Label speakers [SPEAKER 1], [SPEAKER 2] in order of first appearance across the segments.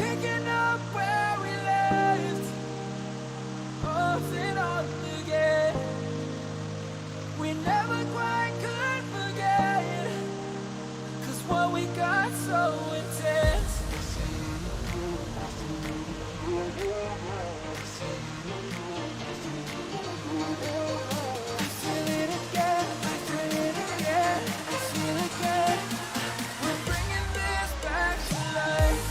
[SPEAKER 1] picking up where we left, off and on again. We never quite could forget, 'cause what we got so intense. I feel it again, I feel it again, I feel it again. We're bringing this back to life.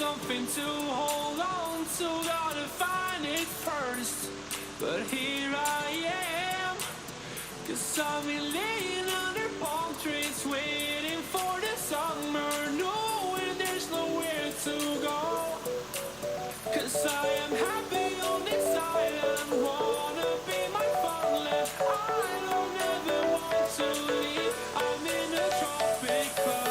[SPEAKER 1] Something to hold on to, gotta find it first. But here I am, 'cause I've been laying under palm trees, waiting for the summer, knowing there's nowhere to go. 'Cause I am happy on this island, wanna be my farmland. I don't ever want to leave, I'm in a tropic club.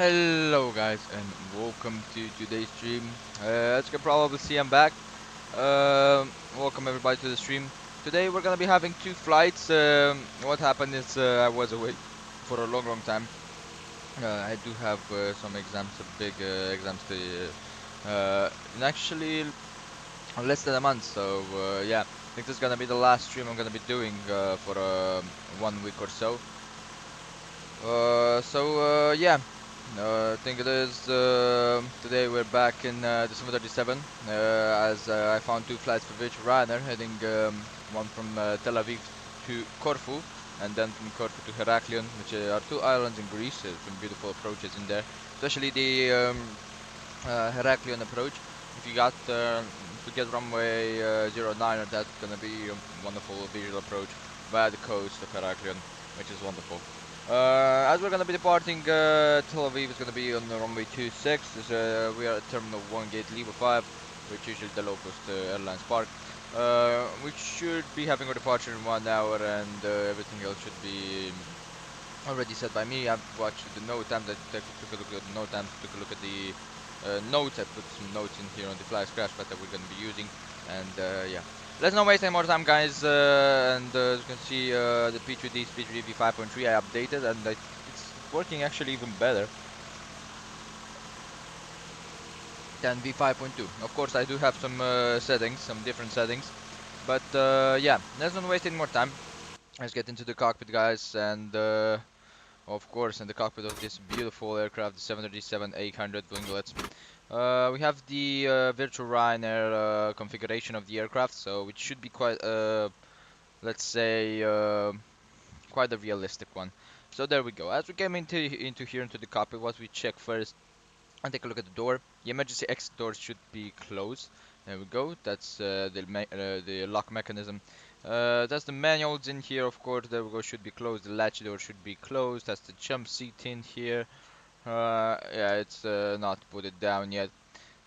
[SPEAKER 2] Hello guys and welcome to today's stream. As you can probably see, I'm back. Welcome everybody to the stream. Today we're gonna be having two flights. What happened is I was away for a long time. I do have some exams, big exams to in actually less than a month. So yeah, I think this is gonna be the last stream I'm gonna be doing for 1 week or so. Yeah, I think it is. Today we're back in the 737 as I found two flights for which Ryanair heading one from Tel Aviv to Corfu and then from Corfu to Heraklion, which are two islands in Greece. Some beautiful approaches in there, especially the Heraklion approach. If you got to get runway 09, that's gonna be a wonderful visual approach via the coast of Heraklion, which is wonderful. As we're gonna be departing Tel Aviv is gonna be on the runway 26. We are at Terminal 1 Gate Lever 5, which usually the low cost airlines park. We should be having a departure in 1 hour, and everything else should be already set by me. I've watched the note times. I took a look at the note times, took a look at the notes. I put some notes in here on the flash crash pad that we're gonna be using, and yeah. Let's not waste any more time, guys. As you can see, the P3D V5.3 I updated, and it's working actually even better than V5.2. Of course, I do have some settings, some different settings, but yeah. Let's not waste any more time. Let's get into the cockpit, guys, and of course, in the cockpit of this beautiful aircraft, the 737-800 winglets. We have the virtual Ryanair configuration of the aircraft, so it should be quite, let's say, quite a realistic one. So there we go. As we came into here into the cockpit, what we check first and take a look at the door. The emergency exit doors should be closed. There we go. That's the lock mechanism. That's the manuals in here, of course. There we go. Should be closed. The latch door should be closed. That's the jump seat in here. Yeah, it's not put it down yet.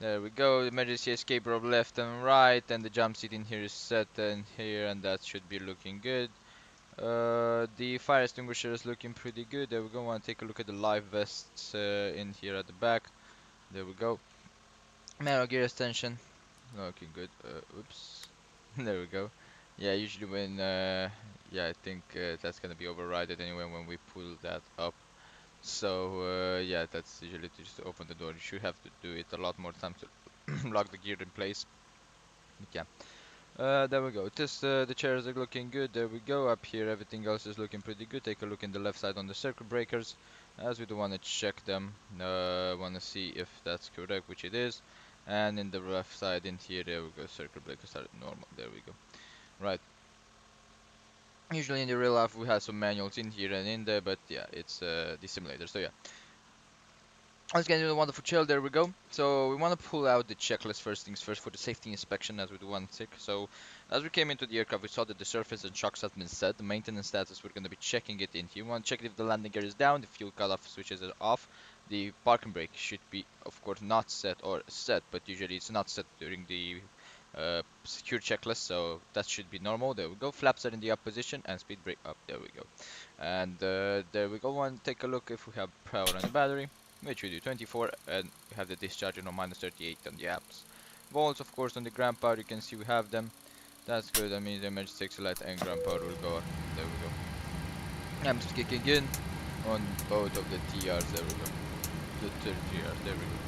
[SPEAKER 2] There we go. The emergency escape rope left and right, and the jump seat in here is set in here, and that should be looking good. The fire extinguisher is looking pretty good. There we go. Want to take a look at the live vests in here at the back. There we go. Metal gear extension. Looking good. Oops. There we go. Yeah, usually when, yeah, I think that's gonna be overridden anyway when we pull that up. So, yeah, that's usually to just open the door. You should have to do it a lot more times to lock the gear in place. Yeah. There we go. The chairs are looking good. There we go. Up here, everything else is looking pretty good. Take a look in the left side on the circuit breakers, as we do want to check them. Want to see if that's correct, which it is. And in the left side in here, there we go. Circuit breakers are normal. There we go. Right. Usually in the real life, we have some manuals in here and in there, but yeah, it's the simulator. So yeah. Let's get into the wonderful chill. There we go. So we want to pull out the checklist first things first for the safety inspection, as we do one tick. So as we came into the aircraft, we saw that the surface and shocks have been set. The maintenance status, we're going to be checking it in here. We want to check if the landing gear is down, the fuel cutoff switches are off. The parking brake should be, of course, not set or set, but usually it's not set during the secure checklist, so that should be normal. There we go. Flaps are in the up position and speed brake up. There we go. And there we go. Want to take a look if we have power on the battery, which we do 24, and we have the discharge on -38 on the apps. Volts, of course, on the ground power, you can see we have them. That's good. That means the emergency exit light and ground power will go. There we go. Amps kicking in on both of the TRs. There we go. The third TRs. There we go.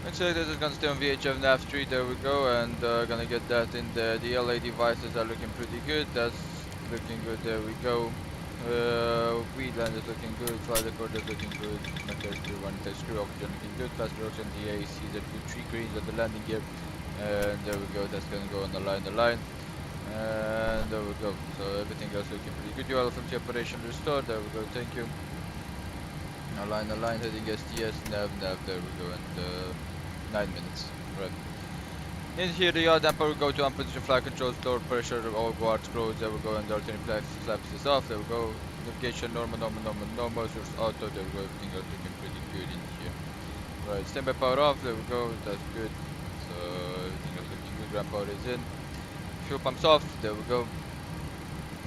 [SPEAKER 2] Accelerator is gonna stay on VHF nav 3. There we go, and gonna get that in the LA devices are looking pretty good. That's looking good. There we go. Wheel land is looking good, flight recorder is looking good, test screw, one test screw, oxygen looking good, faster oxygen, the AC, the 3 greens on the landing gear, and there we go, that's gonna go on the line, and there we go, so everything else looking pretty good. UL FMC operation restored, there we go, thank you. Align, heading STS, nav, there we go, and 9 minutes, right. In here, the yaw damper will go to on position, flight controls, door pressure, all guards closed. There we go, and the alternative flaps is off. There we go. Navigation, normal, source auto. There we go. Everything else looking pretty good in here. Right, standby power off. There we go. That's good. So everything else looking good. Ground power is in. Fuel pumps off. There we go.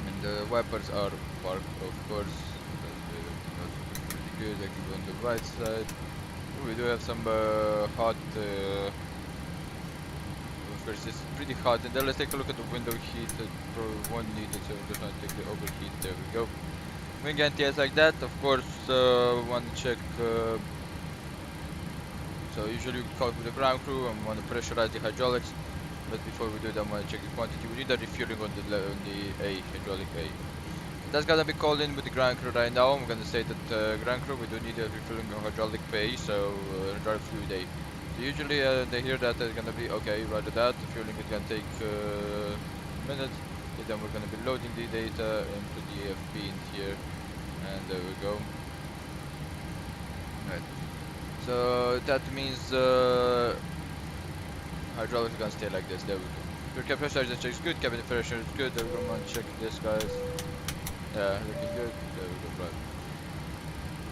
[SPEAKER 2] And the wipers are parked, of course. Everything else looking pretty good. I can go on the right side. Ooh, we do have some hot. Of course, it's pretty hot. And then let's take a look at the window heat. Probably won't need it, so we're just gonna take the overheat. There we go. Wing anti-ice like that. Of course, we want to check. So usually we call with the ground crew and we want to pressurize the hydraulics. But before we do that, I want to check the quantity. We need a refueling on the A, hydraulic A. That's gonna be called in with the ground crew right now. I'm gonna say that ground crew, we do need a refueling on hydraulic A, so hydraulic fluid A. So usually they hear that they're gonna be okay, right at that. The fueling is gonna take a minute. And then we're gonna be loading the data into the AFP in here, and there we go. Right. So that means hydraulics are gonna stay like this. There we go. Your cabin pressure is good. Cabin pressure is good. There we go. I'm gonna check this, guys. Yeah, looking good. There we go. Right.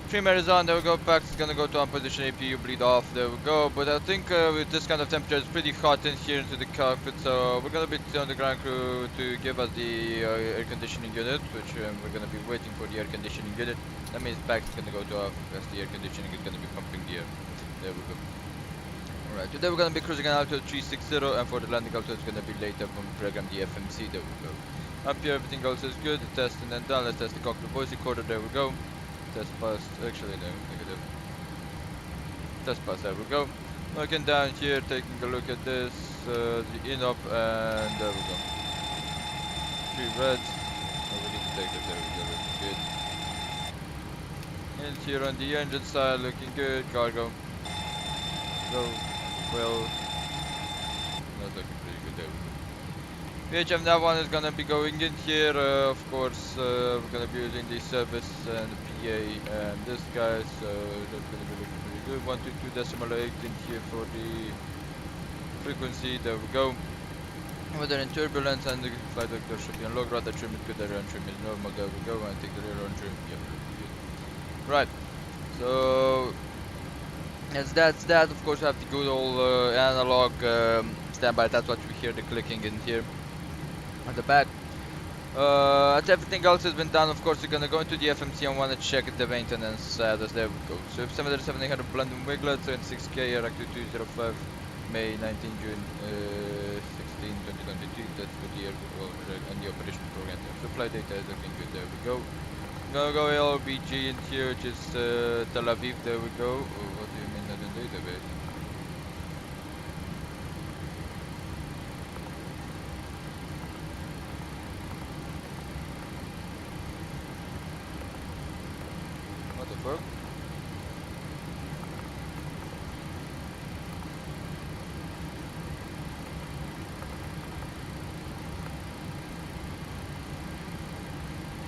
[SPEAKER 2] Trimmer is on. There we go. Pax is gonna go to on position. APU bleed off. There we go. But I think with this kind of temperature, it's pretty hot in here into the cockpit. So we're gonna be on the ground crew to give us the air conditioning unit, which we're gonna be waiting for the air conditioning unit. That means Pax is gonna go to off as the air conditioning is gonna be pumping the air. There we go. Alright, today we're gonna be cruising at altitude 360, and for the landing altitude it's gonna be later when we program the FMC. There we go. Up here everything else is good. The testing and done. Let's test the cockpit voice recorder. There we go. Test pass. Actually no, negative. Test pass. There we go. Looking down here, taking a look at this, the in-up, and there we go. 3 reds. Oh, we need to take it. There we go. Looking good. And here on the engine side, looking good. Cargo. Go. Well, that's looking pretty good. There we go. VHF that one is gonna be going in here. Of course, we're gonna be using the service and the PA and this guy, so that's gonna be looking pretty good. 122.8 in here for the frequency. There we go. Weather in turbulence, and the flight vector should be on low. Rudder trim is good. The rear trim is normal. There we go. And take the rear on trim. Yep, looking good. Right. So. Yes, that's that. Of course, we have the good old analog standby. That's what we hear the clicking in here at the back. Everything else has been done. Of course, we're gonna go into the FMC and wanna check the maintenance status. There we go. So 737-800 London Wiglets and 6K Active 205 May 19 June 16 2023. That's for the air and the operation program. So flight data is looking good. There we go. Gonna go LLBG in here, which is Tel Aviv. There we go. Oh, what do you mean not in database? What the fuck?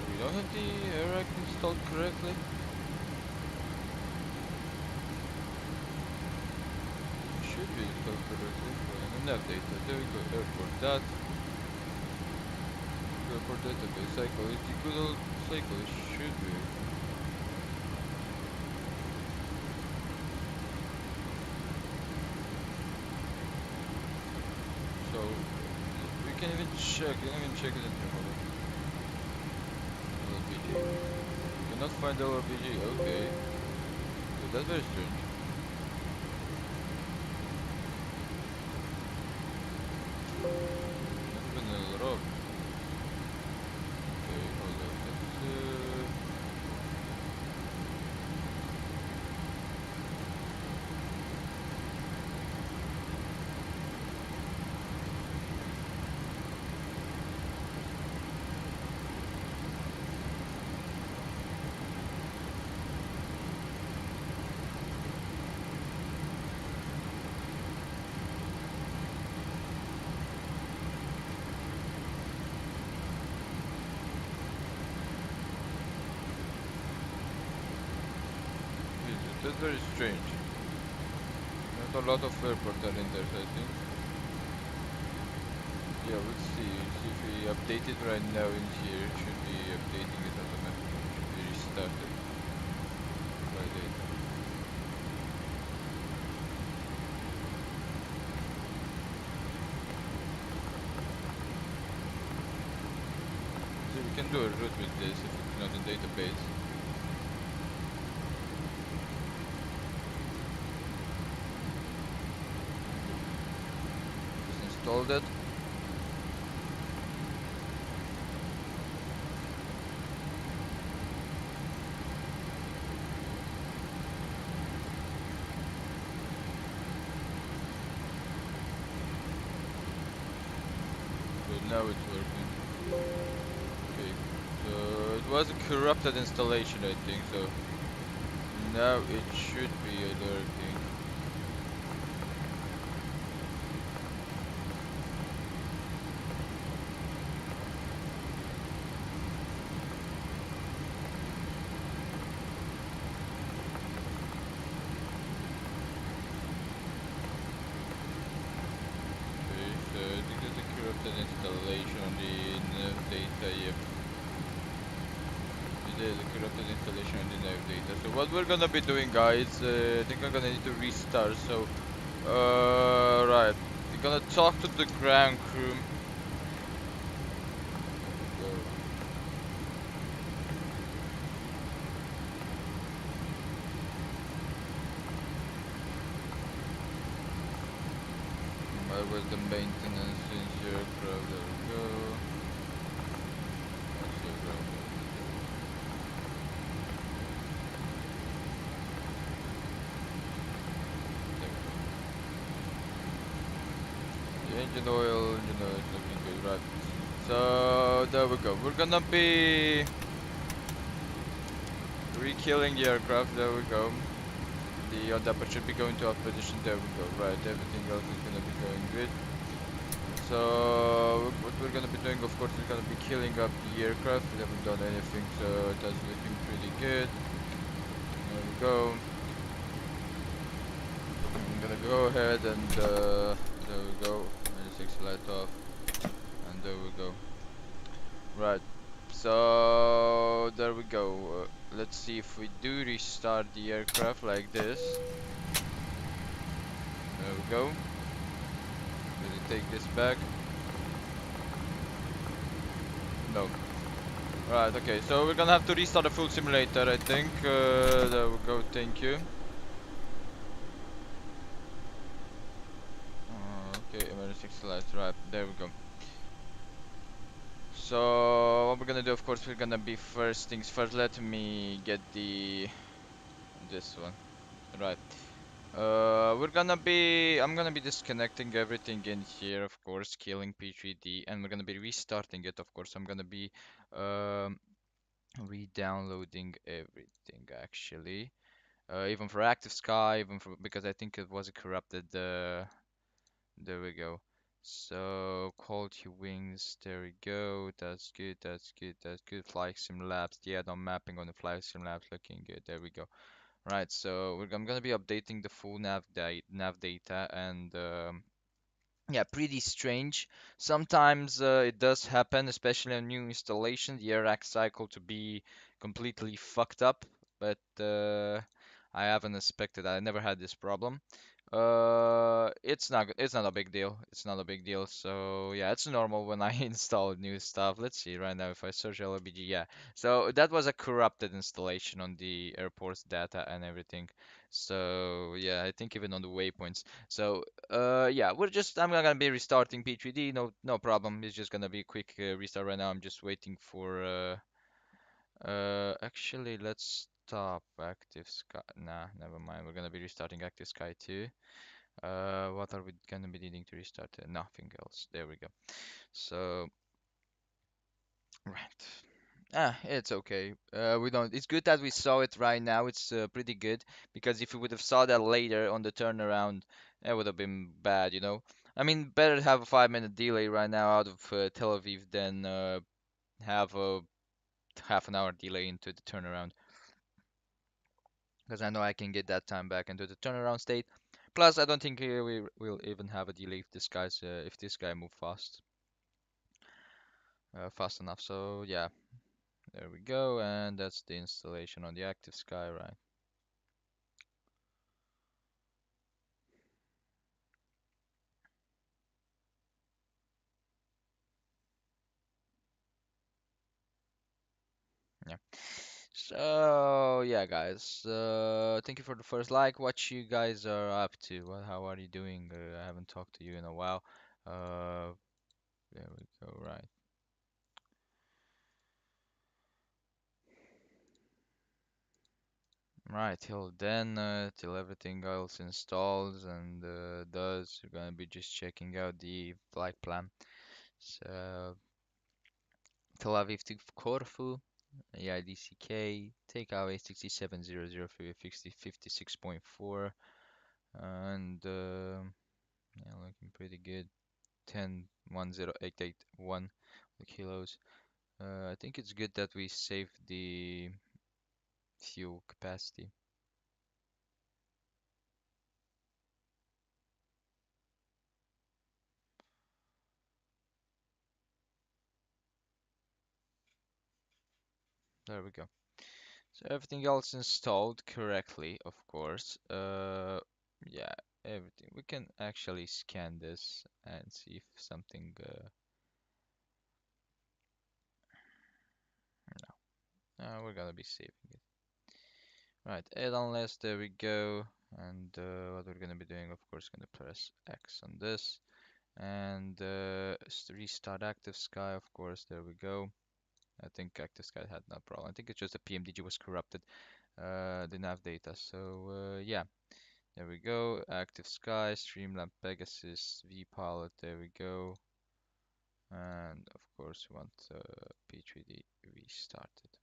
[SPEAKER 2] We don't have the air rack installed correctly. Should be installed correctly. Enough data. There we go. Airport that. Airport database cycle. It's the good old cycle. It should be. So we can even check. You can even check it in here. LLBG. Cannot find LLBG. Okay. So that's very strange. Not even a log. Okay, hold on. Let's that's very strange. Not a lot of airport are in there, I think. Yeah, let's see. See if we update it right now in here. It should be updating it automatically. It should be restarted by data. See, we can do a route with this if it's not in database. installed it. But now it's working. Okay, so it was a corrupted installation, I think, so now it should be working. Okay, so I think there's a corrupted installation on the nav data, yep. There's a corrupted installation on the nav data. So what we're gonna be doing, guys, I think I'm gonna need to restart, so right. We're gonna talk to the ground crew. Go. Where was the maintenance since your aircraft? There we go. That's the aircraft. There we go. The engine oil, it's looking good, right? So there we go. We're gonna be re-killing the aircraft. There we go. The on should be going to our position. There we go. Right. Everything else is gonna be going good. So what we're gonna be doing, of course, is gonna be killing up the aircraft. We haven't done anything, so that's looking pretty good. There we go. I'm gonna go ahead and there we go. 96 light off, and there we go. Right. So there we go. Let's see if we do restart the aircraft like this. There we go. Did it take this back? No. Right, okay, so we're gonna have to restart the full simulator, I think. There we go, thank you. Okay, emergency lights, right, there we go. So, what we're gonna do, of course, we're gonna be first things first. Let me get this one. Right. I'm gonna be disconnecting everything in here, of course, killing P3D, and we're gonna be restarting it, of course. I'm gonna be, um, re-downloading everything actually, even for Active Sky, even for because I think it was a corrupted. There we go. So quality wings, there we go. That's good. That's good. That's good. Flight sim labs, the add-on mapping on the flight sim labs looking good. There we go. Right. So I'm gonna be updating the full nav data and yeah, pretty strange. Sometimes it does happen, especially on new installation, the air rack cycle to be completely fucked up. But I haven't expected that. I never had this problem. It's not a big deal. It's not a big deal. So yeah, it's normal when I install new stuff. Let's see right now if I search LLBG. Yeah. So that was a corrupted installation on the airport's data and everything. So yeah, I think even on the waypoints. So yeah, I'm gonna be restarting P3D, no problem. It's just gonna be a quick restart right now. I'm just waiting for actually let's stop Active Sky. Nah, never mind. We're gonna be restarting Active Sky too. What are we gonna be needing to restart? Nothing else. There we go. So right. It's okay. We don't. It's good that we saw it right now. It's pretty good because if we would have saw that later on the turnaround, it would have been bad, you know. I mean, better to have a 5 minute delay right now out of Tel Aviv than have a half an hour delay into the turnaround. Because I know I can get that time back into the turnaround state. Plus, I don't think we will even have a delay if this guy move fast enough. So yeah, there we go, and that's the installation on the Active Sky, right? Yeah. So yeah, guys. Thank you for the first like. What you guys are up to? How are you doing? I haven't talked to you in a while. There we go, right. Right, till then, till everything else installs and does, we're gonna be just checking out the flight plan. So, Tel Aviv to Corfu, EIDCK, take out A6700 for 56.4, and yeah, looking pretty good. 10,10881 kilos. I think it's good that we saved the fuel capacity. There we go. So everything else installed correctly, of course. Yeah, everything. We can actually scan this and see if something. No, we're gonna be saving it. Right, add-on list. There we go. And what we're gonna be doing, of course, gonna press X on this and restart Active Sky. Of course, there we go. I think Active Sky had no problem. I think it's just the PMDG was corrupted. Didn't have data. So yeah. There we go. Active Sky, Streamlamp Pegasus, vPilot. There we go. And of course, we want P3D restarted.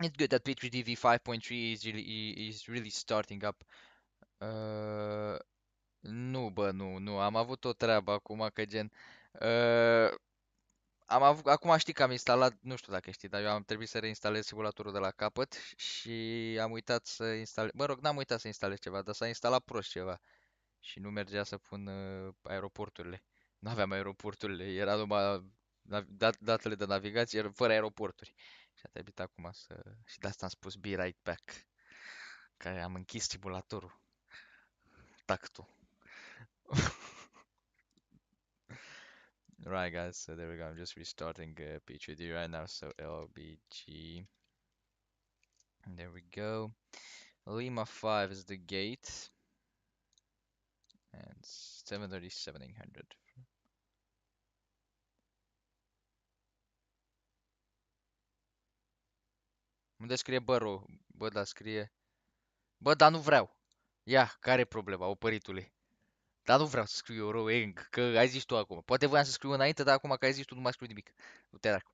[SPEAKER 2] It's good that P3D V5.3 is really starting up. Nu, bă, nu. Am avut o treabă acum că gen acum știi că am instalat, nu știu dacă știi, dar eu am trebuit să reinstalez simulatorul de la capăt și am uitat să instalez, mă rog, n-am uitat să instalez ceva, dar s-a instalat prost ceva. Și nu mergea să pun aeroporturile. Nu aveam aeroporturile, era numai datele de navigație fără aeroporturi. Și a trebuit acum să... Și de asta am spus be right back. Că am închis simulatorul. Tactul. Right guys, so there we go. I'm just restarting P3D right now. So LLBG. And there we go. Lima 5 is the gate. And 737-800. Unde scrie bă, bă, da, scrie. Bă, dar nu vreau. Ia, care e problema, opăritule? Dar nu vreau să scriu eu Roeng, că ai zis tu acum. Poate voiam să scriu înainte, dar acum că ai zis tu nu mai scriu nimic. Du-te dracu.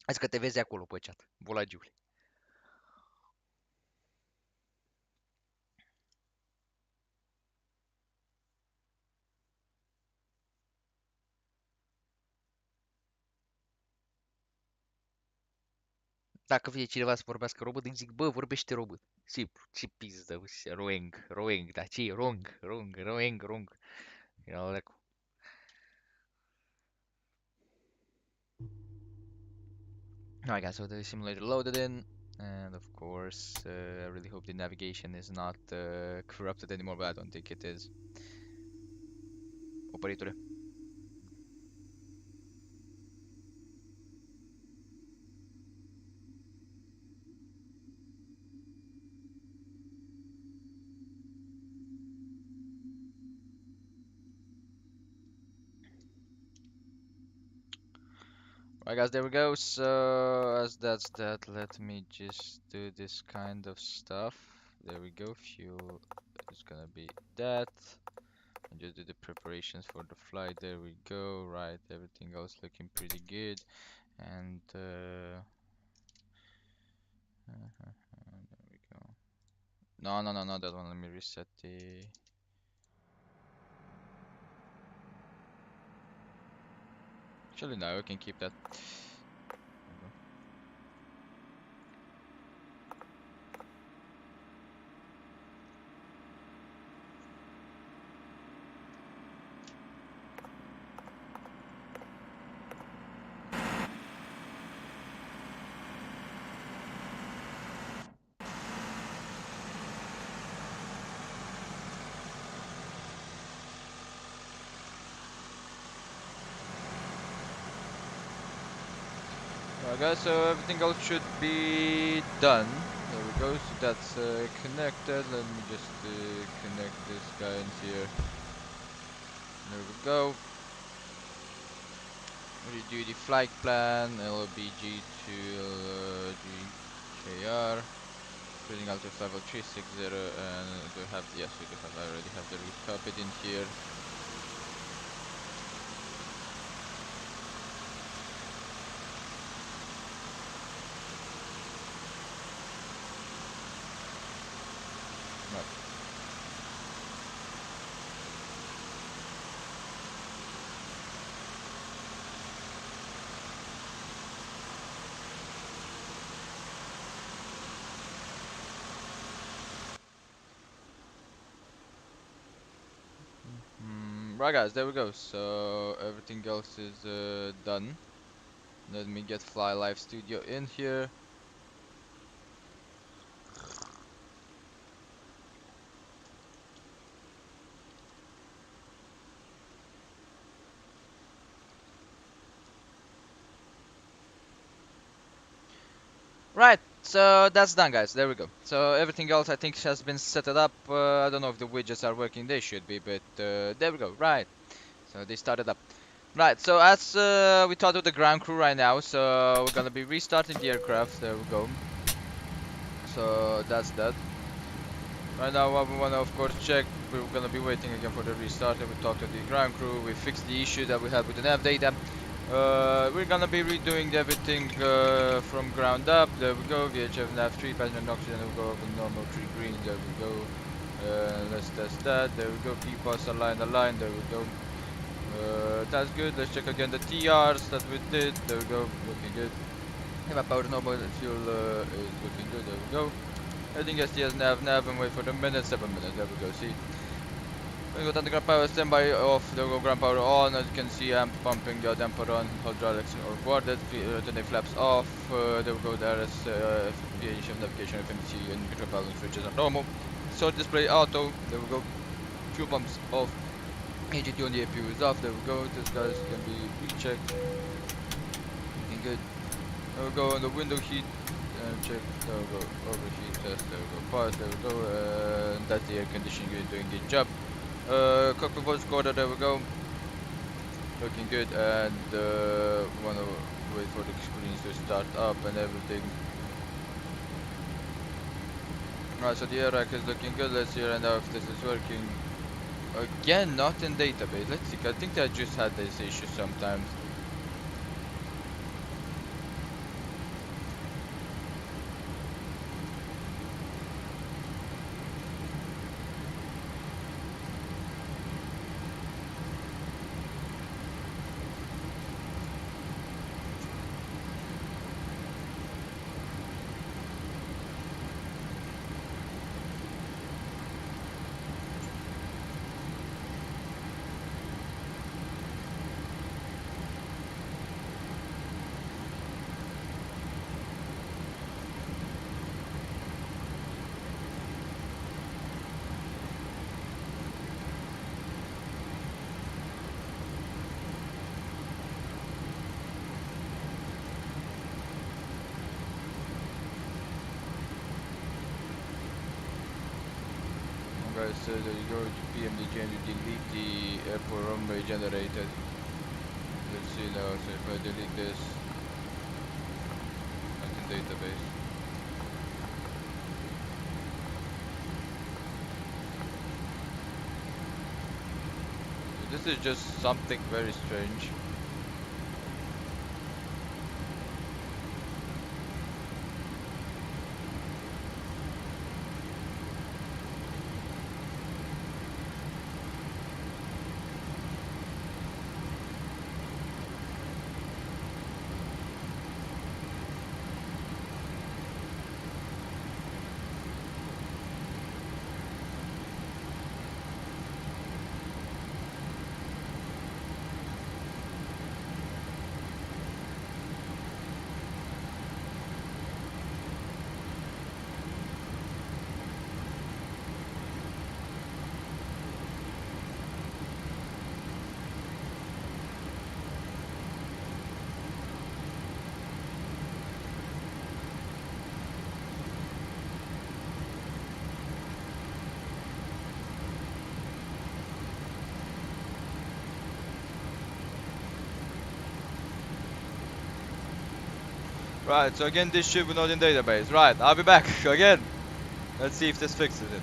[SPEAKER 2] Hai că te vezi acolo pe chat, bolagiule. Dacă vine cineva să vorbească român, îi zic, bă, vorbește român. Simplu, ce pizdă, Roeng, da, ce e? Roeng. Era lecu. Alright guys, so the simulator loaded in. And of course, I really hope the navigation is not corrupted anymore, but I don't think it is. Operatore. Alright guys, there we go. So as that's that, let me just do this kind of stuff. There we go. Fuel is gonna be that. And just do the preparations for the flight. There we go. Right, everything else looking pretty good. And there we go. No, not that one. Let me reset the. Actually, no, we can keep that. Alright guys, so everything else should be done. There we go. So that's connected. Let me just connect this guy in here. There we go. Redo the flight plan. LLBG to LGKR. Cruising altitude level 360, and do we have? Yes, we do have. I already have the route copied in here. Right guys, there we go. So everything else is done. Let me get Fly Live Studio in here. Right, so that's done guys, there we go. So everything else I think has been set up. I don't know if the widgets are working, they should be, but there we go, right. So they started up. Right, so as we talked with the ground crew right now, so we're gonna be restarting the aircraft, there we go. So that's that. Right now what we wanna of course check, we're gonna be waiting again for the restart. We talked to the ground crew, we fixed the issue that we had with the nav data. We're gonna be redoing everything from ground up. There we go. VHF nav 3 passenger and oxygen. There we go. Over normal 3 green. There we go. Let's test that. There we go. PPOS align. There we go. That's good. Let's check again the TRs that we did. There we go. Looking good. Yeah, power normal fuel is looking good. There we go. Heading STS nav and wait for the minute. 7 minutes. There we go. See. We got underground power standby off, there we go, ground power on, as you can see amp pumping, damper on, hydraulics are guarded, today flaps off, there we go, there is VHF navigation, FMC and control balance switches are normal, so display auto, there we go, fuel pumps off, AGT on the APU is off, there we go, this guys can be rechecked, looking good, there we go, on the window heat, check, there we go, overheat test, there we go, pause, there we go, that's the air conditioning unit doing its job. Cockpit voice recorder, there we go. Looking good, and wanna wait for the screens to start up and everything. Right, so the air rack is looking good. Let's see right now if this is working. Again, not in database. Let's see. I think I just had this issue sometimes. Guys, so there you go to PMDG and you delete the airport runway generated. Let's see now, so if I delete this, not in database. So this is just something very strange. Right, so again this ship was not in database. Right, I'll be back again. Let's see if this fixes it.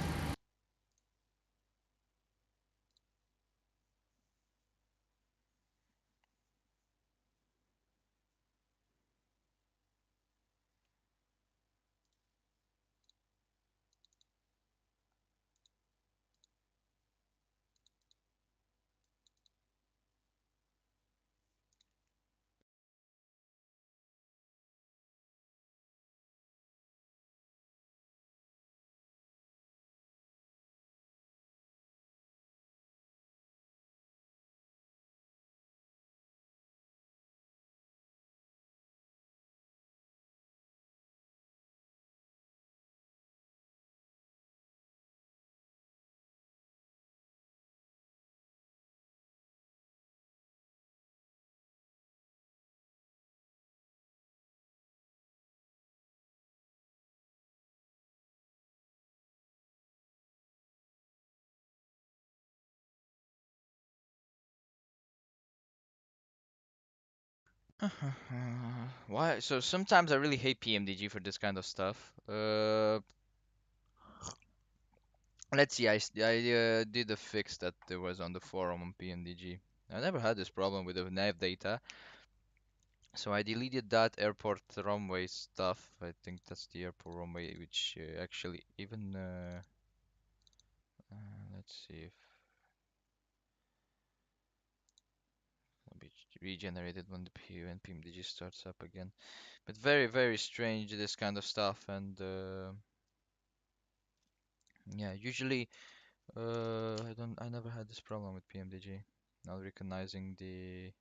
[SPEAKER 2] Why? So sometimes I really hate PMDG for this kind of stuff. Let's see. I did a fix that there was on the forum on PMDG. I never had this problem with the nav data, so I deleted that airport runway stuff. I think that's the airport runway, which actually even let's see if it'll be regenerated when when PMDG starts up again. But very strange this kind of stuff, and yeah, usually I never had this problem with PMDG. Not recognizing the.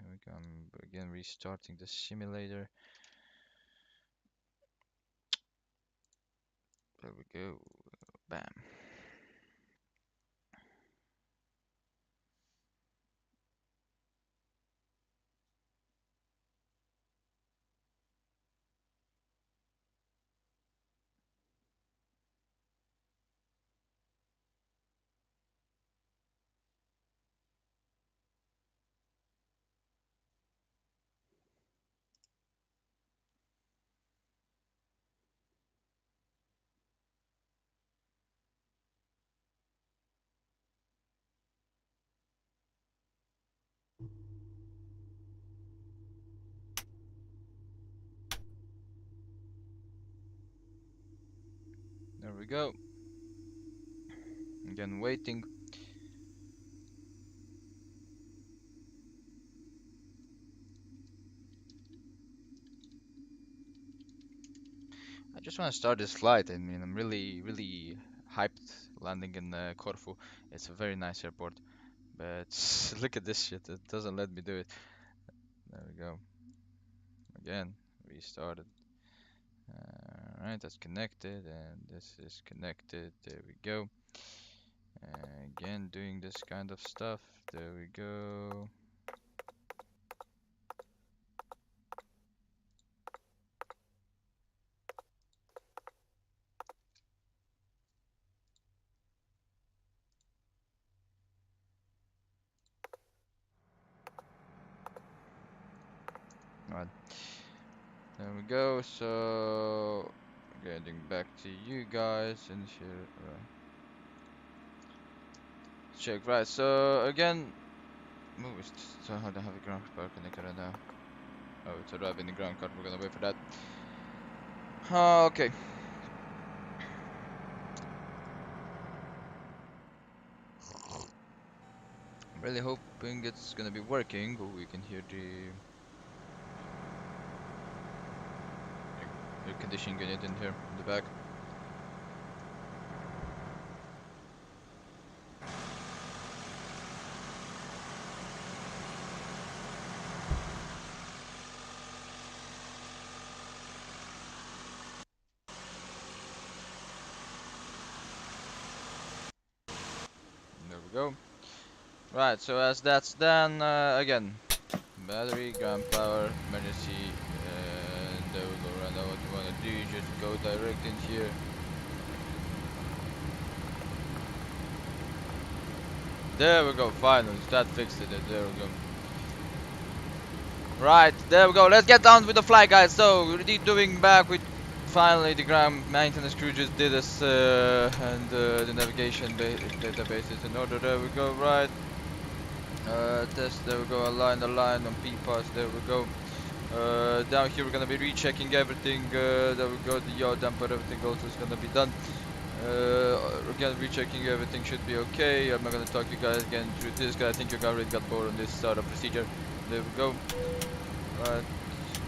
[SPEAKER 2] Here we go. I'm again restarting the simulator. There we go. Bam. There we go. Again, waiting. I just want to start this flight. I mean, I'm really hyped landing in Corfu. It's a very nice airport, but look at this shit. It doesn't let me do it. There we go. Again, restarted. Alright, that's connected, and this is connected. There we go. Again, doing this kind of stuff. There we go. Right. There we go. So, getting back to you guys and here. Check, right. So, again, move it. So, I don't have a ground power connector right now. Oh, it's arriving in the ground card. We're gonna wait for that. Okay. I'm really hoping it's gonna be working. Oh, we can hear the air conditioning unit in here in the back. There we go. Right, so as that's done, again, battery, ground power, emergency, and there we go. Right now, what you wanna do, just go direct in here. There we go, finally, that fixed it. There we go. Right, there we go. Let's get down with the flight, guys. So, we're doing back with finally the ground maintenance crew just did us, and the navigation database is in order. There we go. Right, test. There we go. Align on P-pass. There we go. Down here we're gonna be rechecking everything. There we go. The yaw damper, everything also is gonna be done. Again, rechecking everything should be okay. I'm not gonna talk you guys again through this, because I think you already got bored on this sort of procedure. There we go. Right,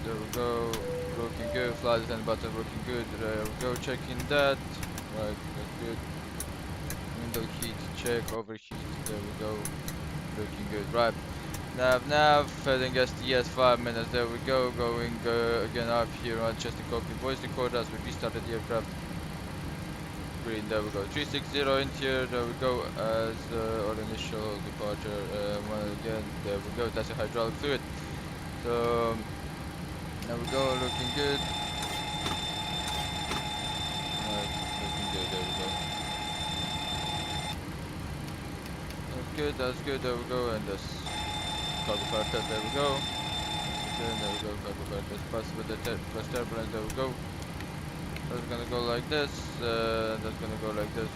[SPEAKER 2] there we go. Looking good. Flight and button working good. There we go. Checking that. Right, that's good. Window heat check. Overheat. There we go. Looking good. Right. Nav. Heading STS 5 minutes. There we go. Going again up here on chest and cockpit voice recorder as we restarted the aircraft. Green. There we go. 360 in here. There we go. As our initial departure. One again. There we go. That's a hydraulic fluid. So there we go, looking good. Right, looking good, there we go. That's good, there we go, and this cargo fire test, there we go. Again, there we go, cargo fire test, pass with the plus turbulence, there we go. That's gonna go like this, that's gonna go like this,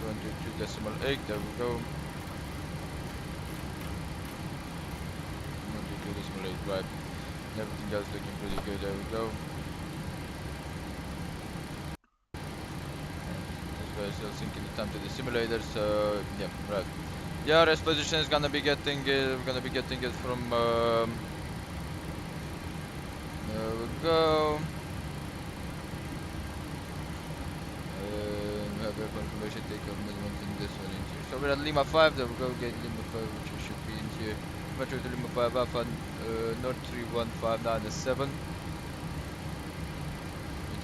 [SPEAKER 2] 122.8, there we go. 122.8, right. Everything else looking pretty good, there we go. Still syncing the time to the simulator, so yeah, right. Yeah, rest position is gonna be getting it. We're gonna be getting it from. There we go. We have air confirmation takeoff measurements in this one in here. So we're at Lima 5. There we go. Get Lima 5, which should be in here. Metro to Lima 5 Alpha North 31597.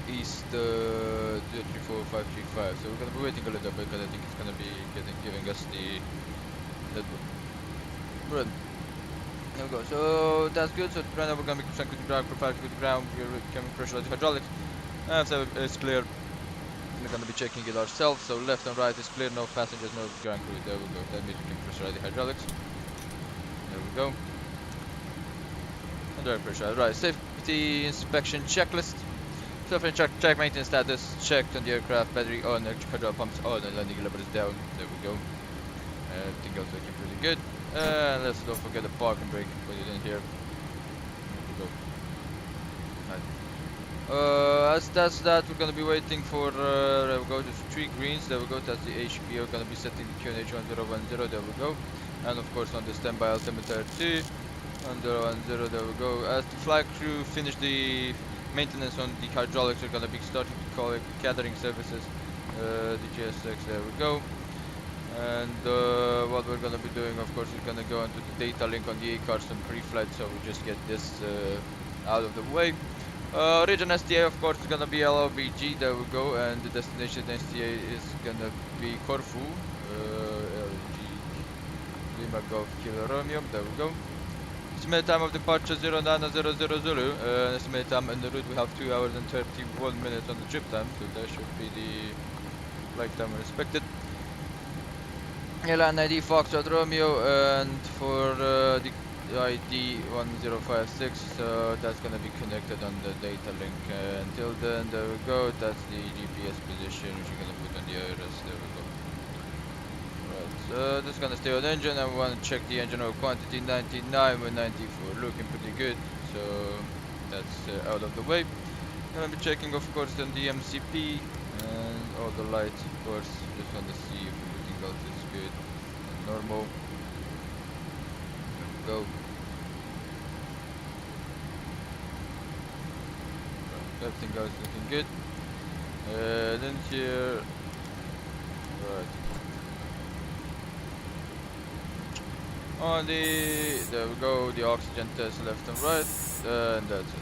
[SPEAKER 2] East 34535. So we're gonna be waiting a little bit because I think it's gonna be giving us the that run. There we go. So that's good. So right now we're gonna be trying to ground, prepare to the ground. We're coming pressurize the hydraulics. So it's clear. We're gonna be checking it ourselves. So left and right is clear. No passengers, no ground crew. There we go. That means we can pressurize the hydraulics. There we go. And direct pressure. Right. Safety inspection checklist. Check maintenance status, checked on the aircraft, battery on, hydraulic pumps on, and landing lever is down. There we go. Everything else looking pretty good. Let's don't forget the parking brake, put it in here. There we go. Right. As that's that, we're gonna be waiting for, there we go, there's 3 greens, there we go, that's the HPO, gonna be setting the QNH 1010, there we go. And of course on the standby altimeter 2, 1010, there we go. As the flight crew finish the maintenance on the hydraulics, are gonna be starting to call it gathering services. The GSX, there we go. And what we're gonna be doing, of course, is gonna go into the data link on the ACAR, some pre-flight, so we just get this out of the way. Region STA, of course, is gonna be LLBG, there we go, and the destination STA is gonna be Corfu, LG Lima Golf Kilo Romeo, there we go. Estimated time of departure 0900 Zulu. Estimated time en route we have 2 hours and 31 minutes on the trip time, so that should be the flight time expected. Airline ID Foxtrot Romeo, and for the ID 1056, so that's gonna be connected on the data link. Until then, there we go. That's the GPS position which you're gonna put on the IRS. There we go. So this is gonna stay on engine, and we want to check the engine oil quantity 99 with 94, looking pretty good. So that's out of the way. Gonna be checking, of course, on the MCP and all the lights, of course. Just want to see if everything else is good and normal. There we go. Everything else looking good. Then here, right. On the, there we go, the oxygen test left and right, and that's it.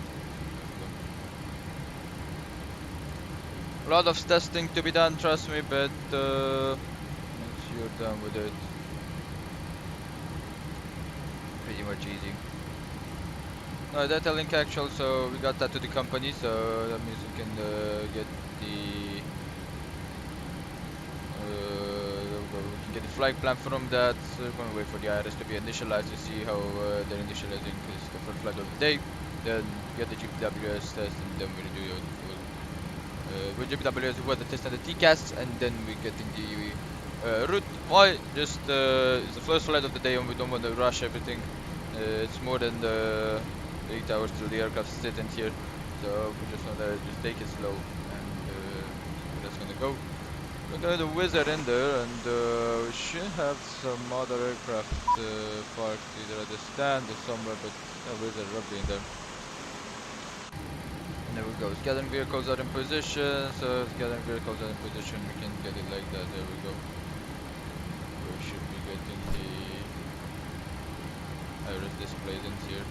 [SPEAKER 2] A lot of testing to be done, trust me, but once you're done with it, pretty much easy. No, data link actual, so we got that to the company, so that means we can get the we can get the flight plan from that. So we're going to wait for the IRS to be initialized to see how they're initializing the first flight of the day. then get the GPWS test, and then we do your with GPWS weather test and the TCAS, and then we get in the route. Why? Just it's the first flight of the day, and we don't want to rush everything. It's more than 8 hours till the aircraft sitting here, so we just want to just take it slow, and that's gonna go. We got the Wizard in there, and we should have some other aircraft parked either at the stand or somewhere, but the Wizard rugby in there. And there we go. Scattering vehicles are in position, so scattering vehicles are in position, we can get it like that. There we go. We should be getting the iris displays in here.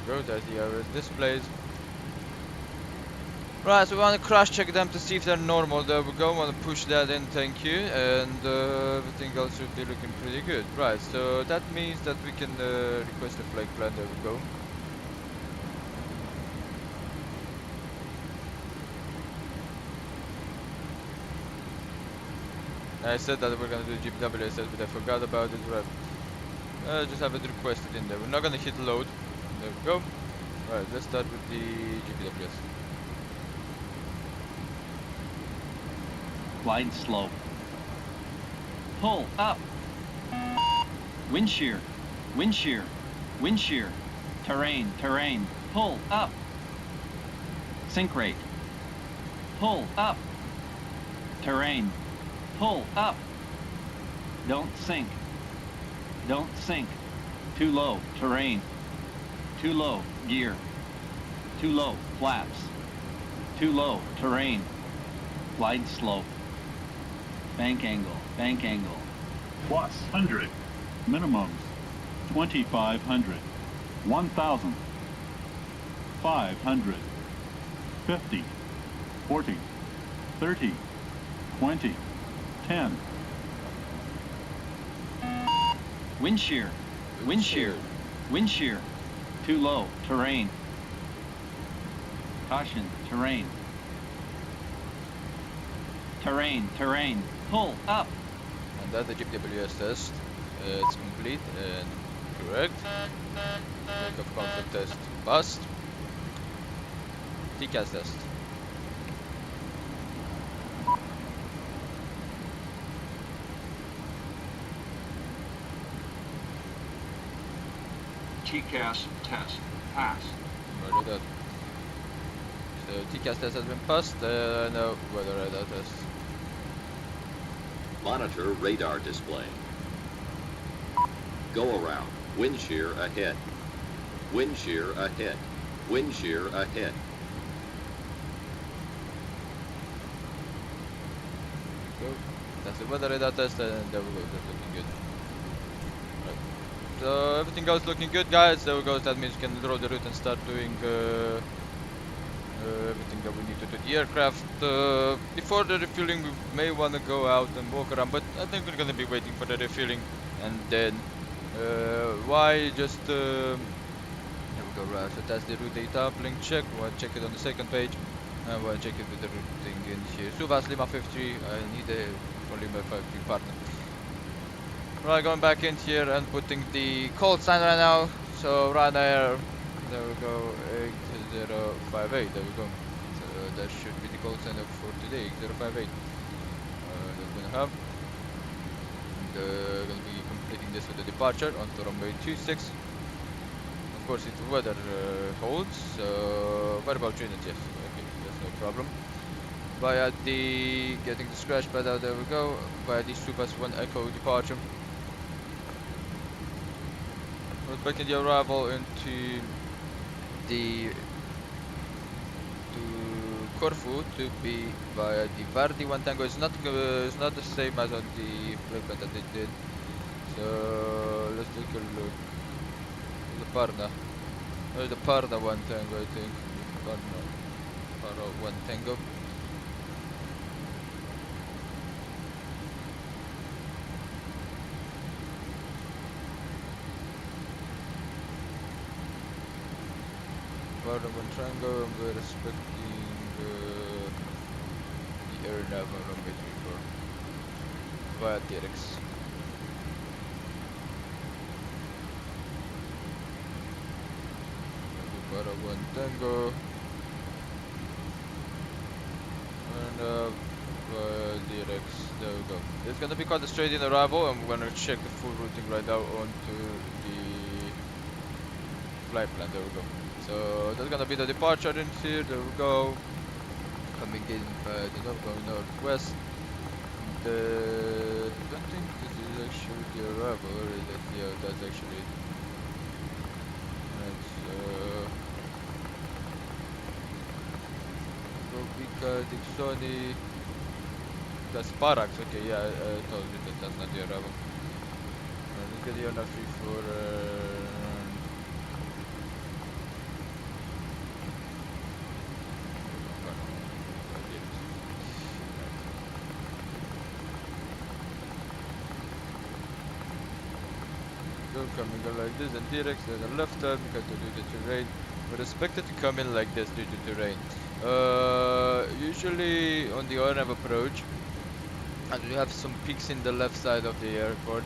[SPEAKER 2] Go, there's the iris displays. Right, so we want to crash check them to see if they're normal. There we go, want to push that in, thank you. And everything else should be looking pretty good. Right, so that means that we can request a flight plan. There we go. I said that we're gonna do GPWS, but I forgot about it. Right, just have it requested in there. We're not gonna hit load. There we go. Right, let's start with the GPWS.
[SPEAKER 3] Glide slope. Pull up. Wind shear. Wind shear. Wind shear. Terrain. Terrain. Pull up. Sink rate. Pull up. Terrain. Pull up. Don't sink. Don't sink. Too low. Terrain. Too low. Gear. Too low. Flaps. Too low. Terrain. Glide slope. Bank angle. Bank angle.
[SPEAKER 4] Plus 100. Minimums 2,500. 1,000. 500. 50. 40. 30. 20. 10.
[SPEAKER 3] Wind shear. Wind shear. Wind shear. Too low. Terrain. Caution. Terrain. Terrain. Terrain. Pull up.
[SPEAKER 2] And that's the GPWS test. It's complete and correct. Takeoff concept test passed. TCAS test.
[SPEAKER 5] TCAS test pass.
[SPEAKER 2] Right at that. So TCAS test has been passed. No weather radar test.
[SPEAKER 6] Monitor radar display. Go around. Wind shear ahead. Wind shear ahead. Wind shear ahead.
[SPEAKER 2] Go. That's the weather radar test, and there we go. That's looking good. Right. So everything else looking good, guys. There we go. That means we can draw the route and start doing everything that we need to do the aircraft. Before the refueling, we may want to go out and walk around, but I think we're gonna be waiting for the refueling, and then why just here we go. Right, so that's the route data uplink check. We'll check it on the second page, and we'll check it with the routing in here. Suvas Lima 53. I need a for Lima 53 partner. Right, going back in here and putting the call sign right now. So Ryanair, there we go, 8058, there we go. So that should be the call sign for today, 8058. That we're gonna have. And gonna be completing this with the departure onto runway 26. Of course, if the weather holds, variable tuning, yes, okay, that's no problem. Via the, getting the scratch pad out, there we go, via the Subas 1 Echo departure. We're expecting the arrival into the Corfu to be via the Vardi 1 Tango. It's not the same as on the flight plan that they did. So let's take a look. The Parna. The Parna 1 Tango, I think. Parna 1 Tango. Northern one triangle, and we're respecting the air nav on runway 34 via TRX. Para 1 Tango, and DRX, there we go. It's gonna be quite a straight in arrival, and we're gonna check the full routing right now onto the flight plan. There we go. So that's gonna be the departure in here. There we go. Coming in the north, going northwest. I don't think this is actually the arrival, or is it? Yeah, that's actually it. Robika, Dixoni, that's Parax. Okay, yeah, I told you that that's not the arrival. Let's get the honor 3 for coming in like this, and T-Rex at the left turn because due to the terrain. We're expected to come in like this due to terrain. Usually on the RNAV approach, and we have some peaks in the left side of the airport,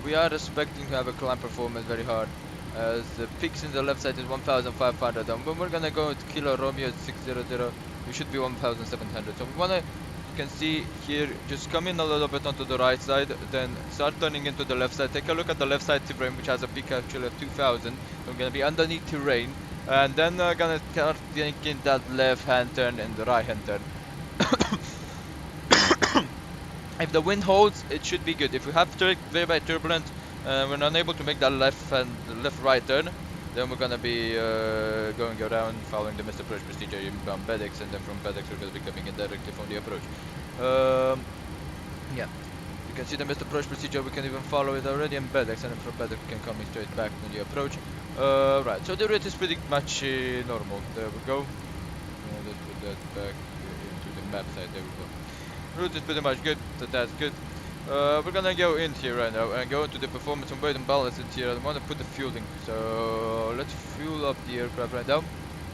[SPEAKER 2] we are expecting to have a climb performance very hard, as the peaks in the left side is 1,500, and when we're gonna go to Kilo Romeo 600, we should be 1,700. So we wanna, you can see here, just come in a little bit onto the right side, then start turning into the left side. Take a look at the left side terrain, which has a peak actually of 2,000. We're gonna be underneath terrain, and then we're gonna start taking that left hand turn and the right hand turn. If the wind holds, it should be good. If we have very turbulent, we're not able to make that left-right turn, then we're gonna be going around following the missed approach procedure inbound BEDX, and then from BEDX we're gonna be coming in directly from the approach. Yeah, you can see the missed approach procedure. We can even follow it already in BEDX, and then from BEDX we can come in straight back on the approach. Right, so the route is pretty much normal. There we go. Let's put that back into the map side. There we go. Route is pretty much good, so that's good. We're gonna go in here right now and go into the performance and weight and balance in here. I want to put the fueling, so let's fuel up the aircraft right now.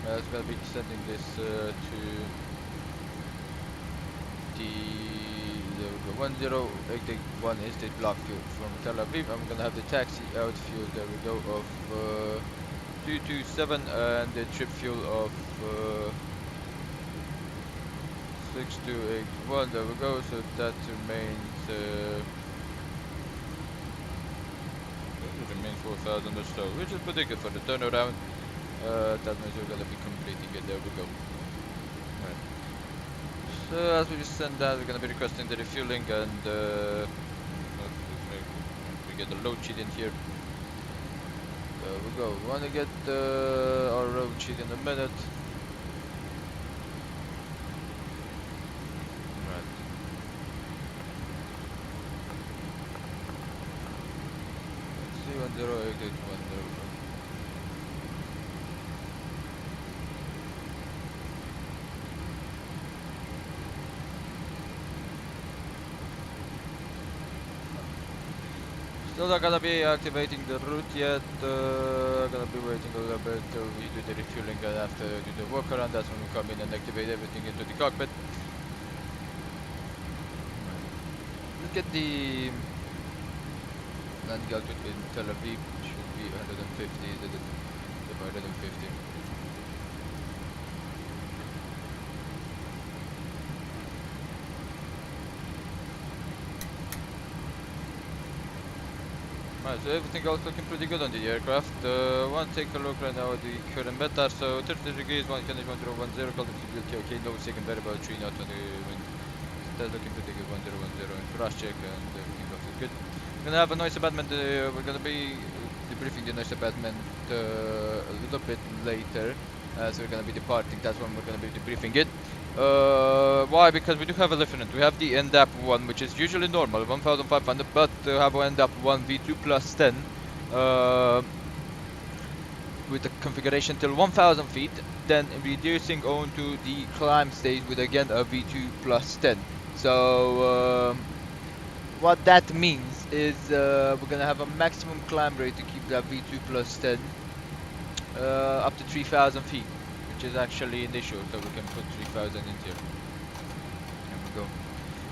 [SPEAKER 2] It's gonna be sending this to the 1081 Estate block fuel from Tel Aviv. I'm gonna have the taxi out fuel, there we go, of 227, and the trip fuel of 6281, there we go, so that remains it remains 4,000 or so, which is pretty good for the turnaround. That means we're gonna be completing it, there we go. Right. So as we send that, we're gonna be requesting the refueling, and we get the load sheet in here. There we go. We wanna get our load sheet in a minute. Still not gonna be activating the route yet. Gonna be waiting a little bit till we do the refueling, and after do the walk around, that's when we come in and activate everything into the cockpit. Look at the landing altitude in Tel Aviv. Should be 150. Is it 150? Right, so everything else looking pretty good on the aircraft. Want to take a look right now at the current METAR. So 30 degrees, 1010, call it okay, no second variable 3 knot on the wind. That's looking pretty good, 1010, and cross check, and everything looks good. We're gonna have a noise abatement. We're gonna be debriefing the noise abatement a little bit later. So we're gonna be departing. That's when we're gonna be debriefing it. Why? Because we do have a lieutenant. We have the NDAP 1, which is usually normal, 1,500, but we have an NDAP 1 V2 plus 10 with the configuration till 1,000 feet, then reducing on to the climb stage with again a V2 plus 10. So what that means is we're gonna have a maximum climb rate to keep that V2 plus 10 up to 3,000 feet. which is actually an issue, so we can put 3000 in here. There we go.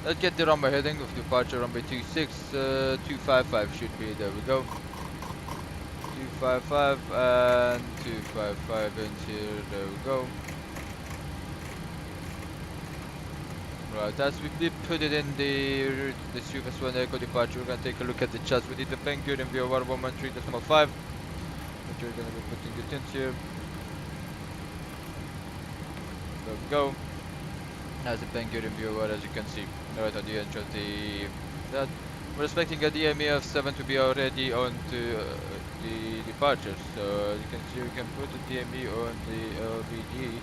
[SPEAKER 2] Let's get the runway heading of departure. Runway 255 should be, there we go. 255 and 255 in here, there we go. Right, as we did put it in the Super Swan Echo departure, we're gonna take a look at the charts. We did the Penguin in VOR 113.5, which we're gonna be putting it in here. There we go. As the Penguin in VOR, as you can see, right on the edge of that. We're expecting a DME of 7 to be already on to the departure. So as you can see, we can put the DME on the LLBG.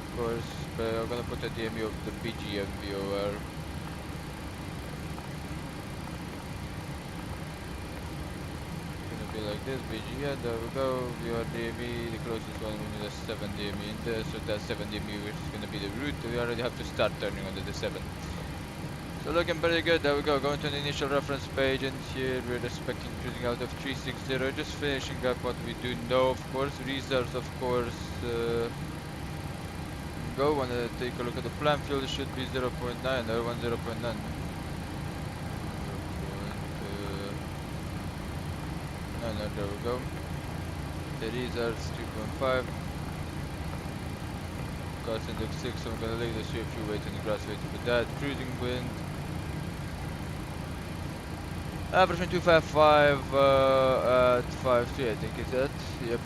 [SPEAKER 2] Of course, but I'm gonna put a DME of the BG and VOR. Gonna be like this, BG, and there we go. VOR DME, the closest one, we need a 7 DME in there, so that's 7 DME, which is gonna be the route. We already have to start turning on the 7. So looking pretty good, there we go, going to the initial reference page, and here we're expecting cruising out of 360, just finishing up what we do know, of course, reserves, of course, go, wanna take a look at the plan, fuel should be 0.9, or 10.9. No, there we go. The reserves 2.5. Cost index 6, so I'm gonna leave the fuel weight and the grass weight with that. Cruising wind. Average 255 at 5.3, I think is that. Yep.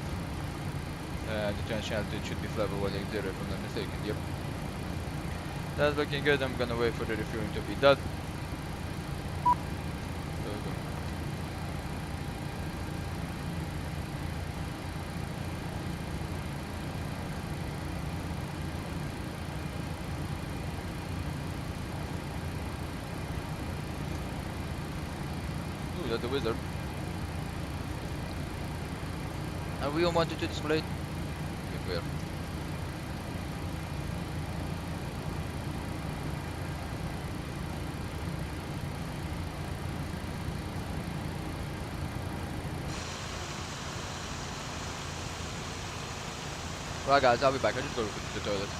[SPEAKER 2] The transient altitude should be flat 180 if I'm not mistaken. Yep. That's looking good. I'm gonna wait for the refueling to be done. There we go. Ooh, that's the wizard. Are we on 122 display? Yep, we are. Right guys, I'll be back. I just go to the toilet.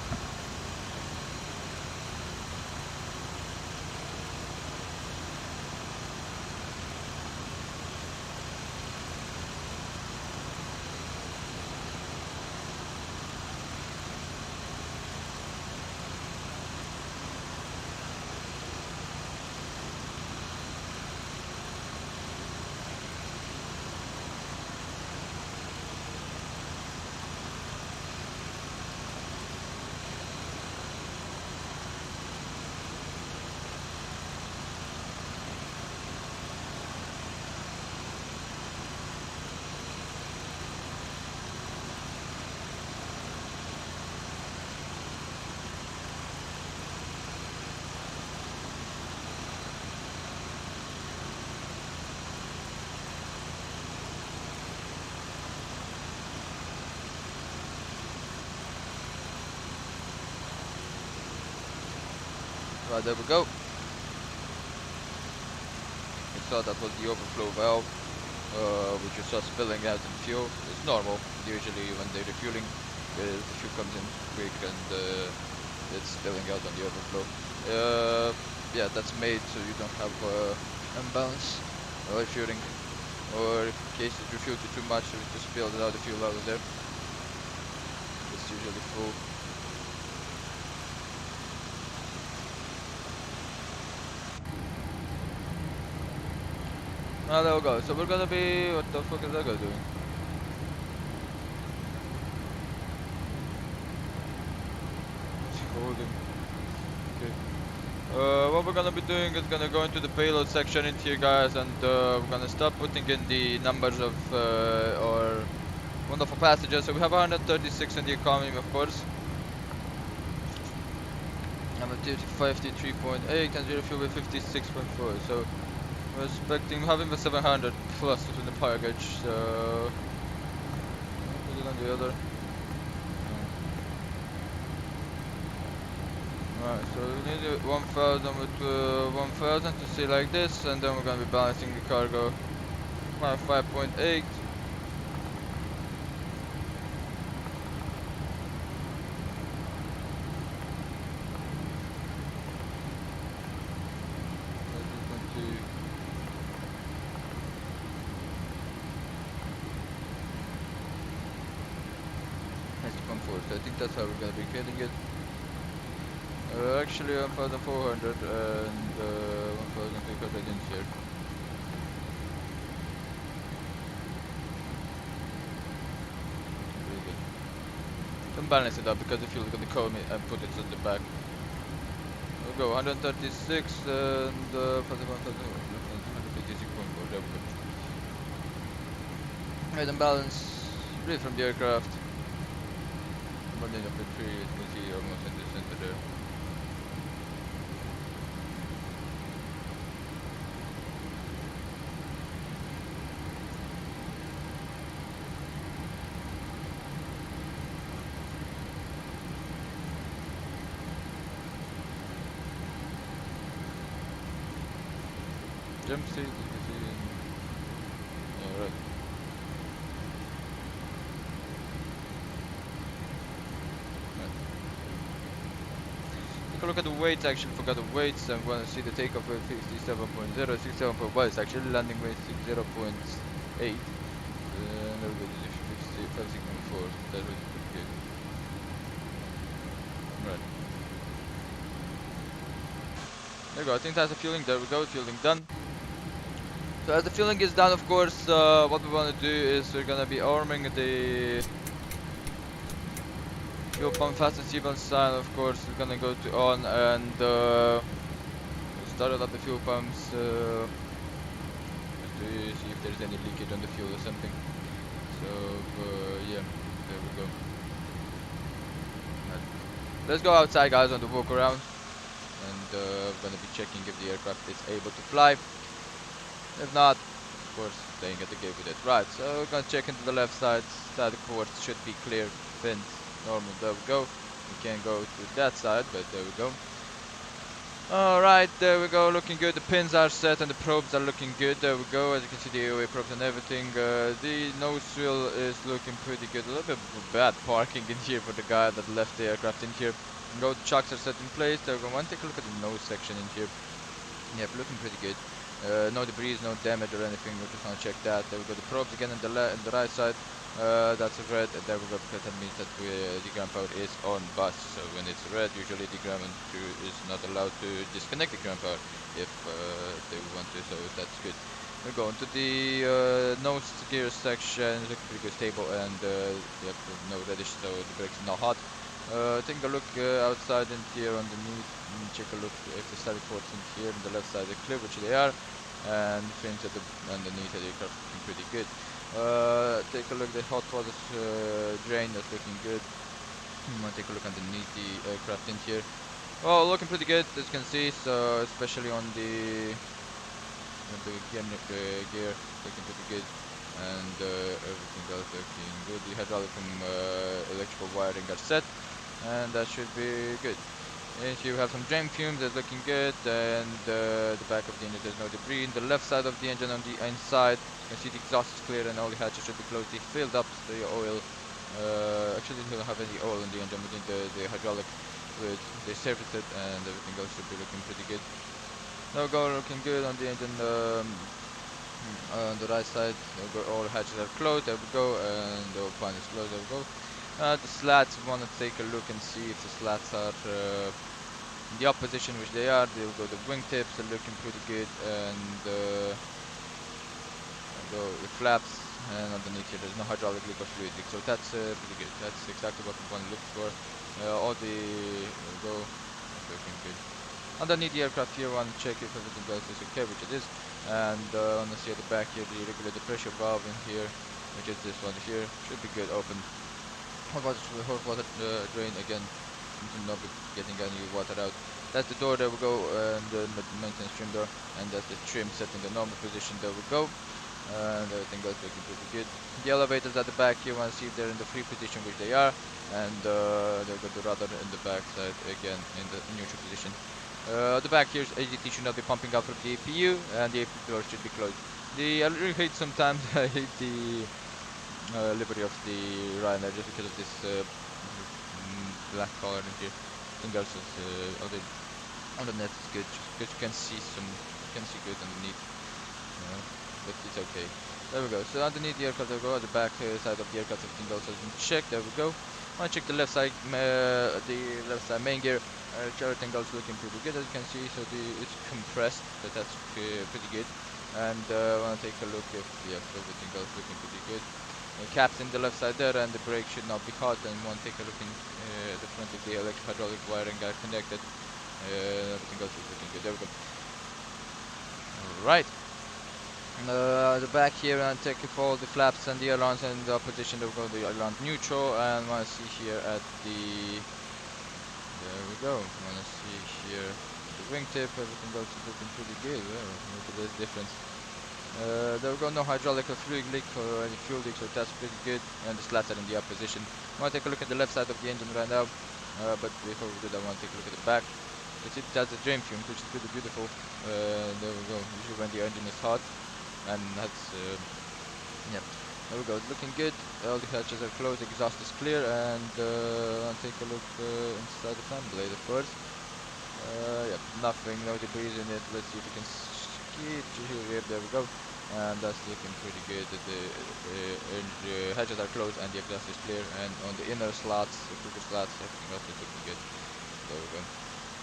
[SPEAKER 2] Right, there we go. You saw that was the overflow valve, which you saw spilling out in fuel. It's normal. Usually when they're refueling, the fuel comes in quick and it's spilling out on the overflow. Yeah, that's made so you don't have imbalance or refueling, or in case it refueled you too much, so it just spilled out the fuel out of there. It's usually full. Ah, there we go. So we're gonna be... What the fuck is that guy doing? What's he holding? Okay. What we're gonna be doing is gonna go into the payload section in here, guys, and we're gonna start putting in the numbers of our wonderful passengers. So we have 136 in the economy, of course. I'm at 53.8 and zero fuel with 56.4. So we're expecting having the 700 plus within the power gauge, so put it on the other. Alright, so we need 1000 with 1000 to see like this, and then we're gonna be balancing the cargo. 5.8. think that's how we're gonna be killing it. Actually 1400 and 1300 in here. Really good. Don't balance it up because the fuel is gonna come and put it at the back. We'll go 136 and 156.4. There we go. Right and balance, read from the aircraft. Running up the tree, you can see almost in the center there. Jump seat, you can see. Yeah, right. Take a look at the weights. Actually, forgot the weights. I'm gonna see the takeoff weight 57.0, 67.1. It's actually landing weight 60.8. And everybody 56.4. That was pretty good. Right. There we go. I think that's the fueling. There we go. Fueling done. So as the fueling is done, of course, what we want to do is we're gonna be arming the fuel pump fast and seatbelt sign. Of course, we're gonna go to on and start up the fuel pumps to see if there's any leakage on the fuel or something. So yeah, there we go. Right. Let's go outside, guys, on the walk around, and we're gonna be checking if the aircraft is able to fly. If not, of course, staying at the gate with it. Right, so we're gonna check into the left side. Side ports should be clear. Fins normal. There we go. We can't go to that side, but there we go. Alright, there we go. Looking good. The pins are set and the probes are looking good. There we go. As you can see, the AOA probes and everything. The nose wheel is looking pretty good. A little bit bad parking in here for the guy that left the aircraft in here. Road chocks are set in place. There we go. Take a look at the nose section in here. Yep, looking pretty good. No debris, no damage or anything. We just want to check that. There we go. The probes again on the right side. That's red. And there we go, because that means that the ground power is on bus. So when it's red, usually the ground crew is not allowed to disconnect the ground power if they want to. So that's good. We're going to the nose gear section. Looking pretty good, stable, and yep, no reddish, so the brakes are not hot. Take a look outside in here underneath. Check a look if the static ports in here on the left side are clear, which they are, and fins at the underneath of the aircraft looking pretty good. Take a look at the hot water drain, that's looking good. Take a look underneath the aircraft in here. Well, looking pretty good, as you can see. So especially on the gear looking pretty good, and everything else looking good. The hydraulic from electrical wiring are set, and that should be good. And you have some drain fumes, that's looking good, and the back of the engine, there's no debris. In the left side of the engine on the inside, you can see the exhaust is clear and all the hatches should be closed. They filled up the oil. Actually, they don't have any oil in the engine within the hydraulic fluid. They serviced it, and everything else should be looking pretty good. No go, looking good on the engine. On the right side, all hatches are closed. There we go, and the oil pan is closed. There we go. The slats, we want to take a look and see if the slats are in the up position, which they are. There we go. The wingtips are looking pretty good, and the flaps, and underneath here there's no hydraulic leak or fluid leak, so that's pretty good. That's exactly what we want to look for. All the go looking good. Underneath the aircraft here, we want to check if everything else is okay, which it is. And on the see at the back here, the regulator pressure valve in here, which is this one here, should be good. Open. Hot water drain again, not getting any water out. That's the door, there we go, and the maintenance trim door, and that's the trim set in the normal position. There we go, and everything else looking pretty good. The elevators at the back here, want to see if they're in the free position, which they are, and they've got the rudder in the back side again in the neutral position. The back here, AGT should not be pumping out from the APU, and the APU door should be closed. I really hate sometimes, I hate the livery of the Ryanair just because of this black color in here. I think else is on the net is good, just because you can see good underneath, but it's okay. There we go. So underneath the aircraft, there we go. At the back side of the aircraft, everything else has been checked. There we go. I check the left side main gear. Everything else looking pretty good, as you can see. So it's compressed, but that's pretty good. And I want to take a look if everything else looking pretty good. Caps in the left side there, and the brake should not be hot. And want to take a look in the front of the electric hydraulic wiring are connected. Everything else is looking good. There we go. Alright. The back here, and take all the flaps and the ailerons and the position. There we go, the aileron neutral. And want to see here at the. There we go. Want to see here the wingtip. Everything else is looking pretty good. Look at this difference. There we go, no hydraulic or fluid leak or any fuel leak, so that's pretty good. And the slats are in the up position. I want to take a look at the left side of the engine right now. But before we do that, I want to take a look at the back. You see, that's the drain fumes, which is pretty beautiful. There we go. Usually when the engine is hot, and that's yeah. There we go. It's looking good. All the hatches are closed. The exhaust is clear, and I'll take a look inside the fan blade, of course. Yeah, nothing, no debris in it. Let's see if we can here. There we go. And that's looking pretty good. The hatches are closed and the exhaust is clear. And on the inner slots, the cooker slots, everything else is looking good. There we go.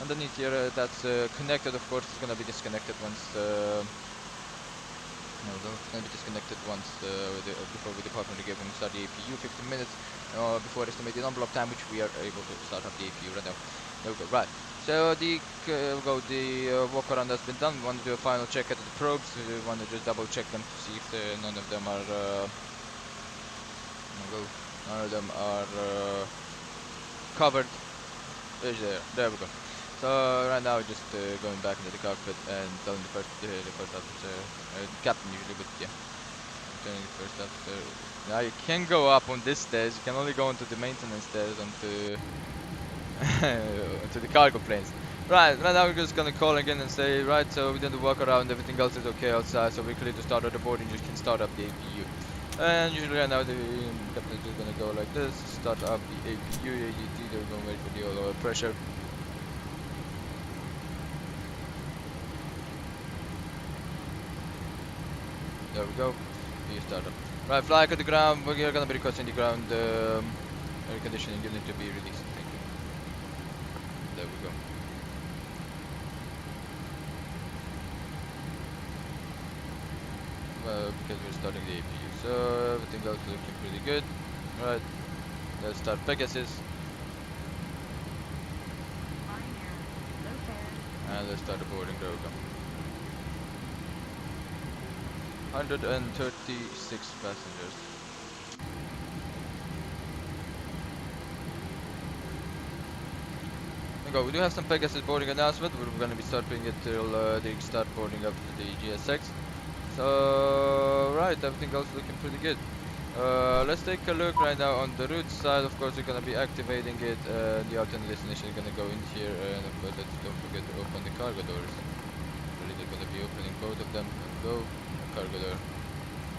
[SPEAKER 2] Underneath here, that's connected. Of course, it's gonna be disconnected once. No, it's gonna be disconnected once before we depart from the gate when we start the APU. 15 minutes before estimated envelope time, which we are able to start up the APU right now. There we go. Right. So the walk around has been done. We want to do a final check at the probes. We want to just double check them to see if none of them are covered. There we go. So right now just going back into the cockpit and telling the first officer, captain usually, but yeah, telling the first officer. Now you can go up on this stairs. You can only go onto the maintenance stairs and to the cargo planes. Right now we're just gonna call again and say, right, so we did the walk around, everything else is okay outside, so we clear to start at the boarding, you can start up the APU. And usually right now the captain is just gonna go like this, start up the APU, ADT, they're gonna wait for the oil pressure. There we go, you start up. Right, fly to the ground, we're gonna be requesting the ground air conditioning unit to be released. Thank you. There we go. Because we're starting the APU, so everything else is looking pretty good. Right, let's start Pegasus. And let's start the boarding. There we go. 136 passengers. We do have some Pegasus boarding announcement. We're going to be starting it till they start boarding up to the GSX. So right, everything else looking pretty good. Let's take a look right now on the route side. Of course, we're going to be activating it. The alternate destination is going to go in here, and of course, don't forget to open the cargo doors. Really, they're going to be opening both of them. Go, cargo door.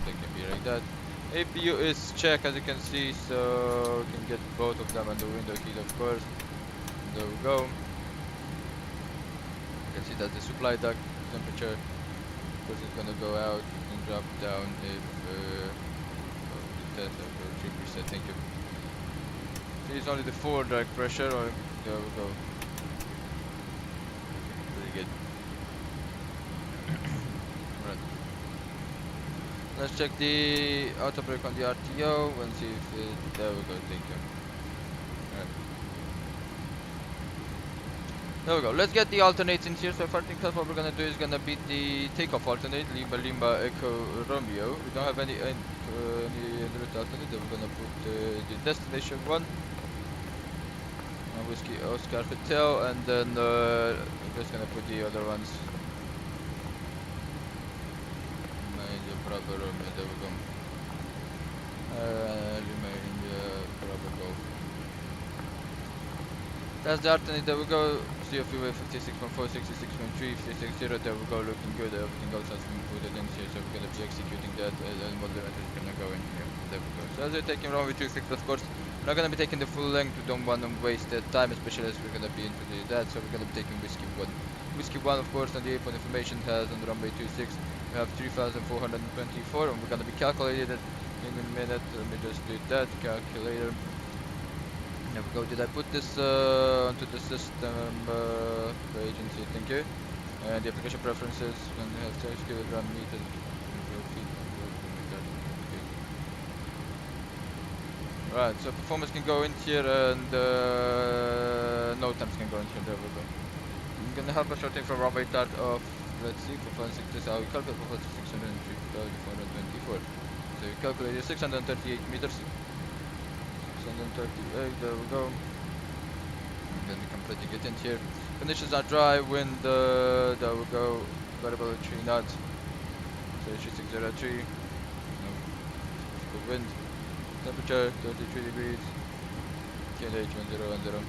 [SPEAKER 2] They can be like that. APU is checked, as you can see, so we can get both of them on the window heat, of course. There we go. You can see that the supply duct temperature, of course, it's gonna go out and drop down if reset. Thank you. See, it's only the forward direct pressure. Or there we go. Pretty good. Right. Let's check the auto brake on the RTO and see if there we go. Thank you. There we go. Let's get the alternates in here. So I think that's what we're gonna do is gonna be the takeoff alternate, Lima Echo Romeo. We don't have any route alternate. Then we're gonna put the destination one, Whiskey Oscar Hotel, and then we're just gonna put the other ones. The Bravo Romeo. There we go. Lima India Bravo Golf. That's the alternate. There we go. CO freeway 56.4, 66.3, 360. There we go. Looking good. Everything else has been included in here, so we're gonna be executing that, and what the is gonna go in here. There we go. So as we're taking runway 26, of course, we're not gonna be taking the full length. We don't want to waste time, especially as we're gonna be into that. So we're gonna be taking Whiskey 1. Whiskey 1, of course, on the airport information has on the runway 26. We have 3,424, and we're gonna be calculated it in a minute. Let me just do that calculator. There we go. Did I put this onto the system agency? Thank you. And the application preferences when you have 6 kilogram meters. Right, so performance can go in here and no temps can go in here. There we go. I'm gonna have a shorting from runway start of, let's see, for 6, how we calculate for 603,424. So we calculated 638 meters. 638, there we go. And then we can pretty get in here. Conditions are dry, wind, there we go, variable 3 knots. So 3603. No, good wind. Temperature 33 degrees. QNH 1010.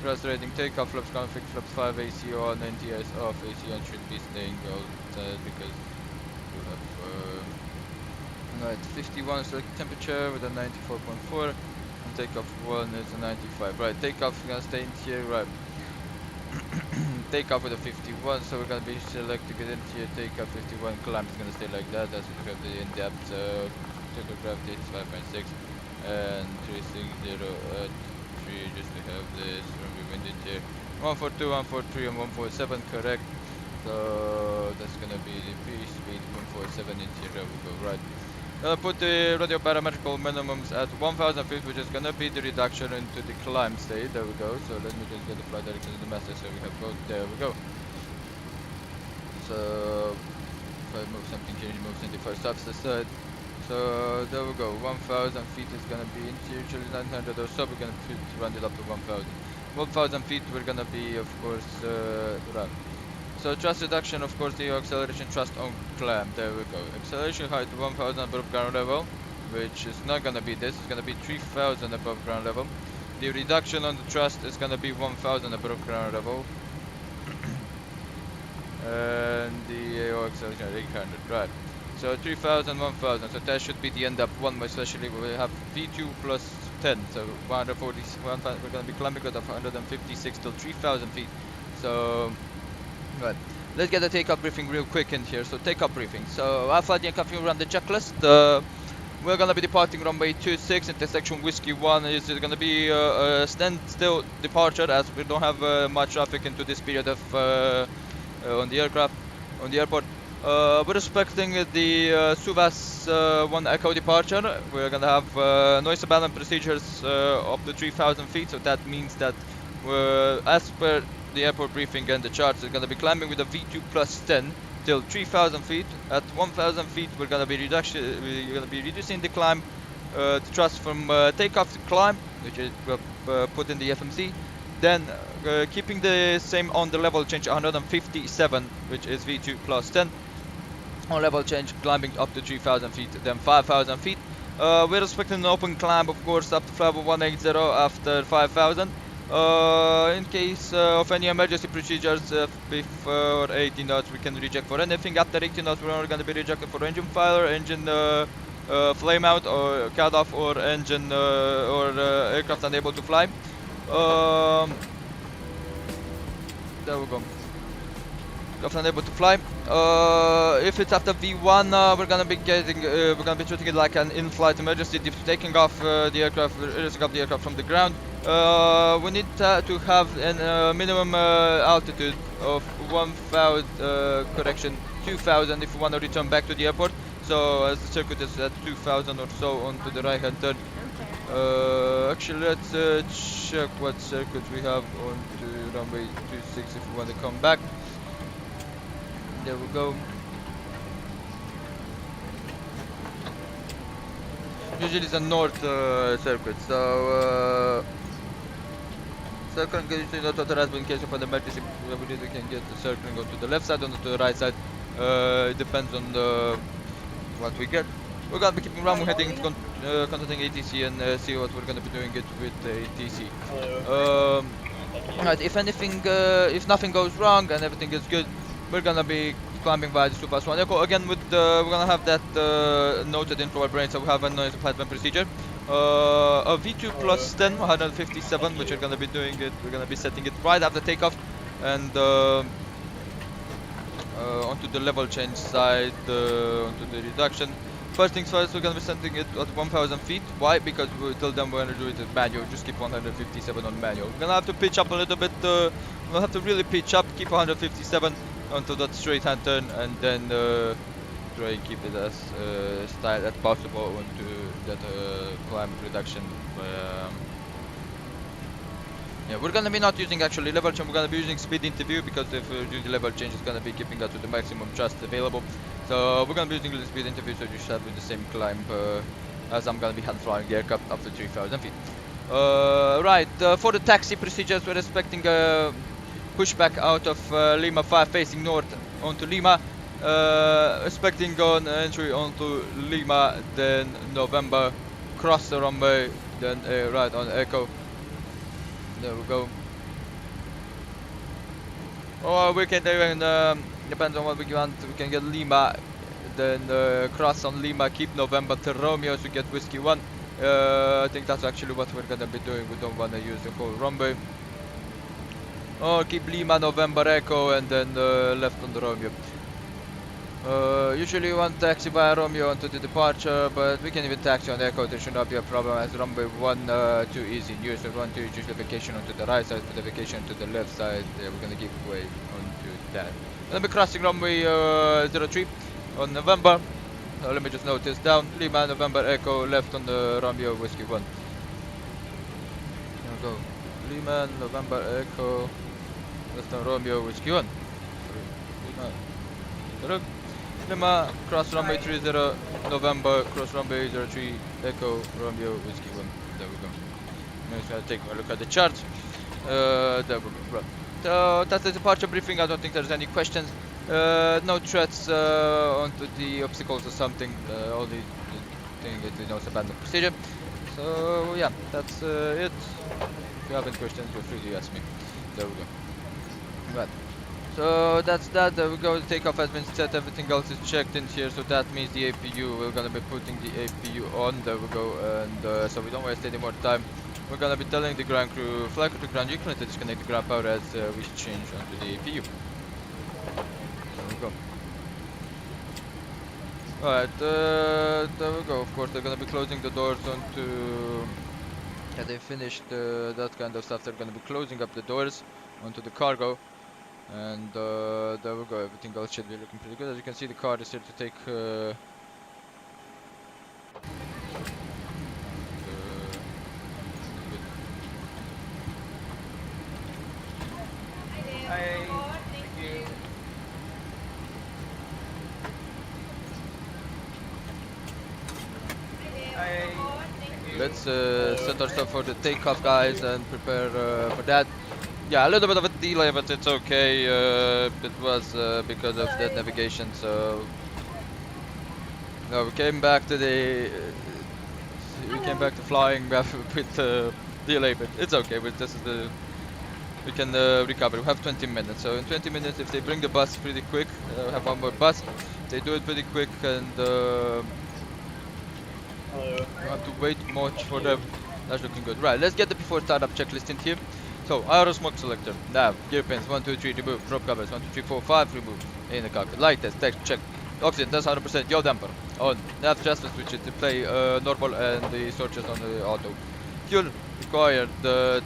[SPEAKER 2] Thrust rating, takeoff flaps config, flaps 5 AC on, NTS off, AC on should be staying outside because we have right, 51 select temperature with a 94.4 and takeoff 1 is a 95. Right, takeoff is gonna stay in here, right. Takeoff with a 51, so we're gonna be selecting it in here, takeoff 51, climb is gonna stay like that, as we have the in-depth total gravity is 5.6 and 360 at 3, just to have this when we went in here. 142, 143 and 147, correct. So that's gonna be the P speed 147 in here, there we go, right. Put the radio parametrical minimums at 1000 feet, which is gonna be the reduction into the climb state. There we go. So let me just get the flight direction to the master. So we have both. There we go. So if I move something here, it moves in the first stops the side. So there we go. 1000 feet is gonna be in here, usually 900 or so. We're gonna round it up to 1000. 1000 feet, we're gonna be, of course, run. So thrust reduction, of course, the acceleration thrust on climb, there we go. Acceleration height 1000 above ground level, which is not gonna be this, it's gonna be 3000 above ground level. The reduction on the thrust is gonna be 1000 above ground level. And the AO acceleration 800, right. So 3000, 1000, so that should be the end up one, especially we will have V2 plus 10, so 140, we're gonna be climbing at 156 till 3000 feet. So right, let's get a takeoff briefing real quick in here. So takeoff briefing. So Alpha and Captain run the checklist. We're gonna be departing runway 26 intersection Whiskey 1 is gonna be a standstill departure as we don't have much traffic into this period of on the aircraft, on the airport. We're expecting the Suvas 1 Echo departure. We're gonna have noise abandon procedures up to 3000 feet. So that means that as per the airport briefing and the charts, is going to be climbing with a V2 plus 10 till 3000 feet. At 1000 feet we're going to be reducing the climb, the thrust from takeoff to climb, which is put in the FMC. Then keeping the same on the level change 157, which is V2 plus 10. On level change climbing up to 3000 feet, then 5000 feet. We're expecting an open climb, of course, up to flight 180 after 5000. In case of any emergency procedures before 80 knots, we can reject for anything. After 80 knots, we're only going to be rejected for engine failure, engine flame out, or cut off, or engine or aircraft unable to fly. There we go. Aircraft unable to fly. If it's after V1, we're gonna be treating it like an in-flight emergency, taking off the aircraft, raising up the aircraft from the ground. We need to have a minimum altitude of 1000, correction, 2000 if we want to return back to the airport. So as the circuit is at 2000 or so onto the right hand turn. Actually, let's check what circuit we have on to runway 26 if we want to come back. There we go. Usually it's a north circuit, so circling is not authorized, but in case of an emergency, we can get the circling go to the left side or to the right side. It depends on what we get. We're gonna be keeping runway heading, contacting ATC and see what we're gonna be doing it with ATC. Right, if anything, if nothing goes wrong and everything is good, we're gonna be climbing by the Suvas 1 Echo again. With we're gonna have that noted into our brain, so we have a noise flight plan procedure. A V2 plus 10, 157, which we're gonna be doing it. We're gonna be setting it right after takeoff, and onto the level change side, onto the reduction. First things first, we're gonna be setting it at 1000 feet. Why? Because we tell them we're gonna do it as manual. Just keep 157 on manual. We're gonna have to pitch up a little bit. We'll have to really pitch up, keep 157 onto that straight hand turn, and then try and keep it as style as possible onto that climb reduction. Yeah, we're gonna be not using actually level change. We're gonna be using speed interview because if we do the level change, it's gonna be keeping us to the maximum thrust available. So we're gonna be using the speed interview, so you should have the same climb as I'm gonna be hand flying the aircraft up to 3000 feet. Right, for the taxi procedures, we're expecting a pushback out of Lima 5 facing north onto Lima. Expecting on entry onto Lima, then November, cross the runway, then right on Echo. There we go. Or we can even, depends on what we want, we can get Lima, then cross on Lima, keep November to Romeo to get Whiskey 1. I think that's actually what we're gonna be doing. We don't wanna use the whole runway. Or keep Lima, November, Echo, and then left on the Romeo. Usually you want taxi via Romeo onto the departure, but we can even taxi on Echo. There should not be a problem as runway 1 too easy in use. So 1, 2, choose the vacation onto the right side, put the vacation to the left side. Yeah, we're gonna give way onto that. We'll be crossing runway 03 on November. Let me just note this down. Lima, November, Echo, left on the Romeo, Whiskey 1. There we go. Lima, November, Echo, left on Romeo, Whiskey 1. Lima, cross runway 30, November, cross runway 03, Echo, Romeo, Whiskey 1. There we go. I'm just gonna take a look at the chart. There we go. Right. So that's the departure briefing. I don't think there's any questions. No threats onto the obstacles or something. Only thing is abandoned procedure. So yeah, that's it. If you have any questions, feel free to ask me. There we go. Right. So that's that. There we go. The takeoff has been set. Everything else is checked in here. So that means the APU. We're gonna be putting the APU on. There we go. And so we don't waste any more time. We're gonna be telling the ground crew, fly crew to ground. You can disconnect the ground power as we change onto the APU. There we go. Alright. There we go. Of course, they're gonna be closing the doors onto. Yeah, they finished that kind of stuff. They're gonna be closing up the doors onto the cargo. And there we go, everything else should be looking pretty good. As you can see, the car is here to take Let's set ourselves for the takeoff, guys, and prepare for that. Yeah, a little bit of a delay, but it's okay. It was because of that navigation, so no, we came back to the we came back to flying with delay, but it's okay. But this is the we can recover. We have 20 minutes, so in 20 minutes, if they bring the bus pretty quick, we have one more bus. They do it pretty quick, and we have to wait much for them. That's looking good. Right, let's get the before startup checklist in here. So, aero smoke selector, nav, gear pins, 1, 2, 3, remove, drop covers, 1, 2, 3, 4, 5, remove, in the cockpit, light test, text, check, oxygen, that's 100%, yaw damper, on, nav transfer switches to play normal and the switches on the auto, fuel required, that's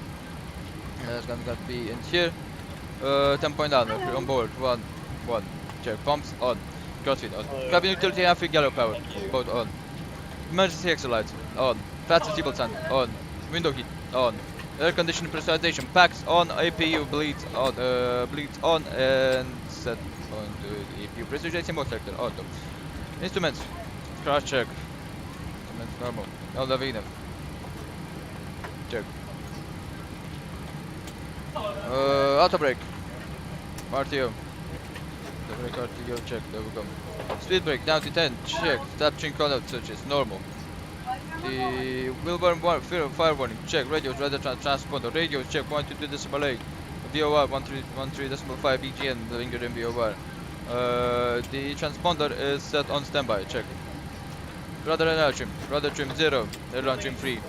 [SPEAKER 2] gonna be in here, 10 point down, on board, 1, check, pumps, on, crossfeed, on, cabin utility and free gallo power, both on, emergency exit lights, on, fast seatbelt sun, on, window heat, on, air conditioning pressurization packs on, APU bleeds on and set on the APU pressurization mode selector auto. Instruments, crash check. Instruments normal. LLBG. Check. Auto brake. RTO. The brake RTO check. There we go. Speed brake down to 10. Check. Stop chain callout switches normal. The wheel burn fire warning, check, radios, radar transponder, radios, check 122.8, VOR 13.5 BGN, linger in VOR. The transponder is set on standby, check. Rudder and air trim 0, aileron trim 3.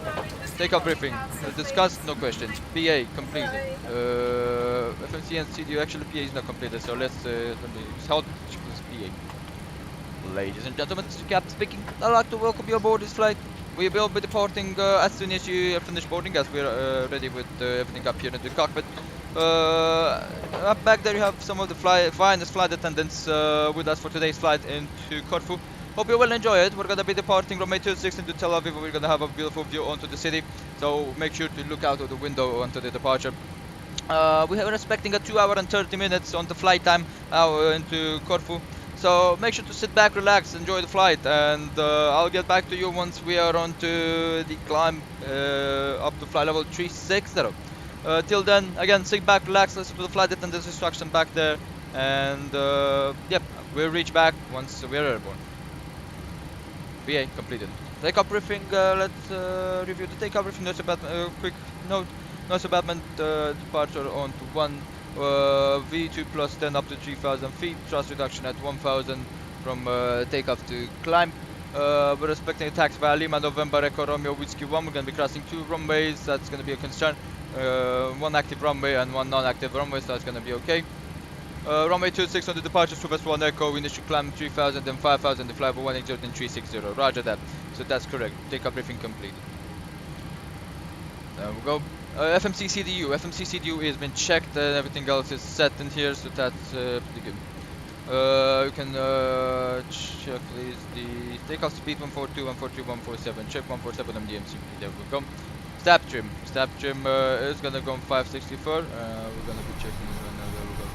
[SPEAKER 2] Takeoff briefing, discussed, no questions. PA completed. FMC and CDU, actually PA is not completed, so let me, how PA. Ladies and gentlemen, this is Captain speaking. I'd like to welcome you aboard this flight. We will be departing as soon as you finish boarding, as we're ready with everything up here in the cockpit. Up back there you have some of the finest flight attendants with us for today's flight into Corfu. Hope you will enjoy it. We're gonna be departing from May 26 into Tel Aviv. We're gonna have a beautiful view onto the city, so make sure to look out of the window onto the departure. We are expecting a 2 hour and 30 minutes on the flight time into Corfu. So make sure to sit back, relax, enjoy the flight, and I'll get back to you once we are on to the climb up to flight level 360. Till then, again, sit back, relax, listen to the flight attendant's instruction back there, and yep, we'll reach back once we're airborne. VA completed. Takeoff briefing, let's review the takeoff briefing. Notice about quick note. Notice about departure on to 1. V2 plus 10 up to 3,000 feet, thrust reduction at 1,000 from takeoff to climb. We're expecting a taxi via Lima, November, Echo Romeo, Whiskey 1. We're going to be crossing 2 runways, that's going to be a concern. 1 active runway and 1 non-active runway, so that's going to be okay. Runway 26 on the departure, Super 1 Echo, initial climb 3,000 then 5,000, the flight 180 then 360, roger that. So that's correct, takeoff briefing completed. There we go. FMC CDU has been checked and everything else is set in here, so that's pretty good. You can check please the takeoff speed 142, 143, 147, check 147 on the MCP, there we go. Stab trim is gonna go on 564, we're gonna be checking this one now, there we go.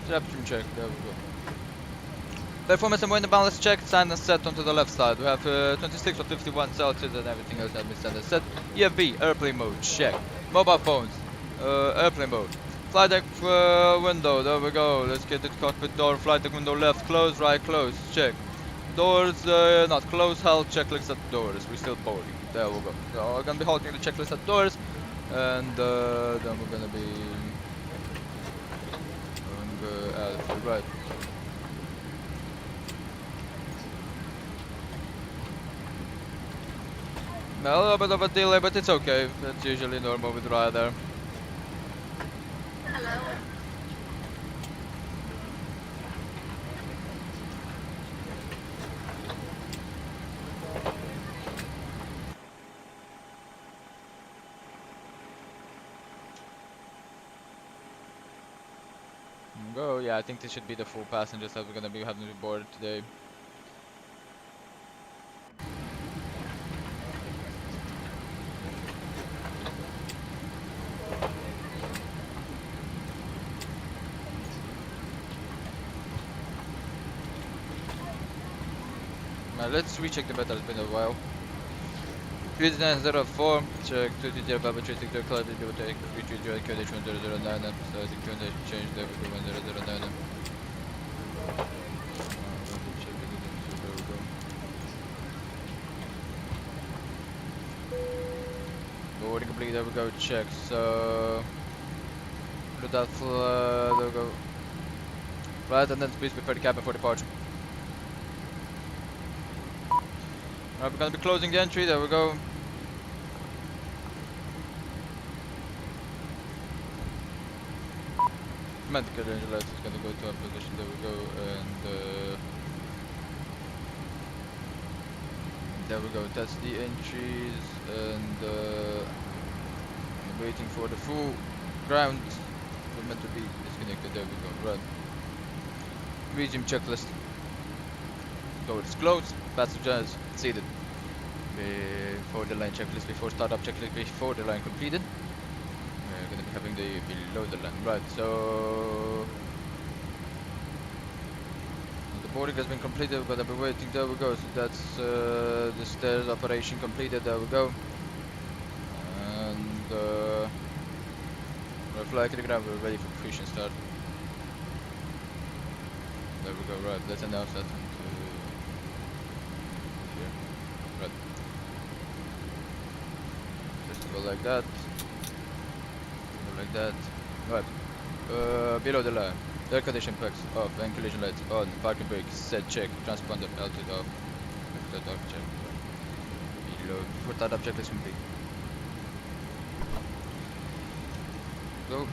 [SPEAKER 2] Trim check, there we go. Performance and wind balance check, signed and set onto the left side. We have 26 or 51 Celsius and everything else has been signed and set. EFB, airplane mode, check. Mobile phones, airplane mode. Flight deck window, there we go. Let's get the cockpit door, flight deck window left, close, right, close, check. Doors not closed, held, checklist at doors. We're still boarding, there we go. So we're gonna be halting the checklist at doors, and then we're gonna be right. A little bit of a delay, but it's okay. That's usually normal with Ryanair.
[SPEAKER 7] Hello.
[SPEAKER 2] Go, yeah, I think this should be the full passengers that we're gonna be having to board today. Now let's recheck the metal, it's been a while. 3904, check 230 Papa 360 Cloud, we will take 330 QNH 1009, so the QNH change there, we do 1009. Boarding complete, there we go, check, so... Look that, there we go. Right, and then please prepare the cabin for departure. Alright, we're gonna be closing the entry, there we go. Medical range lights is gonna go to our position, there we go, and there we go, that's the entries, and I'm waiting for the full ground. We're meant to be disconnected, there we go, right. Resume checklist. Door is closed, passengers seated. Before the line checklist, before startup checklist, before the line completed. We're going to be having the below the line, right, so... The boarding has been completed, but I've been waiting, there we go, so that's the stairs operation completed, there we go. And we're flying to the ground, we're ready for fusion start. There we go, right, let's announce that into here. Right. Just go like that. Go like that. Right. Below the line. Air condition packs off and collision lights on. Parking brake set check. Transponder altitude off. the dark check. Reload before that object is complete. Go.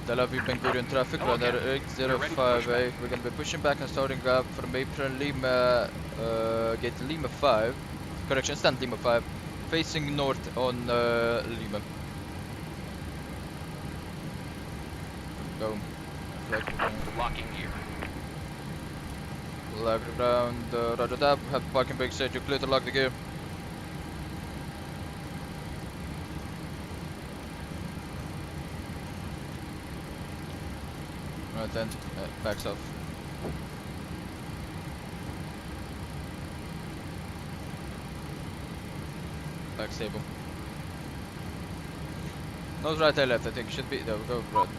[SPEAKER 2] Tel Aviv Ben Gurion traffic, Ryanair 8058. We're gonna be pushing back and starting up from April Lima, gate Lima 5. Correction, stand Lima 5. Facing north on Lima. Go.
[SPEAKER 5] Locking gear.
[SPEAKER 2] Lock the ground, roger that. Have the parking brake set, you're clear to lock the gear. Right then, backs off. Back stable. Nose right, tail left, I think should be. There we go, right.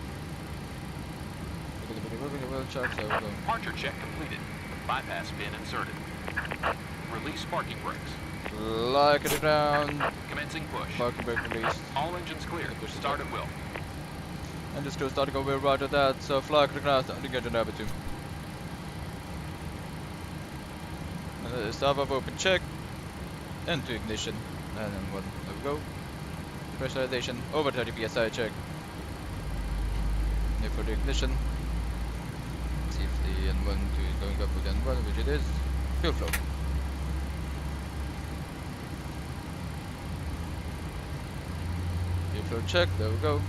[SPEAKER 5] Departure check completed. Bypass pin inserted. Release parking brakes.
[SPEAKER 2] Lock the ground.
[SPEAKER 5] Commencing push.
[SPEAKER 2] Parking brake released.
[SPEAKER 5] All engines clear. Start at will.
[SPEAKER 2] And this goes starting over, roger that. So fly to the ground, starting engine number 2. And start off open check. Into ignition. And then one, there we go. Pressurization over 30 psi check. Here for the ignition. See if the N1 is going up with N1, which it is. Fuel flow. Fuel flow check, there we go.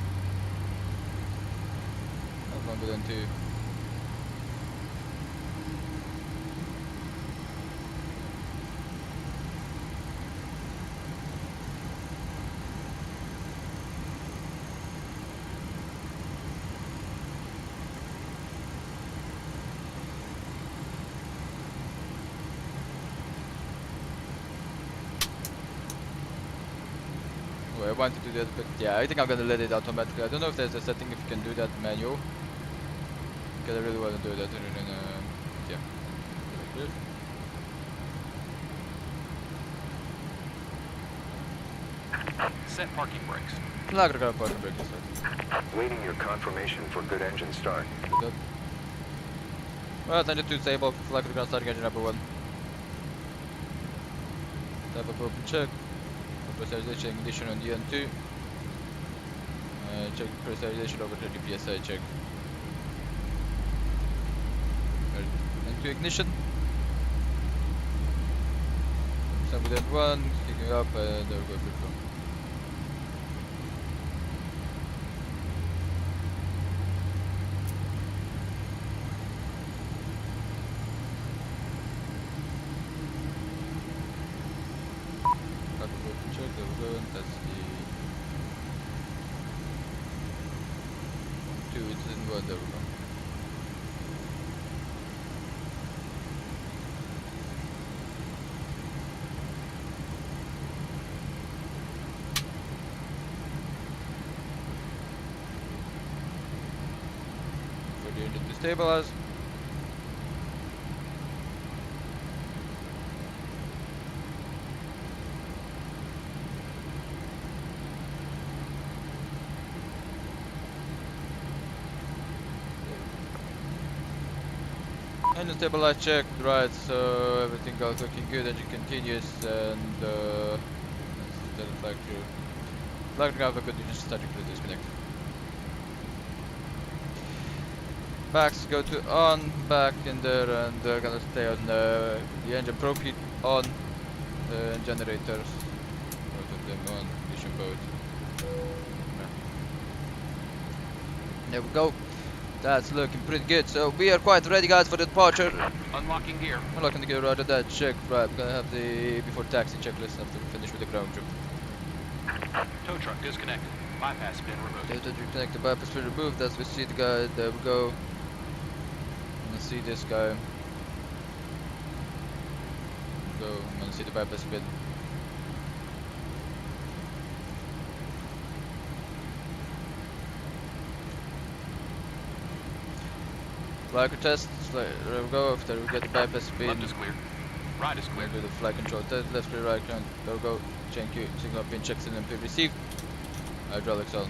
[SPEAKER 2] N1 with N2. I want to do that, but yeah, I think I'm gonna let it automatically. I don't know if there's a setting if you can do that manual, because I really want to do that. Yeah.
[SPEAKER 5] Set parking brakes.
[SPEAKER 2] Not gonna parking brake this time.
[SPEAKER 7] Waiting your confirmation for good engine start.
[SPEAKER 2] Good. Well, then to stable. Flag the ground starting engine number 1. Type of open check. Pressurization ignition on the N2. Check pressurization over 30 psi check. N2 ignition. Start with N1, kicking up, and there we go, free flow. That's the 2, it's in 1, there we go. For the engine to stabilize. Engine stabilize check, right, so everything else looking good, engine continues, and let's tell the flag crew. Flag crew have a good engine starting to disconnect. Backs go to on, back in there, and they're gonna stay on the engine probe on, the generators, both of them on, ignition both. There we go. That's looking pretty good. So we are quite ready, guys, for the departure.
[SPEAKER 5] Unlocking gear.
[SPEAKER 2] Unlocking the gear, roger that. Check. Right, we're gonna have the before taxi checklist after we finish with the ground trip.
[SPEAKER 5] Tow truck disconnected. Bypass pin removed.
[SPEAKER 2] Connect the bypass pin removed. As we see the guy. There we go. Let's see this guy. Go. I'm gonna see the bypass pin. Flight test, there we go, after we get the bypass speed.
[SPEAKER 5] Left is clear. Right is clear.
[SPEAKER 2] We'll do the flight control test, left, right, ground, there we go. Chain Q, signal pin check, signal pin received. Hydraulics on.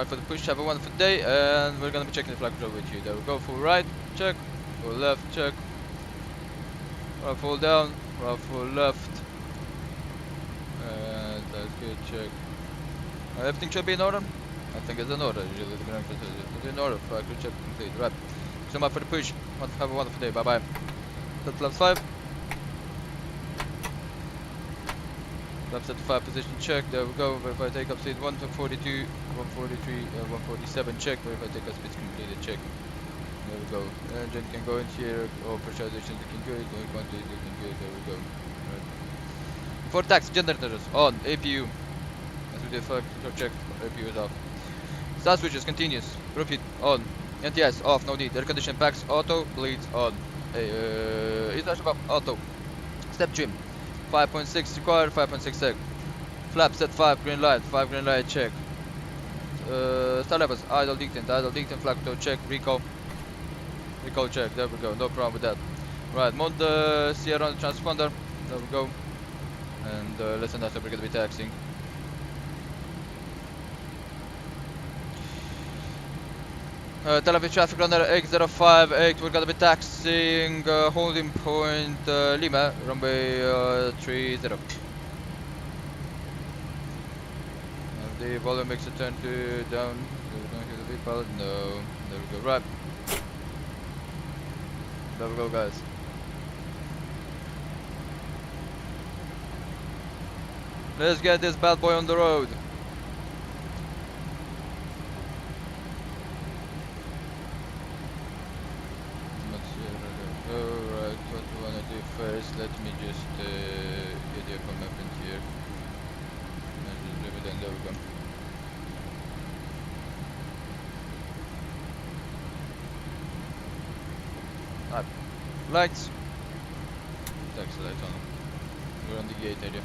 [SPEAKER 2] much for the push. Have a wonderful day, and we're gonna be checking the flag control with you. There we go. Full right, check. Full left, check. Full down, full left. And that's good, check. Everything should be in order. I think it's in order. Usually the ground is in order. Flag control check complete. Right. So much for the push. Have a wonderful day. Bye bye. Left 5. Left set to 5 position check. There we go. Verify take up speed 142, 143, 147 check. Verify take up speed completed check. There we go. Engine can go in here. All pressurization looking good. All quantity looking good. There we go. Right. For tax generators on APU. As we did for check, APU is off. Start switches continuous. Repeat on. NTS off. No need. Air condition packs auto. Bleeds on. Is auto. Step trim. 5.6 required. 5.6 sec. Flap set 5 green light. 5 green light check. Star levels idle dictant. Idle dictant flag control check. Recall. Recall check. There we go. No problem with that. Right. Mount the Sierra on the transponder. There we go. And listen, that's what we're gonna be taxing. Tel Aviv traffic runner X058, we're gonna be taxing holding point Lima, runway 30. The volume makes a turn to down. We don't hear the V-pilot. No. There we go. Right. There we go, guys. Let's get this bad boy on the road. Alright, what we wanna do first, let me just get the FM up in here. And just leave it in, there we go. Alright, lights. Taxi light on. We're on the gate area.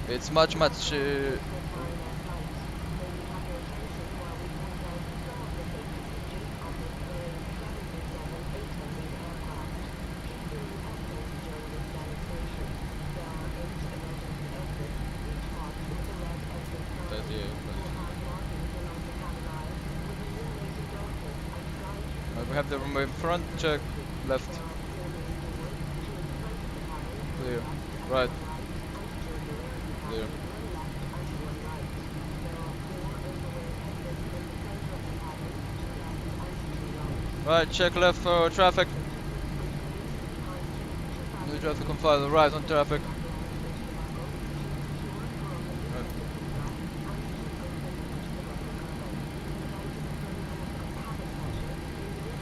[SPEAKER 2] It's much we have the runway front, check, left, clear, right, clear. Right, check left for traffic. New traffic on file, right on traffic.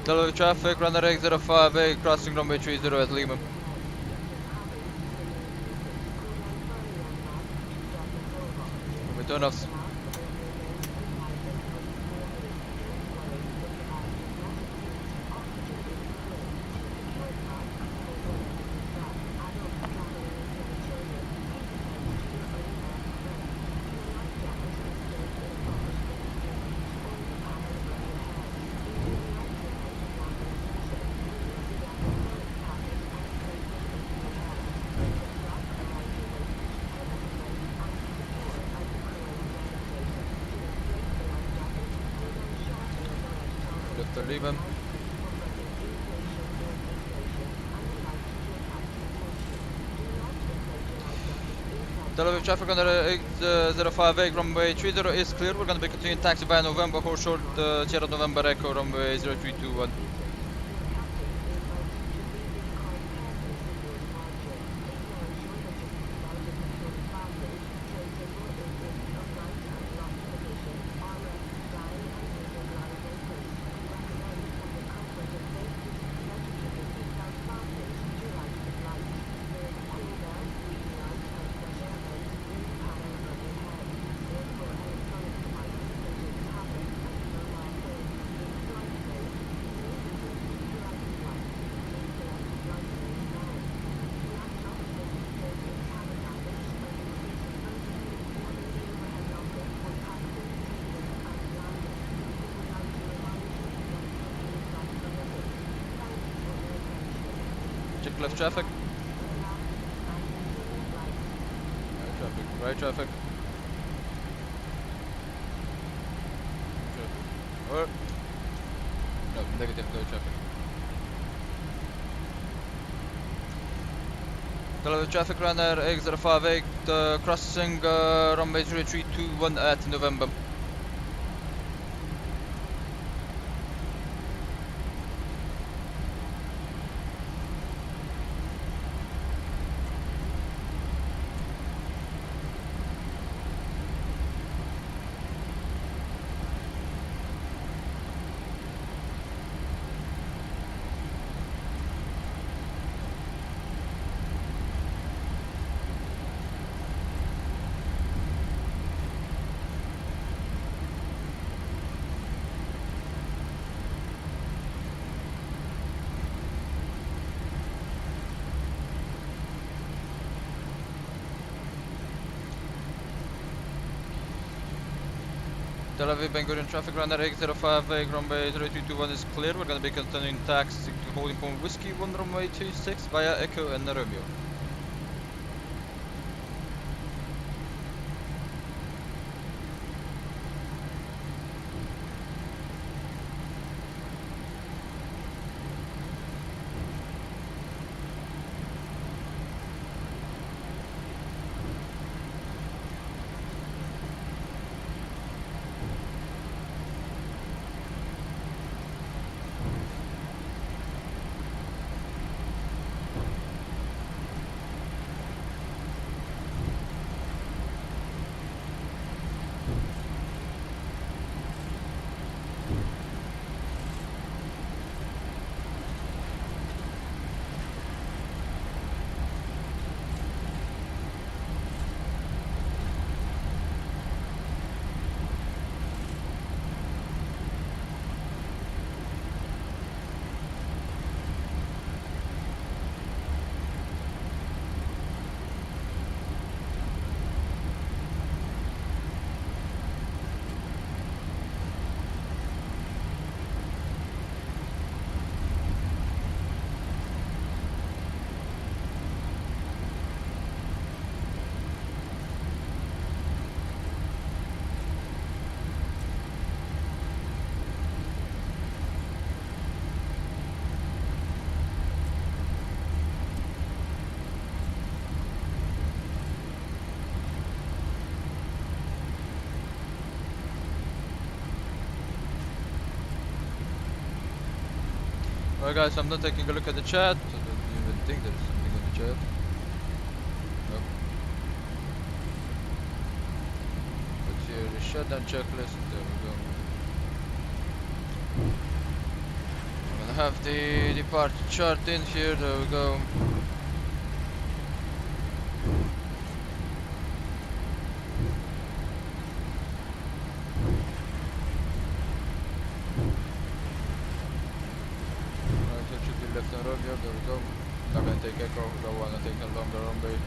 [SPEAKER 2] Tel Aviv traffic, runner X058, crossing runway 30 at Lima. Turn offs. To leave him. Tel Aviv traffic on the X058 runway 30 is clear. We're going to be continuing taxi via November, hold short Sierra November Echo runway 0321. Check left traffic. Right traffic. Or no, negative no traffic. Hello, traffic runner X058 crossing runway 0321 at November. Tel Aviv Ben Gurion traffic runner X058 runway 0321 is clear. We're going to be continuing taxi to holding point whiskey 1 runway 26 via Echo and Romeo. Alright guys, I'm not taking a look at the chat. I don't even think there's something in the chat. Nope. Let's see the shutdown checklist. There we go. I'm gonna have the departure chart in here. There we go. Left and Romeo, there we go. Not gonna take Echo, don't wanna take a longer runway.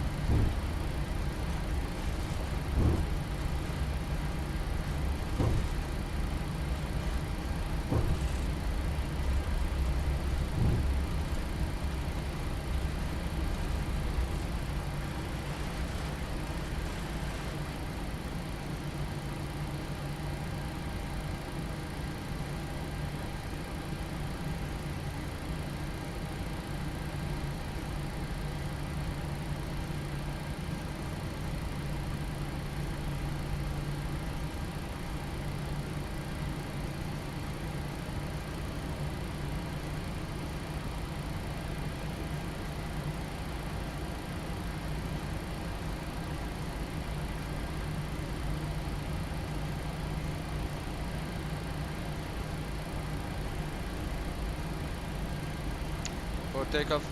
[SPEAKER 2] For takeoff.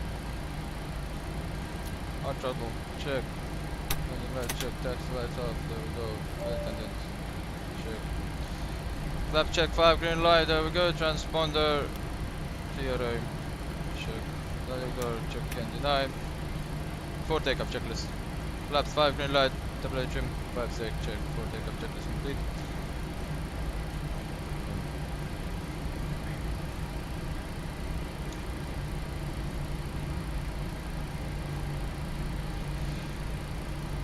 [SPEAKER 2] Hot throttle, check. Landing right, check. Taxi lights off, there we go. Flight attendant, check. Flap check 5, green light, there we go. Transponder, TRA, check. Landing door, check can deny. For takeoff checklist. Flaps 5, green light, double trim, 5 sec, check. For takeoff checklist complete.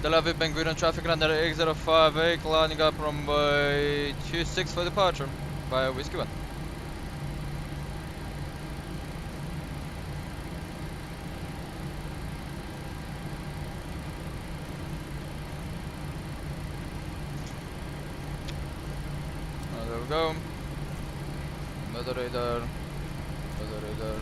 [SPEAKER 2] Tel Aviv Ben Gurion traffic runner X058 lining up from 26 for departure via Whiskey 1. There we go. Another radar. Another radar.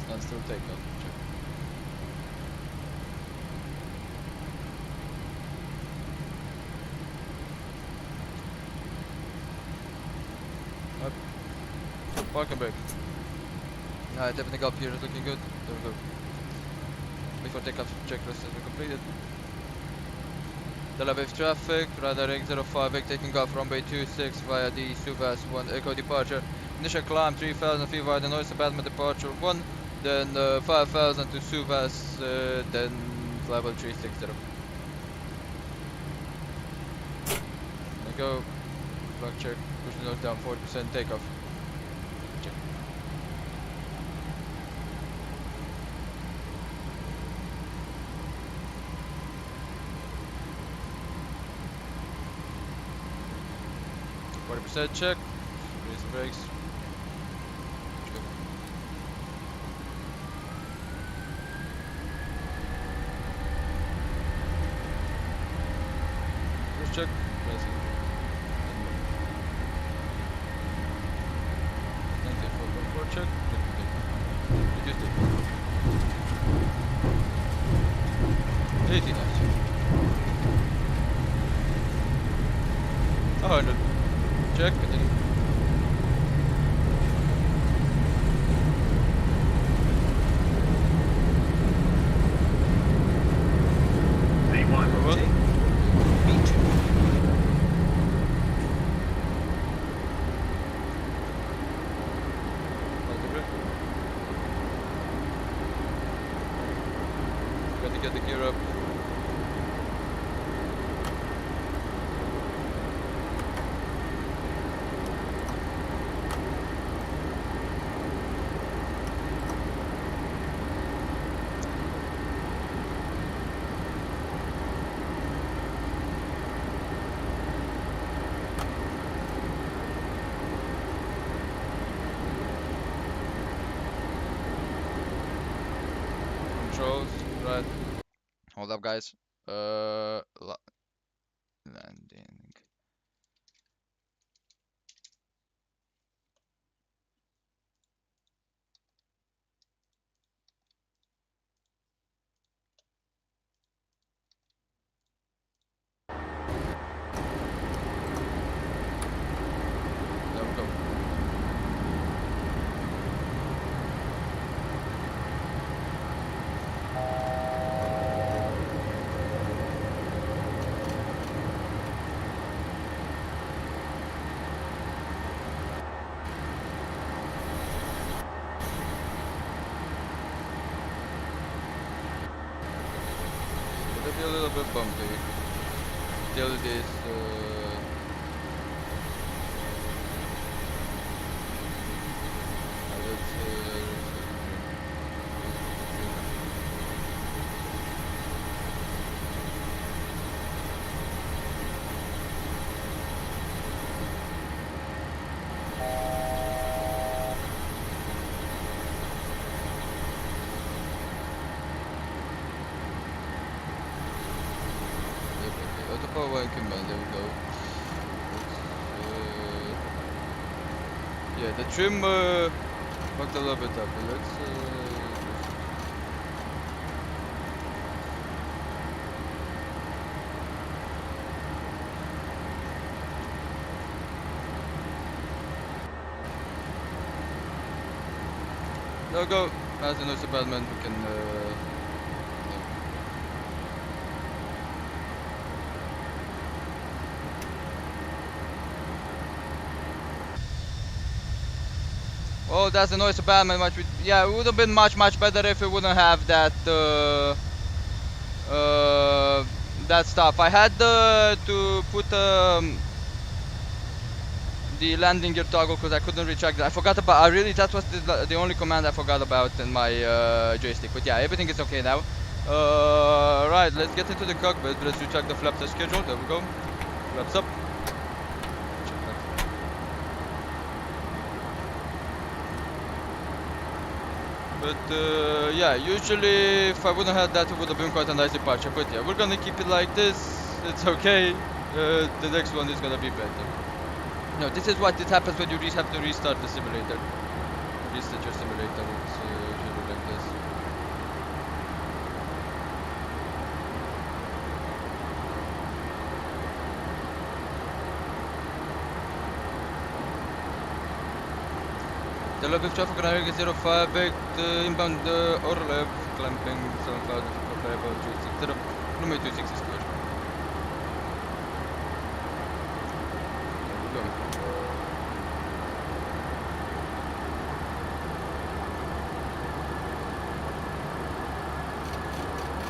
[SPEAKER 2] And still take off. Check. Up. Park and brake. Alright, everything up here is looking good. There we go. Before takeoff, checklist has been completed. Tel Aviv traffic, radar X058 taking off runway 26 via the Suvas 1 Echo departure. Initial climb 3000 feet via the noise abatement departure 1. Then 5000 to Suvas, then level 360. There we go. Flag check, push the nose down 40%, takeoff. Check. Percent check. Release the brakes. Check. First check. Pressing. 94.4 check. Reduce it. 80 knots. 100. Check, continue.
[SPEAKER 7] V1.
[SPEAKER 2] What?
[SPEAKER 7] V2.
[SPEAKER 2] Hold the grip. Got to get the gear up. Controls, right. Hold up, guys. Landing. There we go. It'll be a little bit bumpy. Till this auto power and command, there we go. Yeah, the trim fucked a little bit up, but let's there we go. As a noise abandonment, we can. Oh, that's a noise abandonment. Yeah, it would have been much better if we wouldn't have that. That stuff. I had to put the landing gear toggle because I couldn't retract that. I forgot about. That was the only command I forgot about in my joystick. But yeah, everything is okay now. Right, let's get into the cockpit. Let's retract the flaps as scheduled. There we go. Flaps up. But yeah, usually if I wouldn't have that, it would have been quite a nice departure. But yeah, we're gonna keep it like this. It's okay. The next one is gonna be better. No, this is what it happens when you have to restart the simulator. Restart your simulator. It's usually like this. Tel Aviv traffic on Ryanair 058 inbound or left clamping 7000 for about 260 runway 26 is clear. There we go.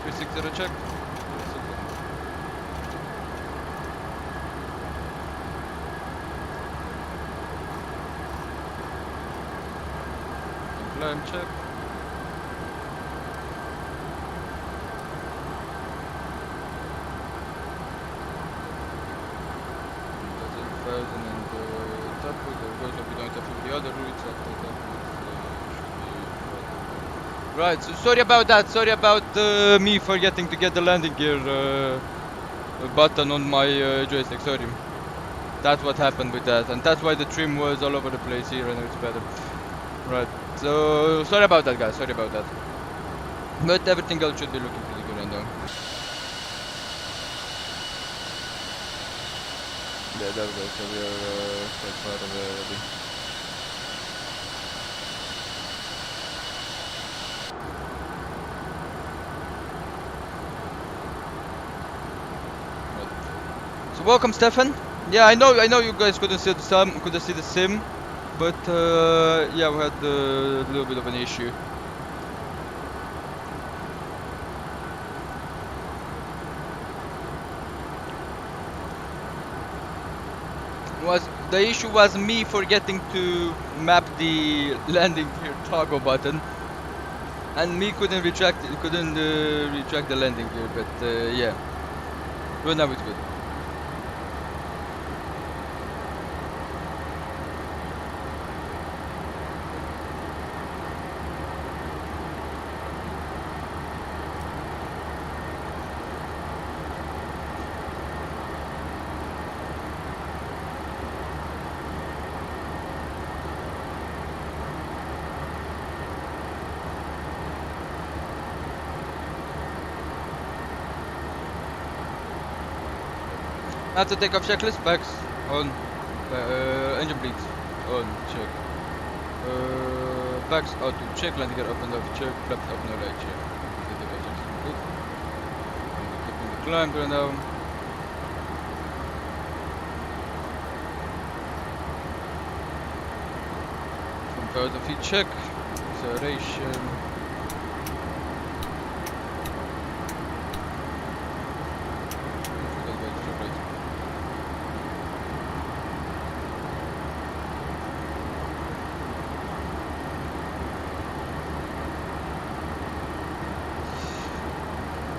[SPEAKER 2] 360 check. Climb check. Right, so sorry about that. Sorry about me forgetting to get the landing gear button on my joystick. Sorry. That's what happened with that, and that's why the trim was all over the place here, and it's better. Right. So sorry about that, guys. Sorry about that. But everything else should be looking pretty good right now. Yeah, there we go. So we are quite far away already. So welcome, Stefan. Yeah, I know you guys couldn't see the sim, but yeah, we had a little bit of an issue. The issue was me forgetting to map the landing gear toggle button, and me couldn't retract the landing gear. But yeah, well, now it's good. After takeoff checklist, backs on, engine bleeds on, check. Backs auto check, landing gear up and off check, flaps up and right check. The takeoff checklist good. Keeping the climb going down. From 1,000 feet check, acceleration.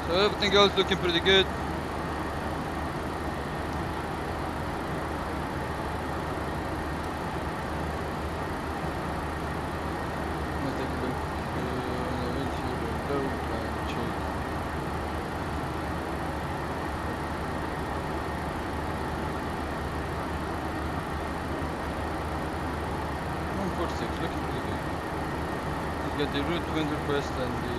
[SPEAKER 2] So everything else looking pretty good. Let's take a look. Check. 146, looking pretty good. Let's get the route wind request and the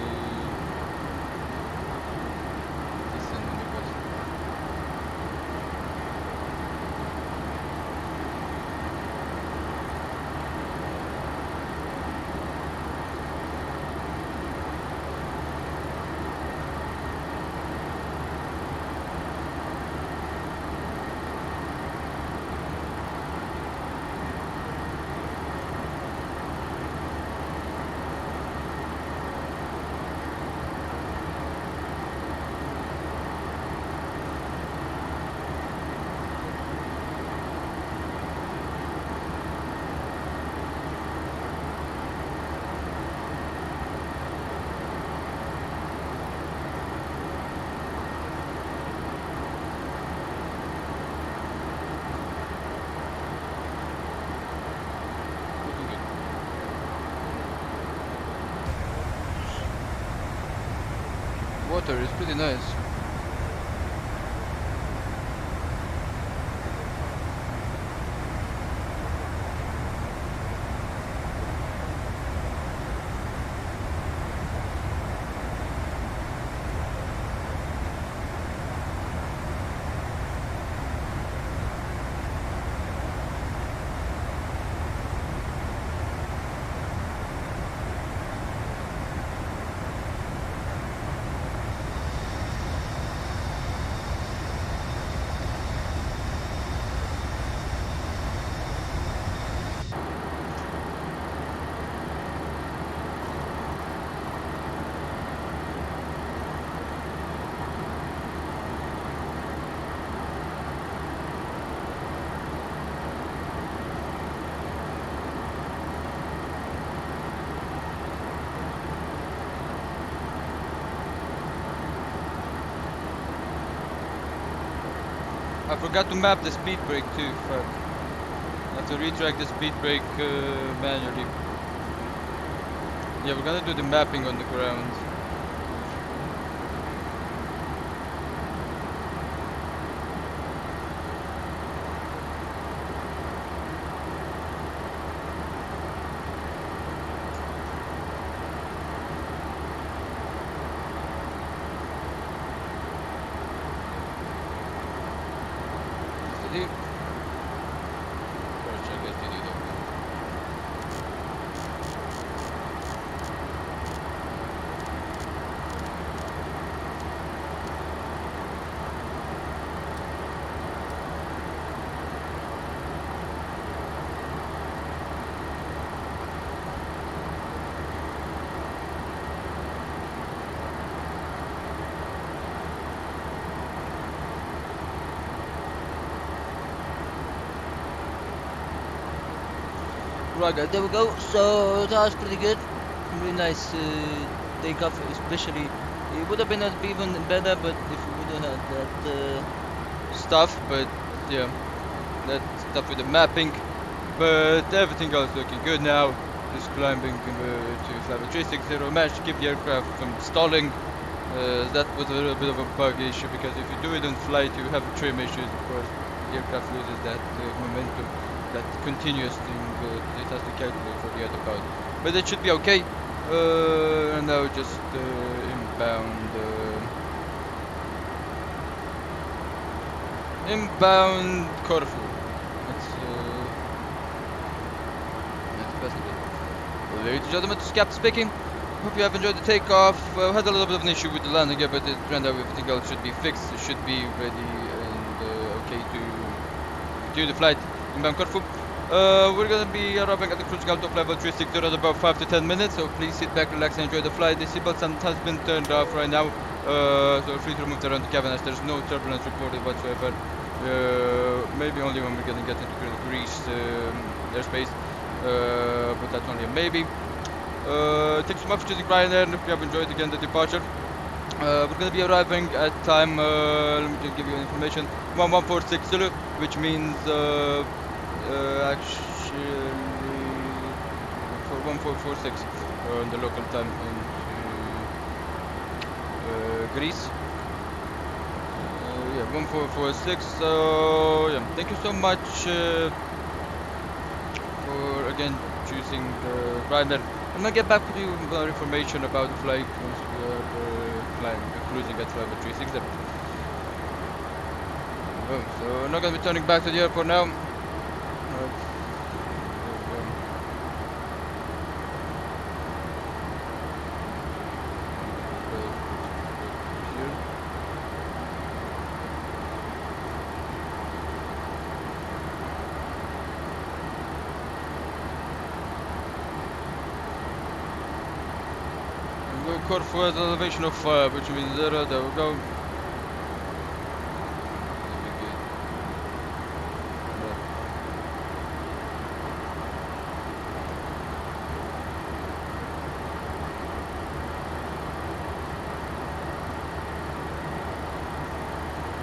[SPEAKER 2] water is pretty nice. I forgot to map the speed brake too, fuck. I have to retrack the speed brake manually. Yeah, we're gonna do the mapping on the ground. Right guys, there we go. So that was pretty good. Really nice takeoff, especially. It would have been even better, but if we would have had that stuff. But yeah, that stuff with the mapping. But everything else looking good now. Just climbing to flight 360. Managed to keep the aircraft from stalling. That was a little bit of a bug issue because if you do it in flight, you have trim issues. Of course, the aircraft loses that momentum. That continuous thing it has to calculate for the other part, but it should be okay. And now just inbound Corfu. That's the best of it. Ladies and gentlemen, this is Captain speaking. Hope you have enjoyed the takeoff. Had a little bit of an issue with the landing here, but it turned out everything else should be fixed. It should be ready and okay to do the flight. Inbound Corfu. We're gonna be arriving at the cruising altitude level 360 in about 5 to 10 minutes, so please sit back, relax and enjoy the flight. The seatbelt has been turned off right now, so feel free to remove the around the cabin as there's no turbulence reported whatsoever. Maybe only when we're gonna get into Greece airspace, but that's only a maybe. Thanks so much for choosing Ryanair, and if you have enjoyed again the departure. We're going to be arriving at time, let me just give you information, 11460, which means actually for 1446 on the local time into Greece. Yeah, 1446. So yeah, thank you so much for again choosing Ryanair. I'm gonna get back to you with more information about the flight once we are cruising at 360. So I'm not gonna be turning back to the airport now. Corfu has an elevation of 5, which means 0, there we go.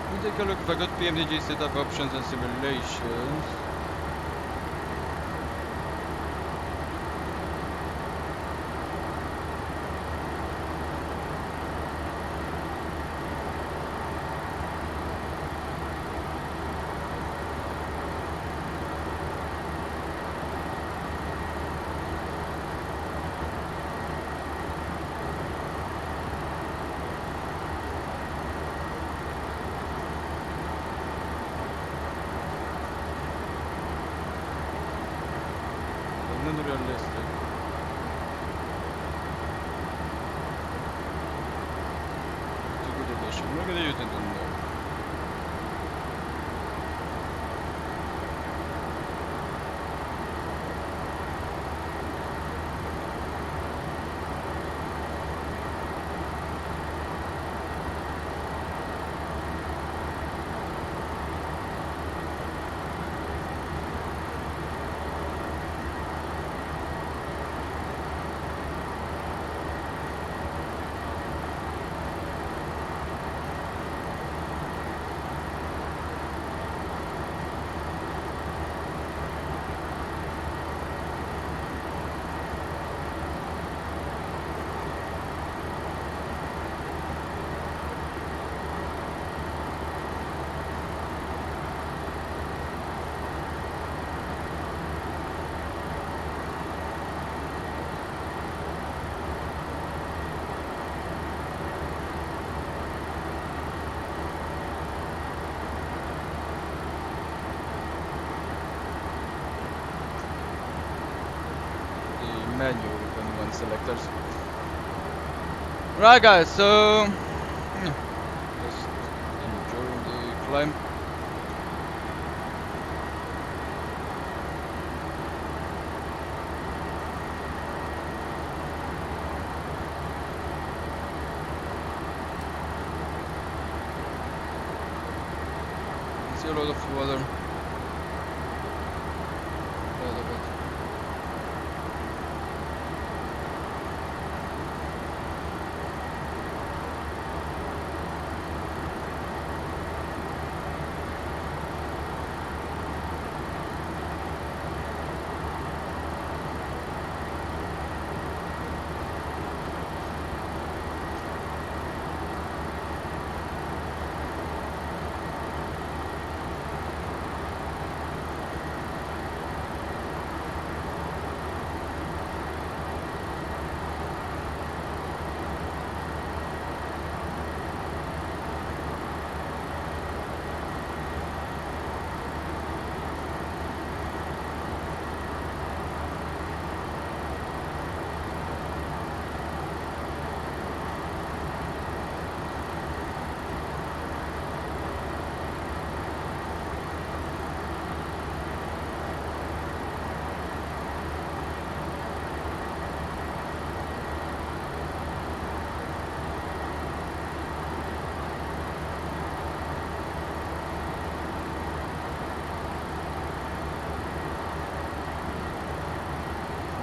[SPEAKER 2] Let me take a look if I got PMDG setup options and simulations. non-realistic. Too good edition. Look at the Newton there. Menu with one selectors. Right guys, so just enjoying the climb. See a lot of water. Quite a bit.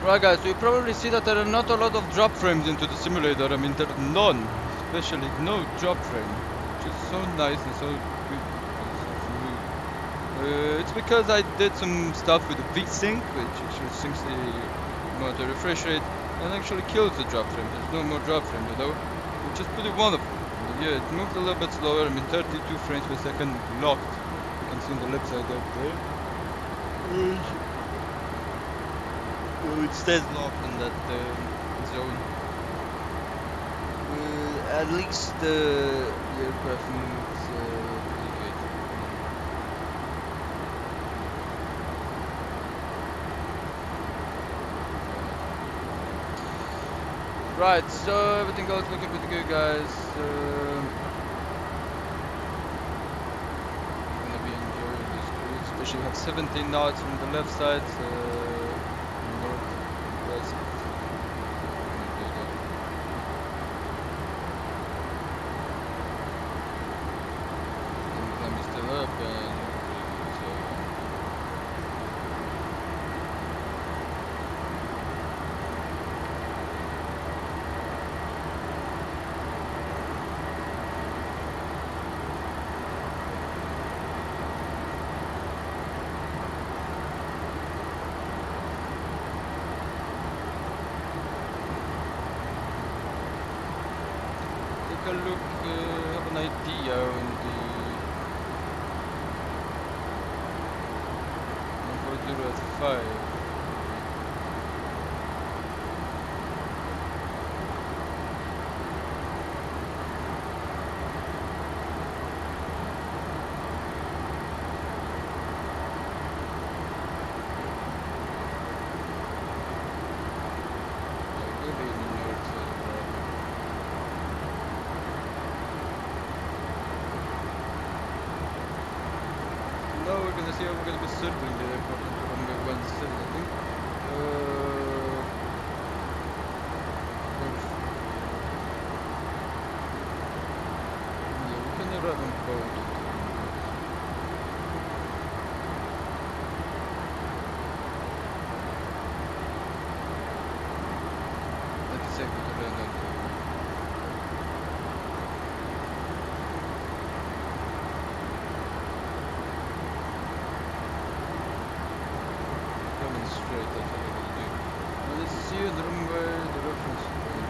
[SPEAKER 2] Right guys, so you probably see that there are not a lot of drop frames into the simulator. I mean, there are none, especially no drop frame, which is so nice and so good. It's because I did some stuff with the VSync, which actually syncs the motor refresh rate and actually kills the drop frame. There's no more drop frame, you know, which is pretty wonderful. Yeah, it moved a little bit slower. I mean, 32 frames per second locked. You can see on the left side up there. It stays locked in that zone. At least the aircraft moves pretty good. Right, so everything else looking pretty good, guys. Gonna be enjoying this cruise, especially have 17 knots from the left side. Take a look, have an idea on the 140 at 5. bilen nu också. Now we're gonna see how we're gonna be serving the airport from the one cell, I think. Yeah, we can arrive on boat. Let's check with the random. Coming straight, that's what we're gonna do. Now let's see the runway, the reference point.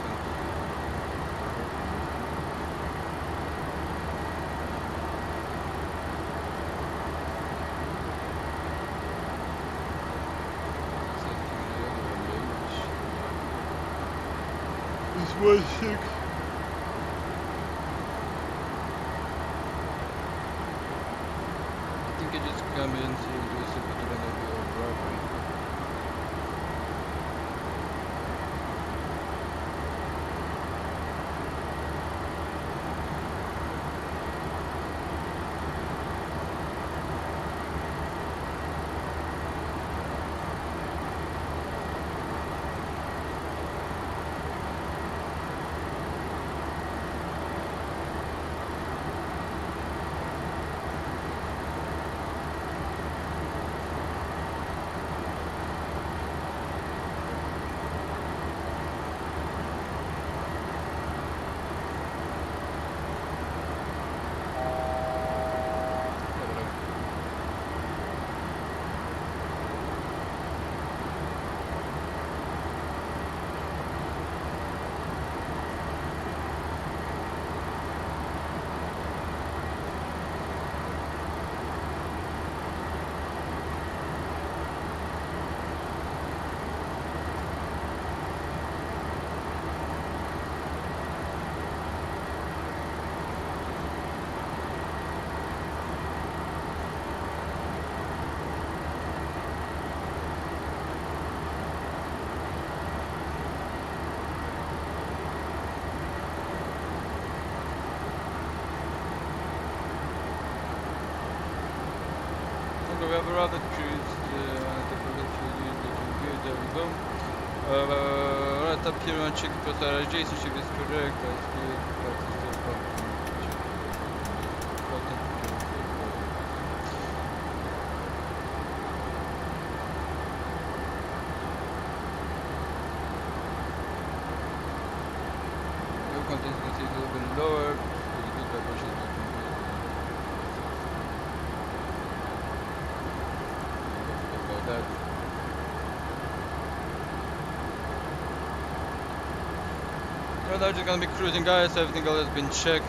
[SPEAKER 2] This was sick. I think I just come in, see and do a simple to run over your driveway. Okay, we have a rather cruise, the provincial looking good, there we go. Right up here on check because our adjacent ship is correct, that's good, but it's still bumping. Fuel content you can see is a little bit lower, really good vibration. That. Well, they're just gonna be cruising, guys. Everything else has been checked.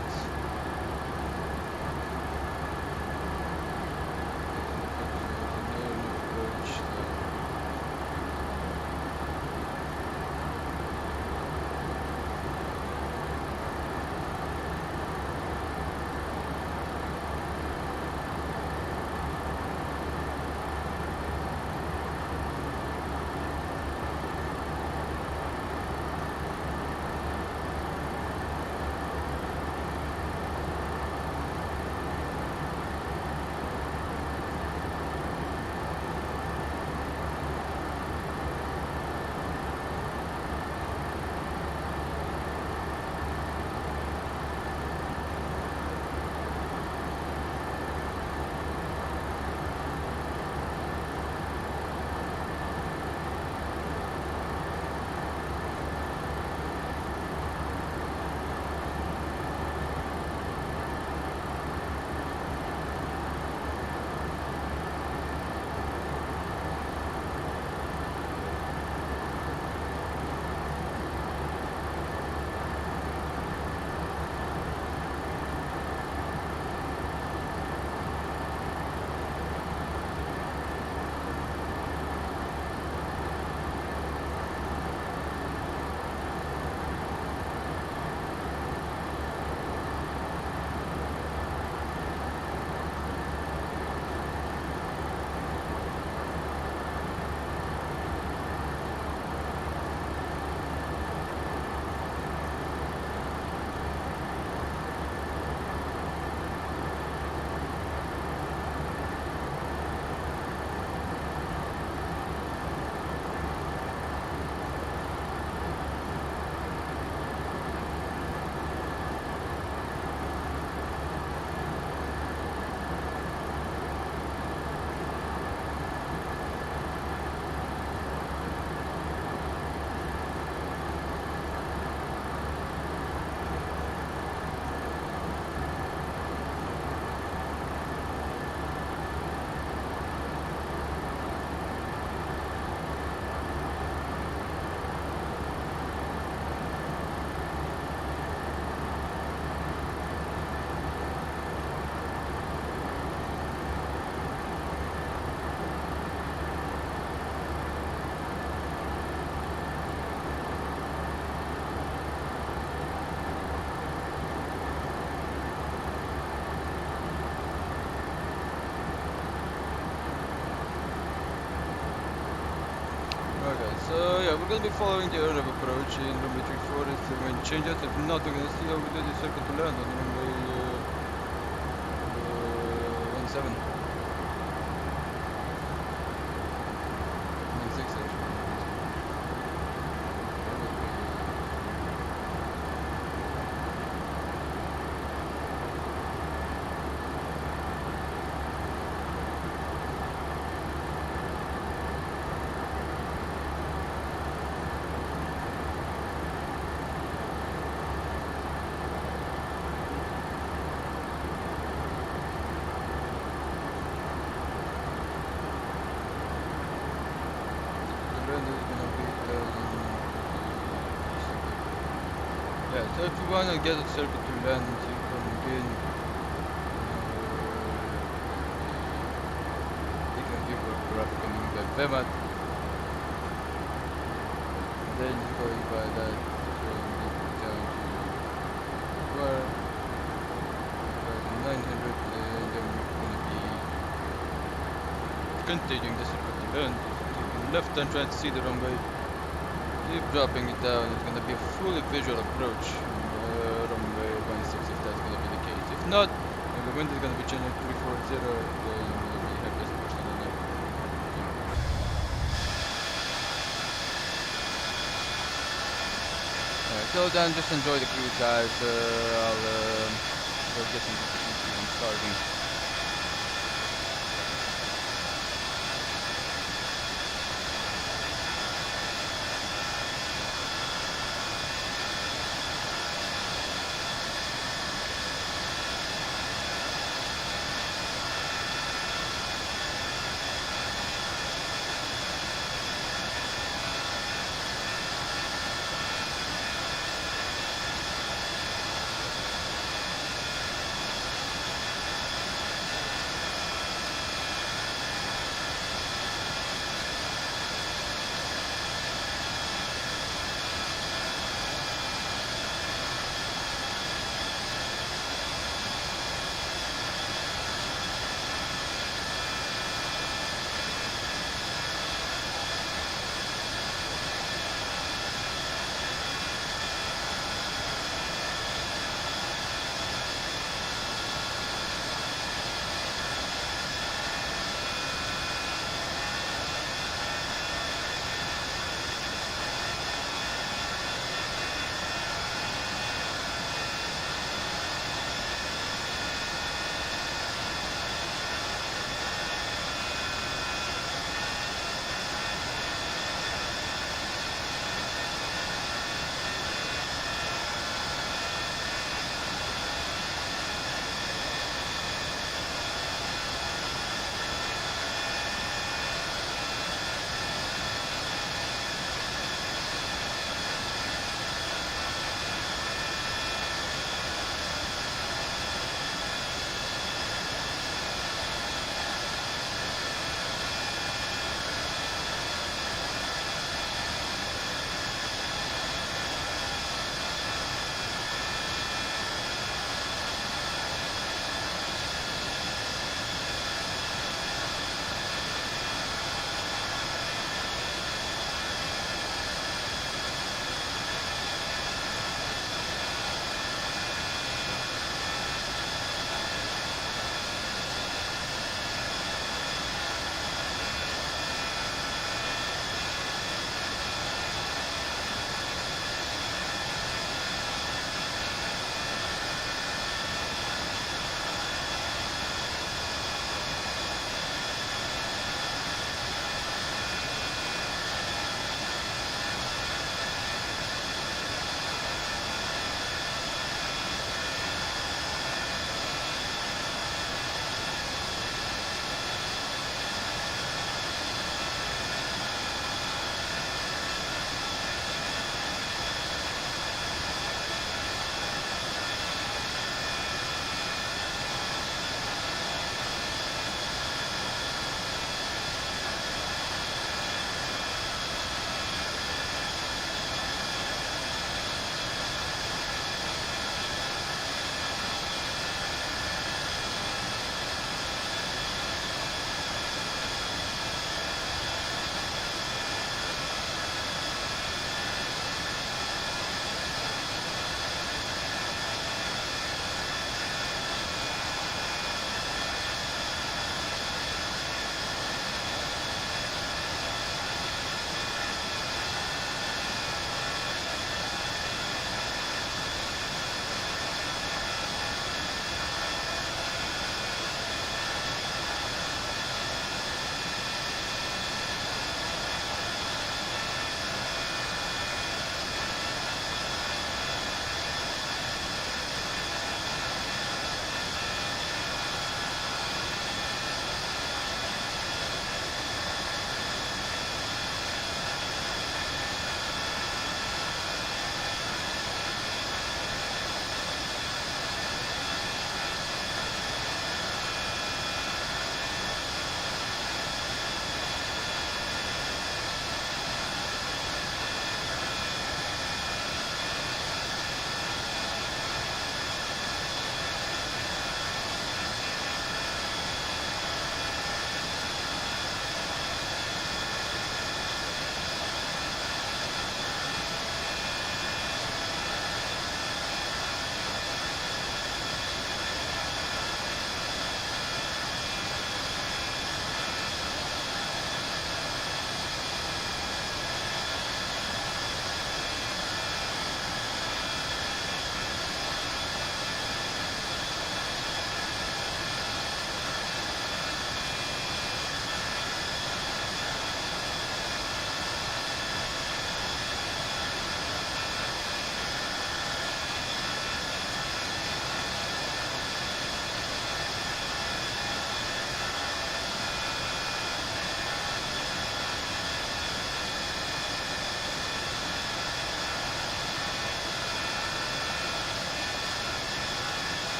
[SPEAKER 8] Alright guys, so yeah, we're gonna be following the earlier approach in runway 34 is the main changes. If not, we're gonna see how we do the circle to land on runway 17. 16 actually. Yeah, so if you wanna get a circuit to land, you can gain. You can give a graphic coming by VMAT. Then you go by that down to where 900, and then we're gonna be continuing the circuit to land. Taking left and trying to see the runway. Keep dropping it down, it's gonna be a fully visual approach runway 16 if that's gonna be the case. If not, then the wind is gonna be changing 340, then I'm gonna be headless pushing on that. Alright, so then just enjoy the cruise guys, we'll get some difficulty on starting.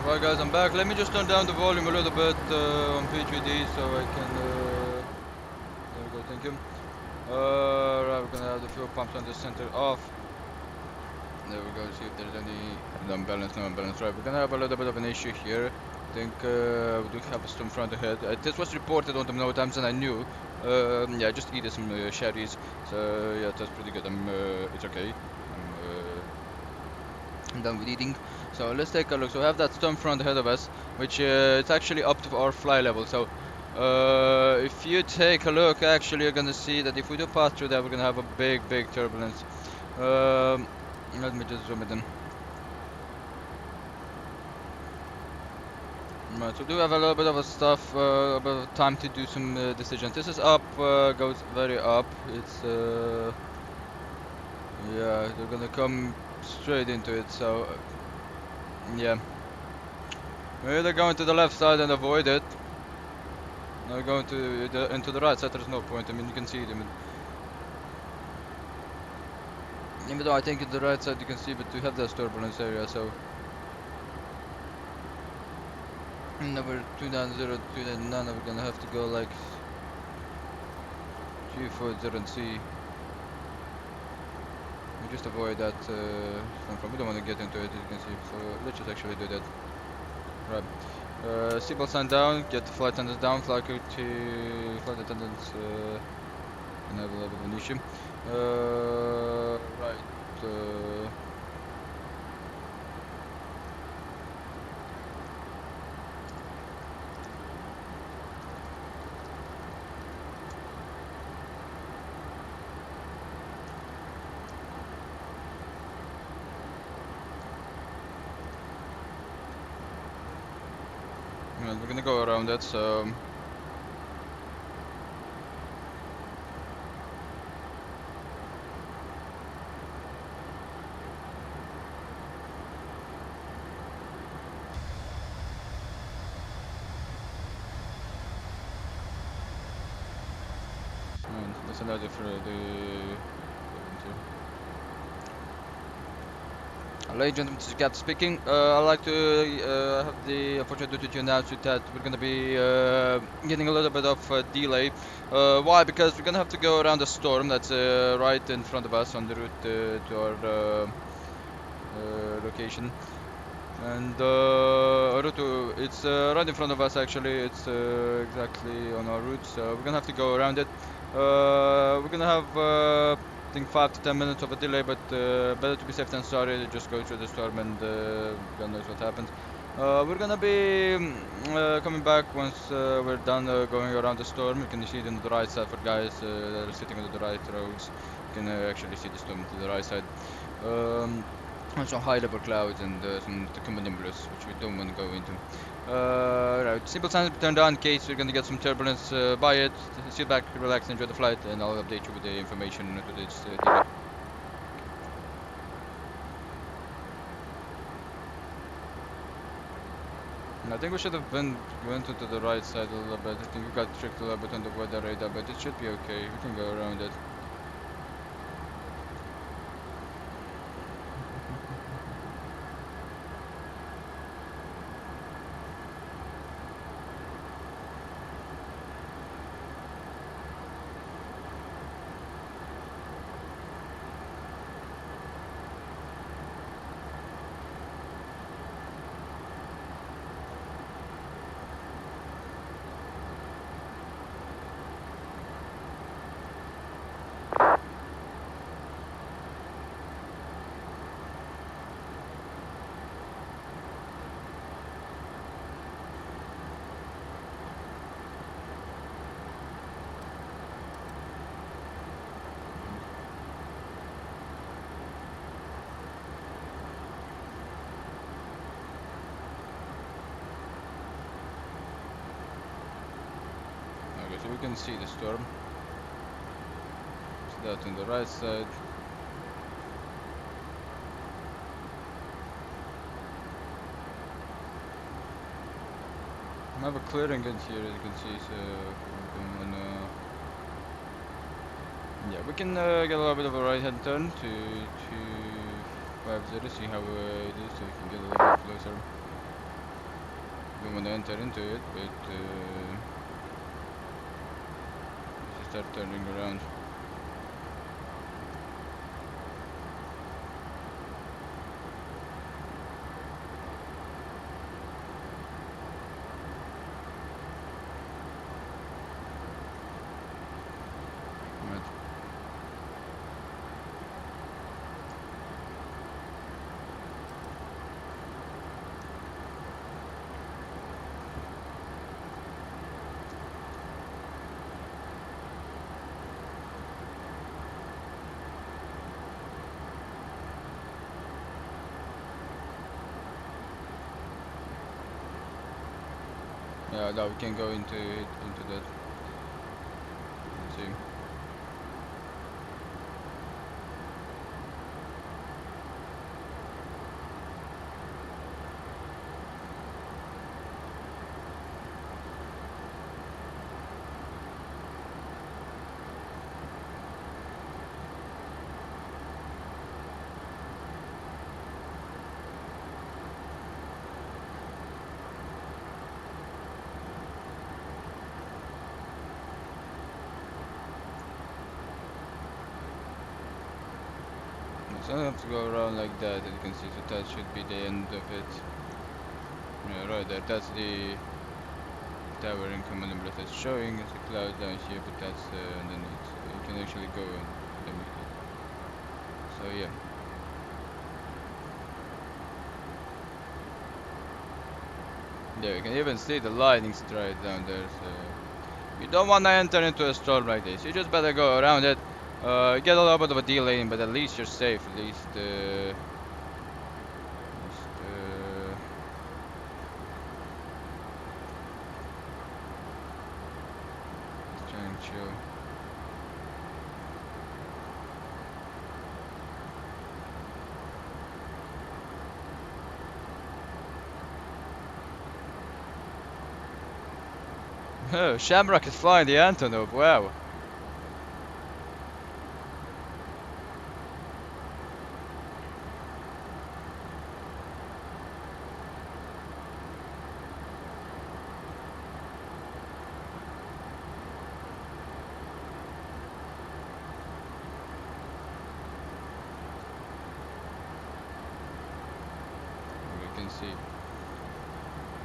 [SPEAKER 8] Right guys, I'm back. Let me just turn down the volume a little bit on P3D so I can... there we go, thank you. Right, we're gonna have the fuel pumps on the center off. There we go, see if there's any unbalance, no unbalance. Right, we're gonna have a little bit of an issue here. I think we do have a storm front ahead. This was reported on the NOTAMs and I knew. Yeah, I just eated some sherries. So yeah, that's pretty good. It's okay. I'm done with eating. So let's take a look. So we have that storm front ahead of us, which it's actually up to our fly level. So if you take a look, actually you're gonna see that if we do pass through that, we're gonna have a big turbulence. Let me just zoom it in. Right, so we do have a little bit of a stuff, a bit of time to do some decisions. This is up, goes very up. It's yeah, they're gonna come straight into it. So yeah, we're either going to the left side and avoid it. No, going to into the right side. There's no point. I mean, you can see it. Even though I think in the right side you can see, but we have this turbulence area. So number 290, 299, we're gonna have to go like 340 and see. We just avoid that we don't want to get into it, as you can see. So let's just actually do that. Right. Seatbelt sign down, get the flight attendants down, flight attendants can have a little bit of an issue. Right. We're gonna go around it, so that's another for the ladies and gentlemen, this is Gab speaking. I'd like to have the opportunity to announce you that we're going to be getting a little bit of a delay. Why? Because we're going to have to go around the storm that's right in front of us on the route to our location. And it's right in front of us actually. It's exactly on our route, so we're going to have to go around it. We're going to have I think 5 to 10 minutes of a delay, but better to be safe than sorry. Just go through the storm and God knows what happens. We're gonna be coming back once we're done going around the storm. You can see it on the right side for guys that are sitting on the right roads. You can actually see the storm to the right side. Some high level clouds and some cumulonimbus, which we don't want to go into. Right, simple signs turned on in case we're gonna get some turbulence by it. Sit back, relax, enjoy the flight, and I'll update you with the information to this delay. I think we should have went into the right side a little bit. I think we got tricked a little bit on the weather radar, but it should be okay. We can go around it. So we can see the storm. So that on the right side. I have a clearing in here, as you can see, so yeah, we can get a little bit of a right hand turn to 250, see how it is, so we can get a little bit closer. Don't want to enter into it, but just start turning around. Right. Yeah, now we can go into that. Let's see. So I have to go around like that, and you can see that that should be the end of it. Yeah, right there, that's the tower income number that's showing. It's a cloud down here, but that's underneath. So you can actually go and limit it. So yeah. Yeah, you can even see the lightning straight down there, so you don't want to enter into a storm like this. You just better go around it. Get a little bit of a delay, but at least you're safe. At least just try and chill. Oh, Shamrock is flying the Antonov, wow. You can see.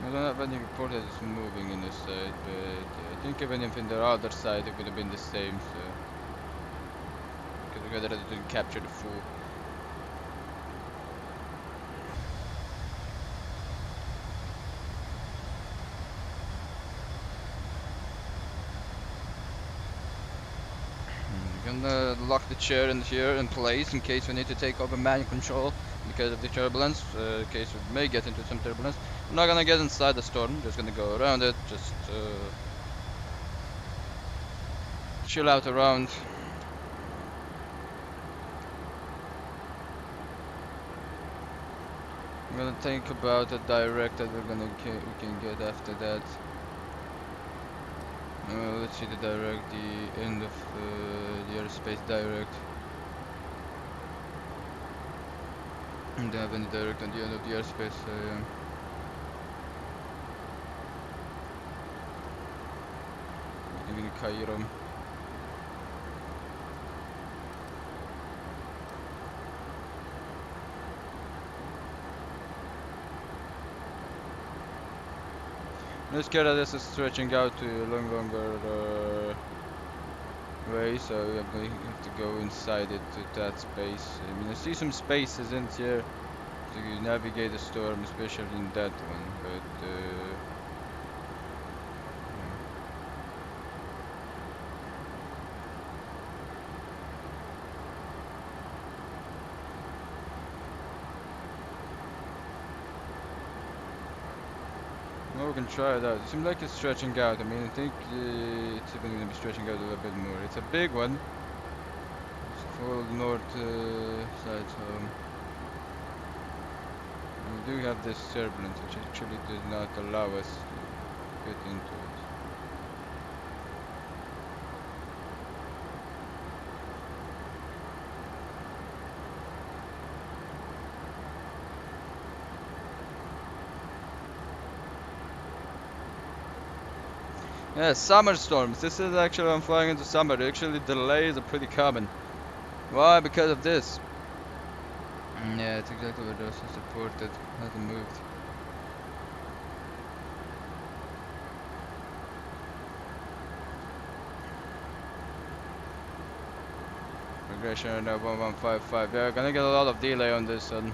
[SPEAKER 8] I don't have any report that it's moving in this side, but I think even if in the other side it would have been the same, so because we rather didn't capture the full. You can lock the chair in here in place in case we need to take over manual control because of the turbulence, in case we may get into some turbulence. I'm not gonna get inside the storm, just gonna go around it, just chill out around. I'm gonna think about the direct that we can get after that. Let's see the direct, the end of the airspace direct. I don't have any direct on the end of the airspace, so yeah. Gb DDR4 I'm scared that this is stretching out to a longer way, so we have to go inside it to that space. I mean, I see some spaces in here to navigate the storm, especially in that one, but well, we can try it out. It seems like it's stretching out. I mean, I think it's even going to be stretching out a little bit more. It's a big one. It's full north side, so we do have this turbulence, which actually does not allow us to get into it. Yeah, summer storms. This is actually I'm flying into summer. Actually, delays are pretty common. Why? Because of this. Yeah, it's exactly what was supported. Hasn't moved. Regression right now 1155. Yeah, gonna get a lot of delay on this one.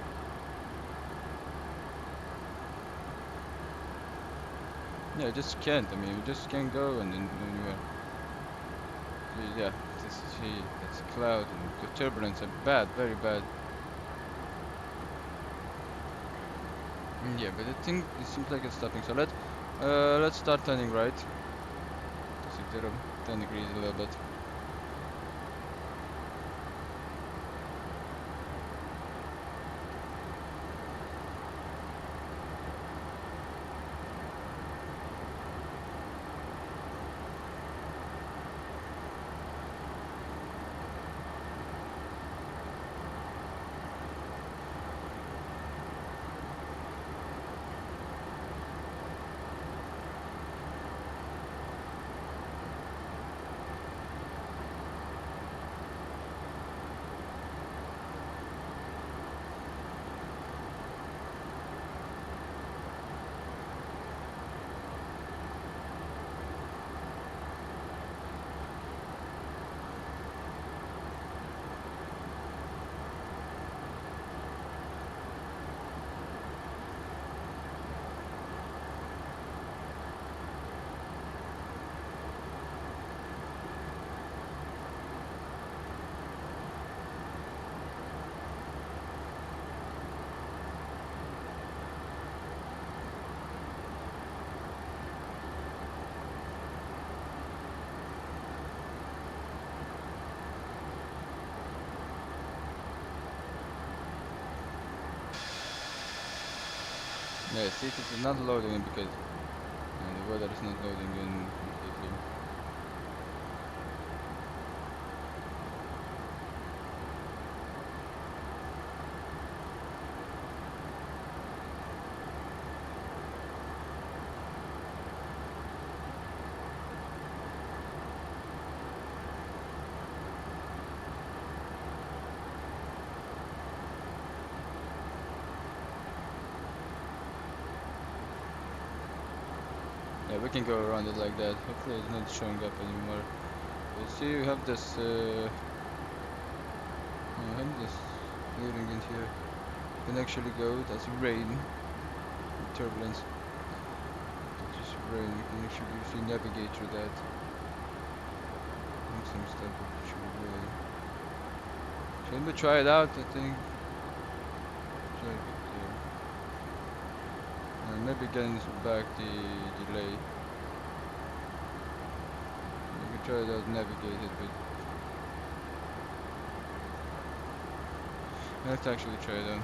[SPEAKER 8] Yeah, you just can't. I mean, you just can't go and anywhere. Yeah, this see, it's cloud and the turbulence are bad, very bad. Yeah, but I think it seems like it's stopping. So let's start turning right. Just a little 10 degrees a little bit. Yeah, see, it is not loading in because the weather is not loading in completely. Yeah, we can go around it like that. Hopefully it's not showing up anymore. You see, we have this clearing in here. You can actually go, that's rain, turbulence. It's just rain, you can actually if you navigate through that. And some stuff actually really. Can we try it out, I think? Try it here. And maybe getting back the delay. We can try it out, navigate it, but let's actually try it out.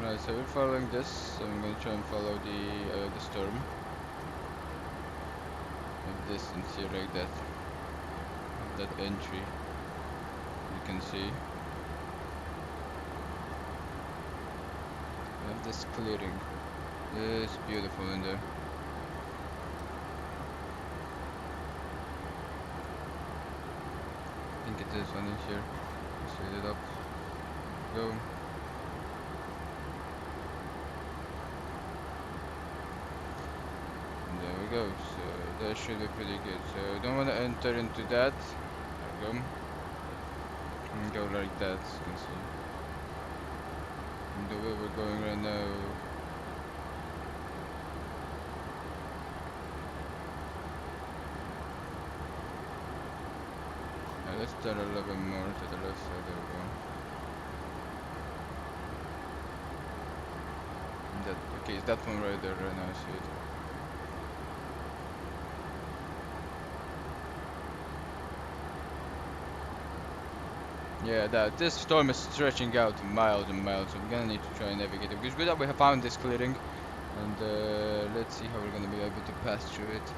[SPEAKER 8] Right, so we're following this, so I'm going to try and follow the storm. Of distance here like that. Of that entry. You can see. We have this clearing. It's beautiful in there. I think it is one in here. Set it up. Go. Go, so that should be pretty good. So I don't want to enter into that. There we go. And go like that, as you can see. And the way we're going right now. Let's turn a little bit more to the left side. There we go. Okay, it's that one right there, right now, I see it. Yeah, this storm is stretching out miles and miles, so we're gonna need to try and navigate it. It's good that we have found this clearing, and let's see how we're gonna be able to pass through it.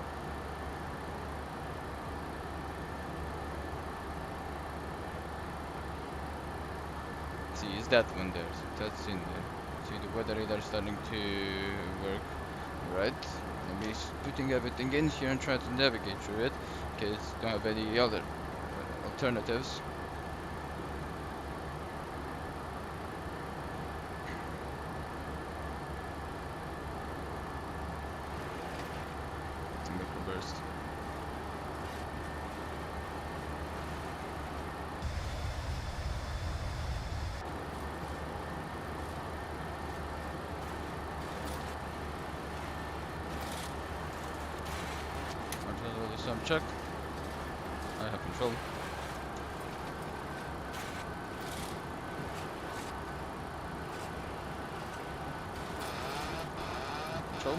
[SPEAKER 8] See, is that one there? So that's in there. See, the weather radar starting to work. Right. I'll be putting everything in here and trying to navigate through it, in case don't have any other alternatives. Burst. Some check. I have control. Control.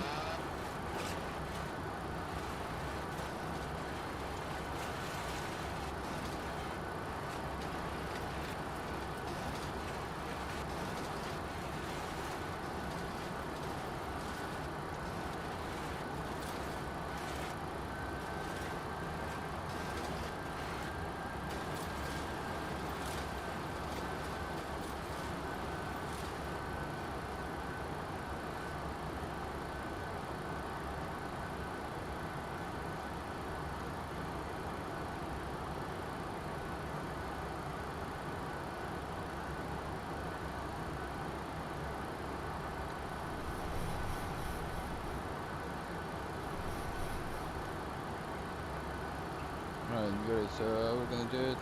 [SPEAKER 8] Right, good. So we're gonna do it.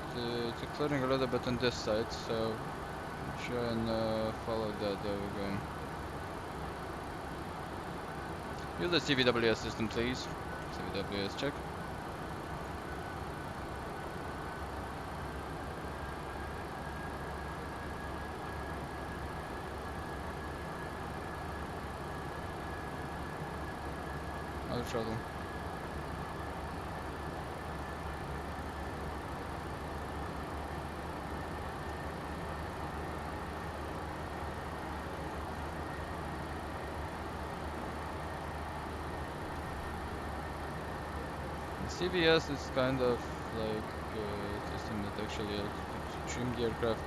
[SPEAKER 8] It's clearing a little bit on this side, so try and follow that. There we go. Use the CVWS system, please. CVWS check. Out of trouble. CBS is kind of like a system that actually helps to trim the aircraft,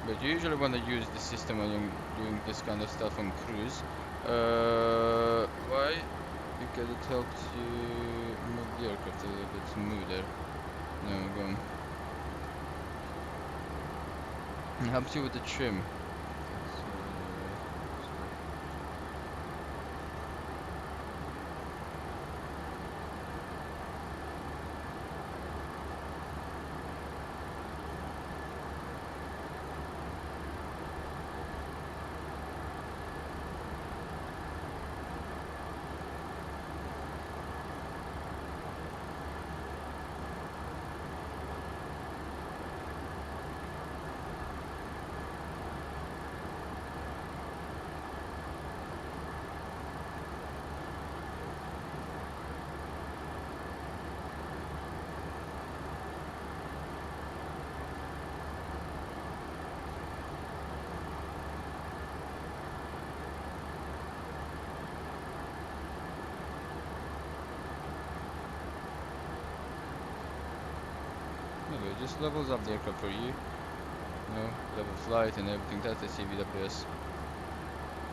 [SPEAKER 8] but you usually want to use the system when you're doing this kind of stuff on cruise. Why? Because it helps you move the aircraft a little bit smoother. There we go. It helps you with the trim. Anyway, just levels up the aircraft for you. You know, level flight and everything. That's the CVWS.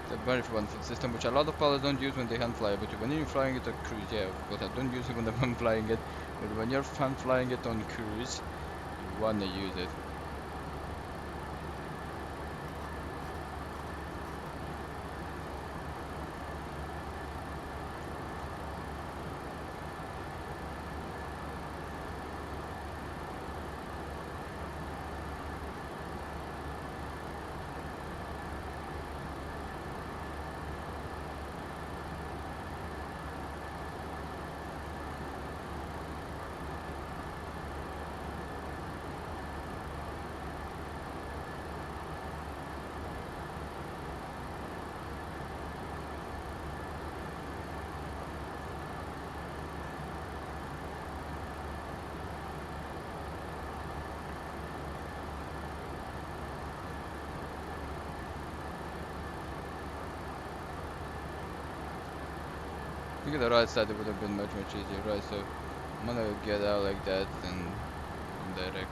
[SPEAKER 8] The very wonderful system, which a lot of pilots don't use when they hand fly. But when you're flying it on cruise, yeah, but I don't use it when I'm flying it. But when you're hand flying it on cruise, you wanna use it. you get the right side, it would have been much easier, right? So I'm gonna get out like that and direct.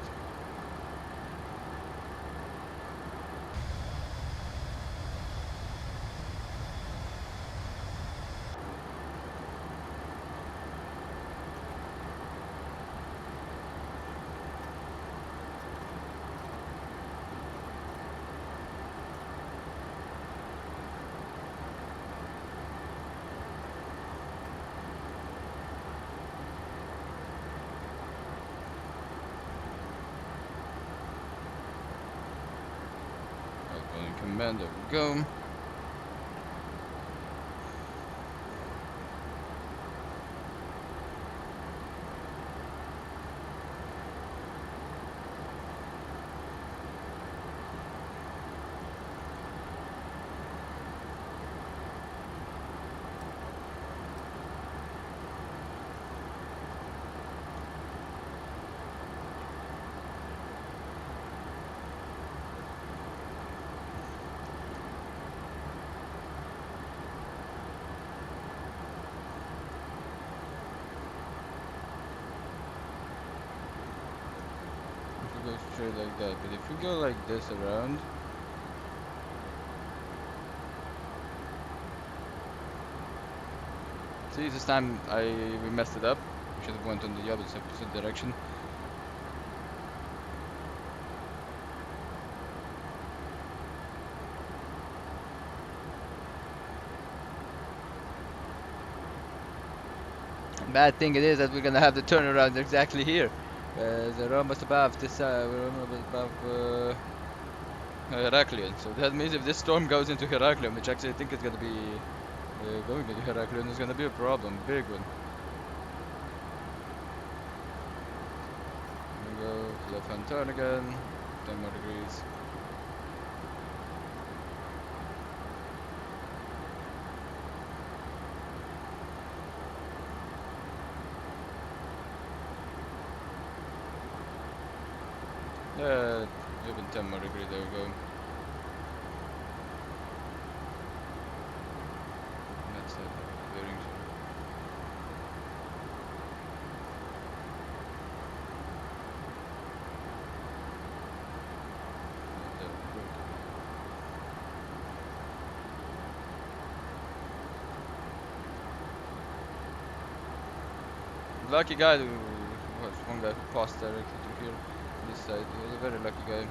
[SPEAKER 8] Command, there we go. Go straight like that, but if you go like this around, see, this time we messed it up. We should have went on the opposite direction. Bad thing it is that we're gonna have the turnaround exactly here. They're almost above this. We're almost above Heraklion. So that means if this storm goes into Heraklion, which actually I think is gonna be going into Heraklion, is gonna be a problem, big one. Here we go, left hand turn again, 10 more degrees. Even 10 more degrees, there we go. That's it, bearings. Lucky guy who was one guy who passed directly to here. This side, he was a very lucky guy.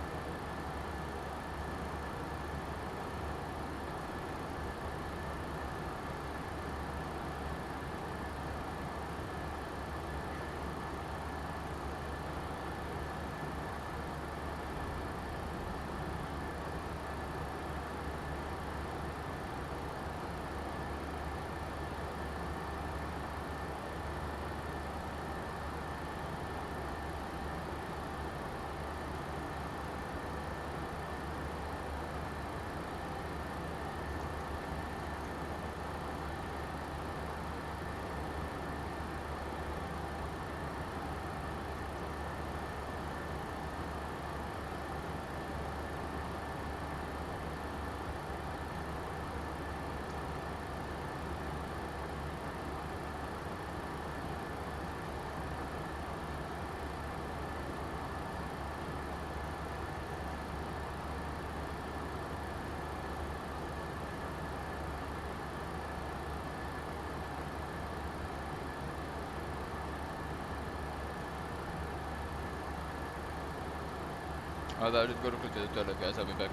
[SPEAKER 8] I'll just go to quickly to the toilet, guys. I'll be back.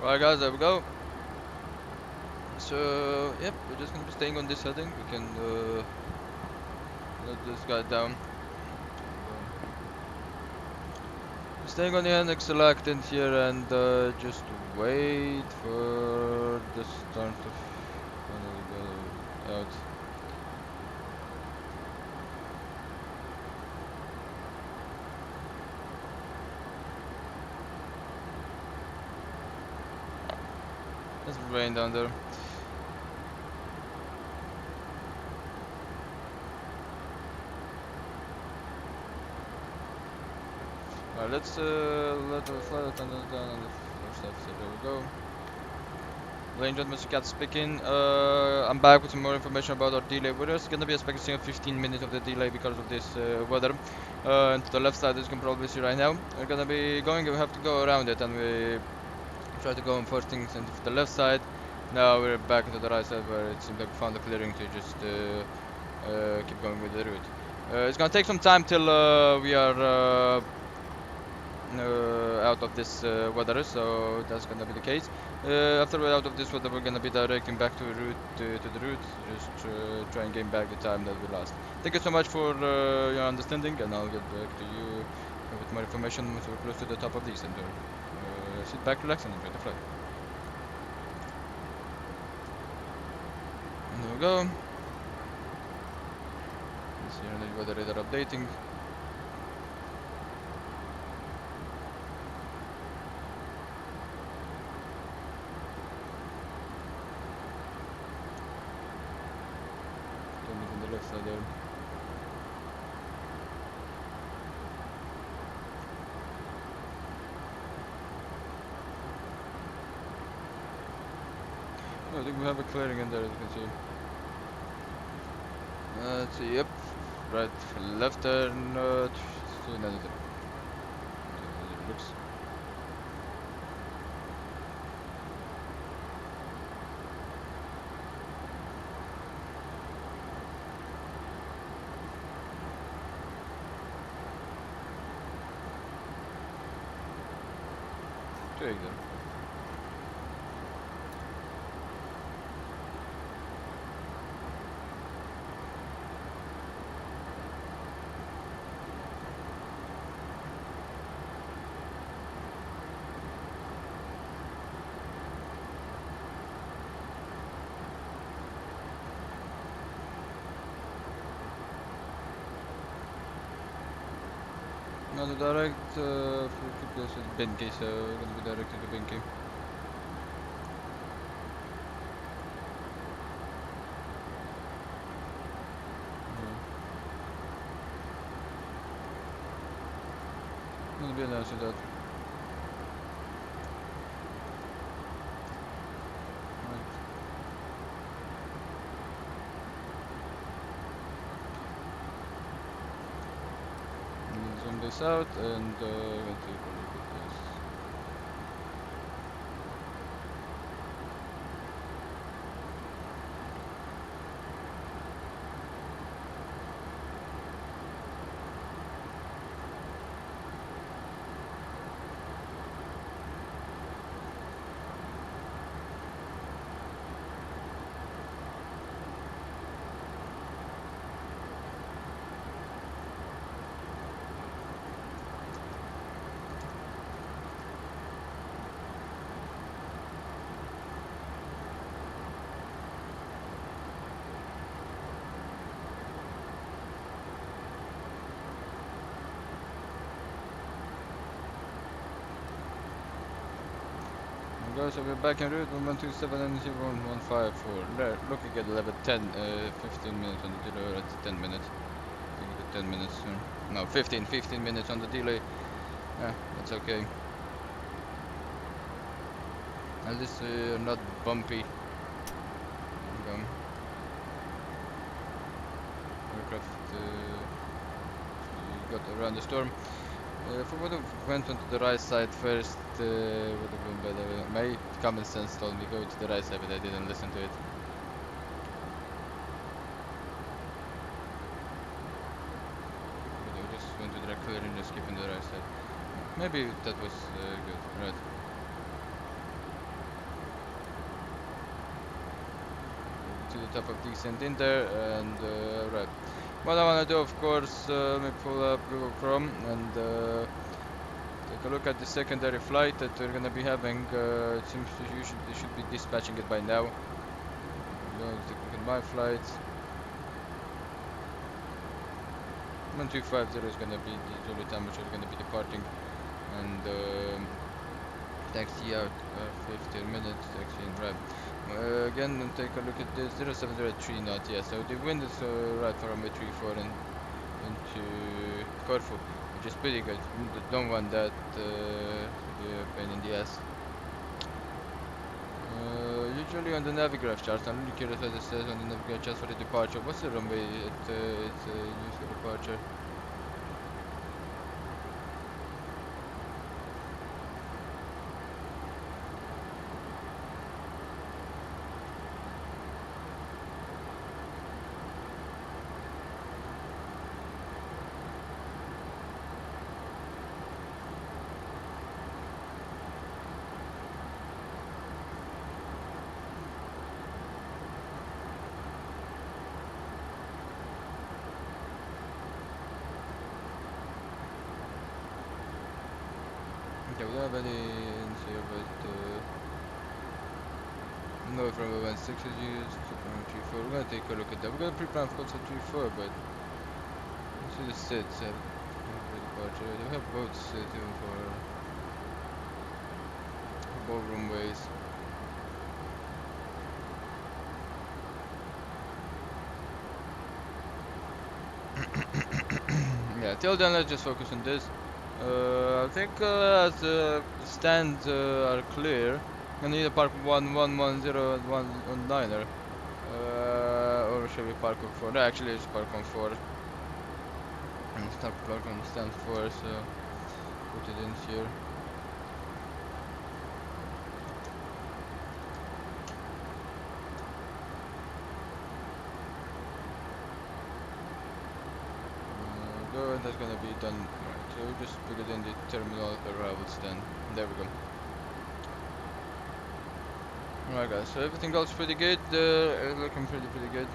[SPEAKER 8] Alright guys, there we go. So, yep, we're just gonna be staying on this heading. We can let this guy down. Staying on the NX selected here and just wait for the start of finally go out. There's rain down there. Alright, let's let the flight attendant down on the first side. So there we go. Ladies and gentlemen, Mr. Cat speaking. I'm back with some more information about our delay. We're just gonna be expecting a 15 minutes of the delay because of this weather. And to the left side, as you can probably see right now, we're gonna be going. We have to go around it, and we try to go on first things into the left side. Now we're back into the right side, where it seems like we found a clearing to just keep going with the route. It's gonna take some time till we are out of this weather, so that's gonna be the case. After we're out of this weather, we're gonna be directing back to the route, just try and gain back the time that we lost. Thank you so much for your understanding, and I'll get back to you with more information once we're close to the top of the center. Sit back, relax, and enjoy the flight. And there we go. Let's see the weather radar updating. On the left side there. I think we have a clearing in there, as you can see. Let's see, yep. Right, left turn, see another there. It looks. Take them. Now the direct for this is Benki, so we're gonna be directed to Benki. I'm gonna be announcing that. Zoom this out and take a look at this. So we're back en route 127 and 0154. Looking at 15 minutes on the delay, at 10 minutes. I think it's 10 minutes soon. No, 15 minutes on the delay. Yeah, that's okay. At least not bumpy. Aircraft got around the storm. If we would have went onto the right side first, would have been better. My common sense told me go to the right side, but I didn't listen to it. But I just went to the clear and just skipping the right side. Maybe that was good, right? to the top of descent in there, and right. What I want to do, of course, let me pull up Google Chrome and take a look at the secondary flight that we're gonna be having. It seems they should be dispatching it by now. Take a look at my flights. 1250 is gonna be the only time which we're gonna be departing, and taxi out 15 minutes, taxi in right. Again, take a look at this 0703 knot. Yeah, so the wind is right for runway 34 and into Corfu, which is pretty good. Don't want that to be a pain in the ass. Usually on the Navigraph charts, I'm really curious what it says on the Navigraph charts for the departure. What's the runway it's used for departure? Okay, we don't have any in here, but no from 16 is used, from 34. We're gonna take a look at that. We're gonna pre-plan for 34, but let's see the sets for departure. They have both sets even for both runways. Yeah, till then let's just focus on this. I think as the stands are clear, I need to park 1110 and 119er. Or should we park on 4? No, actually let's park on 4. And start park on stand 4, so put it in here. And that's gonna be done. Right, so we just put it in the terminal arrivals then. There we go. Alright guys, so everything else pretty good. Looking pretty good.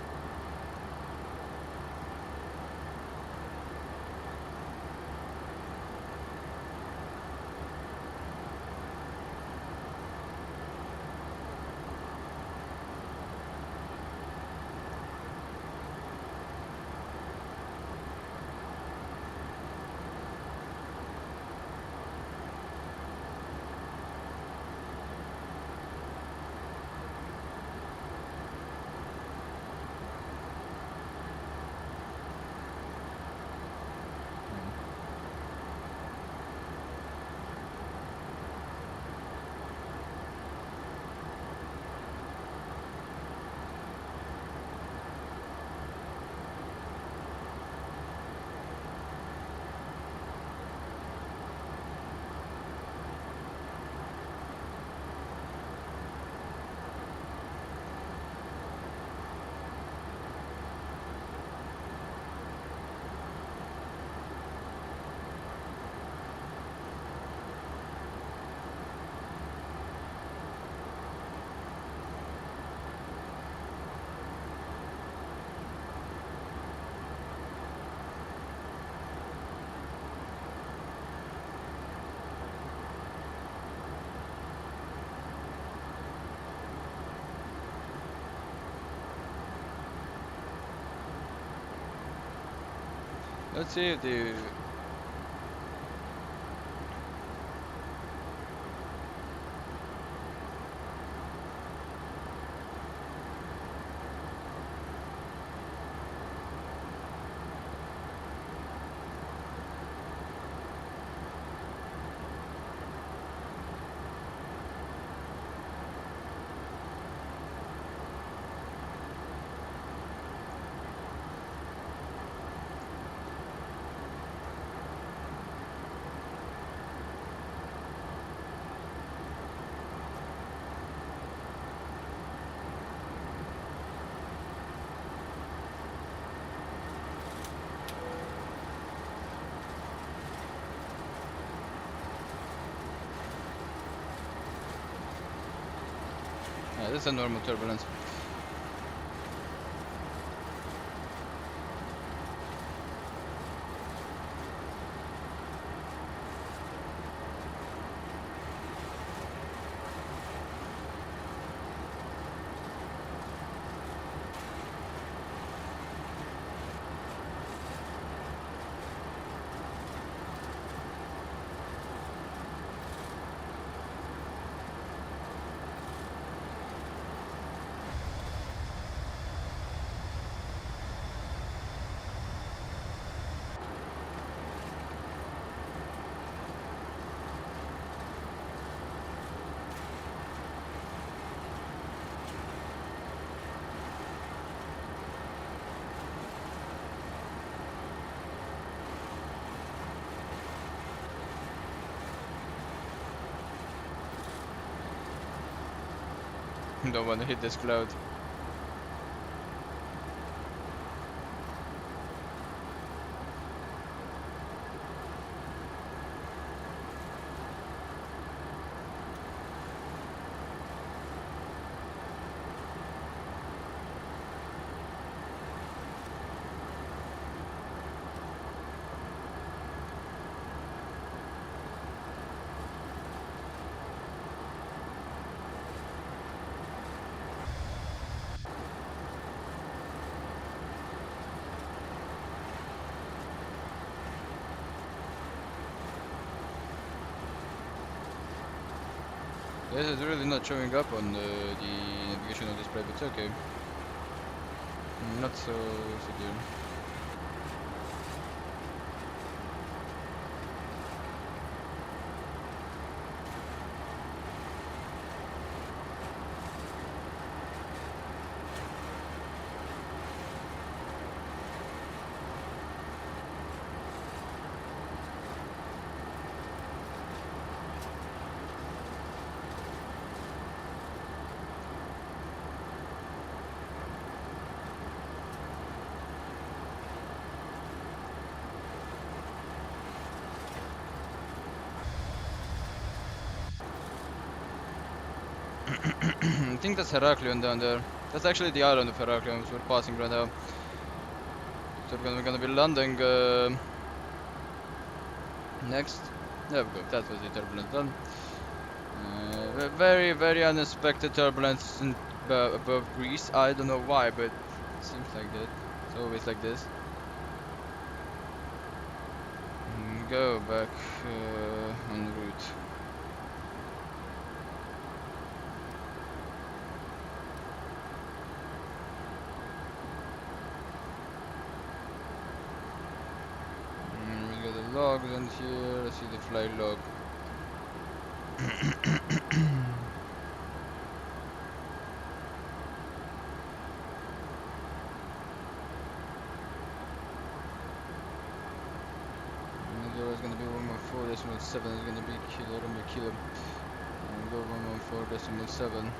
[SPEAKER 8] Let's see if the this is a normal turbulence. Don't want to hit this cloud. This is really not showing up on the navigational display, but it's okay. Not so severe. I think that's Heraklion down there. That's actually the island of Heraklion, which we're passing right now. So we're gonna be landing next. There we go. That was the turbulence done. Very unexpected turbulence above Greece. I don't know why, but it seems like that. It's always like this. Go back en route. We got the logs in here. Let's see the flight log. It's gonna be 114.7 is gonna be kilo, kilo. And go 114.7.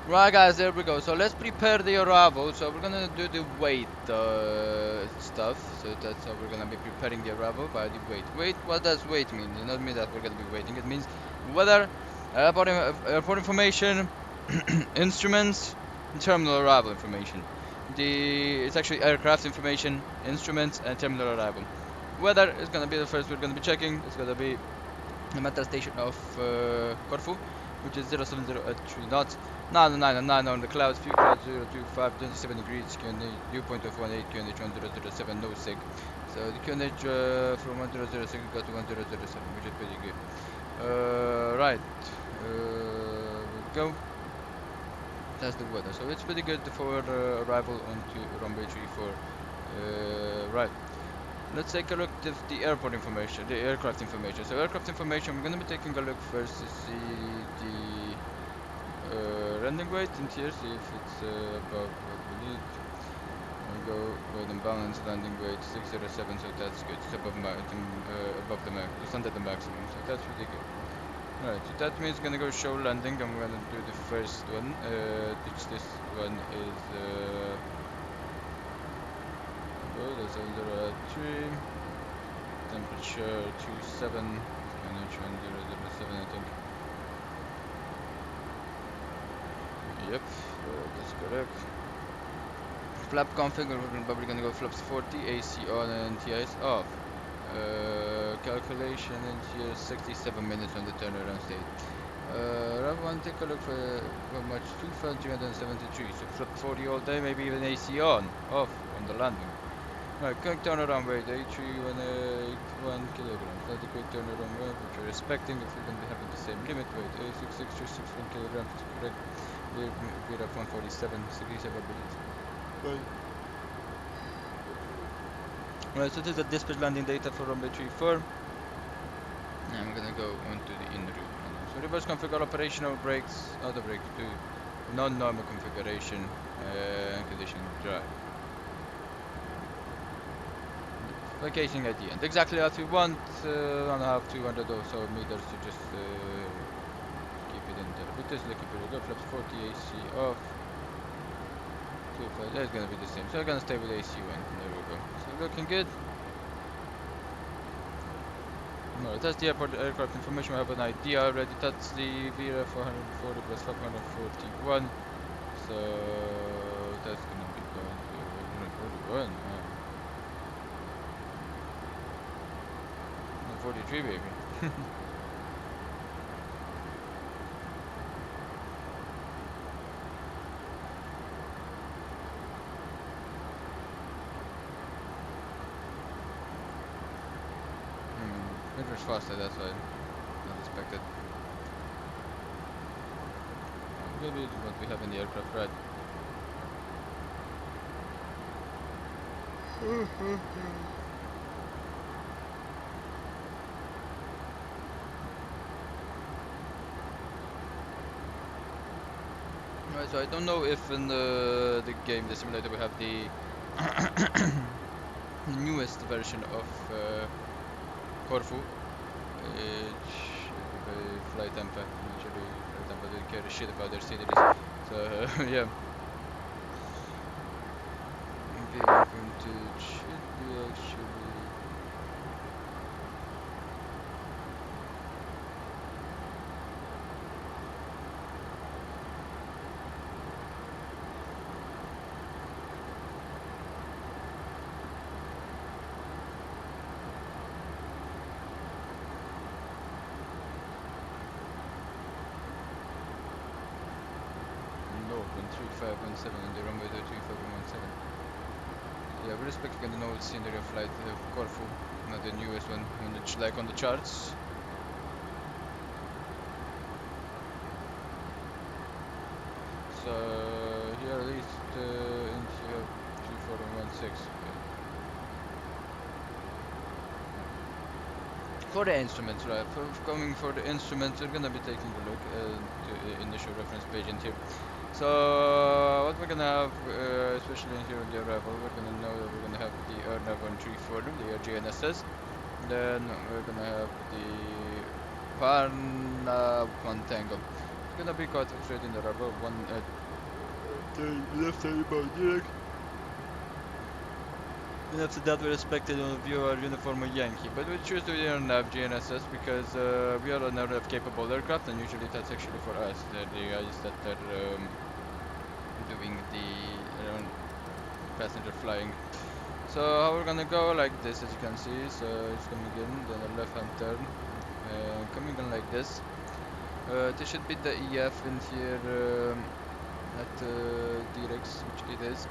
[SPEAKER 8] Right guys, there we go. So let's prepare the arrival. So we're gonna do the weight stuff. So that's how we're gonna be preparing the arrival by the weight. Weight, what does weight mean? It does not mean that we're gonna be waiting. It means weather, airport information, instruments, and terminal arrival information. It's actually aircraft information, instruments, and terminal arrival. Weather is gonna be the first we're gonna be checking. It's gonna be the metal station of Corfu, which is 070 at 3 knots. 999 on the clouds, few clouds 025, 27 degrees, QNH, dew point of 18, QNH 1007, no sig. So the QNH from 1006 got to 1007, which is pretty good. Right, we go. That's the weather, so it's pretty good for arrival onto runway 34. Right. Let's take a look at the airport information, the aircraft information. So aircraft information, we're going to be taking a look first to see the landing weight in here, see if it's above what we need. We'll go with imbalance landing weight 607, so that's good. It's above the max, it's under the maximum, so that's really good. Alright, so that means it's gonna go show landing. I'm gonna do the first one, which this one is that's under 3, temperature 27, QNH 1007 I think. Yep, that's correct. Flap config, we're probably gonna go flaps 40, AC on and TIS off. Calculation in here 67 minutes on the turnaround state. Rev 1, take a look for how much 2,373. So flap 40 all day, maybe even AC on, off on the landing. Right, quick turnaround weight, 83181 kilograms. That's the quick turnaround weight which you're expecting if you're going to be having the same limit weight. 866 kilograms is correct. We're at 147 degrees, I believe. Right, so this is the dispatch landing data for runway 34. And I'm gonna go on to the in route. So reverse configure operational brakes, auto brakes to non-normal configuration, condition drive. Vacating at the end. Exactly as we want, 1.5, 200 or so meters to just keep it in there. But this is looking pretty good. Flaps 40 AC off. 25, that's gonna be the same. So we're gonna stay with AC one. There we go. So looking good. No, that's the aircraft information. We have an idea already. That's the VRA 440 plus 541. So that's gonna be going to 141. 43 baby. It was faster, that's why not expected. Maybe it's what we have in the aircraft, right? Right, so I don't know if in the game, the simulator, we have the newest version of Corfu, which flight temper. Usually, flight temper don't care a shit about their sceneries. So yeah. Very vintage should be actually. No, 13517 and the runway 35117. Yeah, we're expecting an old scenery of flight of Corfu, not the newest one, like on the charts. So here at least in here 2416. For the instruments, right? Coming for the instruments, we're gonna be taking a look to initial reference page in here. So what we're gonna have, especially in here in the arrival, we're gonna know that we're gonna have the Aeronav 134, the GNSS. Then we're gonna have the Parna one Tango. It's gonna be quite straight in the arrival. One at the left side about direct. And after that, we're expected to view our uniform Yankee, but we choose to do Aeronav GNSS because we are an Aeronav capable aircraft, and usually that's actually for us. They're the guys that are doing the passenger flying. So how we're gonna go like this, as you can see. So it's coming in, then a left-hand turn, coming in like this. This should be the EF in here at Direx, which it is.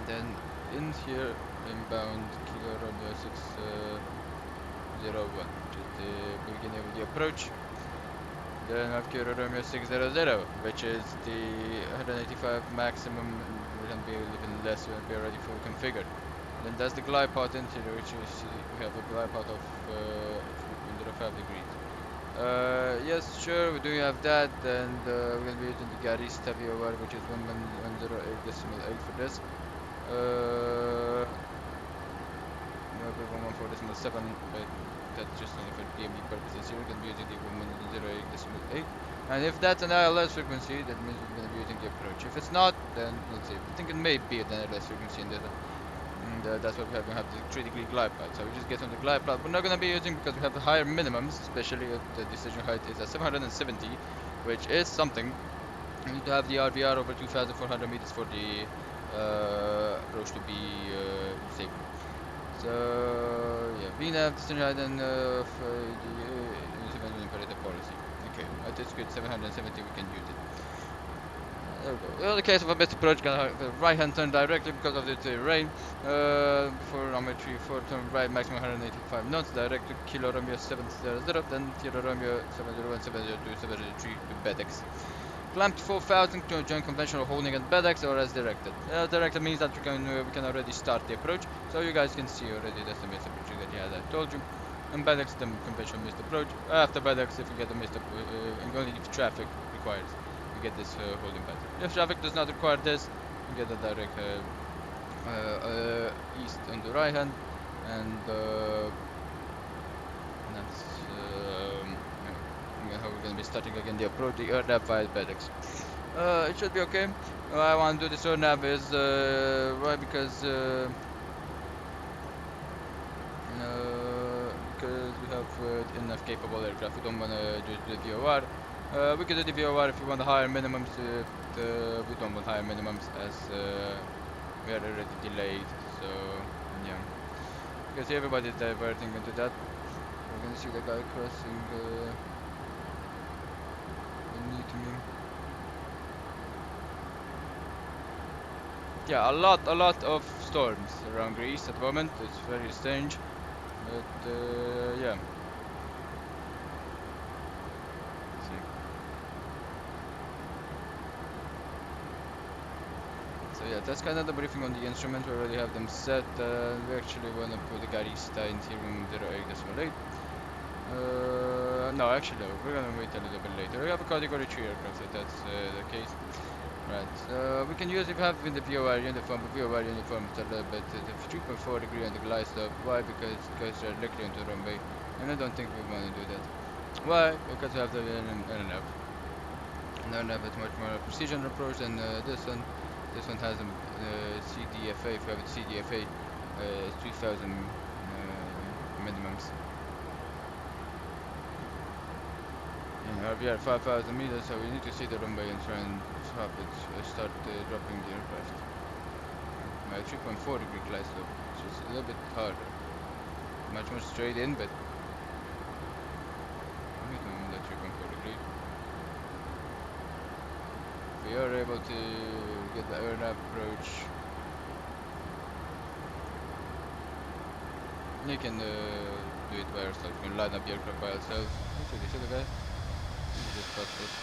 [SPEAKER 8] Then in here, inbound Kilo Romeo 601, which is the beginning of the approach. Then have Kilo Romeo 600, which is the 185 maximum. We can be even less, we can be already full configured. Then that's the glide path in here, which is we have a glide path of 105 degrees. Yes, sure, we do have that, and we're going to be using the Gary Staviovar, which is 108.8 for this. Maybe 114.7, but that's just only for PMD purposes. Here we're going to be using the 108.8. And if that's an ILS frequency, that means we're going to be using the approach. If it's not, then let's see. I think it may be an ILS frequency in this. And that's what we have. We have the 3-degree glide path. So we just get on the glide path. We're not going to be using because we have the higher minimums, especially if the decision height is at 770, which is something. We need to have the RVR over 2,400 meters for the approach to be safe. So yeah, VNAV decision height and the imperative policy. Okay, at this good 770 we can use it. There we go. Well, in the case of a missed approach, gonna have the right hand turn directly because of the rain. Before runway 34, turn right, maximum 185 knots, direct to Kilo Romeo 700, then Kilo Romeo 701, 702, 703 with BedX. Clamp to 4000 to join conventional holding at BedX or as directed. Directed means that we can already start the approach, so you guys can see already that's the missed approach that he had, I told you. And BedX, the conventional missed approach. After BedX, if you get a missed only if traffic requires, you get this holding pattern. If traffic does not require this, you get a direct east on the right hand, and that's how we're gonna be starting again the approach, the air nav via BedX. It should be okay. Why I want to do this air nav is why because we have enough capable aircraft. We don't want to do the VOR. We can do the VOR if you want higher minimums. We don't want higher minimums as we are already delayed. So yeah, because everybody's diverting into that. We're gonna see the guy crossing the knee to me. Yeah, a lot of storms around Greece at the moment. It's very strange, but yeah. So yeah, that's kind of the briefing on the instrument. We already have them set. We actually want to put the Garista in T-room 08.8. No, actually no, we're gonna wait a little bit later. We have a category 3 aircraft, so that's the case. Right, we can use if we have in the VOR uniform, but VOR uniform is a little bit the 3.4 degree on the glide slope. Why? Because it goes directly into the runway, and I don't think we want to do that. Why? Because we have the LNF. And LNF is much more a precision approach than this one. This one has a CDFA. If you have a CDFA, 3000 minimums. We are 5,000 meters, so we need to see the runway and try and start dropping the aircraft. My 3.4 degree glide slope, which is a little bit harder. Much more straight in, but I'm doing that 3.4 degree. If we are able to get the air nav approach, you can do it by yourself. You can line up the aircraft by yourself. Actually, see the guy? Just got this.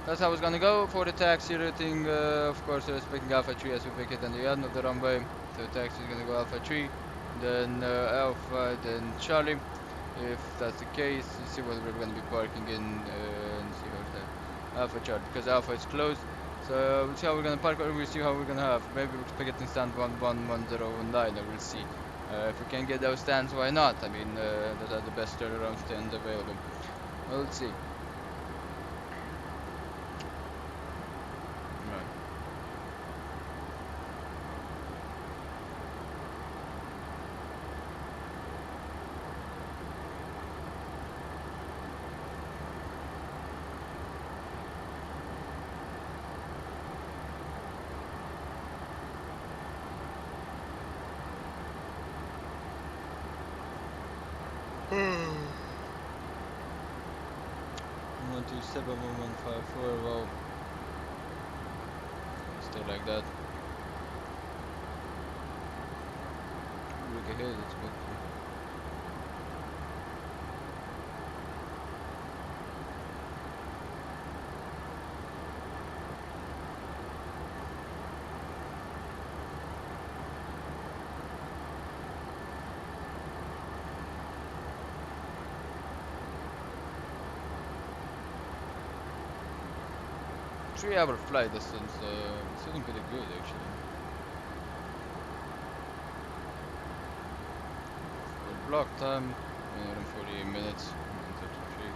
[SPEAKER 8] That's how it's gonna go for the taxi routing. Of course, we're expecting Alpha 3 as we pick it on the end of the runway. So taxi is gonna go Alpha 3, then Alpha, then Charlie. If that's the case, let's see whether we're gonna be parking in and see how's that. Alpha Charlie, because Alpha is closed. So we'll see how we're gonna park, or we'll see how we're gonna have. Maybe we'll pick it in stand 111019, or we'll see. If we can get those stands, why not? I mean, those are the best turnaround stands available. We'll see. Hmm. 1271154. Well, stay like that. Look ahead, it's good. Three-hour flight distance, it's looking pretty good actually. For block time, 148 minutes, 133.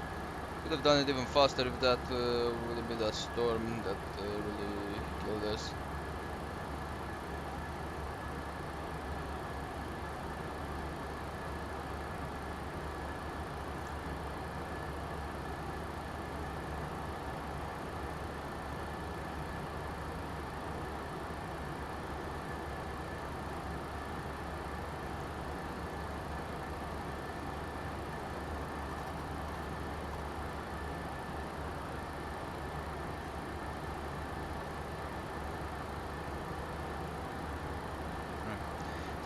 [SPEAKER 8] Could have done it even faster if that would have been a storm that really killed us.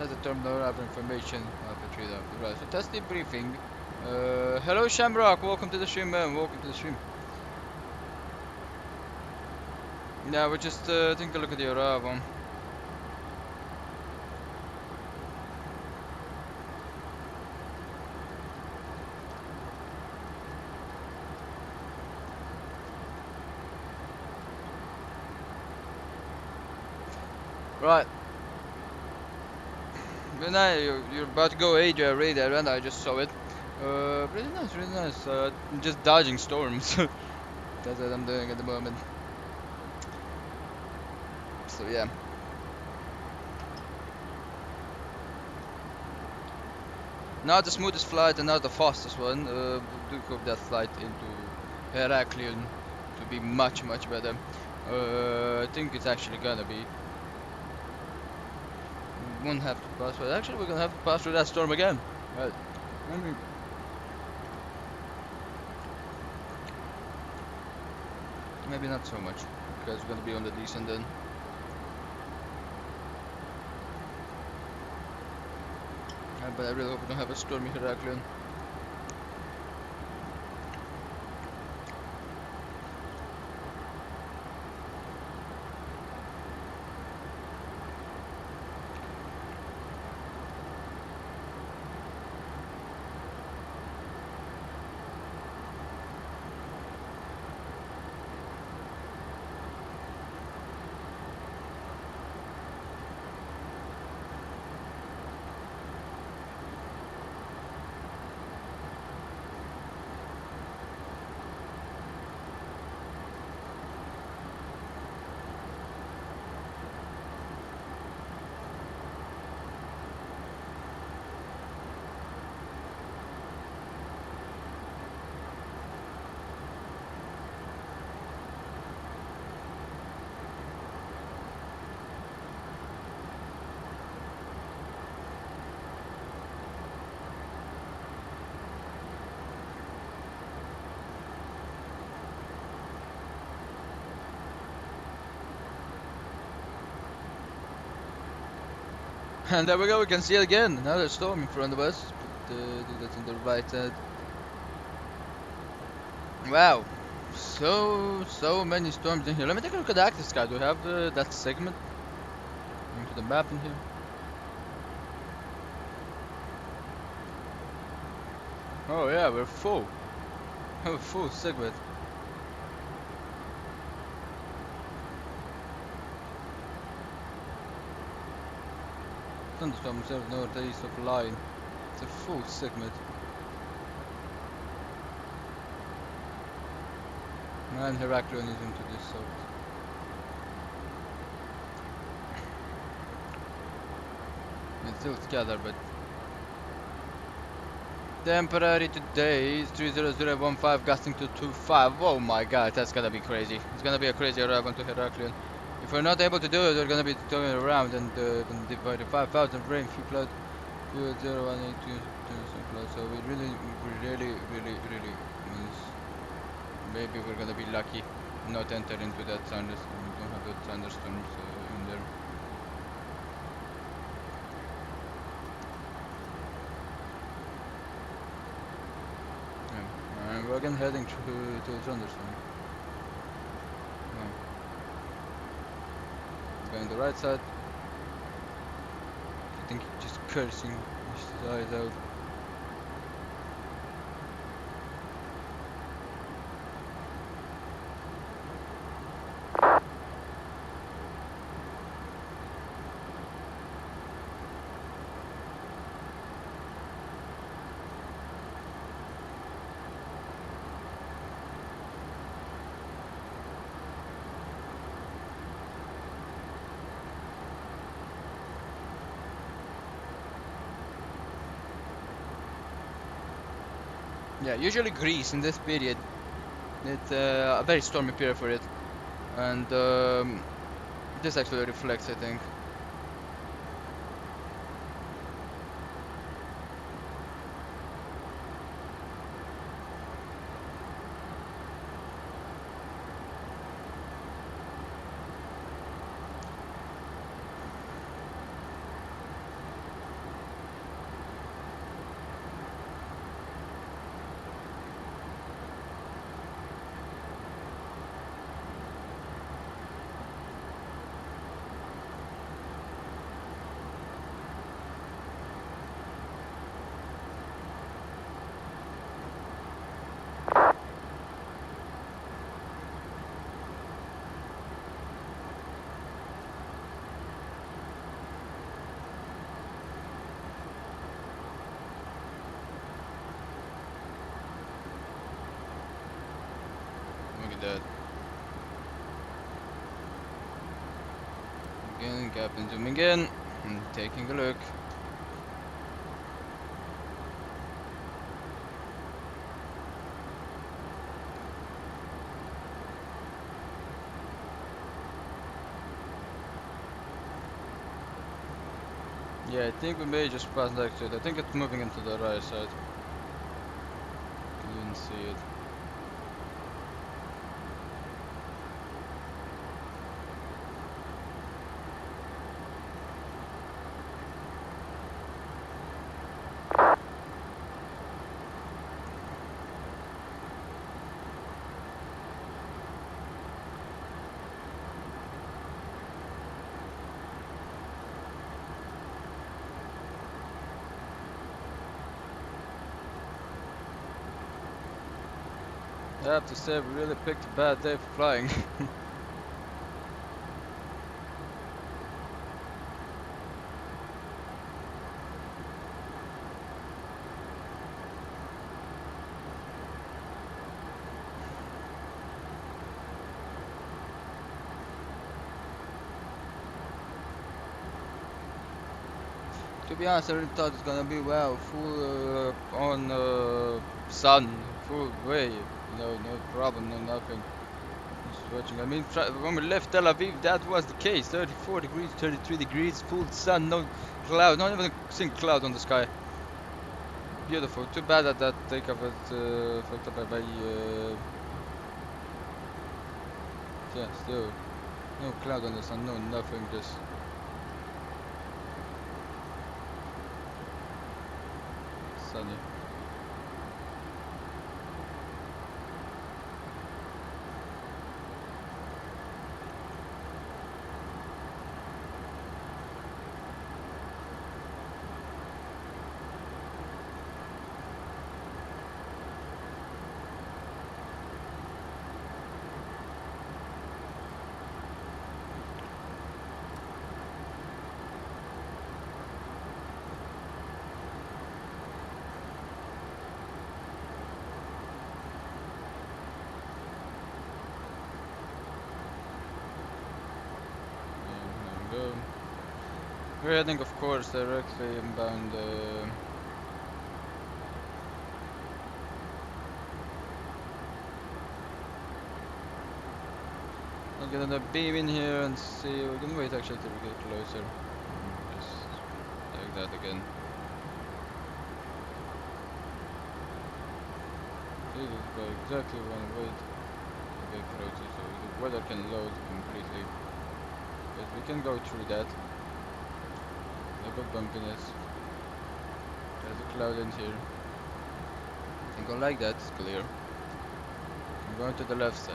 [SPEAKER 8] Test the terminal arrival information. P3D. Right. So test debriefing. Hello Shamrock, welcome to the stream, man. Welcome to the stream. Yeah, we're just taking a look at the arrival. Right. Well, now you're about to go AJ radar, and I just saw it. Really nice, really nice. Just dodging storms. That's what I'm doing at the moment. So yeah. Not the smoothest flight and not the fastest one. We do hope that flight into Heraklion to be much better. I think it's actually gonna be. We won't have to pass, but actually we're gonna have to pass through that storm again. Right. Maybe not so much, because we're gonna be on the descent then. But I really hope we don't have a stormy Heraklion. And there we go, we can see it again. Another storm in front of us. But do that on the right side. Wow. So many storms in here. Let me take a look at the active sky. Do we have that segment? Into the map in here. Oh yeah, we're full. We're full segment. Thunderstorm serves northeast of line. It's a full segment. And Heraklion is into this south. It's still scattered, but temporary today is 30015 gusting to 25. Oh my god, that's gonna be crazy. It's gonna be a crazy arrival to Heraklion. If we're not able to do it, we're gonna be turning around and divide the 5,000 rain few cloud 0182 cloud. So we really means maybe we're gonna be lucky not enter into that thunderstorm. We don't have the thunderstorms in there. Yeah. And we're again heading to the thunderstorm. Going the right side. I think just cursing his eyes out. Yeah, usually Greece in this period, it's a very stormy period for it, and this actually reflects, I think. that. Again, Captain zooming in and taking a look. Yeah, I think we may just pass next to it. I think it's moving into the right side. Didn't see it. I have to say, we really picked a bad day for flying. To be honest, I really thought it's gonna be full on sun, full way. No problem, no nothing. Just watching. I mean, when we left Tel Aviv, that was the case. 34 degrees, 33 degrees, full sun, no cloud, not even a single cloud on the sky. Beautiful. Too bad that that takeoff was fucked up by yeah, still no cloud on the sun, no nothing, just. Sunny. We're heading, of course, directly inbound. I'm gonna beam in here and see. We're gonna wait actually till we get closer. Just like that again. This is exactly when we wait to get closer, so the weather can load completely. But we can go through that. A bit bumpiness. There's a cloud in here. I think I like that, it's clear. I'm going to the left side.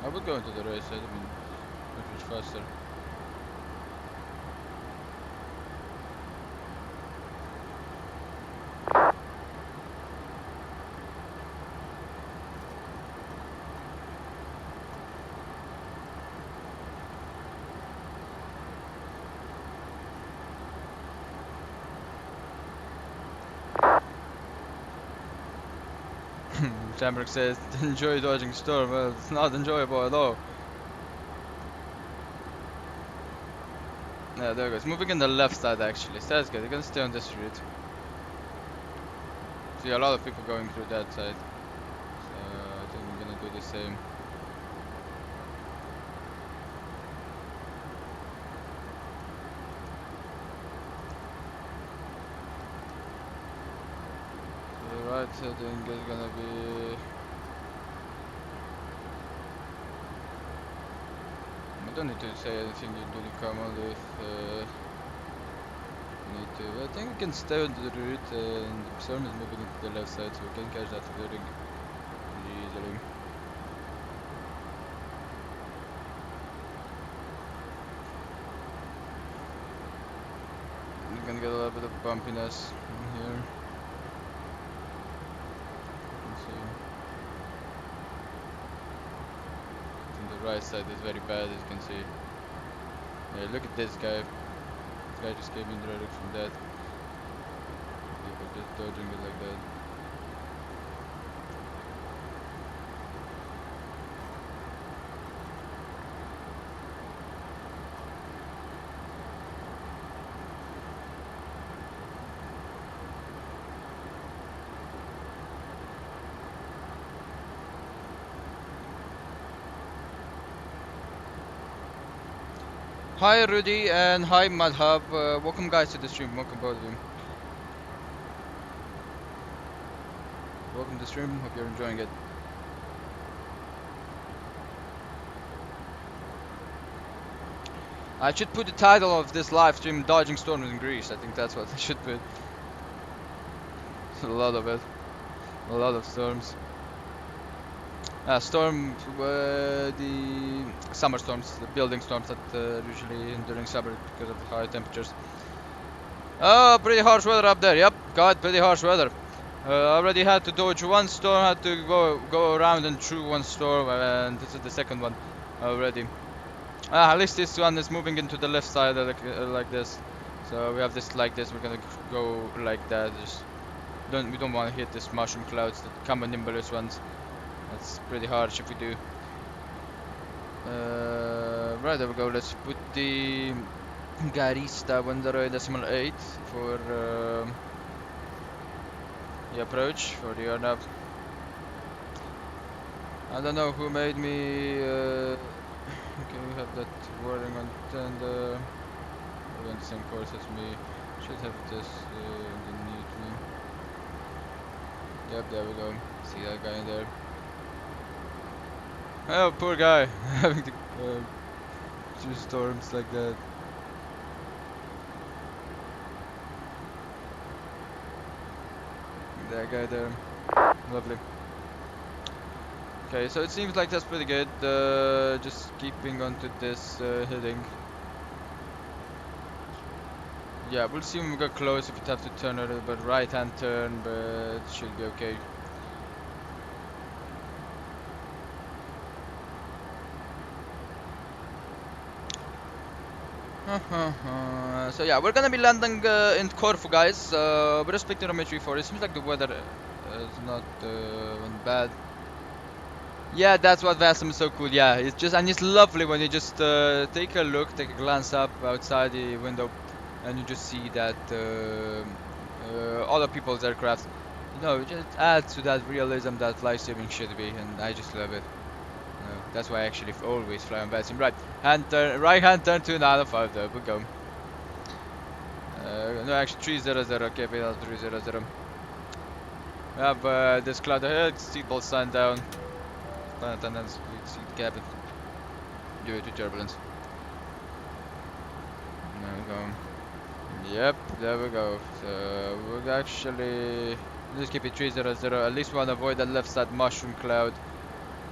[SPEAKER 8] I would go into the right side, I mean, much faster. Jamberg says, enjoy dodging storm. Well, it's not enjoyable at all. Yeah, there it goes. Moving in the left side actually. So that's good. You're gonna stay on this route. See a lot of people going through that side. So I think we're gonna do the same. The right heading is gonna be. I don't need to say anything to the camera if we need to. I think we can stay on the route and the storm is moving into the left side so we can catch that clearing pretty easily. We're gonna get a little bit of bumpiness in here. Right side is very bad, as you can see. Yeah, look at this guy. This guy just came in directly from that. just dodging it like that. Hi Rudy and hi Madhab, welcome guys to the stream, welcome both of you. Welcome to the stream, hope you're enjoying it. I should put the title of this live stream Dodging Storms in Greece, I think that's what I should put. A lot of it, a lot of storms. Storm, the summer storms, the building storms that usually during summer because of the high temperatures. Oh, pretty harsh weather up there. Yep, got pretty harsh weather. Already had to dodge one storm, had to go around and through one storm, and this is the second one already. At least this one is moving into the left side like this. So we have this like this. We're gonna go like that. Just we don't want to hit these mushroom clouds, the cumulonimbus ones. That's pretty harsh if we do. Right, there we go. Let's put the Garista 1.0.8 for the approach for the airnav. I don't know who made me. Okay, we have that wording on 10. We're on the same course as me. Should have this underneath me. Yep, there we go. See that guy in there. Oh, poor guy, having to two storms like that. That guy there, lovely. Okay, so it seems like that's pretty good. Just keeping onto this heading. Yeah, we'll see when we get close if we have to turn a little bit right-hand turn, but it should be okay. So yeah, we're gonna be landing in Corfu, guys. With respect to runway 34, it seems like the weather is not bad. Yeah, that's what VATSIM is so cool. Yeah, it's just, and it's lovely when you just take a look, take a glance up outside the window, and you just see that other people's aircraft. You know, it just adds to that realism that life-saving should be, and I just love it. That's why I actually always fly on VATSIM. Right, right hand turn to 905 there, we go. No, actually 300, okay, 300. We have this cloud ahead, seatbelt sign down. Attendants, please seat cabin. Due to turbulence. There we go. Yep, there we go. So we'll actually just keep it 300. At least we want to avoid that left side mushroom cloud.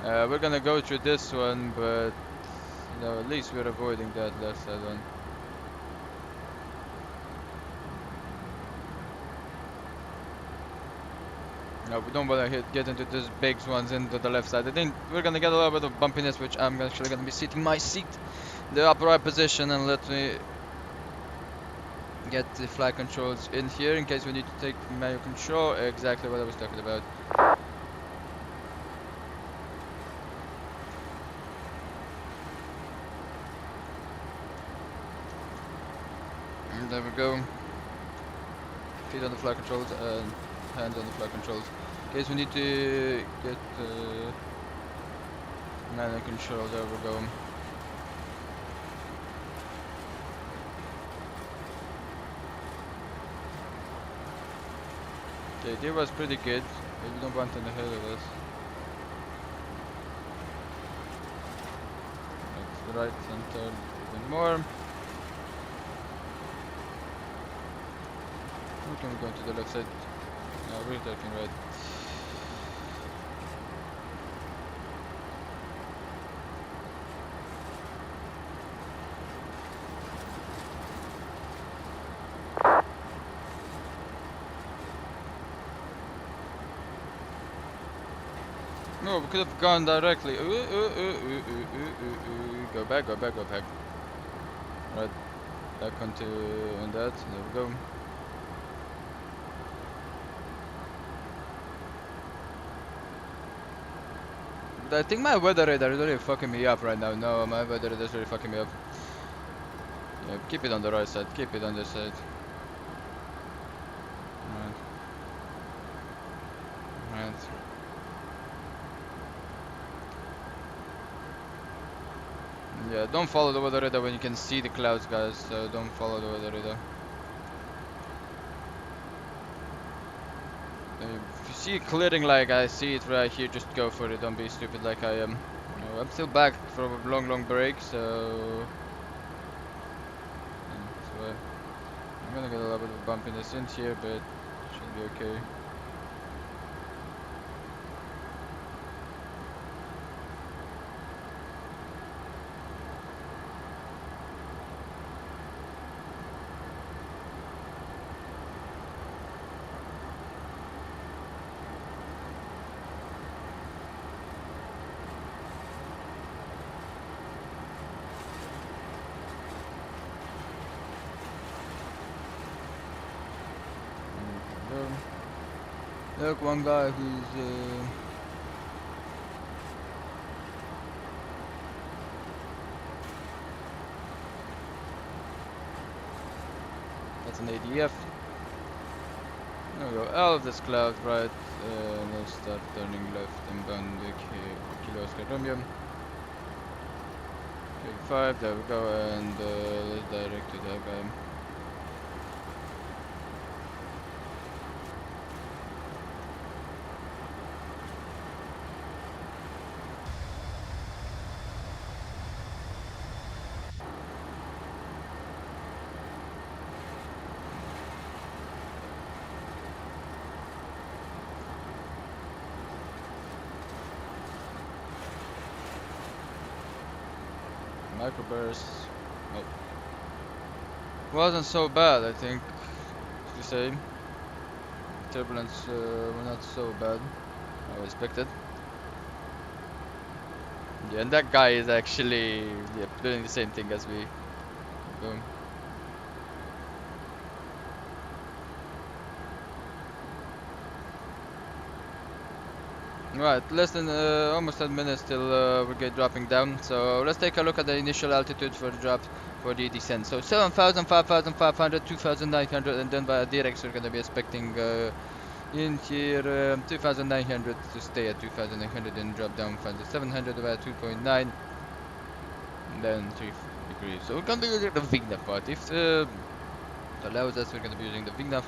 [SPEAKER 8] We're gonna go through this one, but you know, at least we're avoiding that left side one. No, we don't want to get into these big ones into the left side. I think we're gonna get a little bit of bumpiness, which I'm actually gonna be sitting my seat, the upright position, and let me get the flight controls in here in case we need to take manual control. Exactly what I was talking about. And there we go. Feet on the flight controls and hands on the flight controls. In case we need to get manual control, there we go. The idea was pretty good, but we don't want in the hell of us. That's right and turn even more. We can go to the left side. No, we're turning right. No, we could have gone directly. Go back, go back, go back. Right, back onto on that. There we go. I think my weather radar is really fucking me up right now. No, my weather radar is really fucking me up. Yeah, keep it on the right side. Keep it on this side. Right. Right. Yeah, don't follow the weather radar when you can see the clouds, guys. So don't follow the weather radar. If you see it clearing like I see it right here, just go for it. Don't be stupid like I am. No, I'm still back from a long break, so that's why I'm gonna get a little bit of bumpiness in here, but should be okay. Look, one guy who's that's an ADF. There we go. Out of this cloud, right? Let's start turning left and bound the Kilo Oscar Romeo. 5, there we go, and let's direct to that guy. Microburst. Oh. Wasn't so bad, I think. The same. Turbulence were not so bad. I expected. Yeah, and that guy is actually doing the same thing as we. Boom. Right, less than almost 10 minutes till we get dropping down. So let's take a look at the initial altitude for the drop for the descent. So 7,000, 5,500, 2,900, and then by direct we're gonna be expecting in here 2,900 to stay at 2,900 and drop down from the 700 about 2.9, and then 3 degrees. So we're gonna be using the VNAV part. If it allows us, we're gonna be using the VNAV.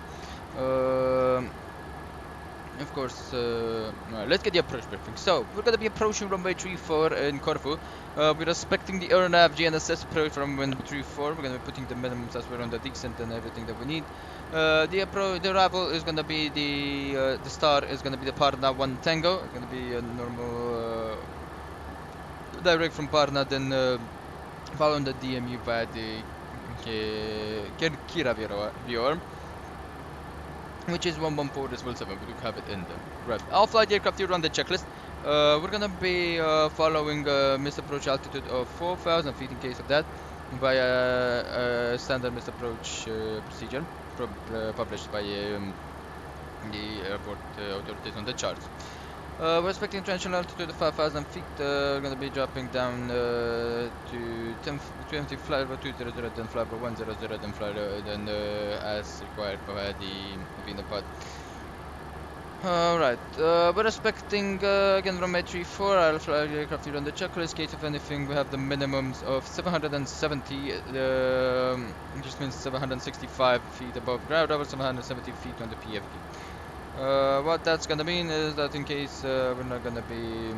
[SPEAKER 8] Of course, right, let's get the approach briefing. So, we're going to be approaching runway 34 in Corfu. We're expecting the aeronav GNSS approach from runway 34. We're going to be putting the minimums as we're on the descent and everything that we need. The arrival is going to be the star is going to be the Parna 1 Tango. It's going to be a normal direct from Parna, then following the DMU by the Kira VR. Which is 114 as well, 7, we do have it in there. Right, all flight aircraft here on the checklist. We're gonna be following missed approach altitude of 4,000 feet in case of that, via standard missed approach procedure published by the airport authorities on the charts. We're expecting transition altitude of 5,000 feet. We're going to be dropping down to 20 flight over 200, then flight over 100, then flight then as required by the VNAV pod. Alright, we're expecting again runway 34, I'll fly aircraft here on the checklist. Case of anything, we have the minimums of 770, which just means 765 feet above ground, over 770 feet on the PFD. What that's gonna mean is that in case we're not gonna be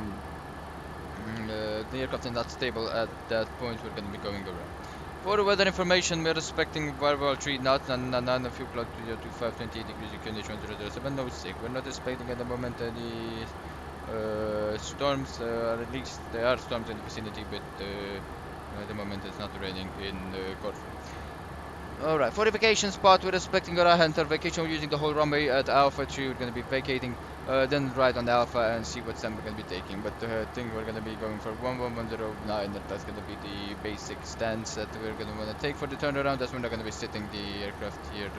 [SPEAKER 8] the aircraft is not stable at that point, we're gonna be going around. For the weather information, we're expecting variable 3 knots and a fuel cloud to 528 degrees condition 007, no sick. We're not expecting at the moment any storms, at least there are storms in the vicinity, but at the moment it's not raining in Corfu. Alright, for the vacation spot, we're expecting a right enter vacation. We're using the whole runway at Alpha 3. We're going to be vacating, then ride on Alpha and see what stand we're going to be taking. But I think we're going to be going for 11109. That's going to be the basic stance that we're going to want to take for the turnaround. That's when we're going to be sitting the aircraft here.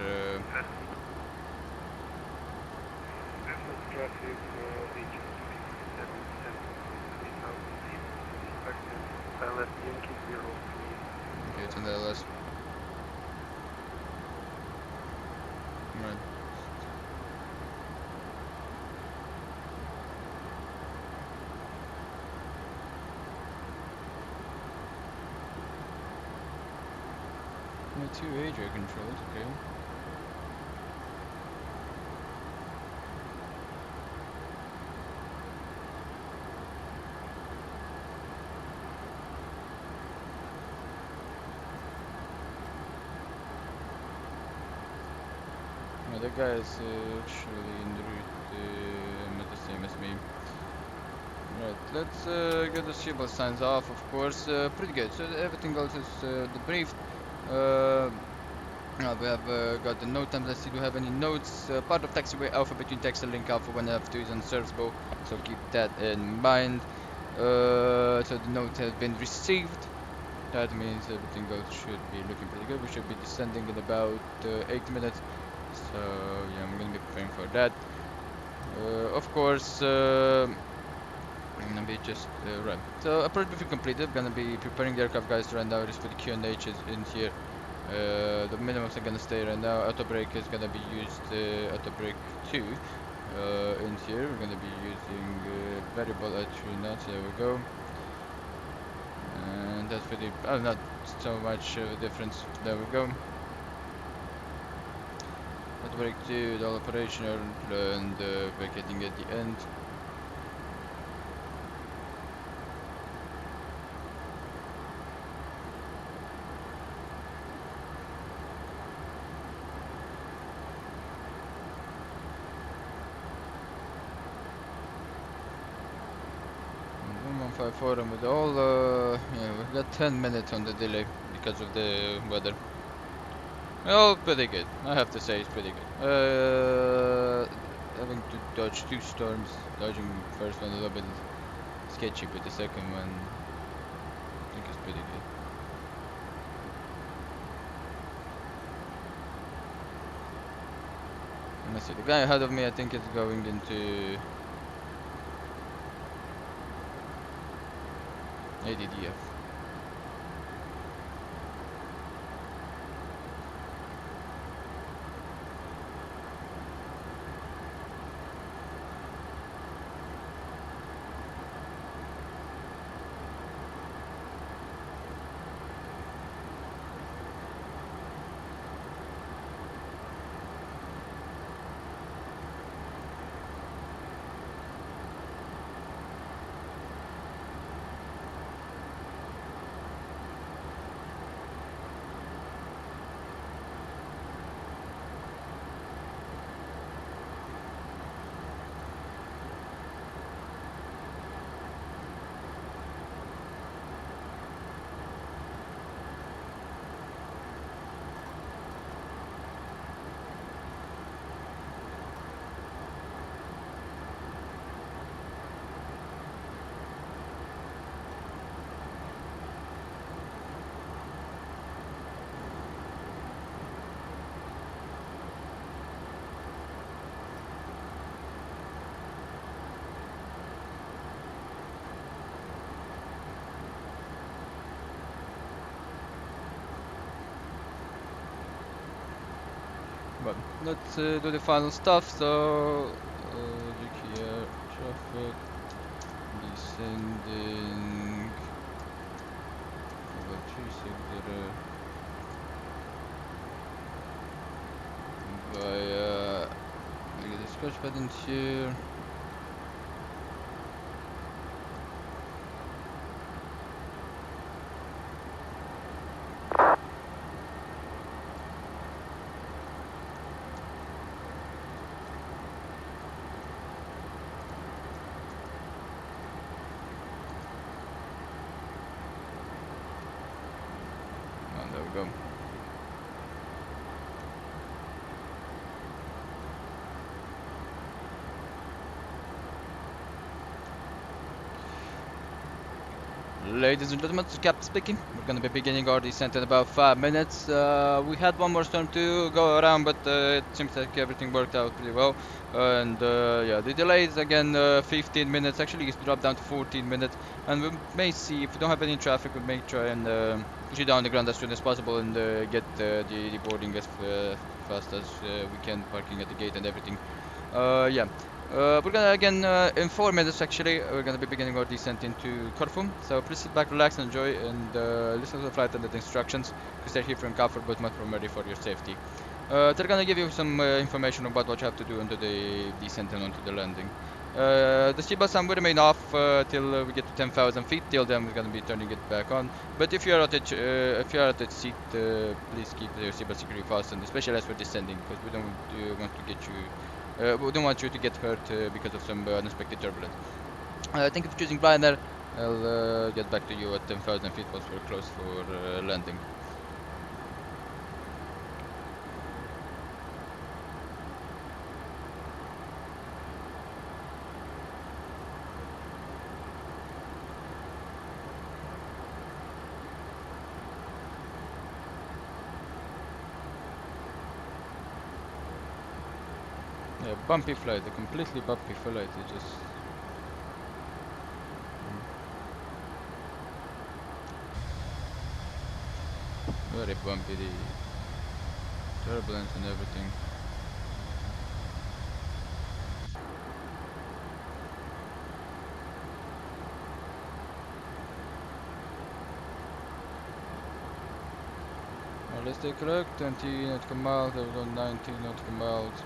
[SPEAKER 9] LS Yankee 03.
[SPEAKER 8] Okay, it's on the LS. Right. Two age controls, okay. Now that guy is actually in the route not the same as me. Right, let's get the signal signs off, of course. Pretty good. So everything else is debriefed. We have got the note times. Let's see, do we have any notes? Part of taxiway alpha between taxi link alpha 1 and 2 is unserviceable, so keep that in mind. So the note has been received. That means everything else should be looking pretty good. We should be descending in about 8 minutes. So yeah, I'm gonna be preparing for that. Of course, I'm gonna be just right. So approach briefing completed. I'm gonna be preparing the aircraft guys right now. Just for the QNH is in here. The minimums are gonna stay right now. Auto brake is gonna be used. Auto brake 2 in here. We're gonna be using variable at 3 knots. There we go. And that's pretty. Not so much of a difference. There we go. Auto brake 2, all operational, and vacating at the end. Forum with all yeah, we've got 10 minutes on the delay because of the weather. Well, pretty good. I have to say it's pretty good. Having to dodge 2 storms, dodging first one a little bit sketchy, but the second one I think is pretty good. Let me see, the guy ahead of me I think is going into ADDF. But let's do the final stuff. So LGKR traffic descending over 360 via the scratch button here. There we go. Ladies and gentlemen, this is Captain speaking. We're gonna be beginning our descent in about 5 minutes. We had one more storm to go around, but it seems like everything worked out pretty well. Yeah, the delay is again 15 minutes. Actually, it's dropped down to 14 minutes. And we may see, if we don't have any traffic, we may try and push it down the ground as soon as possible and get the boarding as fast as we can, parking at the gate and everything. Yeah. We're gonna again in 4 minutes actually we're gonna be beginning our descent into Corfu. So please sit back, relax, enjoy, and listen to the flight attendant instructions because they're here for your comfort but not primarily for your safety. They're gonna give you some information about what you have to do under the descent and onto the landing. The CBUS will remain off till we get to 10,000 feet. Till then we're gonna be turning it back on. But if you're at the seat, please keep the CBUS securely fastened, especially as we're descending, because we don't want to get you. We don't want you to get hurt because of some unexpected turbulence. Thank you for choosing Ryanair. I'll get back to you at 10,000 feet once we're close for landing. Yeah, bumpy flight, a completely bumpy flight. It just very bumpy, the turbulence and everything. Now let's take a look. 20 nautical miles, there we go, 19 nautical miles.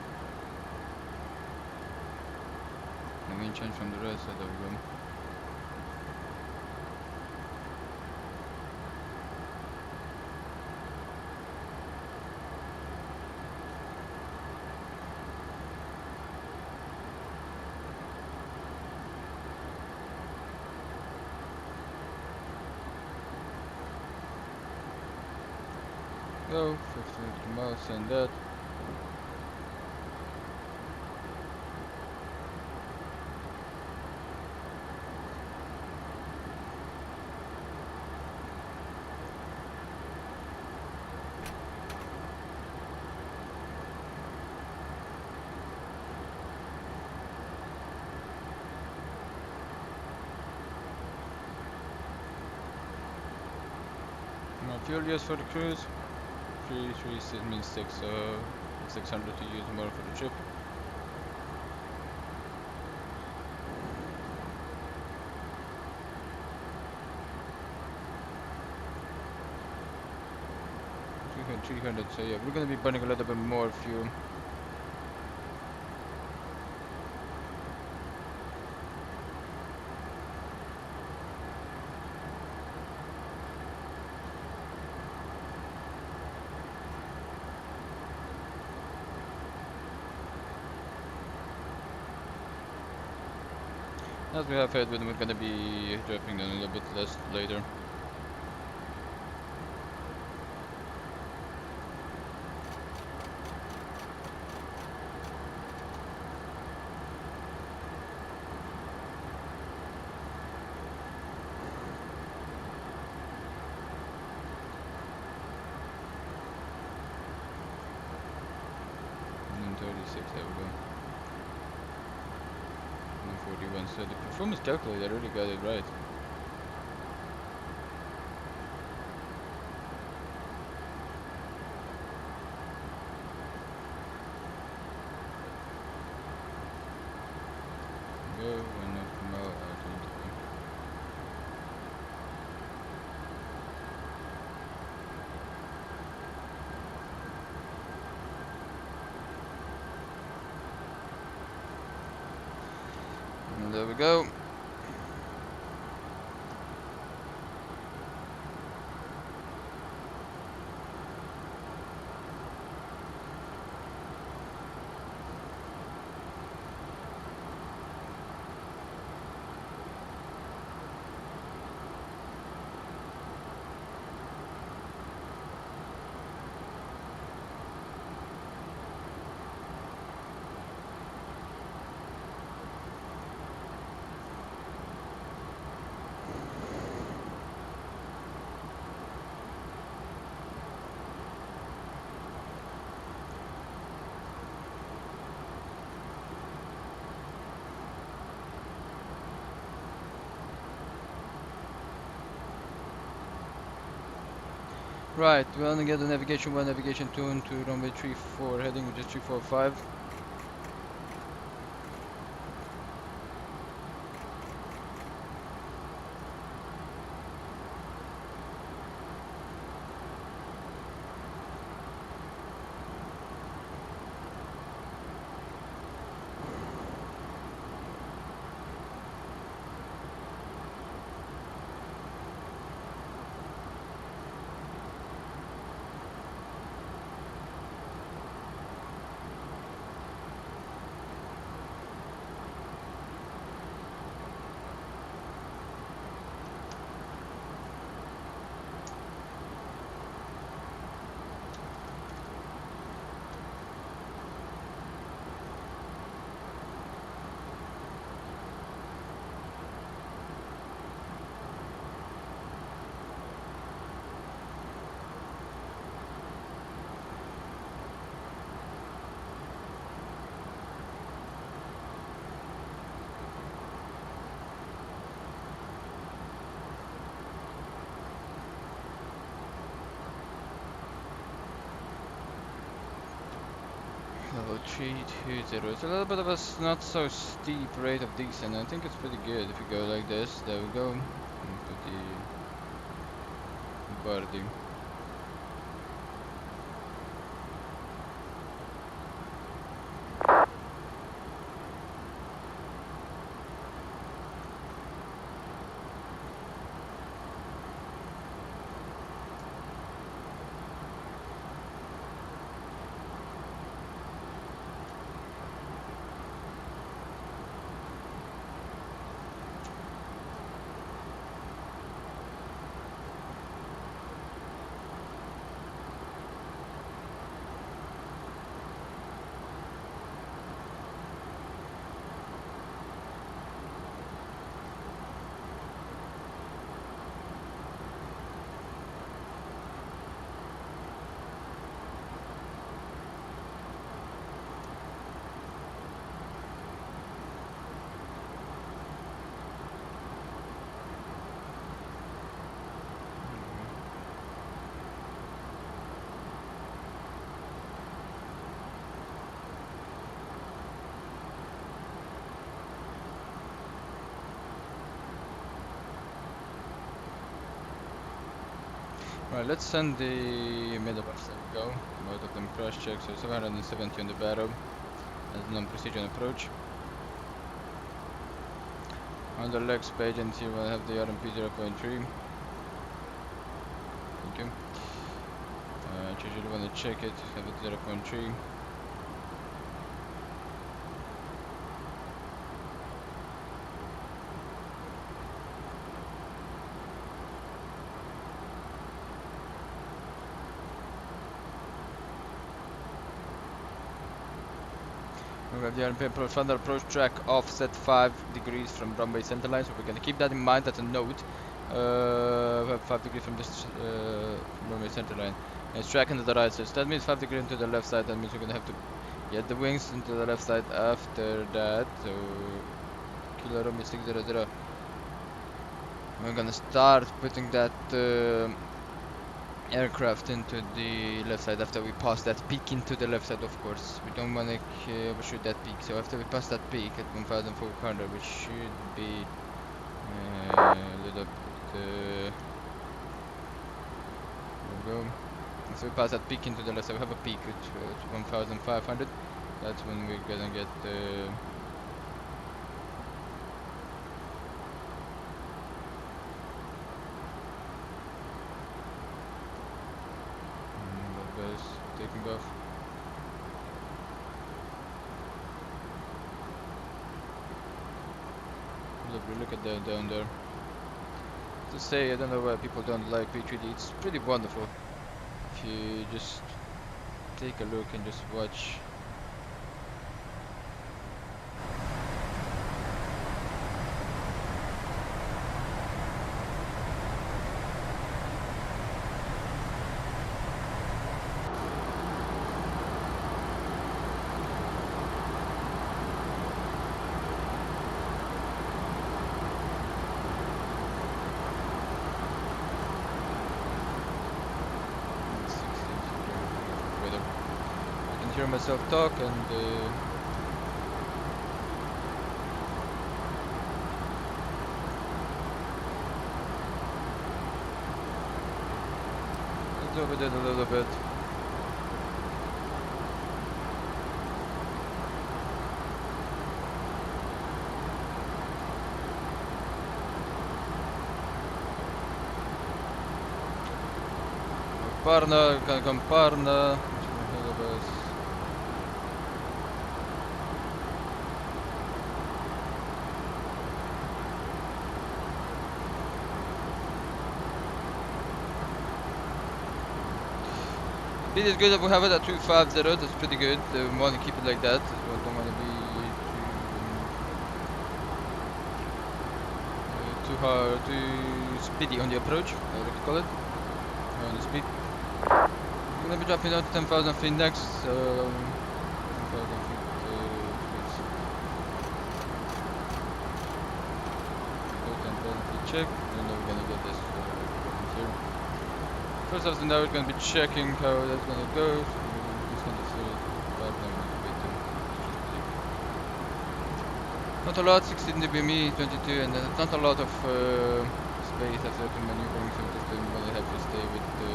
[SPEAKER 8] The wind change from the right side, there we go. Go, 15 miles, send that. Now fuel use for the cruise. 3 means 600 to use more for the trip. $300, so yeah, we're gonna be burning a little bit more fuel. As we have heard, we're gonna be dropping down a little bit less later. And then 36, there we go. 41, so the performance calculator really got it right. Go, 1 nautical mile out into and there we go. Right, we only get the navigation 1, navigation 2 into runway 34, heading which is 345. Level 320. It's a little bit of a not so steep rate of descent. I think it's pretty good if you go like this. There we go. Put the body. Right, let's send the middle bars. There we go. Both of them crash check, so 770 on the barrel as a non-precision approach. On the legs page, and here we'll have the RMP 0.3. Thank you. Usually want to check it, have it 0.3. We have the RMP approach, further approach track offset 5 degrees from runway center line, so we're going to keep that in mind as a note. We have 5 degrees from this runway center line. And it's tracking to the right side, so that means 5 degrees into the left side. That means we're going to have to get the wings into the left side after that. So, Kilo Romeo 600. We're going to start putting that aircraft into the left side after we pass that peak into the left side, of course. We don't want to overshoot that peak, so after we pass that peak at 1400, which should be a little bit there we go. So we pass that peak into the left side, we have a peak at 1500. That's when we're gonna get taking off. Look at that down there. To say, I don't know why people don't like P3D. It's pretty wonderful if you just take a look and just watch. hear myself talk and let's over it a little bit. Parna, kan parna. It is good that we have it at 250, that's pretty good. We want to keep it like that. We don't want to be too hard, too speedy on the approach, I would call it. On the speed. We're gonna be dropping out to 10,000 feet next. 10,000 feet. Go 10,000 feet check. And then we're gonna get this here. First of all, now we're gonna be checking how that's gonna go. So we're just gonna see it. Not a lot, 16 dBm, 22, and then not a lot of space at certain maneuvering, so just gonna have to stay with the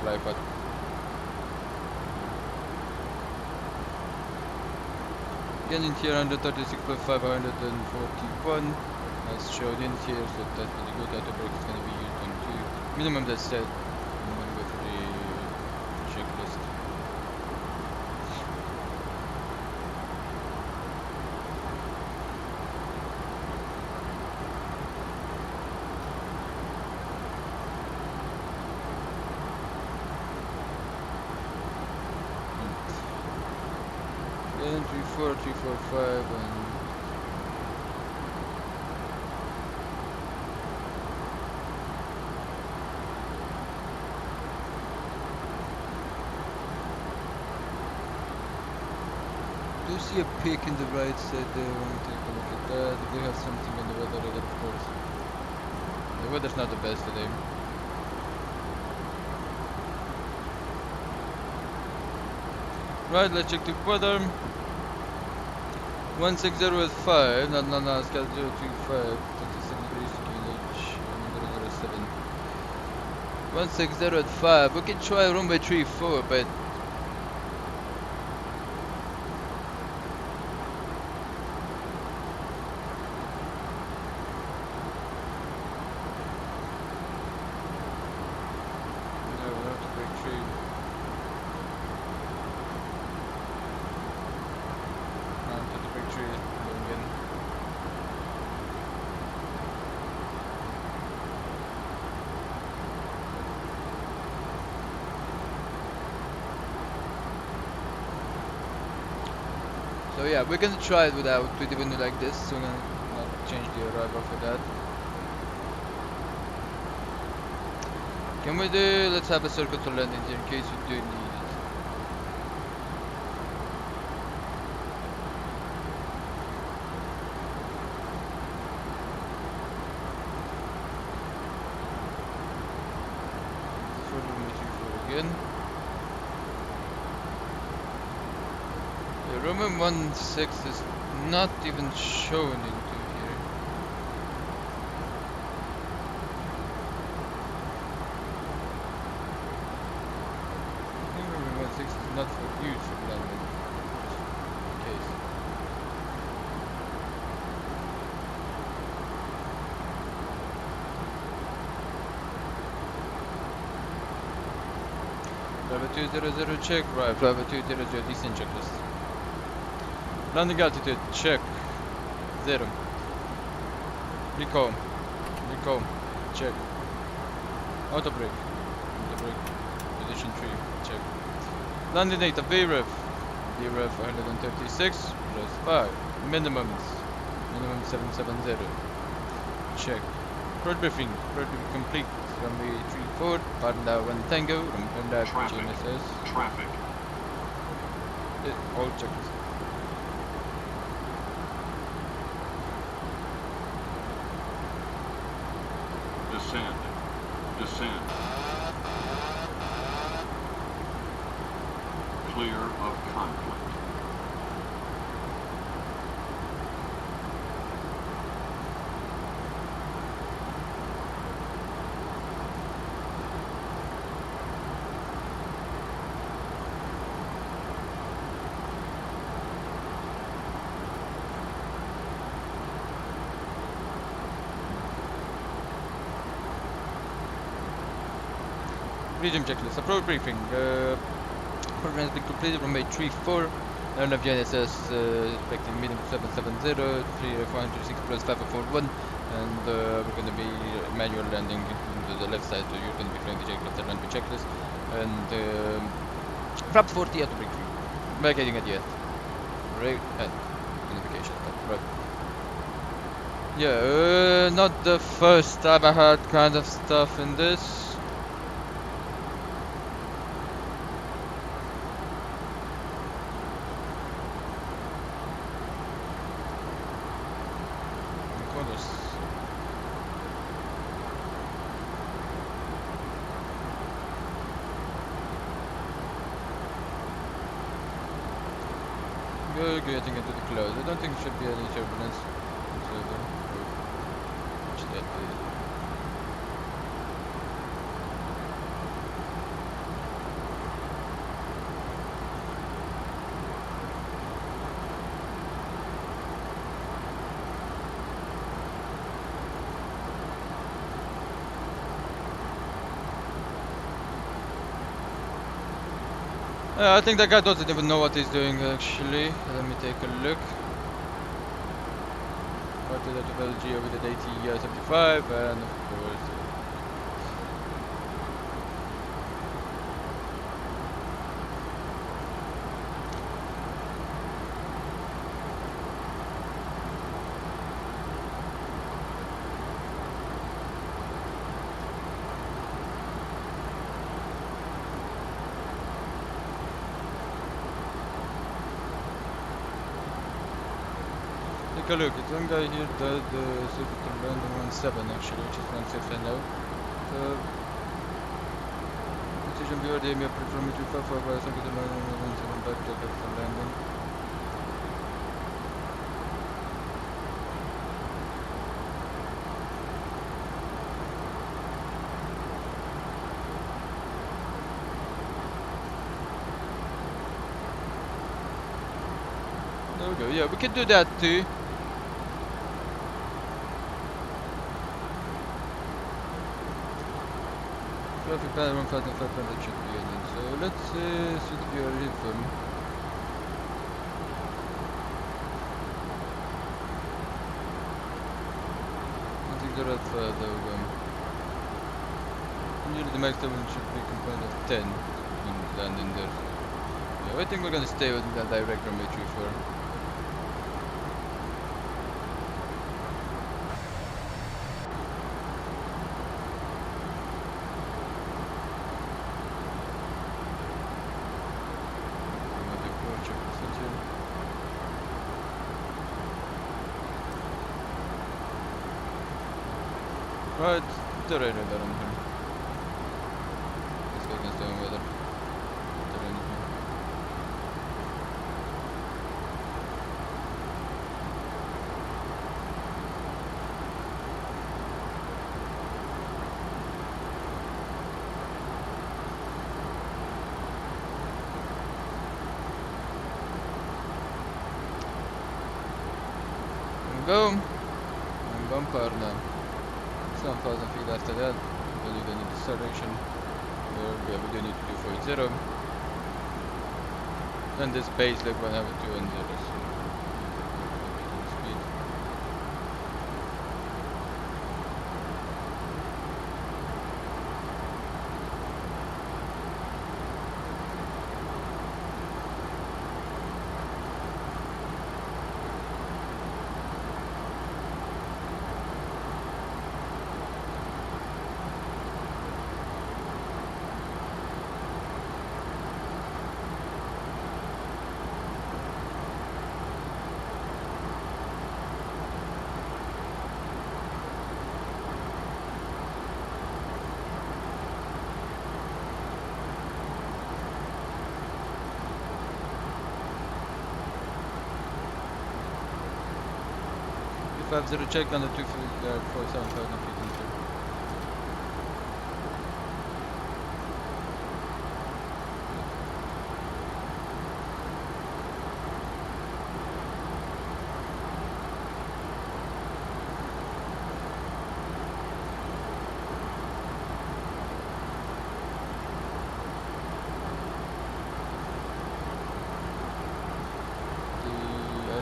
[SPEAKER 8] fly path. Again in here 136.5, 141 as shown in here, so that's pretty good. Auto brake is gonna be used on 2 minimum, that's set. I'm gonna go for the checklist. Then 3-4, 3-4-5 and do see a peak in the right side there. I want to take a look at that. They have something in the weather radar, of course. The weather's not the best today. Right, let's check the weather. 160 at 5, no, scale 025, 26 degrees to QNH, 007. 160 at 5, we can try runway 34, but so yeah, we're gonna try it without with the window like this, so we're gonna not change the arrival for that. Can we do, let's have a circle to landing here in case we do need it. Again. The Roman 16 is not even shown into here. I think Roman 16 is not for use for landing. Just in case. Flight 200 check, right, Flight 200 descent checklist. Landing altitude, check, 0. Recall, check. Auto brake, position 3, check. Landing data, VREF 136 plus 5. Minimum 770, check. Road briefing complete. Runway 34, Panda 1 Tango, Panda GMSS.
[SPEAKER 7] Traffic.
[SPEAKER 8] All checked.
[SPEAKER 7] Descend.
[SPEAKER 4] clear of conflict.
[SPEAKER 8] Region checklist. Approach briefing. Program has been completed from May 3-4. Learn of GNSS expecting meeting 770, 406 plus 5041. And we're going to be manual landing into the left side, so you're going to be flying the checklist and run the checklist. And perhaps 40 at the briefing. Vacating at the end. Right at notification. Right. Yeah, not the first time I had kind of stuff in this. You're getting into the clouds. I don't think there should be any turbulence whatsoever. Watch that. I think that guy doesn't even know what he's doing actually. Let me take a look. Started out of LG with an AT75 and of course take a look. It's one guy here that said it can land on 17 actually, which is 16 now. So precision beyond the aim from it to 5 by some good land on 17 back to for landing. There we go, yeah, we can do that too. Traffic pattern 1500 should be in it. So let's see the viewer rhythm. I think the red further usually the maximum should be component of 10 when landing there. Yeah, I think we're gonna stay with the direct runway 34. Right, the radar down here. Let's go against the weather. The rain is here. Go! And bumper now. 1000 feet after that, then you're going to this direction, where we do need to do 40. And this base like 1 have 210, so speed. 250 check on the 47,000 feet in clear.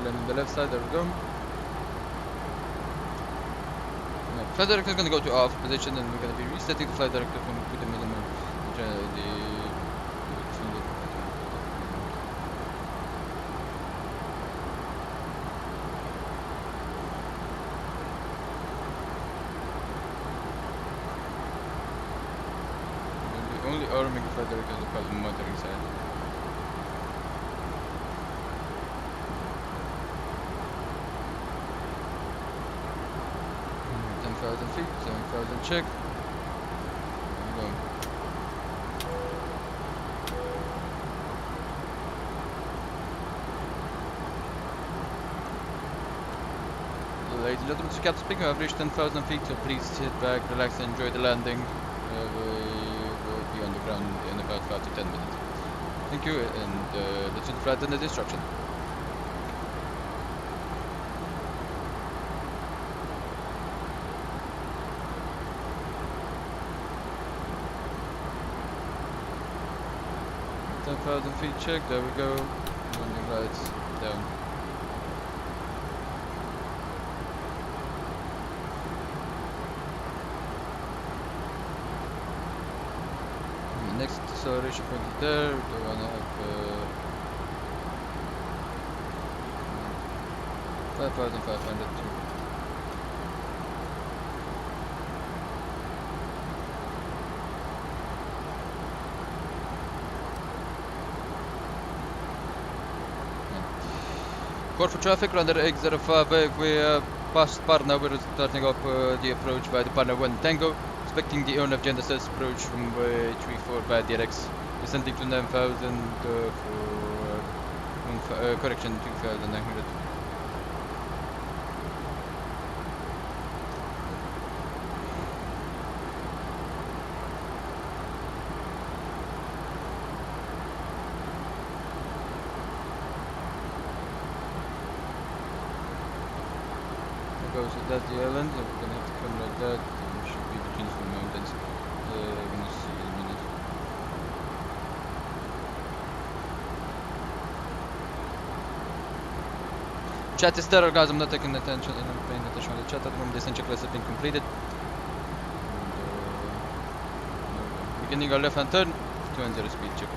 [SPEAKER 8] On the left side, there we go. Flight director is going to go to off position, and we're going to be resetting the flight director from to the minimum. We'll be only arming the flight director on the pilot monitoring side. 10,000 feet, 7,000 check. There we go. Ladies and gentlemen, this is Captain speaking. I've reached 10,000 feet, so please sit back, relax, and enjoy the landing. We will be on the ground in about 5 to 10 minutes. Thank you, and let's do the flight under the instruction. Feet check, there we go. Landing lights down. Next acceleration point is there. We wanna have 5,500 too. Call for traffic, runner X05. We past Parna, we're starting up the approach by the Parna 1 Tango. Expecting the owner of Genesis approach from 34 by DRX. Descending to 9,000 for correction 2,900. So that's the island, so we're gonna have to come like that, and we should be between two mountains. We're gonna see in a minute. Chat is terror, guys. I'm not taking attention and I'm paying attention on the chat at the moment. Descent checklist has been completed. And, beginning our left hand turn, 210 speed check.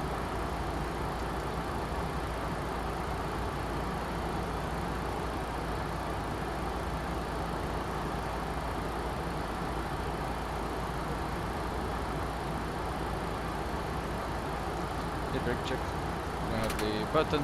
[SPEAKER 8] Brake check. I have the button.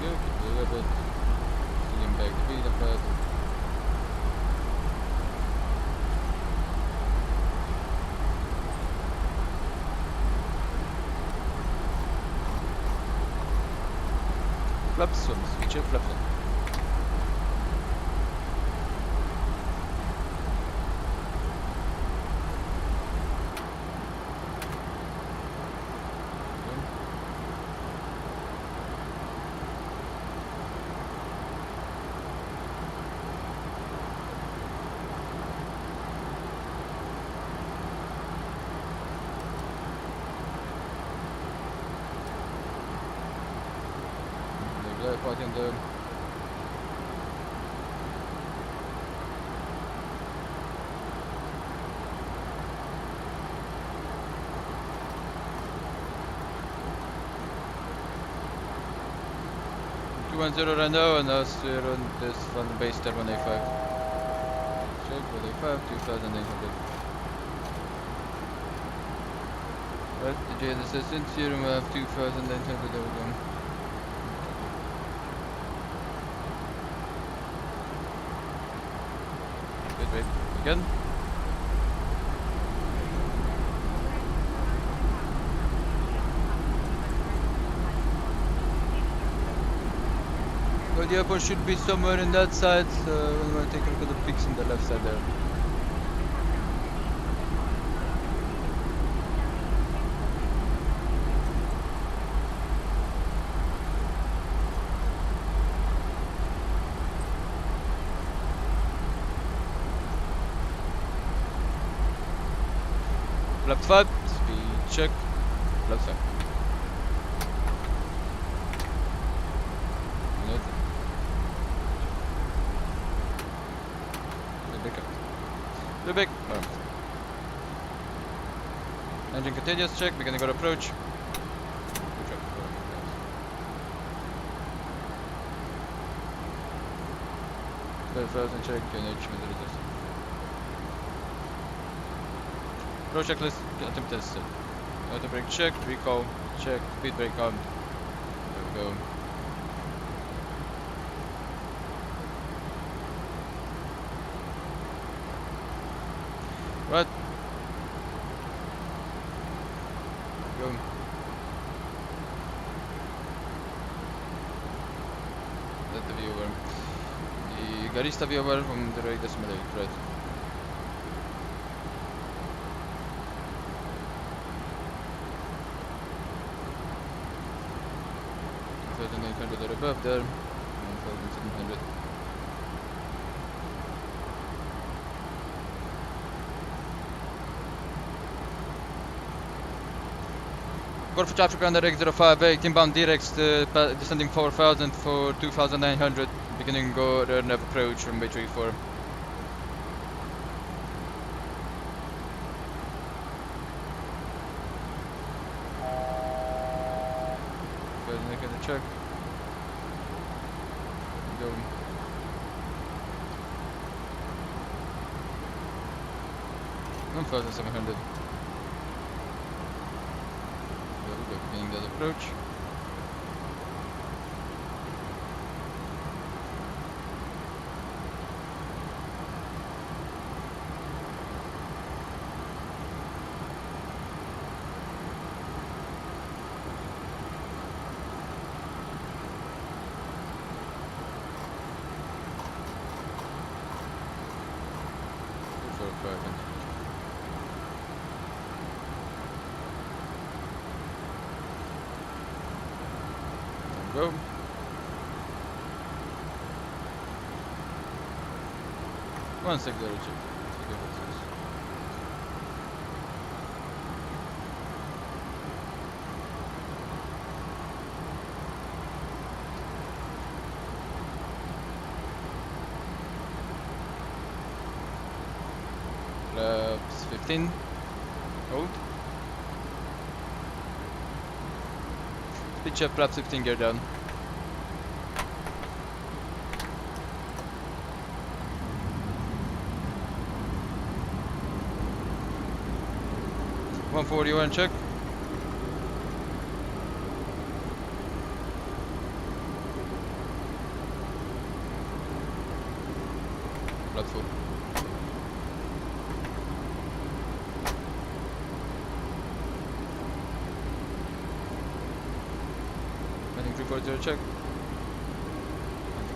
[SPEAKER 8] Go, keep the level. Steam back the speed of that. Flaps, switch it, flaps on. Party on the right now, and us we're on this from the base step 185. Check 185, 2,800. Right, the JN assistant, here we have 2,900 over them. Again. Well, the airport should be somewhere in that side. We're going to take a look at the peaks on the left side there. Left 5, speed check. Left 5. Big. Oh. Engine continuous check, beginning of approach. Frozen check, QNH, approach checklist, attempt tested. Auto brake check, recall, check, speed brake on. There we go. Right. Go. Let the viewer. The Garista viewer from the right decimal 8, right. $1,800 above there. 1,700. Golf Africa under X058, inbound directs, descending 4000 for 2900, beginning go rear approach runway 34. Make a check. Go. One 1700. Beginning that approach. Go. One sec there, check. Flaps 15. Hold. Pitch up, flaps 15, gear down. One 41 check. Flat 4. Heading 340 check.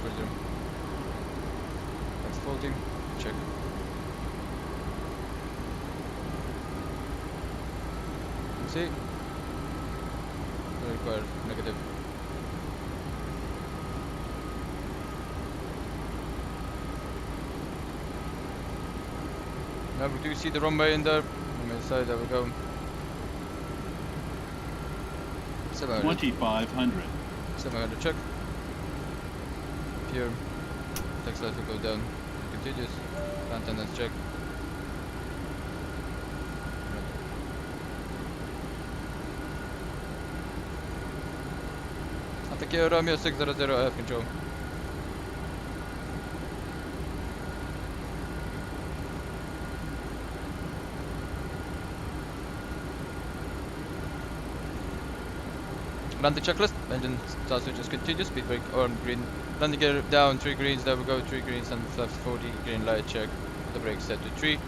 [SPEAKER 8] 340. That's faulting. Check. See? Require negative. Now we do see the runway in there. Runway side, there we go. 700.
[SPEAKER 4] 2,500.
[SPEAKER 8] 700 check. Pure. Text light will go down. Continuous. Antennas check. Attack Romeo 600, I have control. Landing checklist, engine start switches continuous, speed brake on green. Landing gear down, 3 greens, there we go, 3 greens and flaps 40, green light check. auto brake set to 3,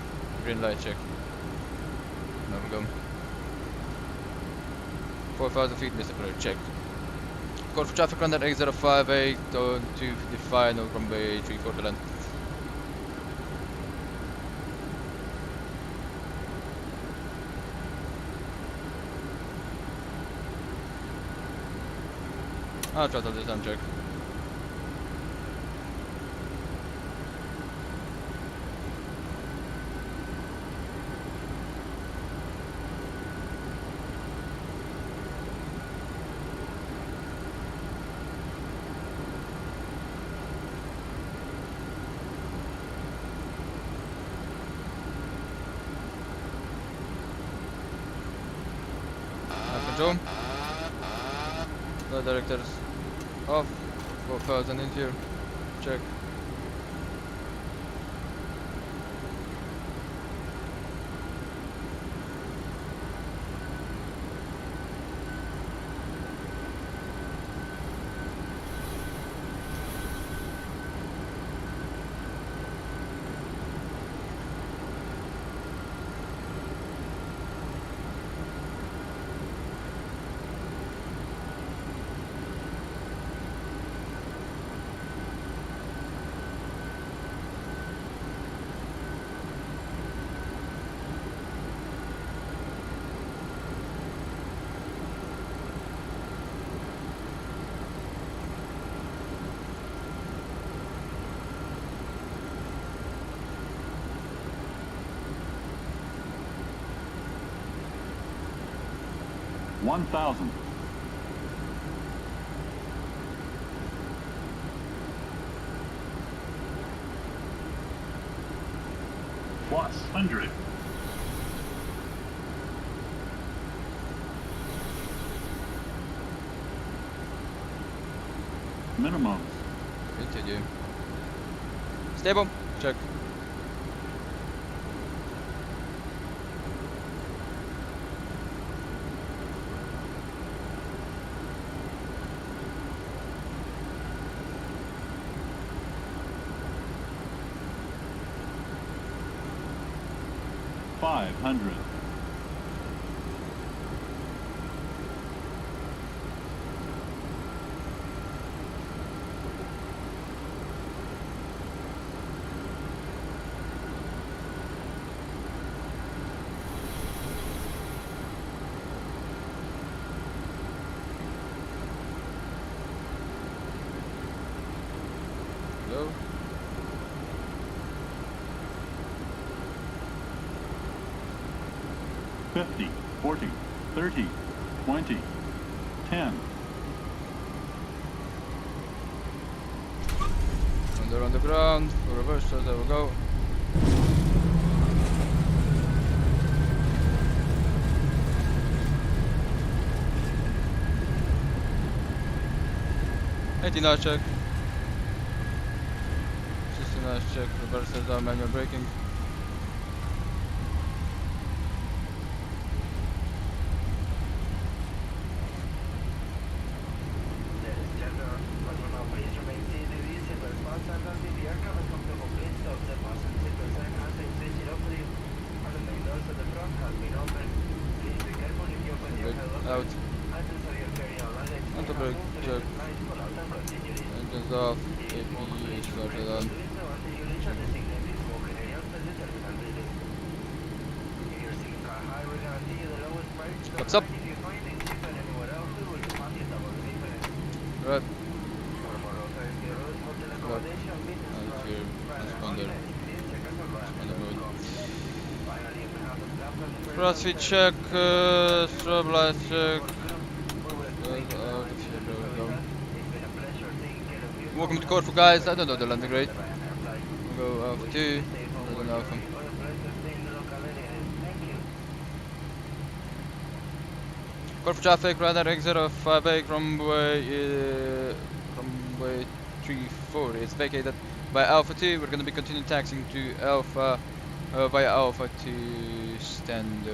[SPEAKER 8] green light check. Now we go. 4,000 feet, Mr. Pilot, check. Call for traffic runner X058 on to the final runway 34 to land. I'll throttle this time check. Control. The directors off. 4,000 in here. Check.
[SPEAKER 4] $1,000. Plus 100. Minimums.
[SPEAKER 8] Continue. Stable. Check.
[SPEAKER 4] $500.
[SPEAKER 8] Hello.
[SPEAKER 4] $50, $40, $30, $20, $10.
[SPEAKER 8] And they're on the ground. For reversal, there we go. Nice check. 69 check. Reversal down, manual braking. Out. Auto brake check. Engines off. AP started on. What's up? Right. Lock. And here. Transponder. Transponder mode. Crossfit check. Strobe light check. Out. There we go. Welcome to Corfu, guys. I don't know the landing rate. We'll go Alpha 2. Then Alpha. Corfu traffic, radar X058 runway 34 is vacated by Alpha 2. We're going to be continuing taxiing to Alpha via Alpha to stand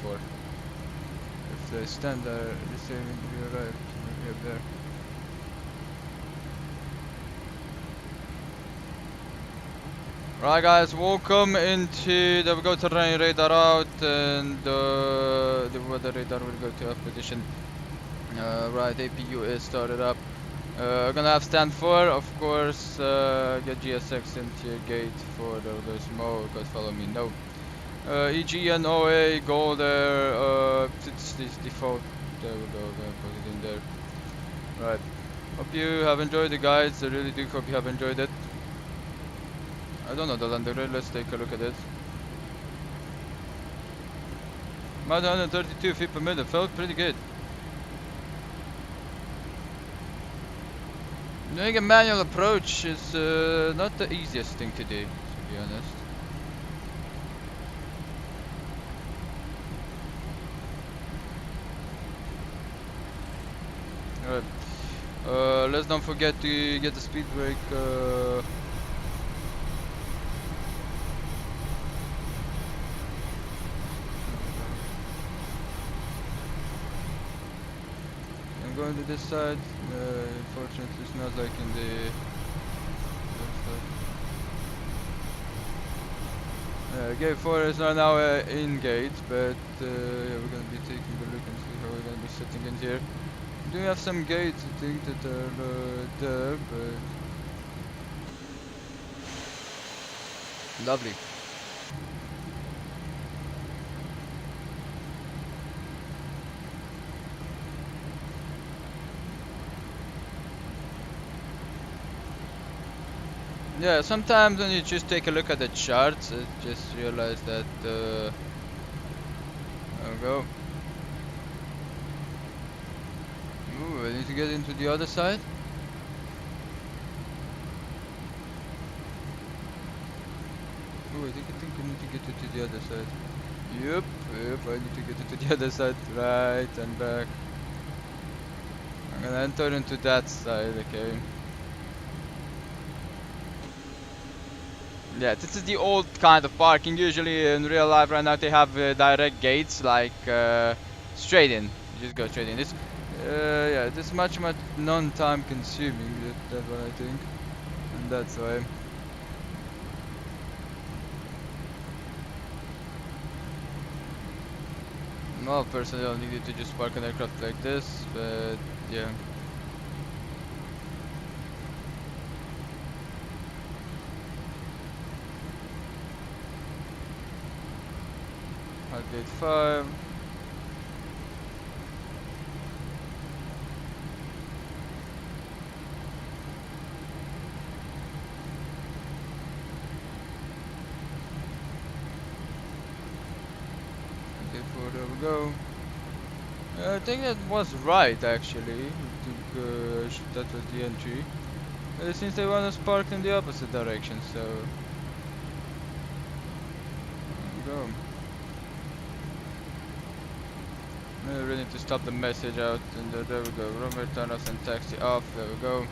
[SPEAKER 8] 4. If the stand are receiving, we arrive up there. Right guys, welcome into the, we go to terrain radar out, and the weather radar will go to F position. Right, APU is started up. We're gonna have stand 4, of course, get GSX into your gate for the smoke, because follow me, no. EG and OA, go there, it's default, there we go, gonna put it in there. Right, hope you have enjoyed it guys, I really do hope you have enjoyed it. I don't know the landing grid, let's take a look at it. About 132 feet per minute, felt pretty good. Doing a manual approach is not the easiest thing to do, to be honest. Alright, let's not forget to get the speed brake. I'm going to this side. Unfortunately, it's not like in the other side. Gate 4 is not now in gate, but yeah, we're gonna be taking a look and see how we're gonna be sitting in here. We do have some gates, I think, that are there, but lovely. Yeah, sometimes when you just take a look at the charts, I just realize that there we go. Ooh, I need to get into the other side. Ooh, I think I need to get into the other side. Yep, I need to get into the other side. Right, and back. I'm gonna enter into that side, okay. Yeah, this is the old kind of parking. Usually in real life right now they have direct gates, like straight in. You just go straight in. This, yeah, this is much non-time consuming. That's what I think, and that's why. Well, personally, I needed to just park an aircraft like this, but yeah. Gate 5. Gate 4, there we go. I think that was right actually. I think that was the entry. Since they want us parked in the opposite direction, so there we go. I really need to stop the message out, and there we go. Runway turn off and taxi off. There we go.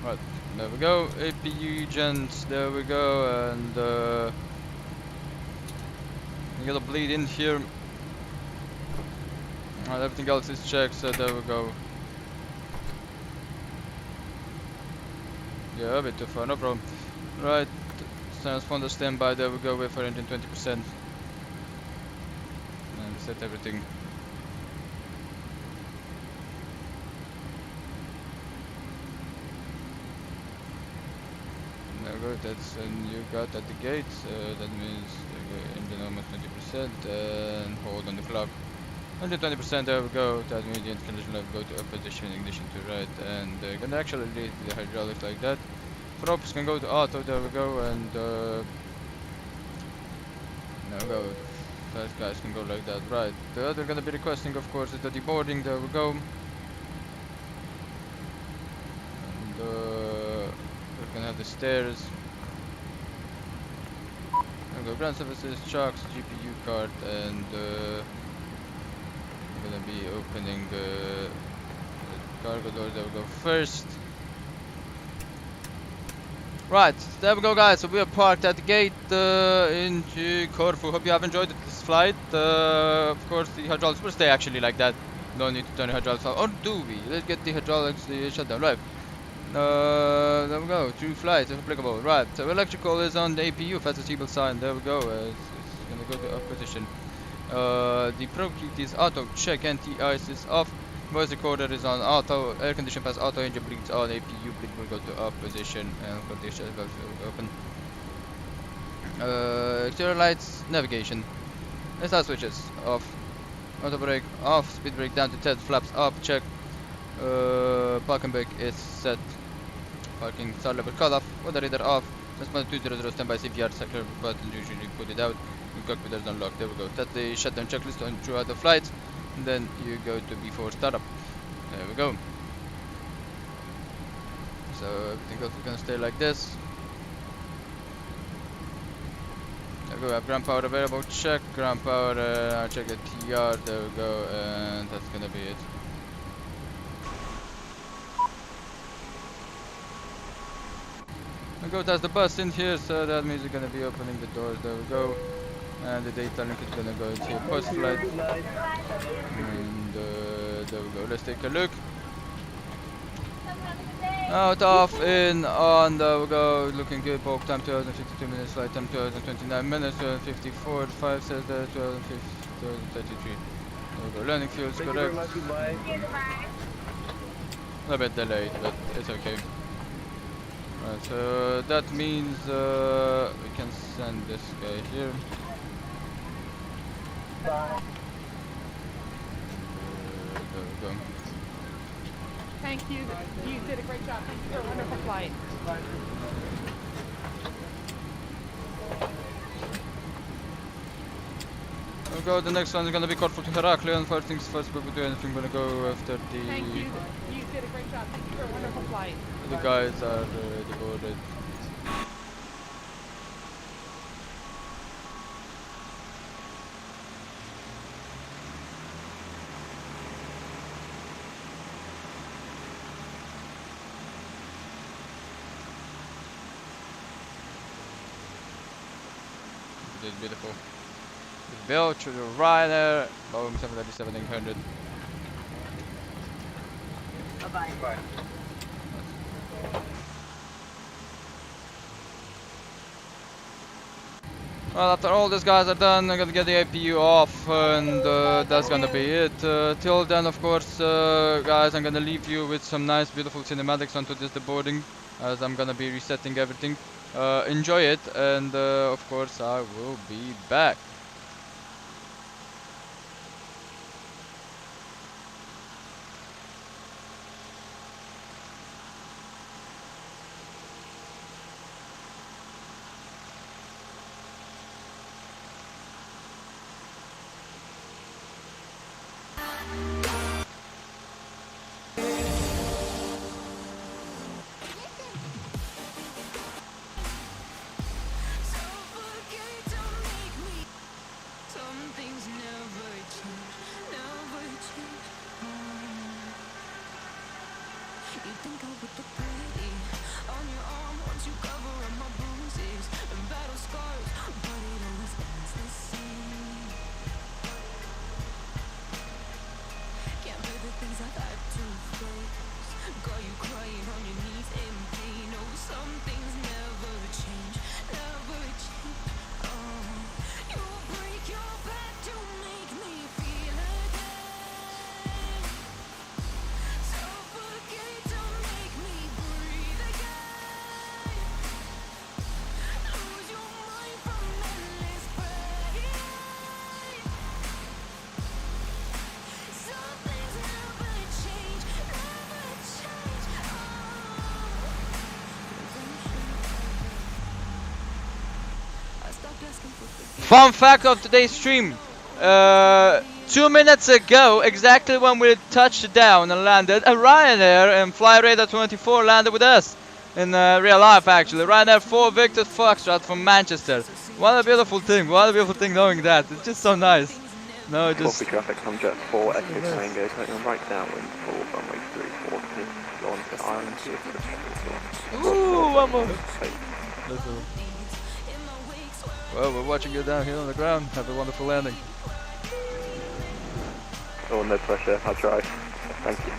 [SPEAKER 8] Right, there we go. APU gents, there we go, and you gotta bleed in here. Alright, everything else is checked, so there we go. Yeah, a bit too far, no problem. Right, transponder standby, there we go, wait for engine 20%. And set everything. There we go, that's and you got at the gate, that means the engine almost 20% and hold on the clock. 120%, there we go, that means the condition level go to up position, ignition to right, and can actually lead the hydraulics like that. Props can go to auto, there we go, and there we go. Fast guys can go like that, right. The other gonna be requesting, of course, is the deboarding, there we go. And have the stairs. There we go, ground services, chocks, GPU card, and I'm gonna be opening the cargo door. There we go first. Right, there we go guys, so we are parked at the gate into Corfu. Hope you have enjoyed this flight. Of course the hydraulics will stay actually like that. No need to turn the hydraulics off, or do we? Let's get the hydraulics shut down. Right, there we go, 2 flights if applicable. Right, so electrical is on the APU, if that's a seatbelt sign. There we go, it's gonna go to off position. The probe heat is auto, check anti-ice is off. Voice recorder is on auto, air condition pass auto, engine bleeds on, APU bleed will go to off position, and condition valve will open. Exterior lights, navigation. SR switches off, auto brake off, speed brake down to 10, flaps up, check. Parking brake is set, parking start level cut off, weather radar off, transponder 200 standby CPR sector button usually put it out, cockpit is unlocked. There we go, that's the shutdown checklist on throughout the flight. And then you go to before startup. There we go. So everything else is gonna stay like this. There we go. Have ground power available. Check ground power. I'll check the TR. There we go, and that's gonna be it. There we go. That's the bus in here, so that means we're gonna be opening the doors. There we go. And the data link is gonna go into post flight. And there we go. Let's take a look. Out, off, in, on. There we go. Looking good. Bulk time 2052 minutes. Flight time 2029 minutes. 2054. 5 says there. 2033. There we go. Landing fuel is correct. A bit delayed, but it's okay. Right, so that means we can send this guy here. There we go.
[SPEAKER 9] Thank you. You did a great job. Thank you for a wonderful flight.
[SPEAKER 8] There we go. The next one is gonna be Corfu to Heraklion. First things first, but we do anything. We're gonna go after the.
[SPEAKER 9] Thank you. You did a great job. Thank you for a wonderful flight.
[SPEAKER 8] The guys are devoted. It's beautiful. It's built through the Ryanair Boeing 737-800.
[SPEAKER 9] Bye bye.
[SPEAKER 8] Well, after all these guys are done, I'm gonna get the APU off, and that's gonna be it. Till then, of course, guys, I'm gonna leave you with some nice, beautiful cinematics onto this deboarding, as I'm gonna be resetting everything. Enjoy it, and of course, I will be back. Fun fact of today's stream. 2 minutes ago, exactly when we touched down and landed, a Ryanair and Fly Radar 24 landed with us. in real life actually. Ryanair 4 Victor Foxtrot from Manchester. What a beautiful thing, knowing that. It's just so nice. No, just...
[SPEAKER 10] Copy traffic, I'm Jet 4, Echo Tango, taking right downwind for runway 340, go on to Ireland, see if it's...
[SPEAKER 8] Ooh, one more! Well, we're watching you down here on the ground. Have a wonderful landing.
[SPEAKER 10] Oh, no pressure, I'll try. Thank you.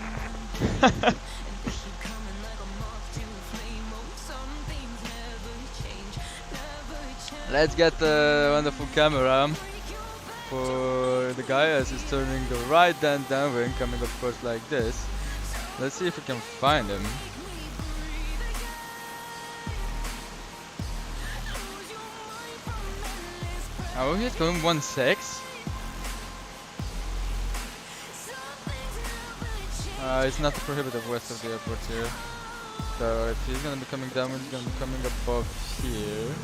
[SPEAKER 8] Let's get the wonderful camera for the guy as he's turning the right then downwind, coming of course like this. Let's see if we can find him. Oh, he's going 1.6. It's not the prohibitive west of the airport here. So if he's gonna be coming downwind, he's gonna be coming above here.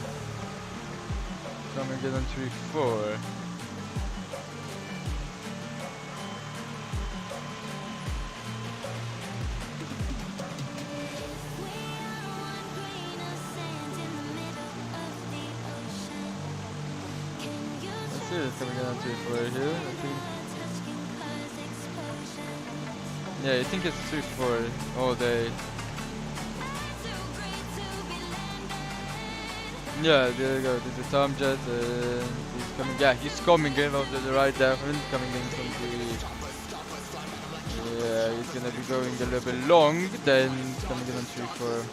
[SPEAKER 8] Coming in on 3-4. Let's see, it's coming in on 3-4 here, I think. Yeah, I think it's 3-4 all day. Yeah, there you go. This is Tom Jet. He's coming. Yeah, he's coming in out the right downwind, coming in from the. Yeah, he's gonna be going a little bit long. Then he's coming in on 3-4.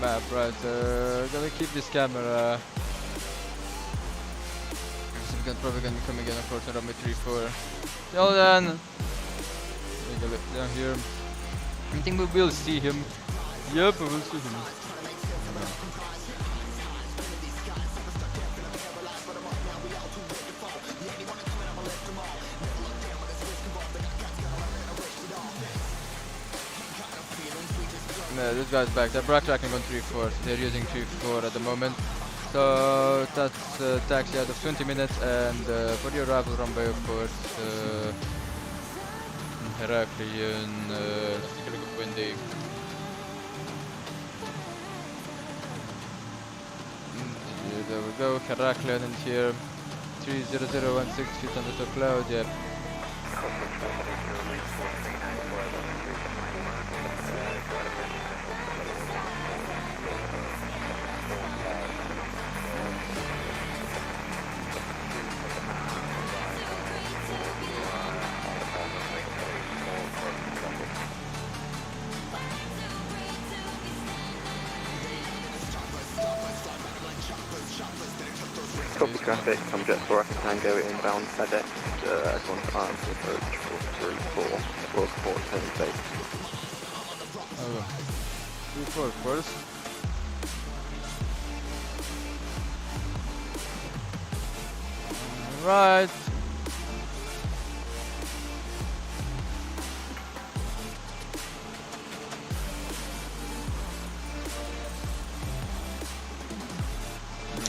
[SPEAKER 8] Map, right, gonna keep this camera. So probably gonna be coming in of course on runway 3-4. Till then, take a look down here. I think we will see him. Yep, we will see him. Yeah, this guy's back. They're backtracking on 3-4. They're using 3-4 at the moment. So that's taxi out of 20 minutes, and for the arrival runway, of course, Heraklion, it's a little bit windy. Yeah, there we go. Heraklion in here. 30016 feet under the cloud. Yep.
[SPEAKER 10] Copy traffic, I'm Jet 4, Echo Tango, inbound FedEx, going to Ireland, approach 434, World Port, turning base.
[SPEAKER 8] Oh, 3-4 of course. Right.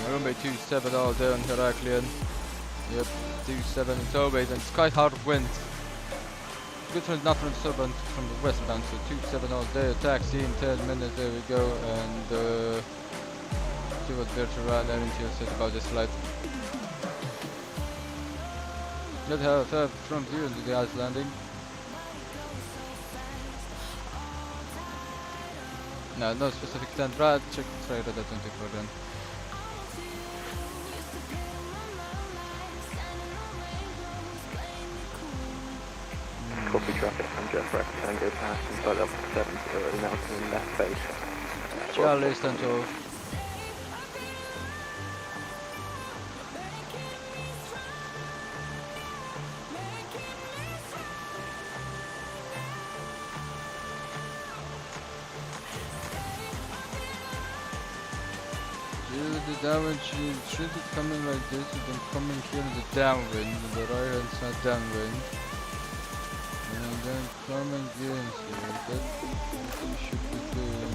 [SPEAKER 8] Runway 27 all day on Heraklion. Yep, 27 in Tobate, and it's quite hard wind. Good from not from the southbound, from the westbound, so 27 all day. A taxi in 10 minutes, there we go, and see what Virtual Ryanair and said about this flight. Let's have a front view into the ice landing. No specific stand, right? Check the trailer at 24 then.
[SPEAKER 10] Copy traffic, I'm Jet 4, Echo Tango, past inside up 70, now turning left base.
[SPEAKER 8] Charlie, stand off. The downwind should it coming like this, and then coming here in the downwind, the right hand side downwind. And then coming in here. That's what you should be doing.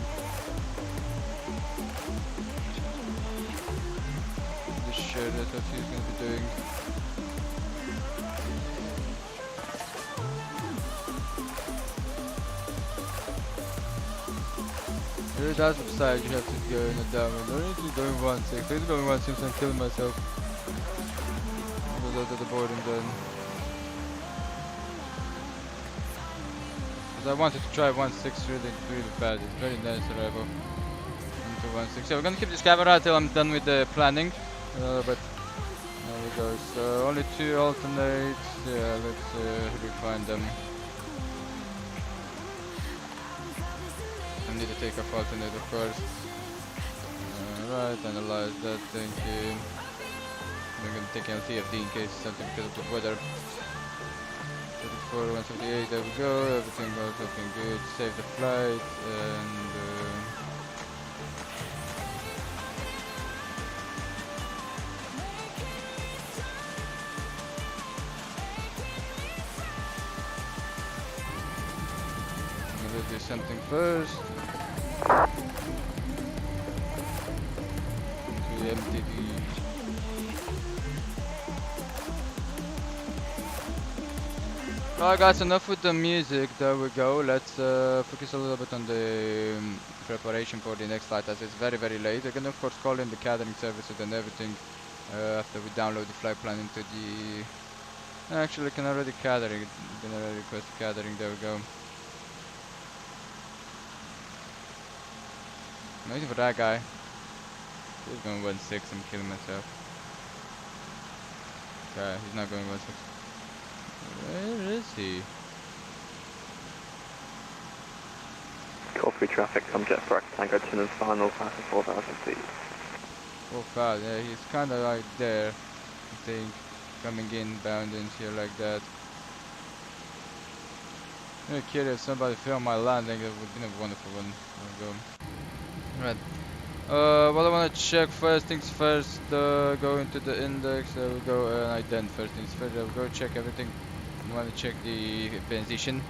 [SPEAKER 8] This share, that's what he's gonna be doing. Here it has upside, you have to go in a downwind. I need to go in 1.6. I need to go in 1.6 and kill myself. Go out of the boarding zone. Because I wanted to try 1.6 really bad. It's very nice arrival into 1.6. So we're gonna keep this camera until I'm done with the planning. But there we go. So only 2 alternates. Yeah, let's refine them. I need to take off alternator first. Alright, analyze that, thank you. We're gonna take LTFD in case something because of the weather. 34, 178, there we go, everything was looking good. Save the flight and I'm gonna do something first. PMDG. Alright guys, enough with the music, there we go. Let's focus a little bit on the preparation for the next flight as it's very late. I can of course call in the catering services and everything after we download the flight plan into the... Actually I can already catering, you can already request catering, there we go. I'm waiting for that guy. He's going 1.6, I'm killing myself. Okay, he's not going 1.6. Where is he?
[SPEAKER 10] Copy traffic, come jet for Tango 10 and final, passing 4,000 feet.
[SPEAKER 8] 4,000, yeah, he's kinda right there, I think, coming in, bound in here like that. I'm really curious if somebody filmed my landing, it would be a wonderful one. There we go. Right. What I want to check, first things first, go into the index, there we go, and I then first things first, there we go, check everything. I want to check the position.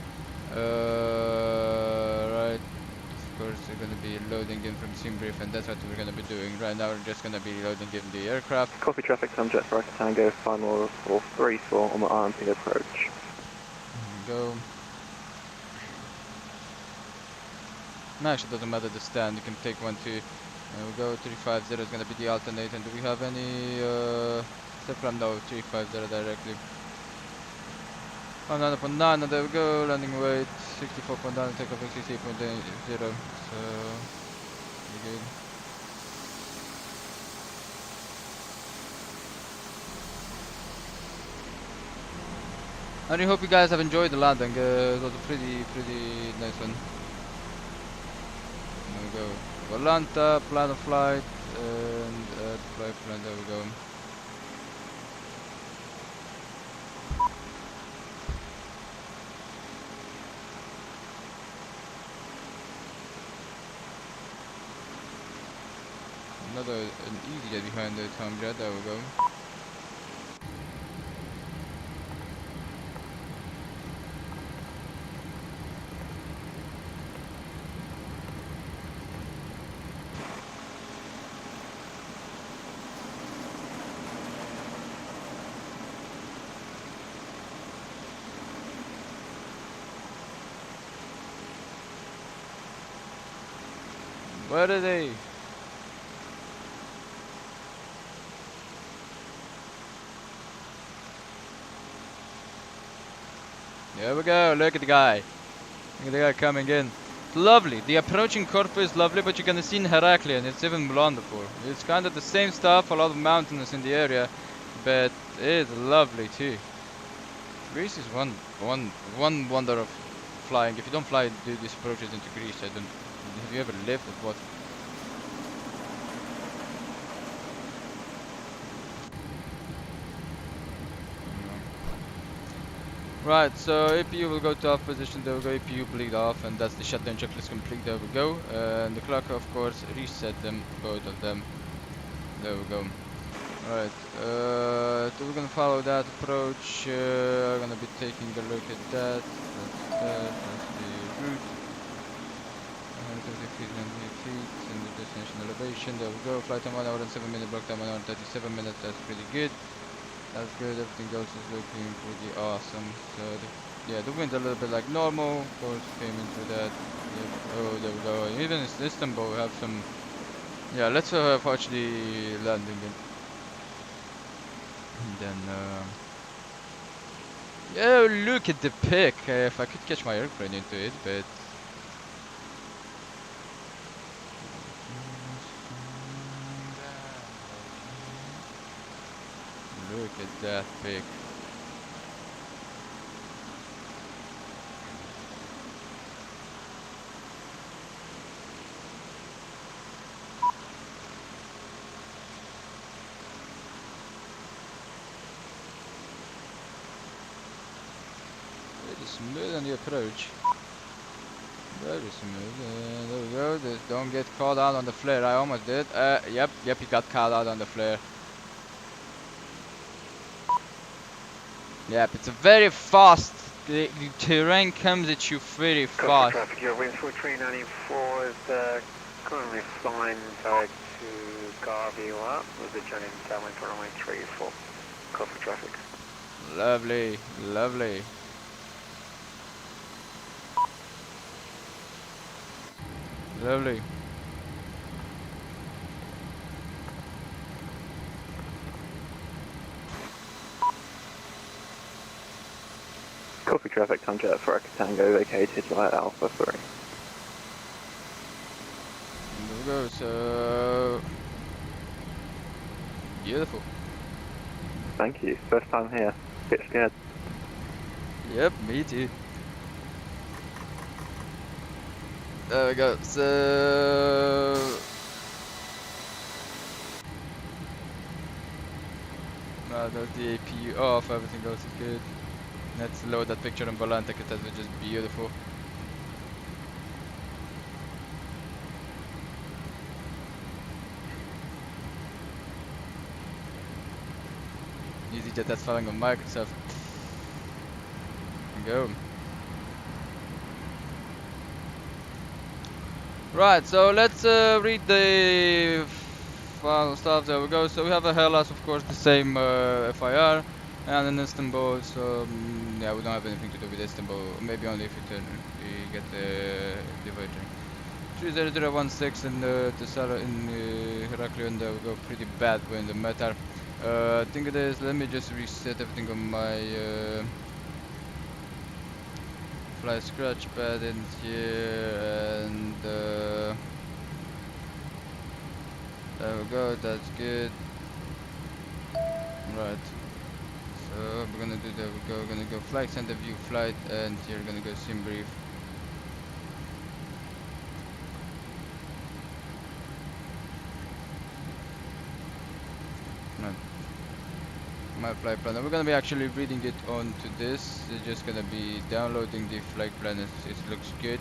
[SPEAKER 8] Right, of course we're going to be loading in from SimBrief, and that's what we're going to be doing. Right now we're just going to be loading in the aircraft.
[SPEAKER 10] Copy traffic, come jet for Tango, final 434 on the RMP approach.
[SPEAKER 8] There we go. No, actually doesn't matter the stand, you can take 1, 2. There we go, 350 is going to be the alternate, and do we have any step from? No, 350 directly. Nine upon 9, and there we go, landing weight 64.9, takeoff 68.0, so pretty good. I really hope you guys have enjoyed the landing, it was a pretty nice one. There we go. Volanta, plan of flight, and flight plan, there we go. Another an easy jet behind the Tom jet, there we go. Where are they? There we go, look at the guy. Look at the guy coming in. It's lovely. The approaching corpo is lovely, but you're gonna see in Heraklion, it's even wonderful. It's kind of the same stuff, a lot of mountains in the area, but it's lovely too. Greece is one wonder of flying. If you don't do these approaches into Greece, have you ever lived at what? Right, so APU will go to off position, there we go, APU bleed off, and that's the shutdown checklist complete, there we go. And the clock, of course, reset them, both of them. There we go. Alright, so we're gonna follow that approach, I'm gonna be taking a look at that. That's the route. 130 feet, 90 feet, and the destination elevation. There we go. Flight time 1 hour and 7 minutes. Block time 1 hour and 37 minutes. That's pretty good. That's good. Everything else is looking pretty awesome. So yeah, the wind's a little bit like normal. Of course, came into that. Yep. Oh, there we go. Even in Istanbul, we have some. Yeah, let's watch the landing then. And then. Oh, look at the pic. If I could catch my airplane into it, but. Look at that pic. Very smooth on the approach. Very smooth. There we go. Don't get caught out on the flare. I almost did. Yep, he got caught out on the flare. Yep, it's a very fast. The terrain comes at you very fast.
[SPEAKER 10] Traffic, your wind for 394 is currently flying back to Gb with the journey downwind for runway 34. Copy traffic.
[SPEAKER 8] Lovely, lovely. Lovely.
[SPEAKER 10] Copy traffic, time jet for Tango vacated by Alpha 3.
[SPEAKER 8] There we go, so... Beautiful.
[SPEAKER 10] Thank you, first time here. Bit scared.
[SPEAKER 8] Yep, me too. There we go, so... That's the APU off, everything else is good. Let's load that picture in Volante because that was just beautiful. EasyJet that's flying on Microsoft. Go. Right, so let's read the final stuff. There we go. So we have a Hellas, of course, the same FIR. And in Istanbul, so yeah, we don't have anything to do with Istanbul. Maybe only if we get the divider. 30016 in the Sara in Heraklion. There we go. Pretty bad wind. The Metar. I think it is. Let me just reset everything on my fly scratch pad in here, and there we go. That's good. Right. So we're gonna do that. We're gonna go flight center view flight, and here we're gonna go sim brief. Right. My flight plan. We're gonna be actually reading it onto this. It's just gonna be downloading the flight plan. It looks good.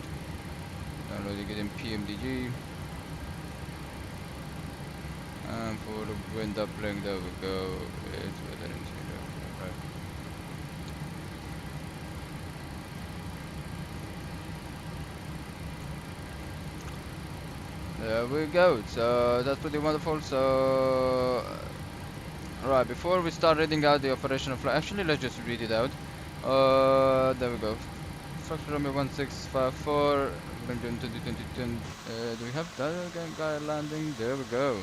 [SPEAKER 8] Downloading it in PMDG. And for the wind uplink, there we go. It's weather in there we go. So that's pretty wonderful. So right, before we start reading out the operational flight, actually let's just read it out. There we go. Fox Romeo 1654. Do we have that guy landing? There we go.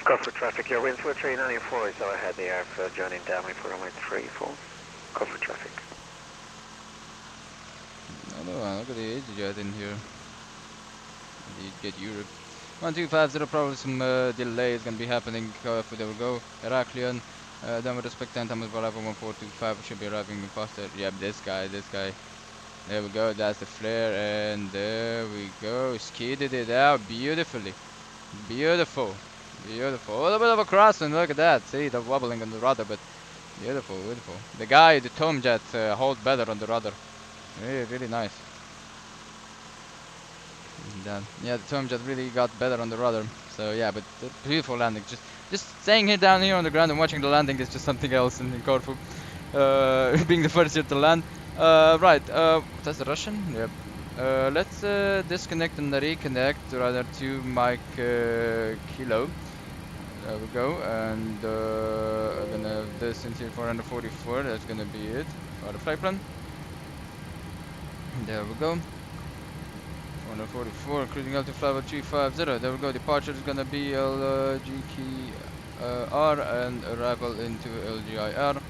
[SPEAKER 10] Copy traffic, your winds for 394 is so ahead the air for journey downwind for runway 34. Copy traffic.
[SPEAKER 8] Look at the EasyJet in here. Get Europe. 1250, probably some delay is gonna be happening. There we go. Heraklion. Then with respect to Thomas Bravo 1425, should be arriving faster. Yep, this guy. There we go. That's the flare, and there we go. Skidded it out beautifully. Beautiful. A little bit of a crossing. Look at that. See the wobbling on the rudder, but beautiful. The guy, the Tomjet, hold better on the rudder. Really nice. And, yeah, the Tomjet really got better on the rudder. So yeah, but beautiful landing. Just staying here down here on the ground and watching the landing is just something else in Corfu. being the first here to land. Right, that's the Russian? Yep. Let's disconnect and reconnect rather to Mike Kilo. There we go, and I'm gonna have this into 444, that's gonna be it for the flight plan. There we go. 444, cruising out to flight 350. There we go, departure is gonna be LGKR and arrival into LGIR.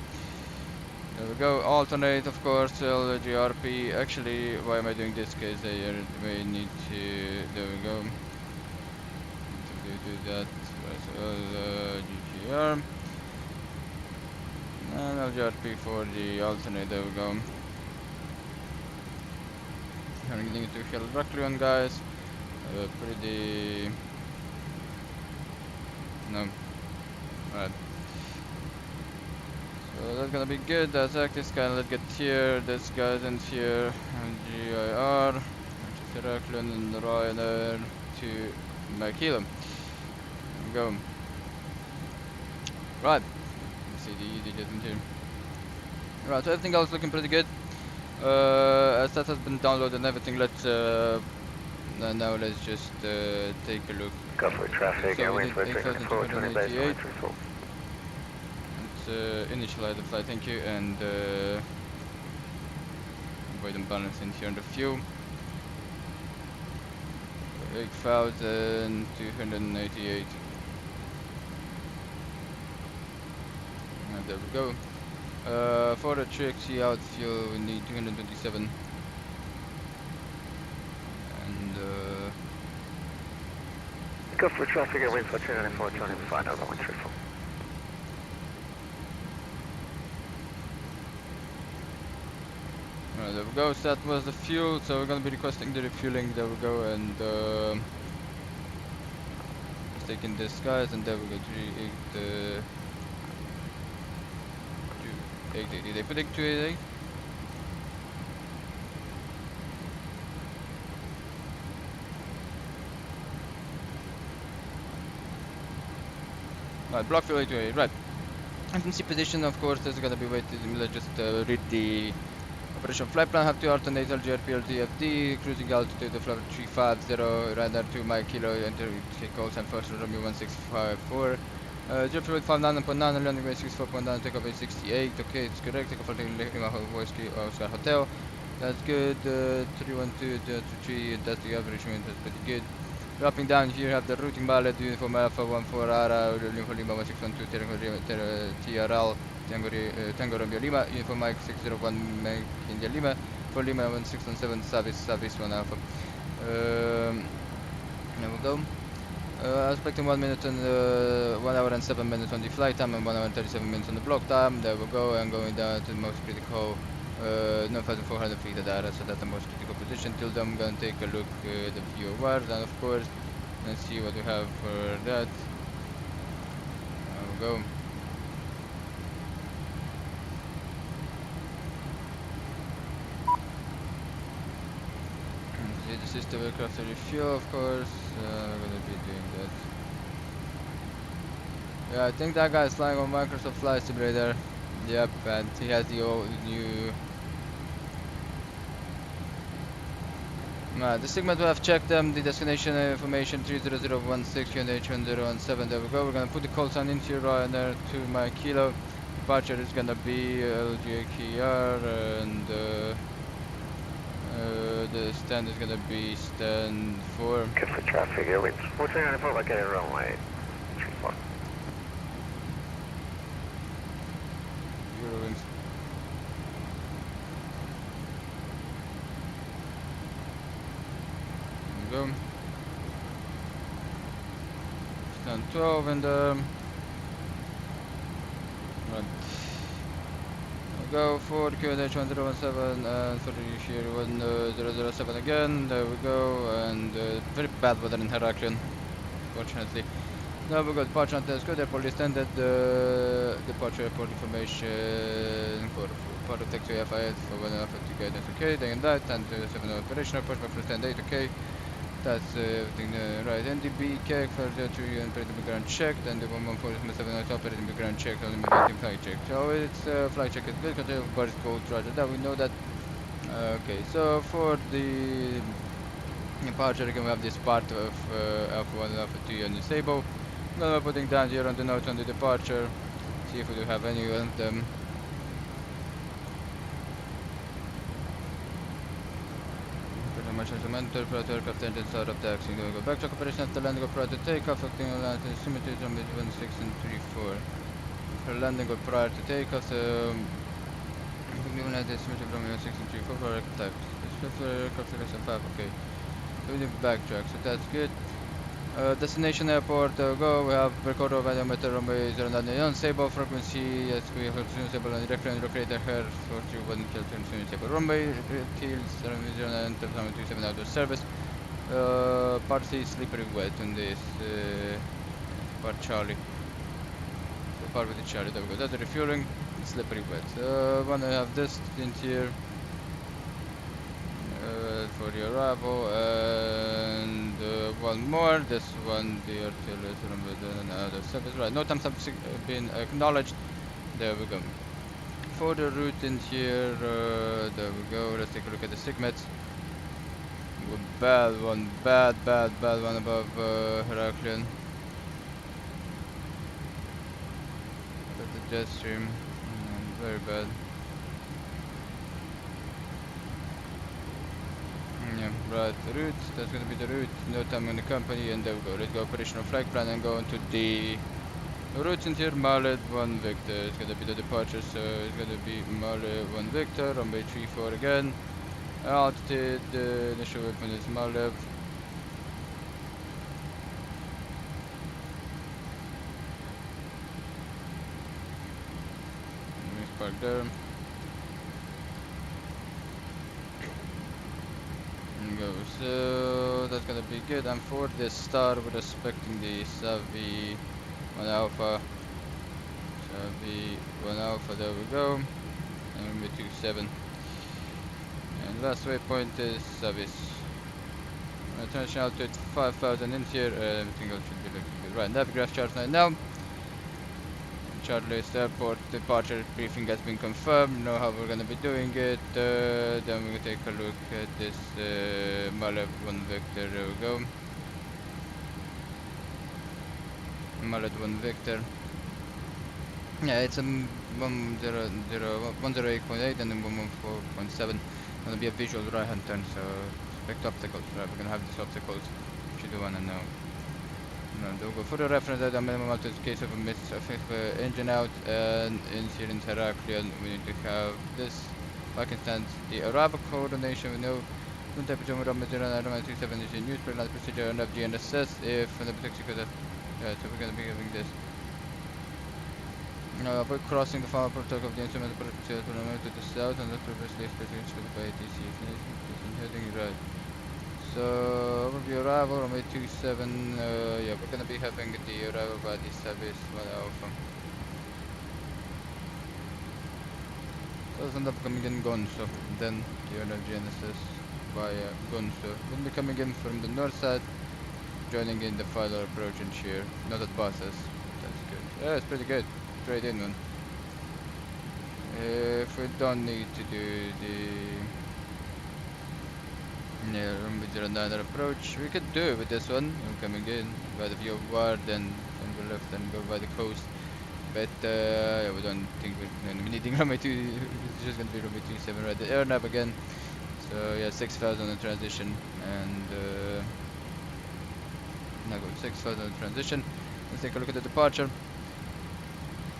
[SPEAKER 8] There we go, alternate of course, LGRP. Actually, why am I doing this? Because I may need to, there we go. Do that, LGKR. And LGRP for the alternate, there we go. I'm getting to Hill directly on guys. Pretty... No. Alright. So that's gonna be good. That's this guy, let's get here. This guy's in here. GIR, which is Heraclian and Ryanair to Makila. There we go. Right. Let's see the easy get in here. Right, so everything else looking pretty good. As that has been downloaded and everything, let's now let's just take a look.
[SPEAKER 10] Go for traffic,
[SPEAKER 8] So we
[SPEAKER 10] airway
[SPEAKER 8] need
[SPEAKER 10] for 20 base
[SPEAKER 8] 8,288.
[SPEAKER 10] 934.
[SPEAKER 8] Let's initialize the flight, thank you, and avoid imbalance in here on the fuel. 8,288. And there we go. For the NGXu out fuel, we need 227. And
[SPEAKER 10] Go for traffic, airway for 394, 25, over 134.
[SPEAKER 8] Alright, there we go. So that was the fuel, so we're gonna be requesting the refueling. There we go, and just taking this guys, and there we go. 880. Did they predict 288? Right, block fuel 828. Right. I can see position, of course. There's gonna be waiting. Let's just read the operation flight plan. Have to alternate LGRP, LTFD, cruising altitude of flight 350, radar 2 Mike Kilo, enter take call sign first Romeo 1654. Jet fuel 59.9, landing way 64.9, take off 68. Okay, it's correct. Take off Lima Whiskey Oscar Hotel. That's good. 312, 3, that's the average wind. That's pretty good. Dropping down here, have the routing pilot, uniform Alpha 14 Ara, uniform Lima 1612, TRL, Tango Romeo Lima, uniform Mike 601, Mike India Lima, for Lima 1617, Service 1 Alpha. There we go. Expecting 1 minute and 1 hour and 7 minutes on the flight time and 1 hour and 37 minutes on the block time. There we go, and going down to the most critical 9,400 feet of data, so that's the most critical position. Till then, I'm going to take a look at the VORs, and of course, let's see what we have for that. There we go. And see the system aircraft to refuel, of course. We're going to be doing that. Yeah, I think that guy is flying on Microsoft Flight Simulator. Yep, and he has the old new. The segment we have checked them, the destination information 30016 UNH1017. There we go. We're gonna put the call sign into Ryanair to my kilo. Departure is gonna be LGKR, and the stand is gonna be stand 4.
[SPEAKER 10] Good for traffic, airway 1494, like a runway 34.
[SPEAKER 8] Eurowings. Go. Stand 12 and right. Go for QNH 1017 and for the here 1007 again. There we go, and very bad weather in Heraclian, fortunately. Now we got departure on Tesco, airport list ended, departure airport information for part of taxi FIS for 1.5 to guidance, okay, day and night, and 7 operational, approach by first 10 8, okay. That's everything right. NDB, KEC, for the 3 and operating ground checked, and the 114.7 not operating ground checked, only making flight check. So it's flight check is good, control of body gold, roger that, we know that. Okay, so for the departure, again, we have this part of Alpha 1 and Alpha 2 on disable. Now we're putting down here on the notes on the departure, see if we do have any of them. Pretty much as a mentor, prior aircraft engine start up taxing. Then we go back to operation after landing or prior to takeoff, acting on land symmetry on 16 and 34. For landing or prior to takeoff, given the symmetry from 16 and 34 for aircraft type. This for aircraft series 5, okay. So we need backtrack, so that's good. Destination airport, go. We have recorder of radiometer runway 09 unstable frequency. Yes, we have unstable and reference locator here for 1 kill unstable runway. Kills 09 27 out of service. Part C slippery wet on this part Charlie. So part with the Charlie, there we go. That's the refueling, slippery wet. When I have this in here for the arrival, and one more, this one, the RTL is on the service. Right, no time have been acknowledged. There we go. For the route in here, there we go. Let's take a look at the SIGMET. Bad one above Heraklion. That's the jet stream, very bad. Yeah, right, the route, that's gonna be the route, no time in the company, and there we go. Let's go operational flight plan and go into the routes in here. Marlet 1 Victor, it's gonna be the departure, so it's gonna be Marlet 1 Victor, runway 34 again. Altitude, the initial weapon is Marlev. Let's park there. Go. So that's gonna be good. And for this star, we're expecting the Savi 1 Alpha. Savi 1 Alpha, there we go. And we'll be 27. And last waypoint is Savis. Attention altitude 5,000 in here. Everything else should be looking good. Right, Navigraph chart now. Charlie Airport departure briefing has been confirmed. Know how we're gonna be doing it. Then we're gonna take a look at this Malev 1 Victor. There we go. Malev 1 Victor. Yeah, it's a 108.8 and then 114.7. Gonna be a visual right hand turn, so expect obstacles. Right, we're gonna have these obstacles. Should you wanna know. No, don't go for the reference at a minimum altitude in case of a miss of engine out, and in here in Heraklion we need to have this Pakistan, the arrival coordination. We know room temperature around 37 is in use, land procedure and FG and assess if the taxi could have. Yeah, so we're gonna be having this. Avoid crossing the final protocol of the instrument to the south and not previously specified by ATC. Heading right. So overview arrival runway 27. Yeah, we're gonna be having the arrival by the service 1 Alpha. So it's end up coming in Gonzo, then the energy Genesis via Gonzo. We'll be coming in from the north side, joining in the final approach and shear. Not at buses. That's good. Yeah, it's pretty good. Straight in one. If we don't need to do the runway 09 approach, we could do it with this one. I'm coming in by the view of ward, then go left and go by the coast. But yeah, we don't think we're needing runway 2. It's just gonna be runway 27 right there. Air nav again. So yeah, 6,000 on transition, and now go 6,000 on transition. Let's take a look at the departure.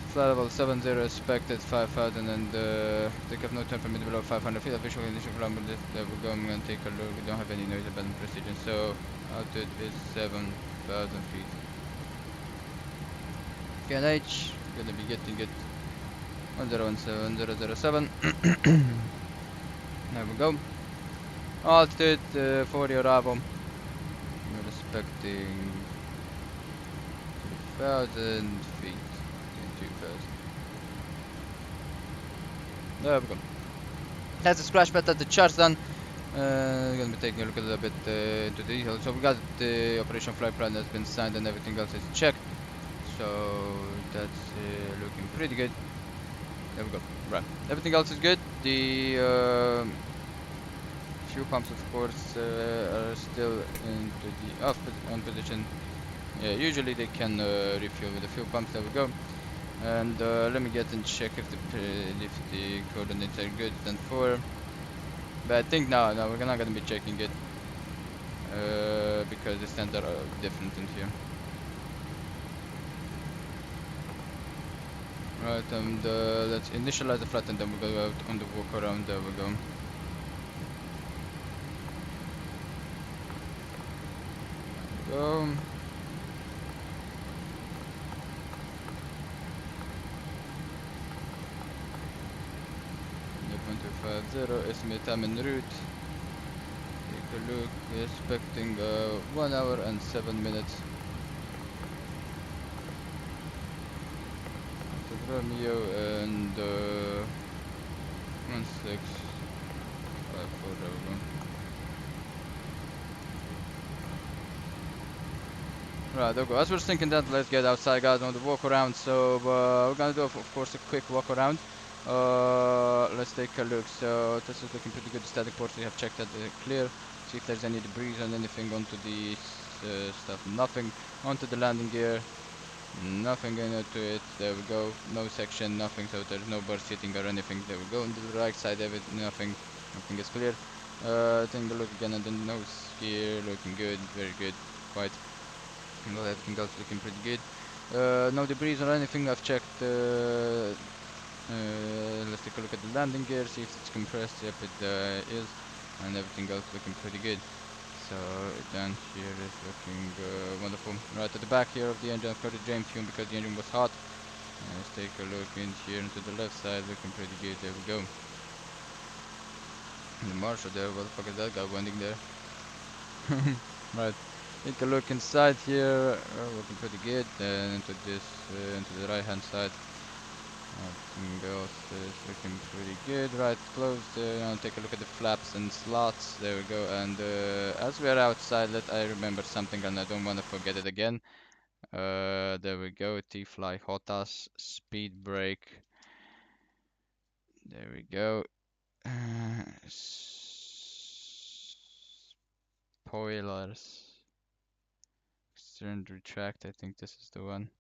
[SPEAKER 8] Flight level 70 expected 5,000, and take up no time for mid below 500 feet. Official initial climb. There we go. I'm gonna take a look. We don't have any noise abandon precision, so altitude is 7,000 feet. PNH gonna be getting it 1017,007. There we go. Altitude for the arrival. We're expecting 2,000 feet. 2,000. There we go. That's the splash pad, that's the charts done. We're gonna be taking a look a little bit into the details. So we got the operation flight plan has been signed and everything else is checked. So that's looking pretty good. There we go. Right. Everything else is good. The fuel pumps, of course, are still into the on position. Yeah, usually they can refuel with the fuel pumps. There we go. And let me get and check if the coordinates are good. Then 4. But I think no, we're not gonna be checking it because the stands are different in here. Right, and let's initialize the flight and then we'll go out on the walk around. There we go. Go. 0.250, estimate time en route. Take a look, we're expecting 1 hour and 7 minutes. Romeo and 1654, there we go. Right, there we go. As we're thinking that, let's get outside, guys, on the walk around. So we're gonna do, of course, a quick walk around. Let's take a look. So this is looking pretty good. The static ports we have checked that they're clear. See if there's any debris or anything onto the stuff. Nothing onto the landing gear. Nothing into it. There we go. No section. Nothing. So there's no burst hitting or anything. There we go. On the right side of it, nothing. Nothing is clear. Take a look again at the nose here. Looking good. Very good. Quite. Well, everything else looking pretty good. No debris or anything. I've checked. Let's take a look at the landing gear, see if it's compressed. Yep, it is, and everything else looking pretty good. So down here is looking wonderful. Right at the back here of the engine, I've got the drain fume because the engine was hot. Let's take a look in here into the left side, looking pretty good. There we go. The marshal there, what the fuck is that guy wending there? Right, take a look inside here, looking pretty good. Then into this, into the right hand side. Everything else is looking pretty good. Right, closed. Now take a look at the flaps and slots. There we go. And as we are outside, I remember something and I don't want to forget it again. There we go. T-fly HOTAS speed brake. There we go. Spoilers. Stern retract. I think this is the one.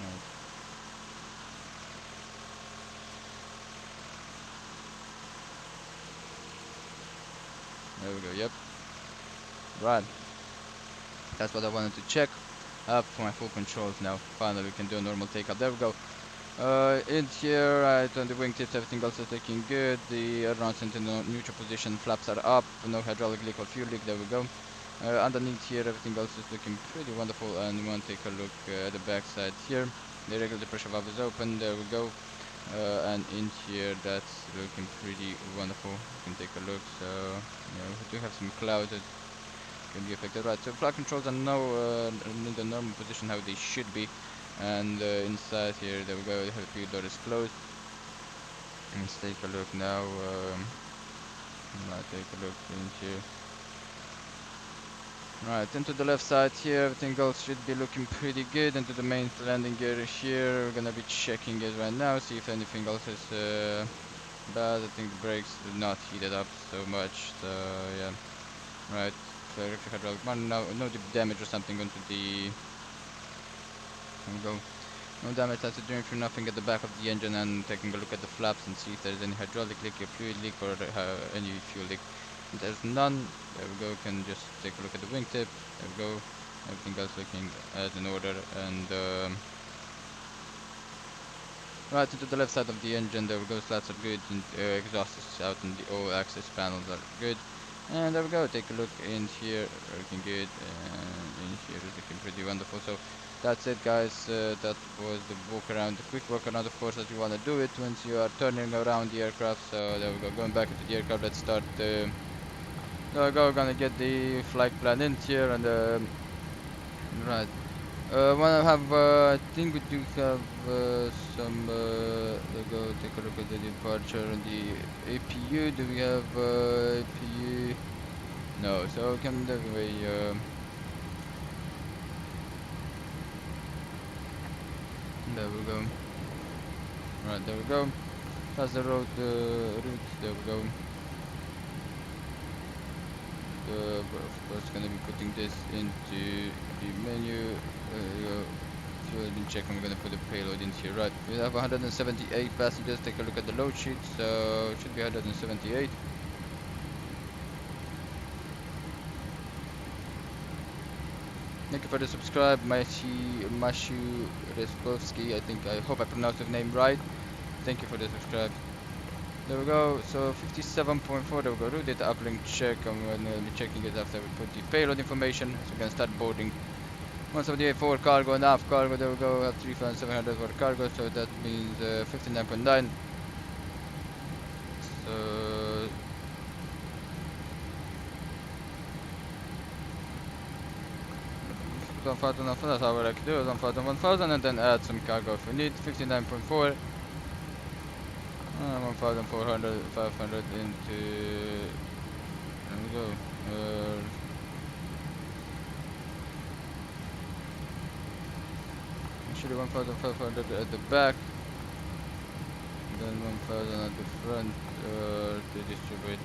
[SPEAKER 8] Right. There we go, yep. Right. That's what I wanted to check. Up for my full controls now. Finally we can do a normal takeoff. There we go. In here, right on the wingtips, everything else is looking good. The ailerons into neutral position, flaps are up, no hydraulic leak or fuel leak. There we go. Underneath here, everything else is looking pretty wonderful. And we want to take a look at the back side here. The regulator pressure valve is open. There we go. And in here, that's looking pretty wonderful. You can take a look. So yeah, we do have some clouds that can be affected. Right, so flight controls are now in the normal position how they should be. And inside here, there we go. The fuel door is closed. Let's take a look now. Right, take a look in here. Right, into the left side here, everything else should be looking pretty good. Into the main landing gear here, we're gonna be checking it right now, see if anything else is bad. I think the brakes did not heat it up so much, so yeah. Right, so electric hydraulic one, no damage or something onto the... There we go. No damage, that's doing for nothing at the back of the engine, and taking a look at the flaps and see if there's any hydraulic leak or fluid leak or any fuel leak. There's none. There we go. Can just take a look at the wingtip. There we go. Everything else looking as in order. And right into the left side of the engine. There we go. Slats are good. And exhaust is out, and the all-axis panels are good. And there we go. Take a look in here. Looking good. And in here is looking pretty wonderful. So that's it, guys. That was the walk around. The quick walk around, of course, as you want to do it once you are turning around the aircraft. So there we go. Going back into the aircraft. Let's start. There we go, we're gonna get the flight plan in here and right, When I have, I think we do have some. Let's go take a look at the departure on the APU. Do we have APU? No, so we can definitely. There we go. Right, there we go. That's the road route. There we go. Of course, gonna be putting this into the menu. Fuel engine check. I'm gonna put the payload in here. Right, we have 178 passengers. Take a look at the load sheet. So it should be 178. Thank you for the subscribe, Mashu Reskovsky. I hope I pronounced your name right. Thank you for the subscribe. There we go. So 57.4. There we go. Route data uplink check. I'm gonna be checking it after we put the payload information. So we can start boarding. 178 for cargo and aft cargo. There we go. Have 3,700 for cargo. So that means 59.9. So 1,000, that's how I can do it. 1,000 and then add some cargo if we need. 59.4. 1,400, 500 into. There we go. Actually 1,500 at the back. Then 1,000 at the front to distribute.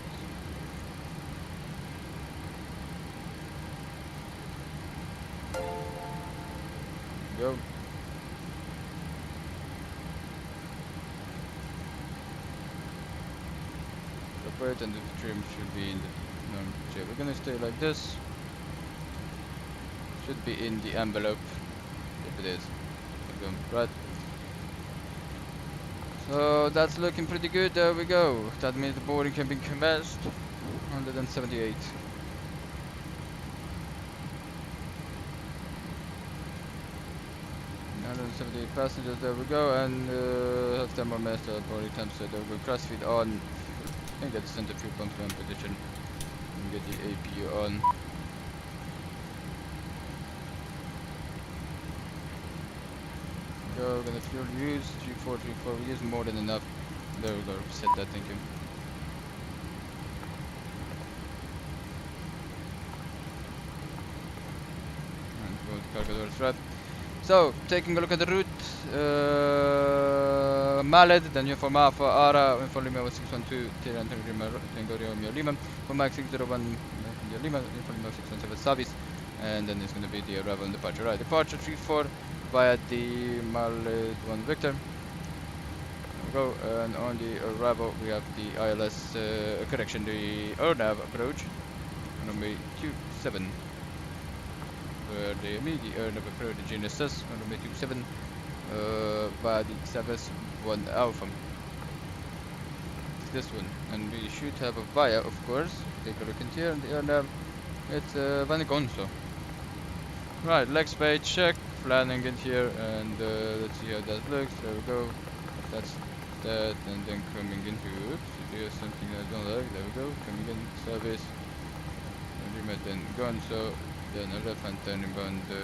[SPEAKER 8] Go. Separate and the trim should be in the we're gonna stay like this. Should be in the envelope. If it is. Right. So that's looking pretty good. There we go. That means the boarding can be commenced. 178. Passengers, there we go, and have 10 more minutes to boarding time, so there we go. Cross feed on. I think that's center fuel pumps in position. And get the APU on. Go, gonna fuel use 3434. We use more than enough. There we go. Set that, thank you. And go to cargo doors, right. So, taking a look at the route, Maled, then uniform Alpha, ARA, uniform Lima 1612, Tiran Tango Romeo Lima, for Mike 601 Lima, uniform Lima 617 Savis, and then it's going to be the arrival and departure. Right, departure 34 via the Maled 1 Victor. There we go, and on the arrival we have the ILS, correction, the ORNAV approach, runway 27. Where the immediate of approach the Genesis on runway 27 by the Xavas 1 Alpha. It's this one, and we should have a via, of course. Take a look in here, and it's Vanigonso. Right, leg space check, planning in here, and let's see how that looks. There we go. That's that, and then coming into. Oops, there's something I don't like. There we go. Coming in service. And we then Gonzo. Then a left hand turn inbound. Let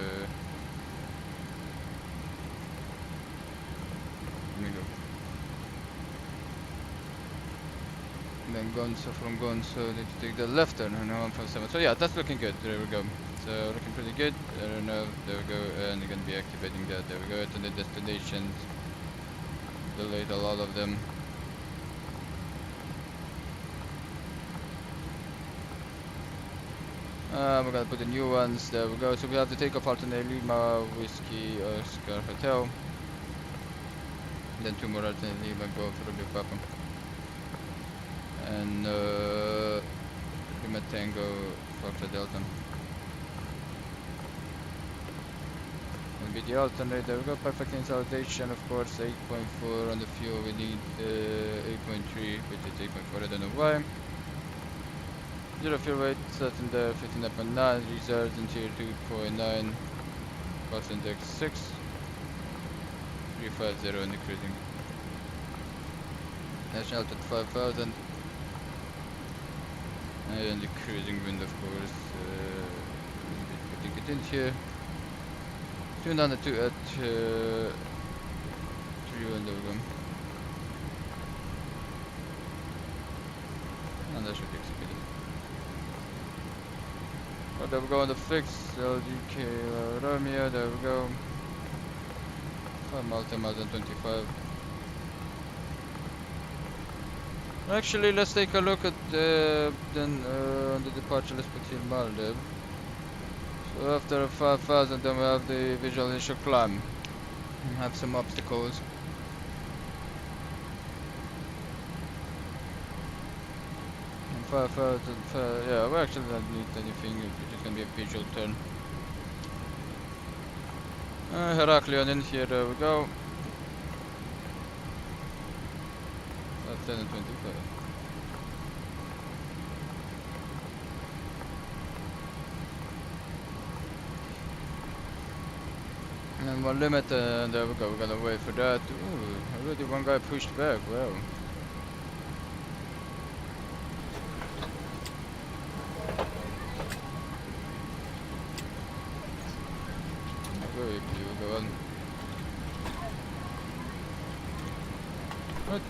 [SPEAKER 8] me go. And then Gonzo, from Gonzo, need to take the left turn on 157. So yeah, that's looking good. There we go. So looking pretty good. I don't know. There we go. And you're gonna be activating that. There we go. To the destinations. Delete a lot of them. We're gonna put the new ones. There we go. So we have the takeoff alternate Lima Whiskey Oscar Hotel. Then 2 more alternate Lima go for the Papa. And Lima Tango Foxtrot Delta. And with the alternate, there we go. Perfect insulation, of course. 8.4 on the fuel. We need 8.3, which is 8.4. I don't know why. 0 fuel weight, set in there, 59.9, reserves interior 2.9, bus index 6, 350 in the cruising. National altitude 5,000, and the cruising wind, of course, putting it in here. Tune down the two at 3 and there we go. And that should be executed. Oh, there we go on the fixed LGKR Romeo, there we go. 5 miles, 10 miles and 25. Actually, let's take a look at on the departure, let's put here Maldives. So after 5,000 then we have the visual initial climb. We have some obstacles. And 5,000, yeah, we actually don't need anything, it's just gonna be a visual turn. Heraklion in here, there we go. 10 and 25. And one limit, there we go, we're gonna wait for that. Ooh, already one guy pushed back, wow. Go on. Right.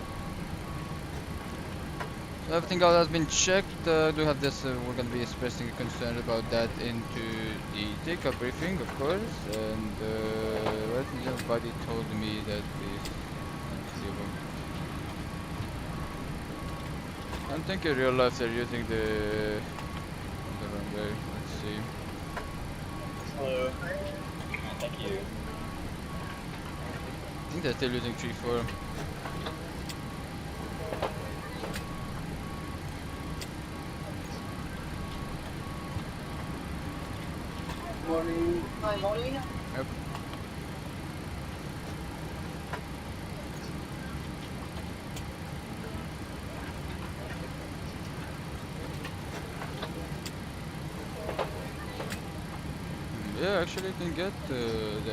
[SPEAKER 8] So everything else has been checked. Do have this, we're gonna be expressing a concern about that into the takeoff briefing, of course. And everybody told me that I don't think in real life they're using the runway. Let's see.
[SPEAKER 11] Hello. Thank you.
[SPEAKER 8] I think they're still using 3-4.
[SPEAKER 11] Morning. Hi, morning.
[SPEAKER 8] Yep. Yeah, actually you can get the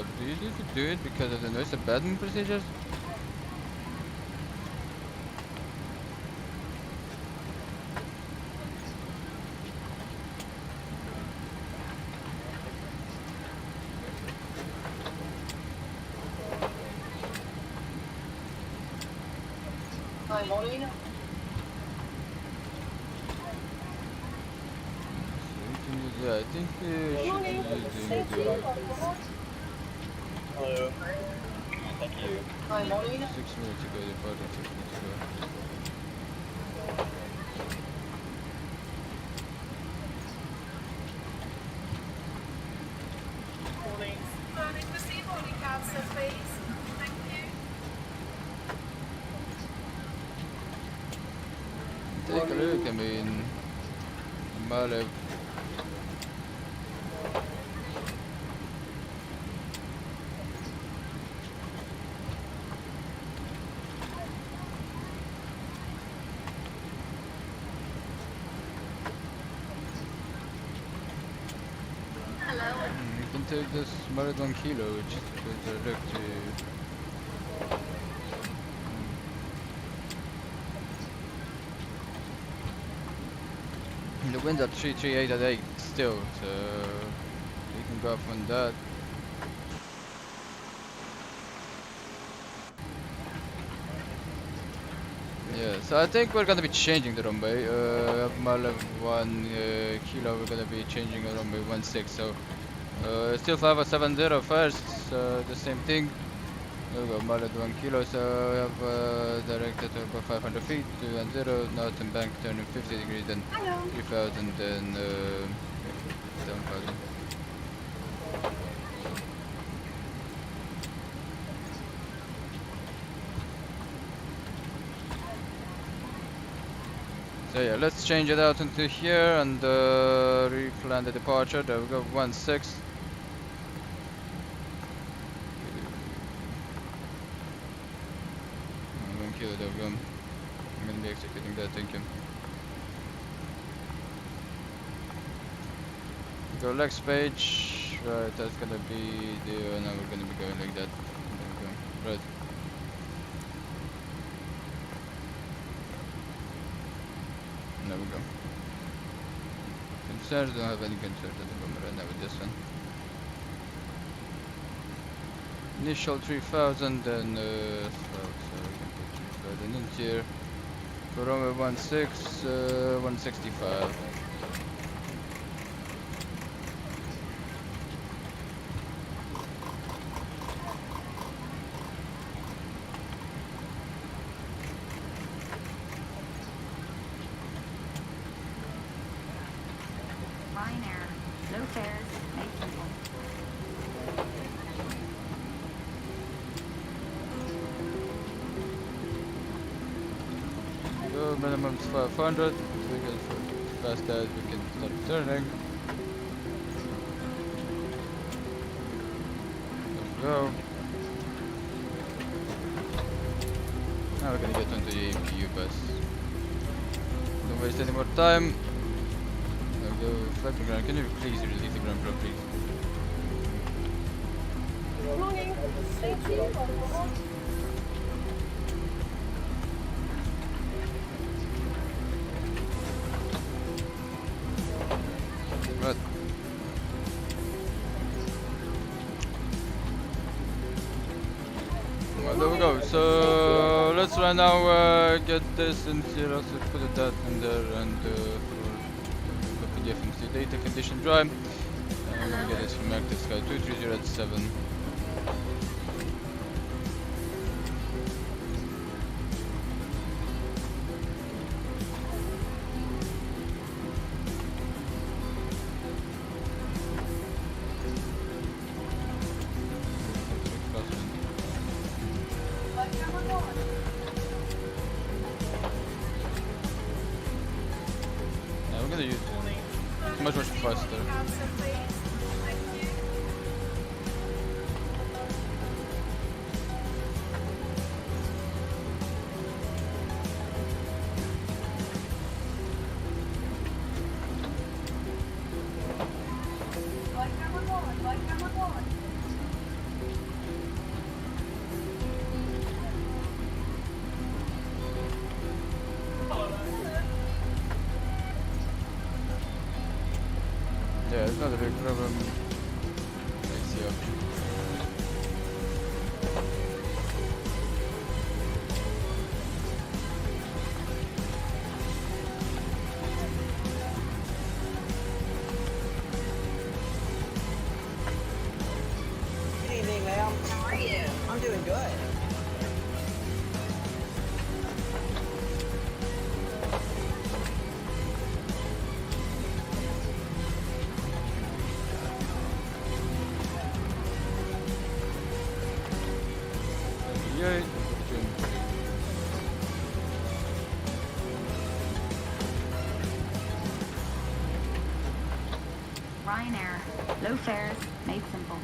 [SPEAKER 8] ability to do it because of the noise abandonment procedures.
[SPEAKER 11] Hi, morning.
[SPEAKER 8] Yeah, I think you should be using the
[SPEAKER 11] Hello. Thank you. Hi, morning.
[SPEAKER 8] 6 minutes ago, departed 6 minutes ago.
[SPEAKER 11] Morning.
[SPEAKER 9] Morning, receive boarding cards, sir, please. Thank you.
[SPEAKER 8] Take a look, I mean, Malev. You can take this Marathon Kilo, which is direct to... The wind's at 338 at 8 still, so you can go off on that. Yeah, so I think we're gonna be changing the runway. Mile 1 Kilo, we're gonna be changing the runway 16, so still 5070 first, the same thing. There we go, Mile 1 Kilo, so we have directed to about 500 feet, 210, north and bank turning 50 degrees, then 3000, then 7000. So yeah, let's change it out into here and replan the departure. There we go, 16. 1 kilo, there we go. I'm gonna be executing that, thank you. Go next page. Right, that's gonna be the. Now we're gonna be going like that. There we go. Right. There we go. Concerns, don't have any concerns at the moment right now with this one. initial 3000, then so we can put 3000 in here. For runway 16, 165.
[SPEAKER 12] Ryanair, low fares, made simple.
[SPEAKER 8] So minimum is 500. So we can past that we can start turning. There we go. Now we're gonna get onto the APU bus. Don't waste any more time. There we go. Flag the ground. Can you please release the ground, bro, please?
[SPEAKER 9] Morning. Thank you.
[SPEAKER 8] Right. Well, there we go. So let's right now get this in here. Also put that in there and for PDF and data condition dry. And we're gonna get this from Active Sky 23087. Yeah, we're gonna use it much faster. Yeah, it's not a big problem. Let's see option.
[SPEAKER 11] Good evening, ma'am. How are you? I'm doing good.
[SPEAKER 8] Yay!
[SPEAKER 12] Ryanair, low fares, made simple.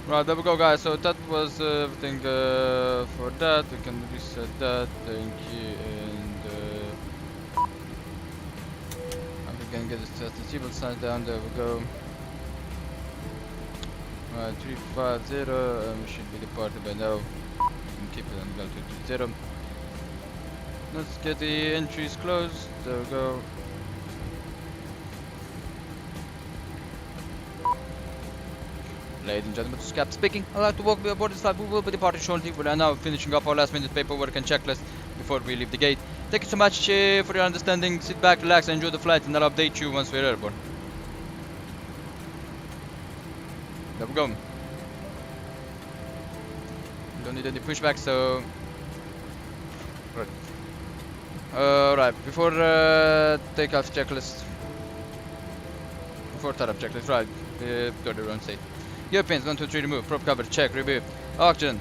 [SPEAKER 8] Right, there we go, guys. So that was everything for that. We can reset that. Thank you. And we can get the table sign down. There we go. Right, 350. We should be departed by now. We can keep it on level 230. Let's get the entries closed. There we go. Ladies and gentlemen, this is Cap speaking. I'd like to welcome you aboard this flight. We will be departing shortly. We are now finishing up our last minute paperwork and checklist before we leave the gate. Thank you so much for your understanding. Sit back, relax, and enjoy the flight, and I'll update you once we're airborne. There we go. Don't need any pushback, so... Right. Right, before takeoff checklist. Before startup checklist, right. Go to run state. Gear pins, 1, 2, 3, remove. Prop cover, check, review. Oxygen.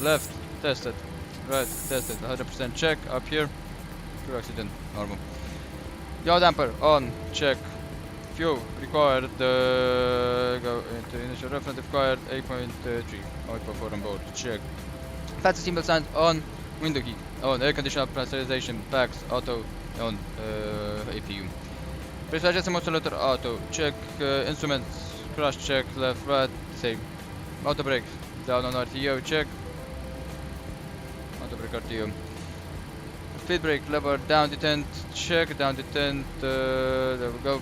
[SPEAKER 8] Left, tested. Right, tested. 100% check. Up here. Pure oxygen, normal. Yaw damper, on, check. Fuel required, go into initial reference required, 8.3. 8.4 on board, check. VATSIM symbol signs on. Window heat, on. Air conditioner pressurization, packs, auto, on. APU. Pressurization oscillator auto, check. Instruments, crash check, left, right, same. Auto brake, Down on RTO, check. Auto brake RTO. Speed brake lever down to 10, check, down to 10, there we go.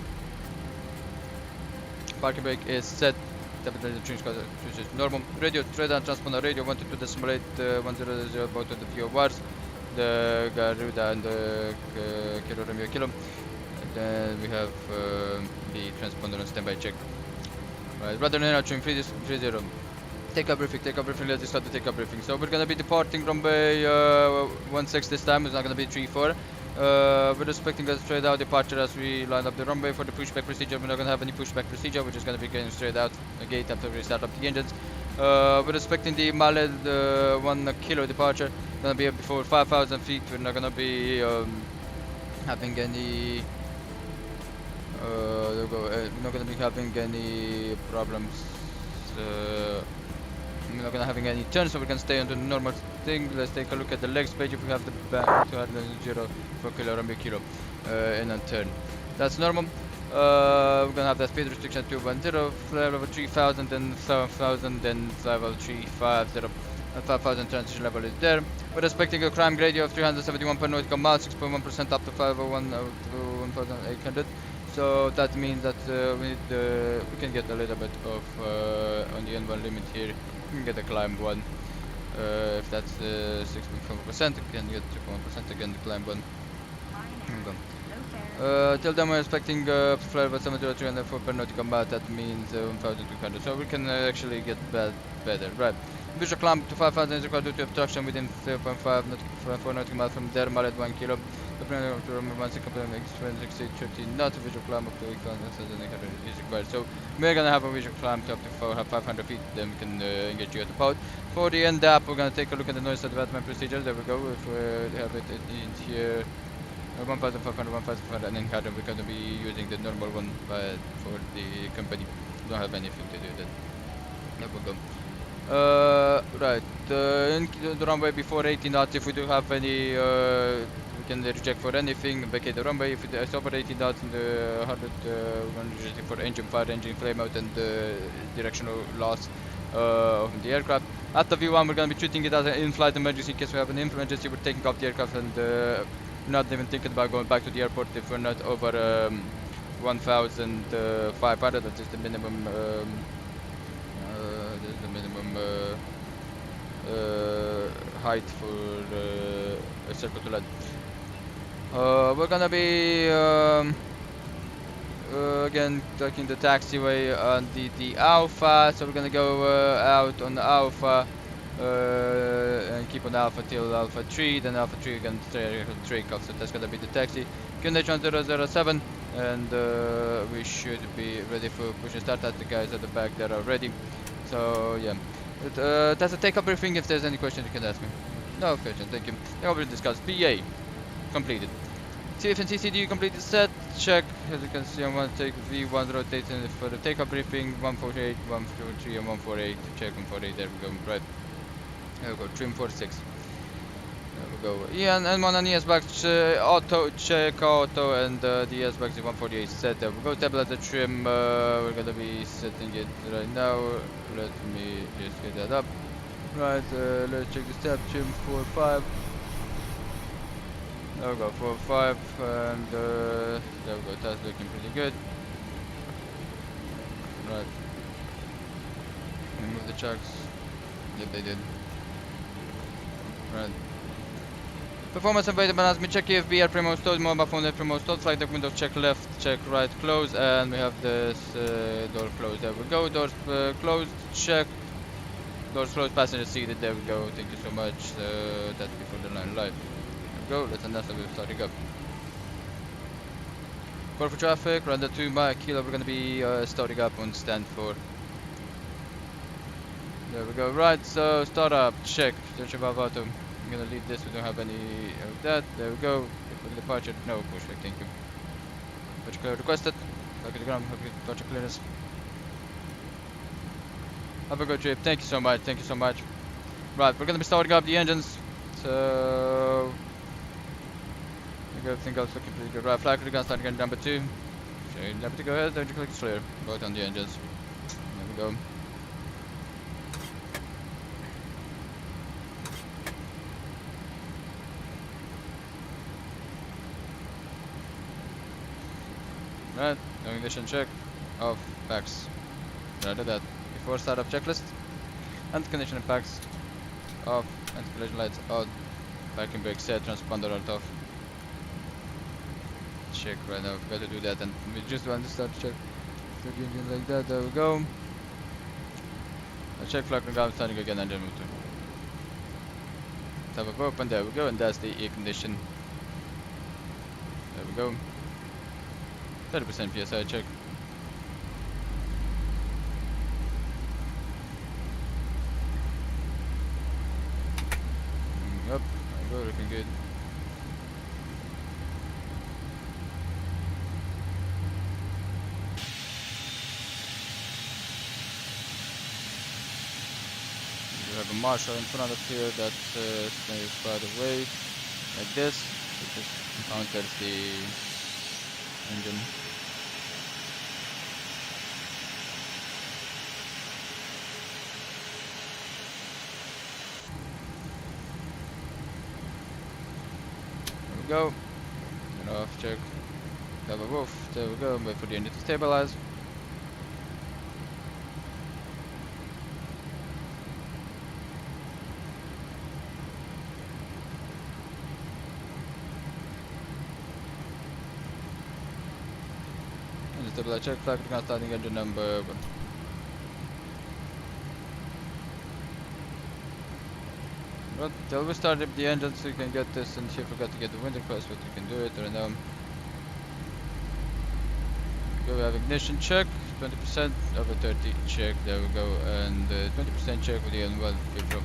[SPEAKER 8] Parking brake is set. Definitely the change is normal. Radio, trade and transponder radio 122.8, 100 about 20 bars. The Garuda and the Kilo Romeo Kilo. And then we have the transponder on standby check. Right, rather than trim 30. Take up briefing, let's start the take up briefing. So we're gonna be departing from bay 16 this time, it's not gonna be 34. We're expecting a straight out departure as we line up the runway. For the pushback procedure, we're not gonna have any pushback procedure, we're just gonna be getting straight out the gate after we start up the engines. We're expecting the Maled 1 kilo departure, gonna be up before 5,000 feet. We're not gonna be having any we're not gonna be having any problems. We're not gonna having any turns, so we're gonna stay on the normal thing. Let's take a look at the legs page. If we have the back 200 for kilo Romeo kilo in a turn, that's normal. We're gonna have that speed restriction 210, flare over 3000, then 7000, then level 350. 5,000 transition level is there. We're expecting a climb gradient of 371 per nautical mile, 6.1% up to 501 to 1,800. So that means that we can get a little bit of on the N1 limit here. We can get a climb 1. If that's 6.4%, we can get 2.1% again. The climb 1. Till then we're expecting flare over 70304 per nautical mile. That means 1,200. So we can actually get better, right? Visual climb to 5,000 is required due to obstruction within 0.5 nautical miles from there. Mallet 1 kilo. The plan to remove 1 second x 30 knots. Visual climb up to 8,800 is required. So we're gonna have a visual climb to up to 500 feet. Then we can engage you at the pod. For the end up, we're gonna take a look at the noise advancement procedure. There we go. If we have it in here, 1,500, 1,500, and then we're gonna be using the normal one, but for the company, we don't have anything to do with that. There we go. Right, in the runway before 80 knots. If we do have any, we can reject for anything, vacate the runway. If it's over 80 knots in the 100, we're going to reject for engine fire, engine flame out, and directional loss of the aircraft. After V1, we're going to be treating it as an in-flight emergency. In case we have an emergency, we're taking off the aircraft and not even thinking about going back to the airport if we're not over 1,500. That is the minimum. Height for a circle to land. We're gonna be again taking the taxiway on the Alpha, so we're gonna go out on the Alpha and keep on Alpha till Alpha 3, then Alpha 3 again take off, so that's gonna be the taxi. Condition 007, and we should be ready for push and start. At the guys at the back that are ready. So yeah. That's a take-up briefing. If there's any questions, you can ask me. No question, thank you. We already discussed. PA completed. CF and CCD completed. Set. Check. As you can see, I want to take V1 rotating for the take-up briefing. 148, 143, and 148. Check 148. There we go. Right. There we go. Trim 46. There we go. Yeah, and one on ES bags. Auto check auto, and the ES bags is 148 set. There we go. Tablet the trim. We're gonna be setting it right now. Let me just get that up. Right, let's check the step trim 4.5. There we go, 4.5, and there we go, that's looking pretty good. Right. Remove the checks. Yep, they did. Right. Performance and weight balance. Me check EFB, primo stalled, mobile phone, primo stalled, flight deck window, check left, check right, close, and we have this door closed. There we go, doors closed, check. Doors closed, passenger seated. There we go, thank you so much. That's before the line live. There we go, let's announce that we're starting up. Call for traffic, run the 2 mile kilo. We're gonna be starting up on stand 4. There we go, right, so start up, check, search above auto. I'm gonna leave this, we don't have any of that. There we go. For the departure, no pushback, thank you. Departure clear requested. Back at the ground, have a good departure clearance. Have a good trip, thank you so much, thank you so much. Right, we're gonna be starting up the engines. So I think everything else looking pretty good. Right, flag for the gun starting at number 2. So you're never to go ahead, don't you click clear. Both on the engines. There we go. Right, no ignition check. Off, packs. Roger that. Before startup checklist. Anti-condition packs. Off, anti-collision lights on. Parking brake set, transponder alt off. Check right now, forgot to do that, and we just want to start check. Start the engine like that, there we go. Check flag and ground starting again, engine motor. Have a open, there we go, and that's the ignition. There we go. 30% PSI check. Up, there we go, looking good. We have a marshal in front of here that stays by the way, like this. It just counters the engine. There we go. Turn off, check. Have a woof. There we go. Wait for the engine to stabilize. Stabilize check, flag gun starting engine number 1. But till we start up the engine so you can get this, and if you forgot to get the wind request, but you can do it right now. Okay, we have ignition check, 20% over 30 check, there we go, and 20% check with the N1 filter.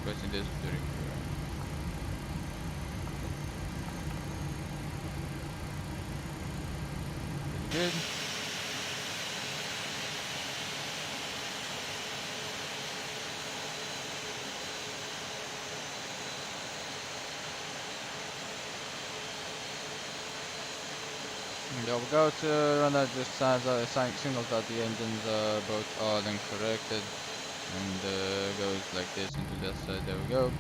[SPEAKER 8] Requesting this during pretty good. There we go to run out just signals that the engines are both on and corrected. And goes like this into that side. There we go.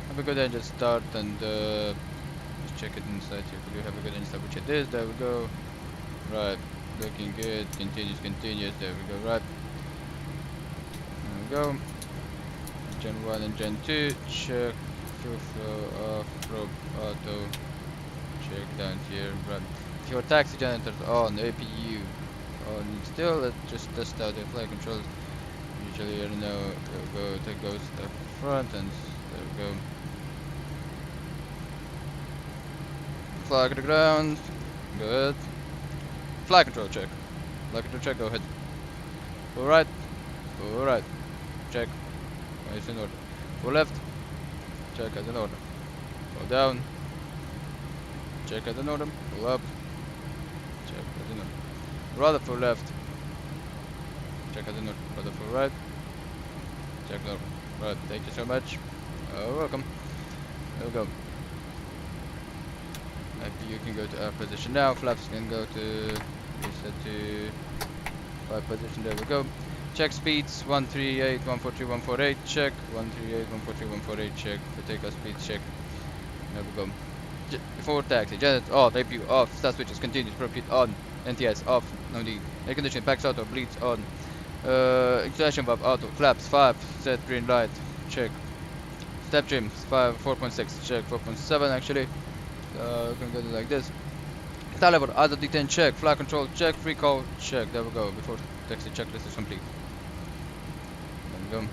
[SPEAKER 8] Have a good engine start, and just check it inside here. We do have a good engine start, which it is. There we go. Right, looking good. Continuous. There we go. Right. There we go. Gen 1 and Gen 2. Check. Fuel flow off. Probe auto. Check down here. Right. If your taxi generators on, APU on still, let's just test out the flight controls. Usually, I don't know, that goes to the front, and there we go. Flag to the ground, go ahead. Flight control check. Flight control check, go ahead. Full right, check. It's in order. Full left, check as in order. Full down, check as in order. Full up, check as in order. Rather full left. Check as in order. Rather full right. Check normal. Right, thank you so much. Welcome. There we go. Maybe you can go to our position now. Flaps can go to reset to 5 position. There we go. Check speeds 138, 143, 148. Check 138, 143, 148. Check for takeoff speeds. Check. There we go. Before taxi, generator off, APU off, start switches continuous, propane on, NTS off, no need. Air conditioning packs auto, bleeds on. Extraction valve auto, flaps 5, set green light, check. Step trim 4.6, check 4.7 actually. You can get it like this. Tire level, auto detain check, flight control check, free call check. There we go. Before taxi checklist is complete. There we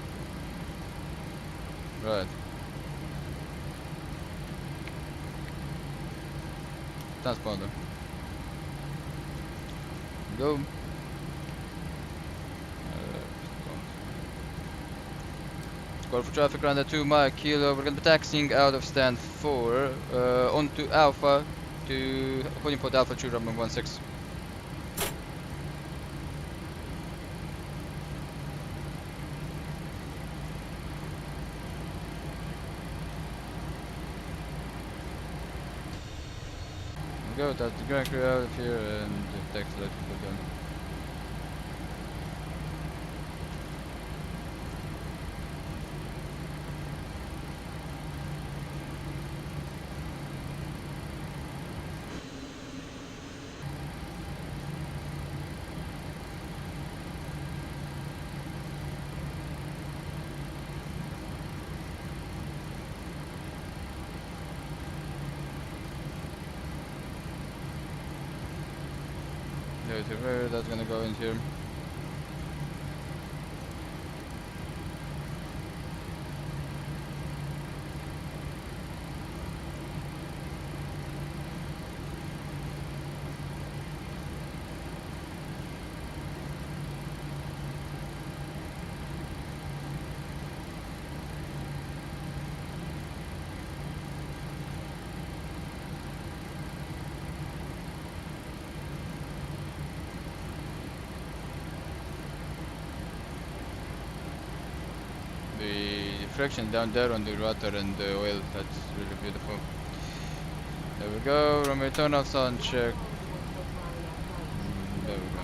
[SPEAKER 8] go. Right. Transponder. Go. Call for traffic around the 2 mile kilo. We're gonna be taxiing out of stand 4 onto Alpha to holding port Alpha 2 runway 16. go, that's the ground crew out of here and the taxi light will go down. There's a river that's gonna go in here. The friction down there on the rudder and the oil, that's really beautiful. There we go, runway turn off, sound check. There we go.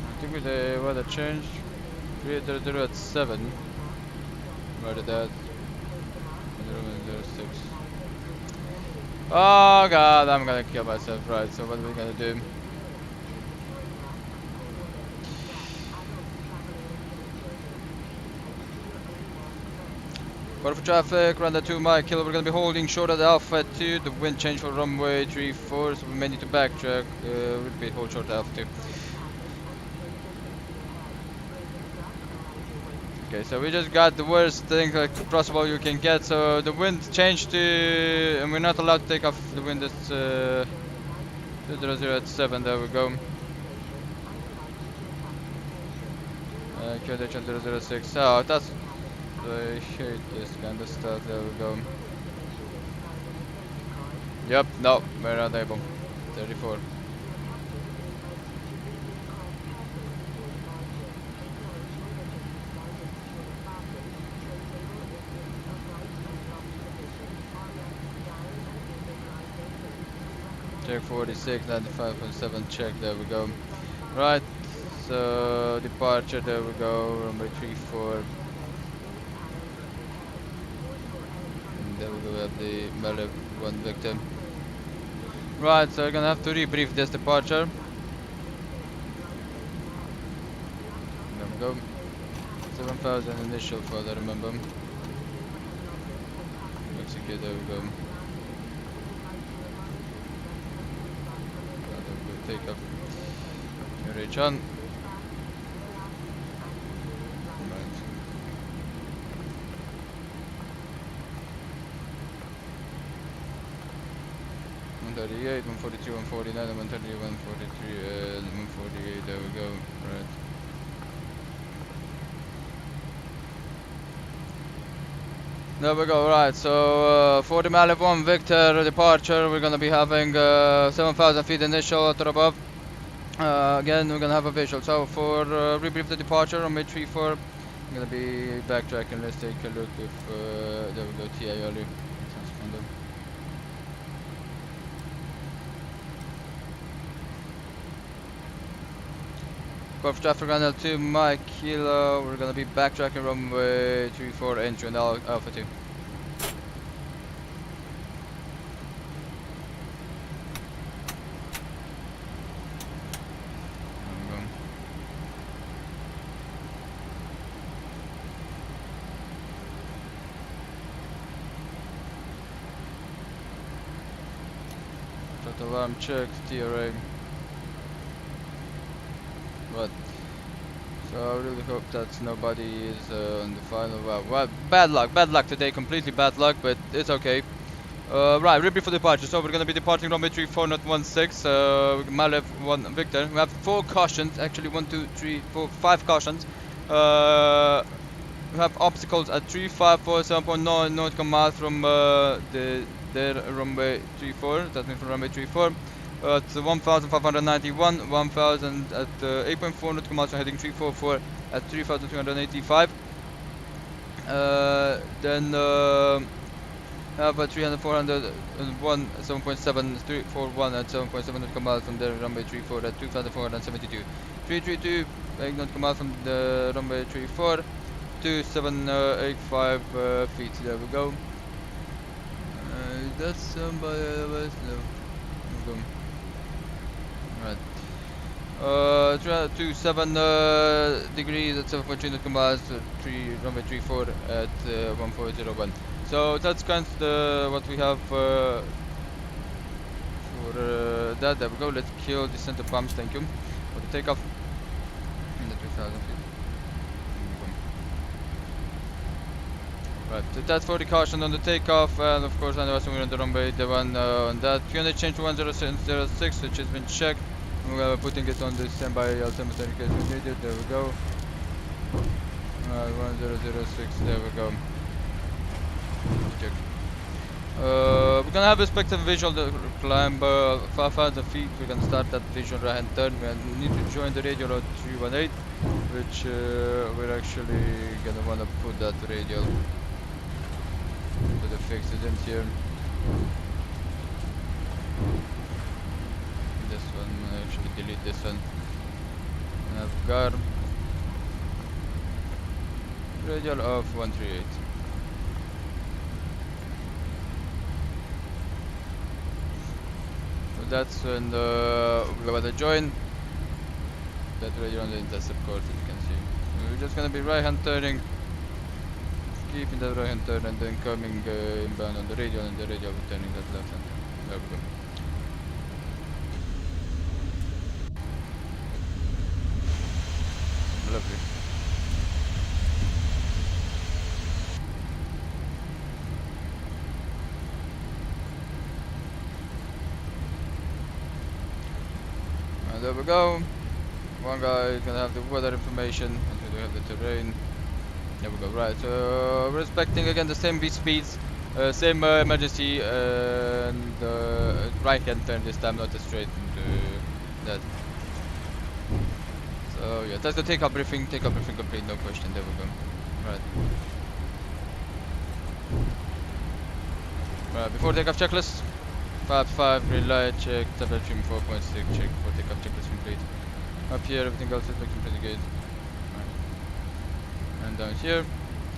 [SPEAKER 8] I think with the weather changed, 300 at 7, right at that, 06. Oh god, I'm gonna kill myself, right, so what are we gonna do? Quarter for traffic, run the 2 mile kilo, we're gonna be holding short at Alpha 2, the wind change for runway 34, so we may need to backtrack, we'll be hold short at Alpha 2. Okay, so we just got the worst thing like possible you can get. So the wind changed to, and we're not allowed to take off the wind. It's 200 at 7. There we go. QH 006. Oh, that's. I hate this kind of stuff. There we go. Yep. No, we're not able. 34. Check 46, 95.7, check, there we go. Right, so departure, there we go, runway 34. And there we go, we have the Malib 1 victim. Right, so we're gonna have to rebrief this departure. There we go. 7,000 initial for that, remember. Execute, there we go. Take off. You reach on. Right. 138, 142, 149, 130, 143, and 148. There we go. Right. There we go, right, so for the Malib 1 Victor departure, we're gonna be having 7,000 feet initial at or above. Again, we're gonna have a visual. So for rebrief the departure on May 34, I'm gonna be backtracking. Let's take a look if, there we go, TI early. Sounds kind of. Golf traffic runway 2 Mike Kilo, we're gonna be backtracking runway 34 entry and Alpha 2. alarm check, TRA. But so I really hope that nobody is on the final. Well, bad luck today, completely bad luck, but it's okay. Right, ready for departure. So we're gonna be departing runway 34, not 16. Malev 1 Victor. We have 4 cautions, actually 1, 2, 3, 4, 5 cautions. We have obstacles at 3547.9 nautical miles from their runway 34. That means from runway 34. At 1,591, 1,000 at 8.4 nautical miles, heading 344 at 3,285. Then have a 300, 401, 7.741 at 7.7 nautical miles from the runway 34 at 2,472. 332 nautical miles from the runway 34 to 785 feet. There we go. That's somebody else? No. There we go. Right. 27 degrees at 7.3 nautical miles, runway 34 at 1401. So that's kind of what we have for that. There we go. Let's kill the center pumps. Thank you for the takeoff. In the 2000 feet. Right, so that's for the caution on the takeoff, and of course, I know we're on the runway, the one on that. Fuel change to 106, which has been checked. We're putting it on the standby altimeter in case we need it. There we go. 1006, there we go. Check. We're gonna have a respective visual climb 5,000 feet. We're gonna start that visual right hand turn. We need to join the radial at 318, which we're actually gonna wanna put that radial to the fixes in here. This one, actually delete this one. And I've got radial of 138. So that's when we're gonna join that radial on the intercept course, as you can see. We're just gonna be right hand turning, keeping that right hand turn, and then coming inbound on the radial, and the radial we're turning that left hand. There we go. Lovely. And there we go. One guy is gonna have the weather information, and we have the terrain. There we go. Right, so respecting again the same V speeds, same emergency, and right hand turn this time, not a straight into that. So yeah, that's the takeoff briefing complete, no question. There we go. Right. Right, before takeoff checklist. 5 green light check, temperature 4.6 check for takeoff checklist complete. Up here, everything else is looking pretty good. Right. And down here,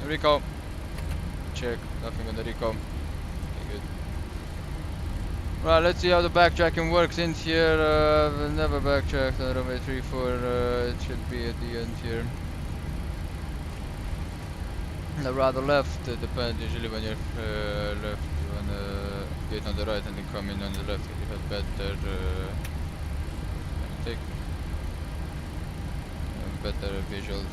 [SPEAKER 8] recall. Check, nothing on the recall. Okay, good. Right, let's see how the backtracking works in here. We'll never backtrack on runway 34. It should be at the end here. The rather left, depends usually when you're left, you wanna get on the right and then come in on the left if you have better take better visuals.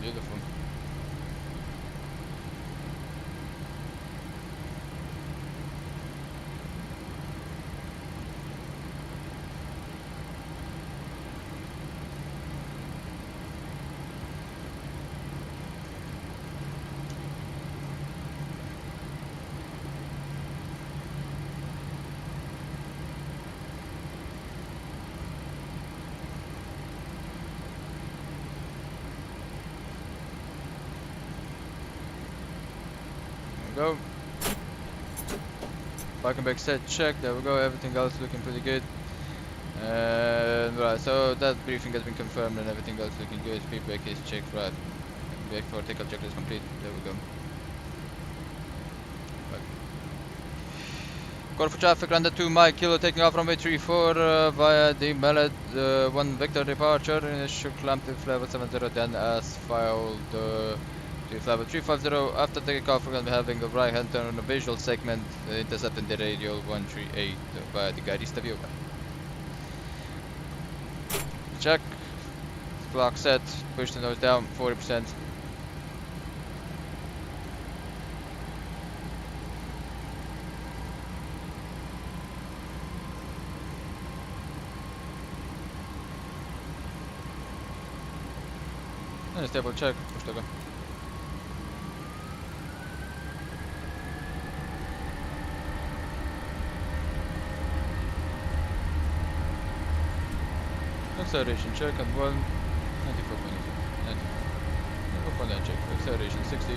[SPEAKER 8] Beautiful. Go. Parking brake set check. There we go. Everything else looking pretty good. Right, so that briefing has been confirmed and everything else looking good. Speed brake is checked, right. Brake for takeoff checklist complete. There we go. Call for traffic under 2 Mike Kilo taking off runway 34 via the Mallet 1 Vector departure. Initial climb to level 70, then as filed to level 350. After takeoff, we're going to be having a right hand turn on a visual segment intercepting the radial 138 via the Gairista view. Check. Clock set. Push the nose down 40%. And stable check. Push the go. Acceleration check and 1. 94.8. 94.9 check. Acceleration 60.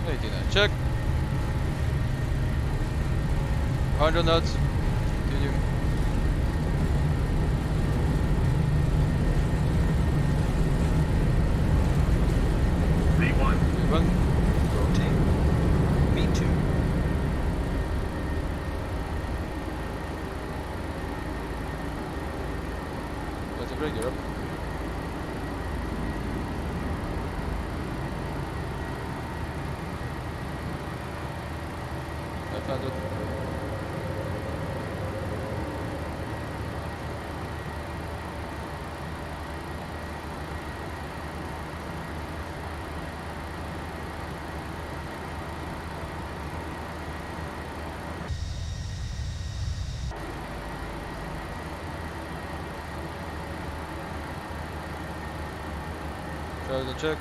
[SPEAKER 8] 89 check. 100 knots. Continue.
[SPEAKER 7] V1.
[SPEAKER 8] V1.
[SPEAKER 7] Rotate. V2.
[SPEAKER 8] That's a break, you're up. I found it. Try to check.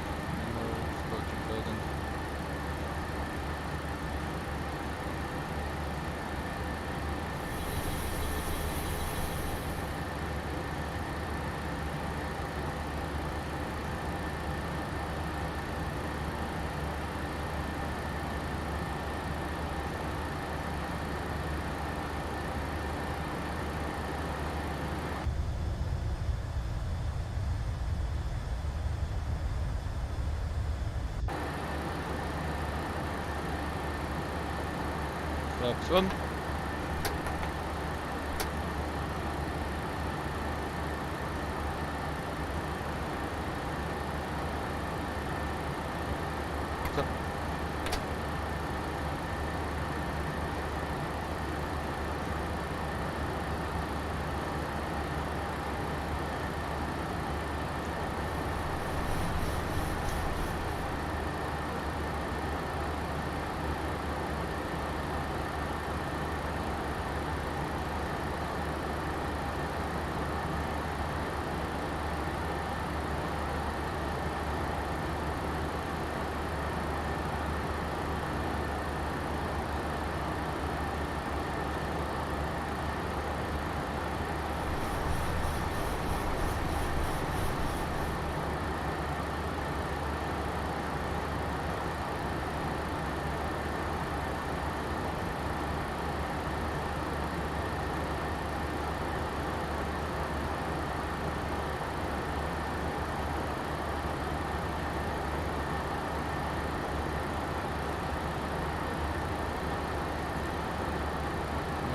[SPEAKER 8] Flaps 1. Stop.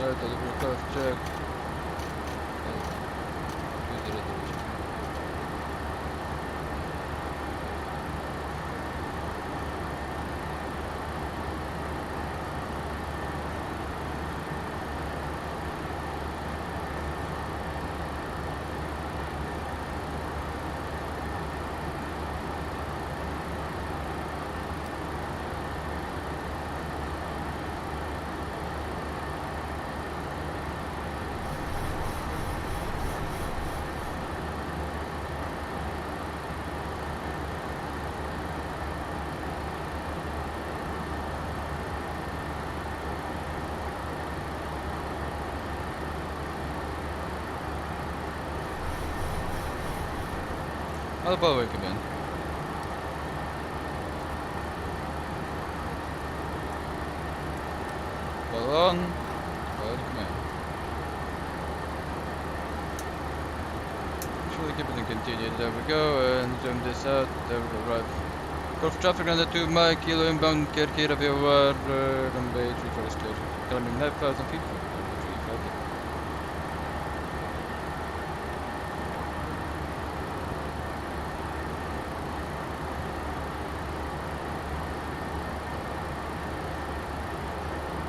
[SPEAKER 8] Right, delivery cost check. I'll power wake again. Ball on. command. Actually keep it and continue. There we go, and zoom this out. There we go, right. Golf traffic under 2 mile, kilo inbound, Kirkira VOR, runway 34 is clear. Climbing 9,000 feet.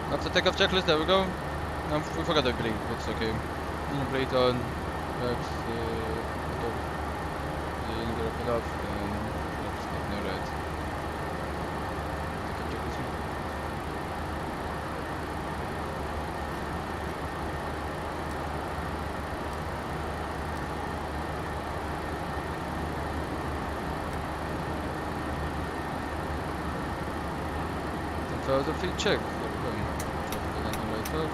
[SPEAKER 8] That's the takeoff checklist, there we go. We forgot the blink, it's okay. Blade on, that's the indicator put off, and that's not no red. Takeoff checklist. Further feet check. There we go. Right up.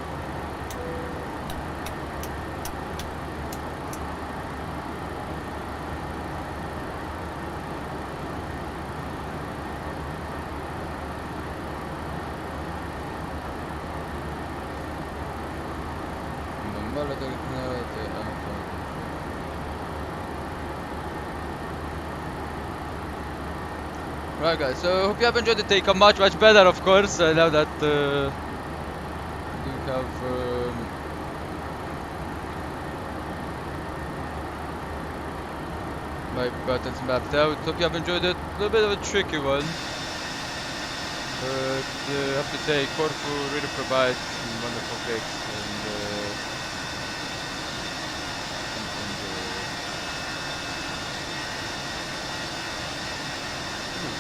[SPEAKER 8] Right guys, so hope you have enjoyed the take-off. Much better of course, now that we have my buttons mapped out. Hope you have enjoyed it. A little bit of a tricky one, but I have to say Corfu really provides some wonderful picks, and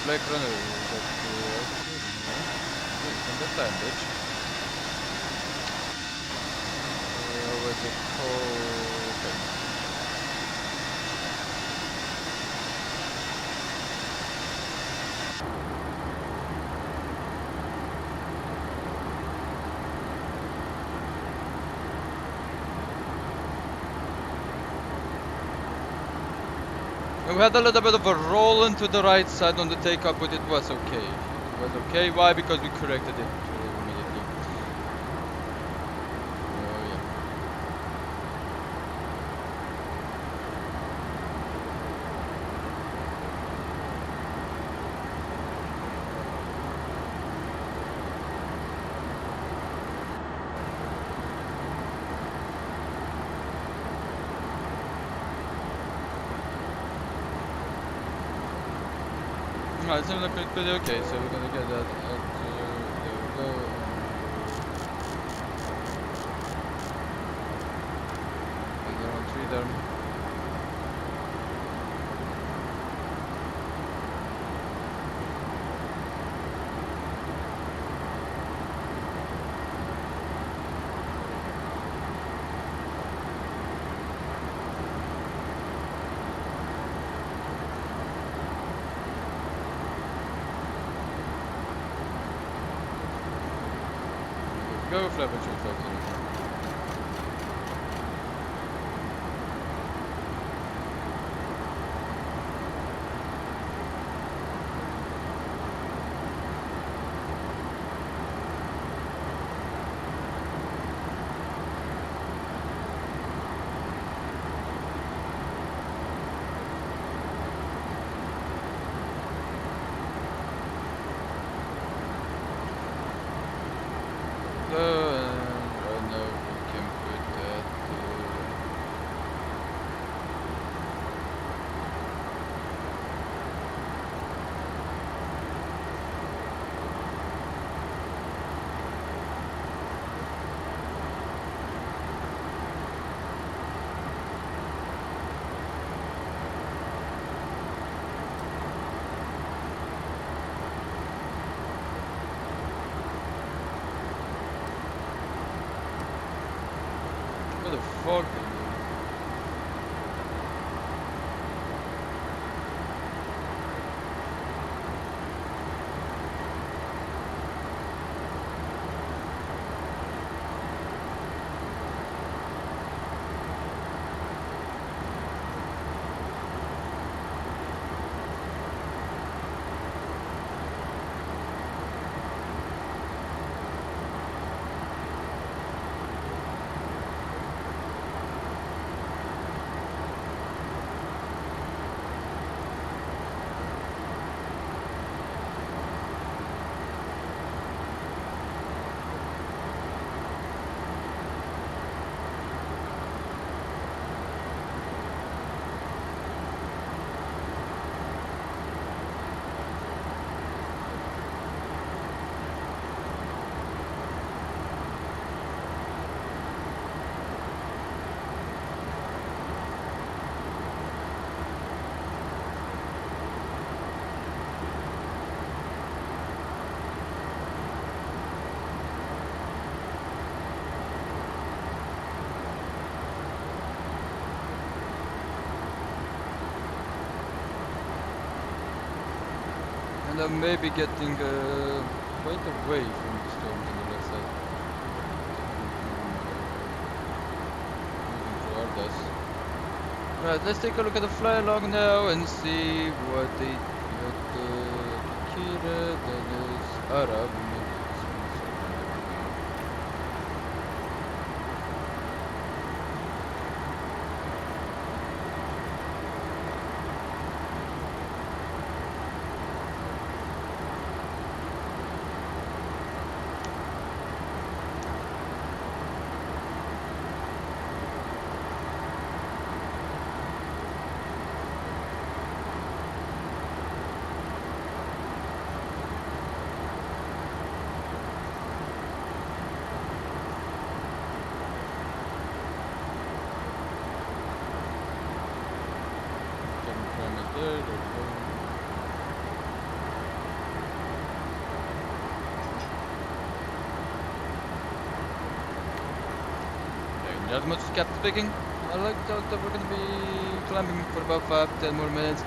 [SPEAKER 8] Black Runner, from that time, bitch. What's it called? Okay. We had a little bit of a roll into the right side on the takeoff, but it was okay. It was okay. Why? Because we corrected it immediately. Oh yeah. Alright, so it looks pretty okay, so we're gonna get that out, there we go. And they're on 3 there. Go flap and shoot factory. I know we can put that. What the fuck? And I'm maybe getting quite away from the storm to the left side. Moving toward us. Right, let's take a look at the fly along now and see what the Kira that is Arab. As much as Captain speaking, I like that we're going to be climbing for about 5-10 more minutes.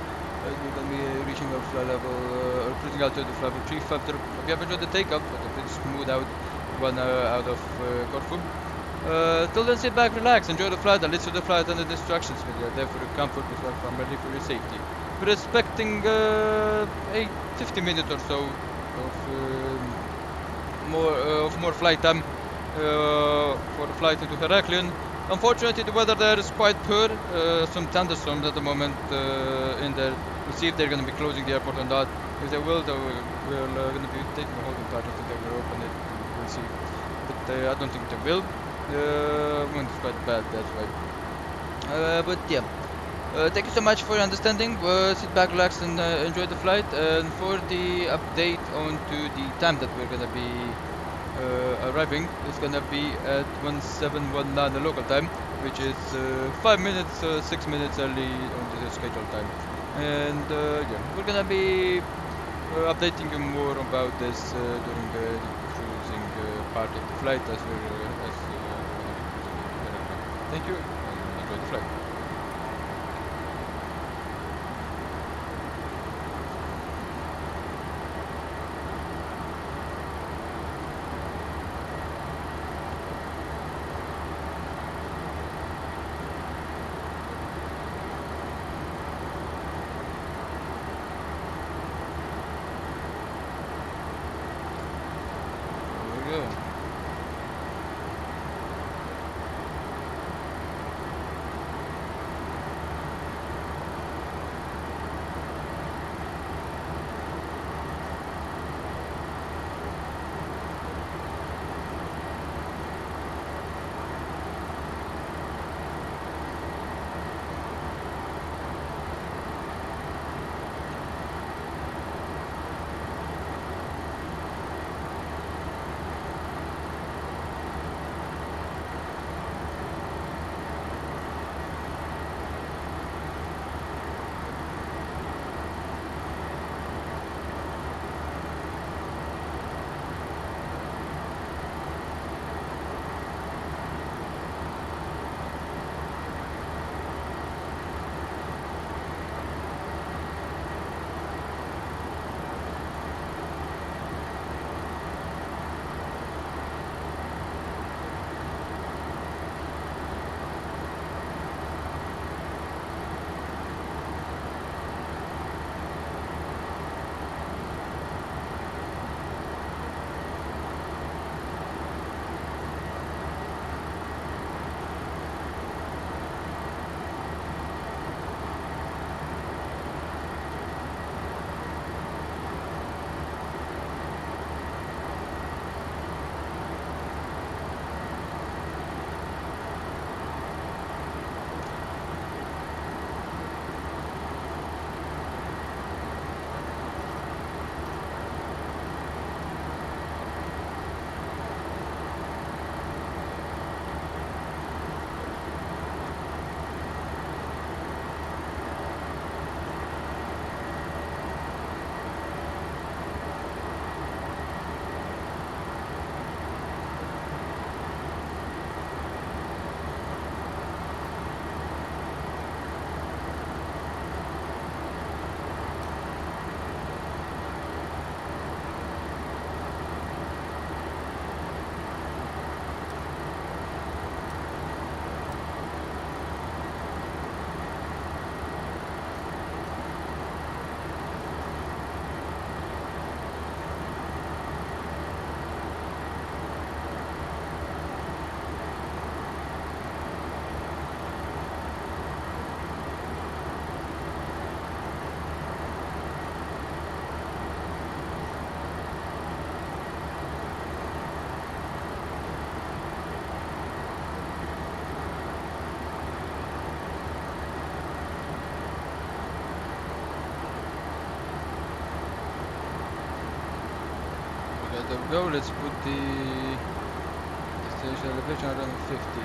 [SPEAKER 8] We're going to be reaching our fly level, or cruising altitude of level 3 after. If you have enjoyed the takeoff, like a pretty smooth one out of Corfu. Till then, sit back, relax, enjoy the flight, and listen to the flight and the distractions. We are there for your comfort as well, primarily for your safety. We're expecting a 50 minutes or so of more flight time. For the flight into Heraklion. Unfortunately, the weather there is quite poor. Some thunderstorms at the moment in there. We'll see if they're going to be closing the airport or not. If they will, we're going to be taking a holding pattern to they will open it. We'll see. But I don't think they will. Wind is quite bad, that's right. But yeah. Thank you so much for your understanding. Sit back, relax, and enjoy the flight. And for the update onto the time that we're going to be arriving, is gonna be at 1719 the local time, which is 5 minutes, 6 minutes early on the scheduled time. And yeah, we're gonna be updating you more about this during the cruising part of the flight as we're thank you and enjoy the flight. There we go. Let's put the station elevation around 50.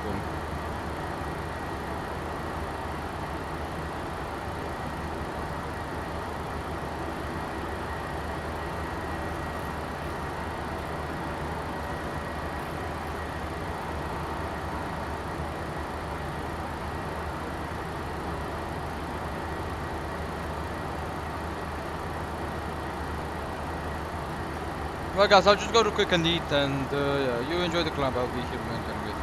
[SPEAKER 8] Boom. Well guys, I'll just go to quick and eat, and yeah, you enjoy the climb. I'll be here maintaining it.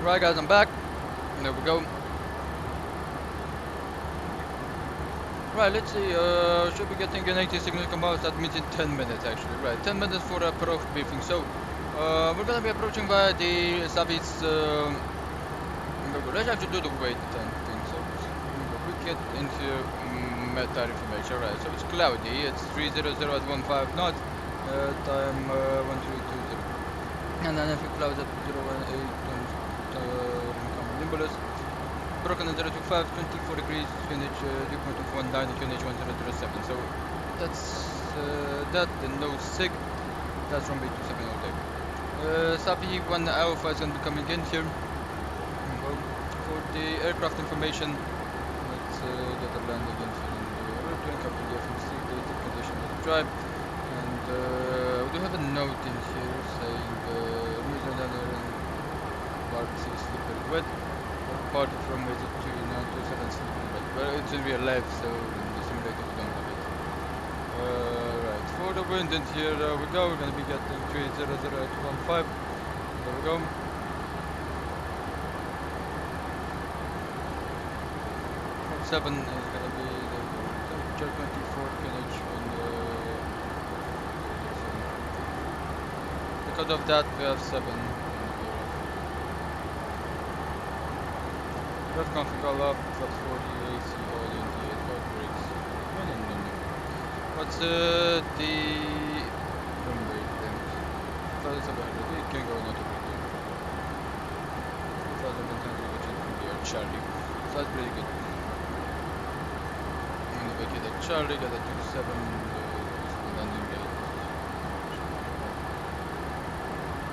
[SPEAKER 8] Right guys, I'm back. There we go. Right, let's see, should be getting an 80 signal come out, that means in 10 minutes actually. Right, 10 minutes for approach briefing. So, we're gonna be approaching by the Southeast, let's actually do the weight time thing. So, we get into meta information, right, so it's cloudy, it's 300 at 15 knots, time 1320. And then if it clouds at 018, Nimbulus. Broken at 025, 24 degrees, QNH dew point of 19, QNH 1007. So that's that, and no SIG. That's runway 27 all day. Sapi 1 Alpha is going to be coming in here. Well, for the aircraft information, let's get the landing in here in the airplane, copy the FMC, data condition of the drive. And we do have a note in here saying New Zealand and Park C slippery wet. Party from it to 927 slippery wet. Well, it's in real life, so in the simulator we don't have it. Right, for the wind in here we go. We're gonna be getting 300 at 15. There we go. From 7 is gonna be the temperature 24 knh on because of that we have 7. Red config all up, flaps 40, AC, all in the 8 brakes. No. What's the runway things? 2700, it can go not a big deal. 2100 which is from the Charlie. So that's pretty good. I'm gonna make it at Charlie, get a 27 landing rate.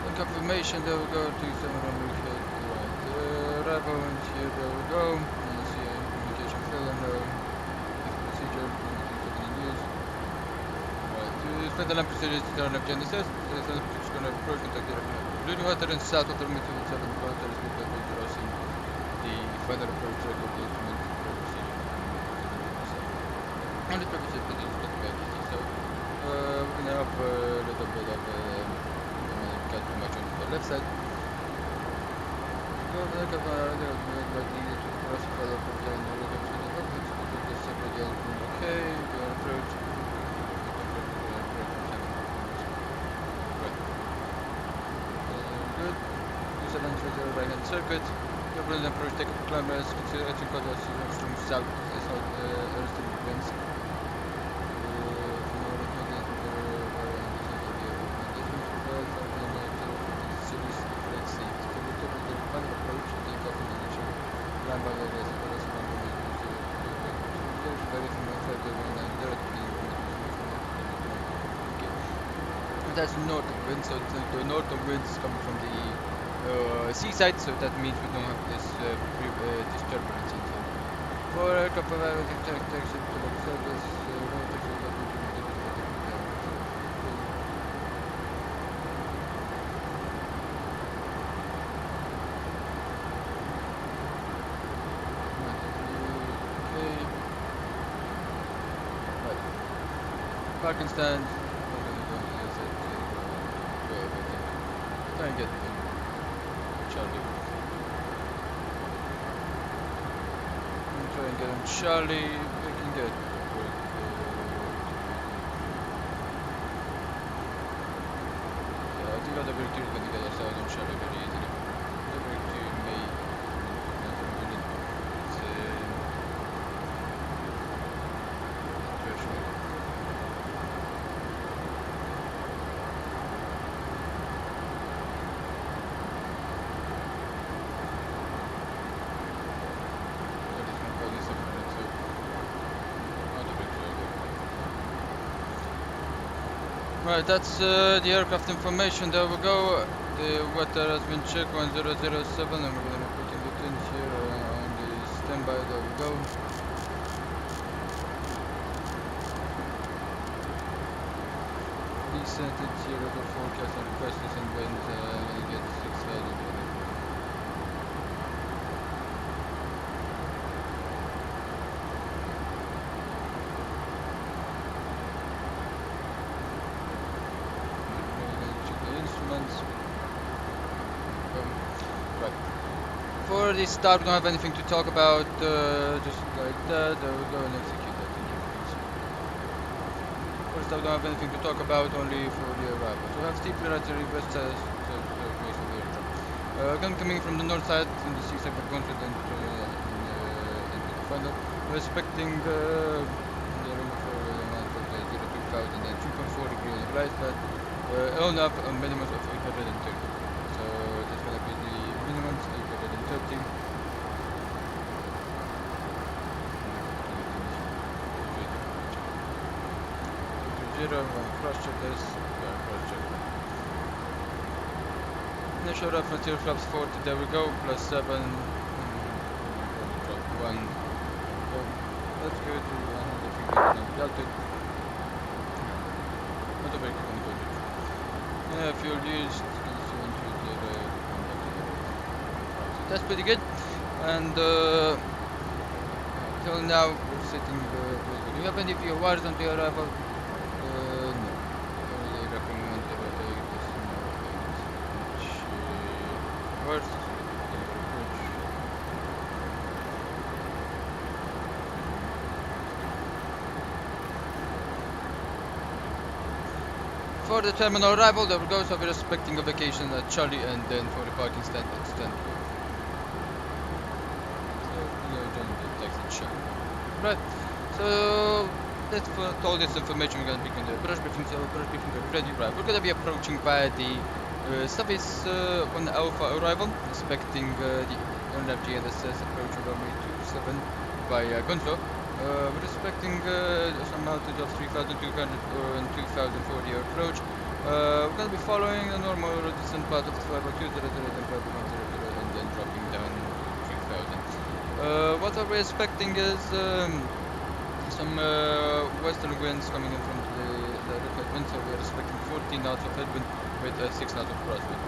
[SPEAKER 8] And confirmation, there we go, 27 runway hit. Arrival and here we go. And see communication film, procedure, news. Right, to spend the lamp procedure to turn up Genesis, the sun is going to approach contact directly. Leading water and south of the limit to 7 kilometers with the way crossing the final approach track of the instrument procedure. And the purpose is to do so we're going to have a little bit of got too much on the left side. Okay, we are approach. Good. 2730 right hand circuit. Your brilliant approach, take up climbers, consideration cause from south, south winds. That's north of wind, so the north of wind is coming from the seaside, so that means we don't have this this turbulence in here. For aircraft providers, taxi to the service, parking stand. Try and get Charlie. Try and get him Charlie. We can get. Yeah, I think other victory is going to get us out on Charlie very easily. The victory may. Right, that's the aircraft information. There we go. The weather has been checked 1007, and we're going to be putting it in here on the standby. There we go. Descent at 0 to forecast and requests and winds. I'm going to get 6,000. For the start, we don't have anything to talk about. Just like that, there we go and execute that. Thank you, please. First, I don't have anything to talk about, only for the arrival. So we have steep laterally west side, so place of the airdrop. Gun coming from the north side in the 6 sector confident into the final. We're expecting the room for the 02000 and 2.4 degree on the right side. On up a minimum of 830. So that's gonna be the minimum 830. 0, cross check this, cross check. Initial reference here flaps 40, there we go, plus 7, drop 1. Let's go to 100 Delta. Auto brake control. Yeah, fuel used, so that's pretty good. And till now we're sitting do you have any VORs on the arrival? No. I recommend worse. For the terminal arrival, there we go, so we're expecting a vacation at Charlie, and then for the parking stand at stand. Right, so that's for all this information. We're gonna begin the brush briefing. So brush briefing are ready. Right, we're gonna be approaching via the service on Alpha arrival, expecting the LLBG NSS approach of runway 27 via Gonzo. We're expecting some altitude of 3,200 and 2,000 for the approach. We're gonna be following a normal descent path of 502 and 510 and then dropping down 3,000. What we're expecting is some western winds coming in from the direct headwind, so we're expecting 14 knots of headwind with 6 knots of crosswind.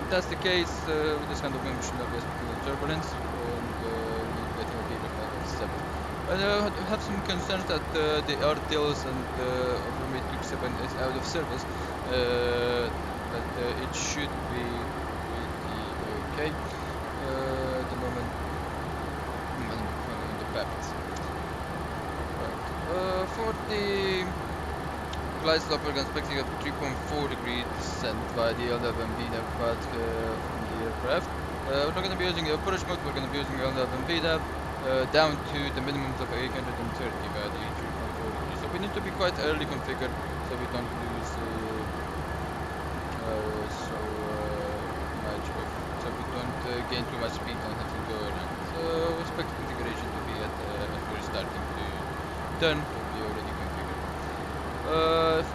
[SPEAKER 8] If that's the case, with this kind of wind we should not be expecting turbulence, and we're getting a big effect of 7. And I have some concerns that the RTLs and runway 27 is out of service, but it should be pretty okay at the moment. On the paths. Right. For the glide slope, we're expecting a 3.4 degree descent by the LLBG path from the aircraft. We're not going to be using approach mode, we're going to be using LLBG down to the minimum of 830 by the 3.4 degrees. So we need to be quite early configured so we don't lose much of, so we don't gain too much speed and have to go around. So we expect the configuration to be at as we're starting to turn, to be already configured.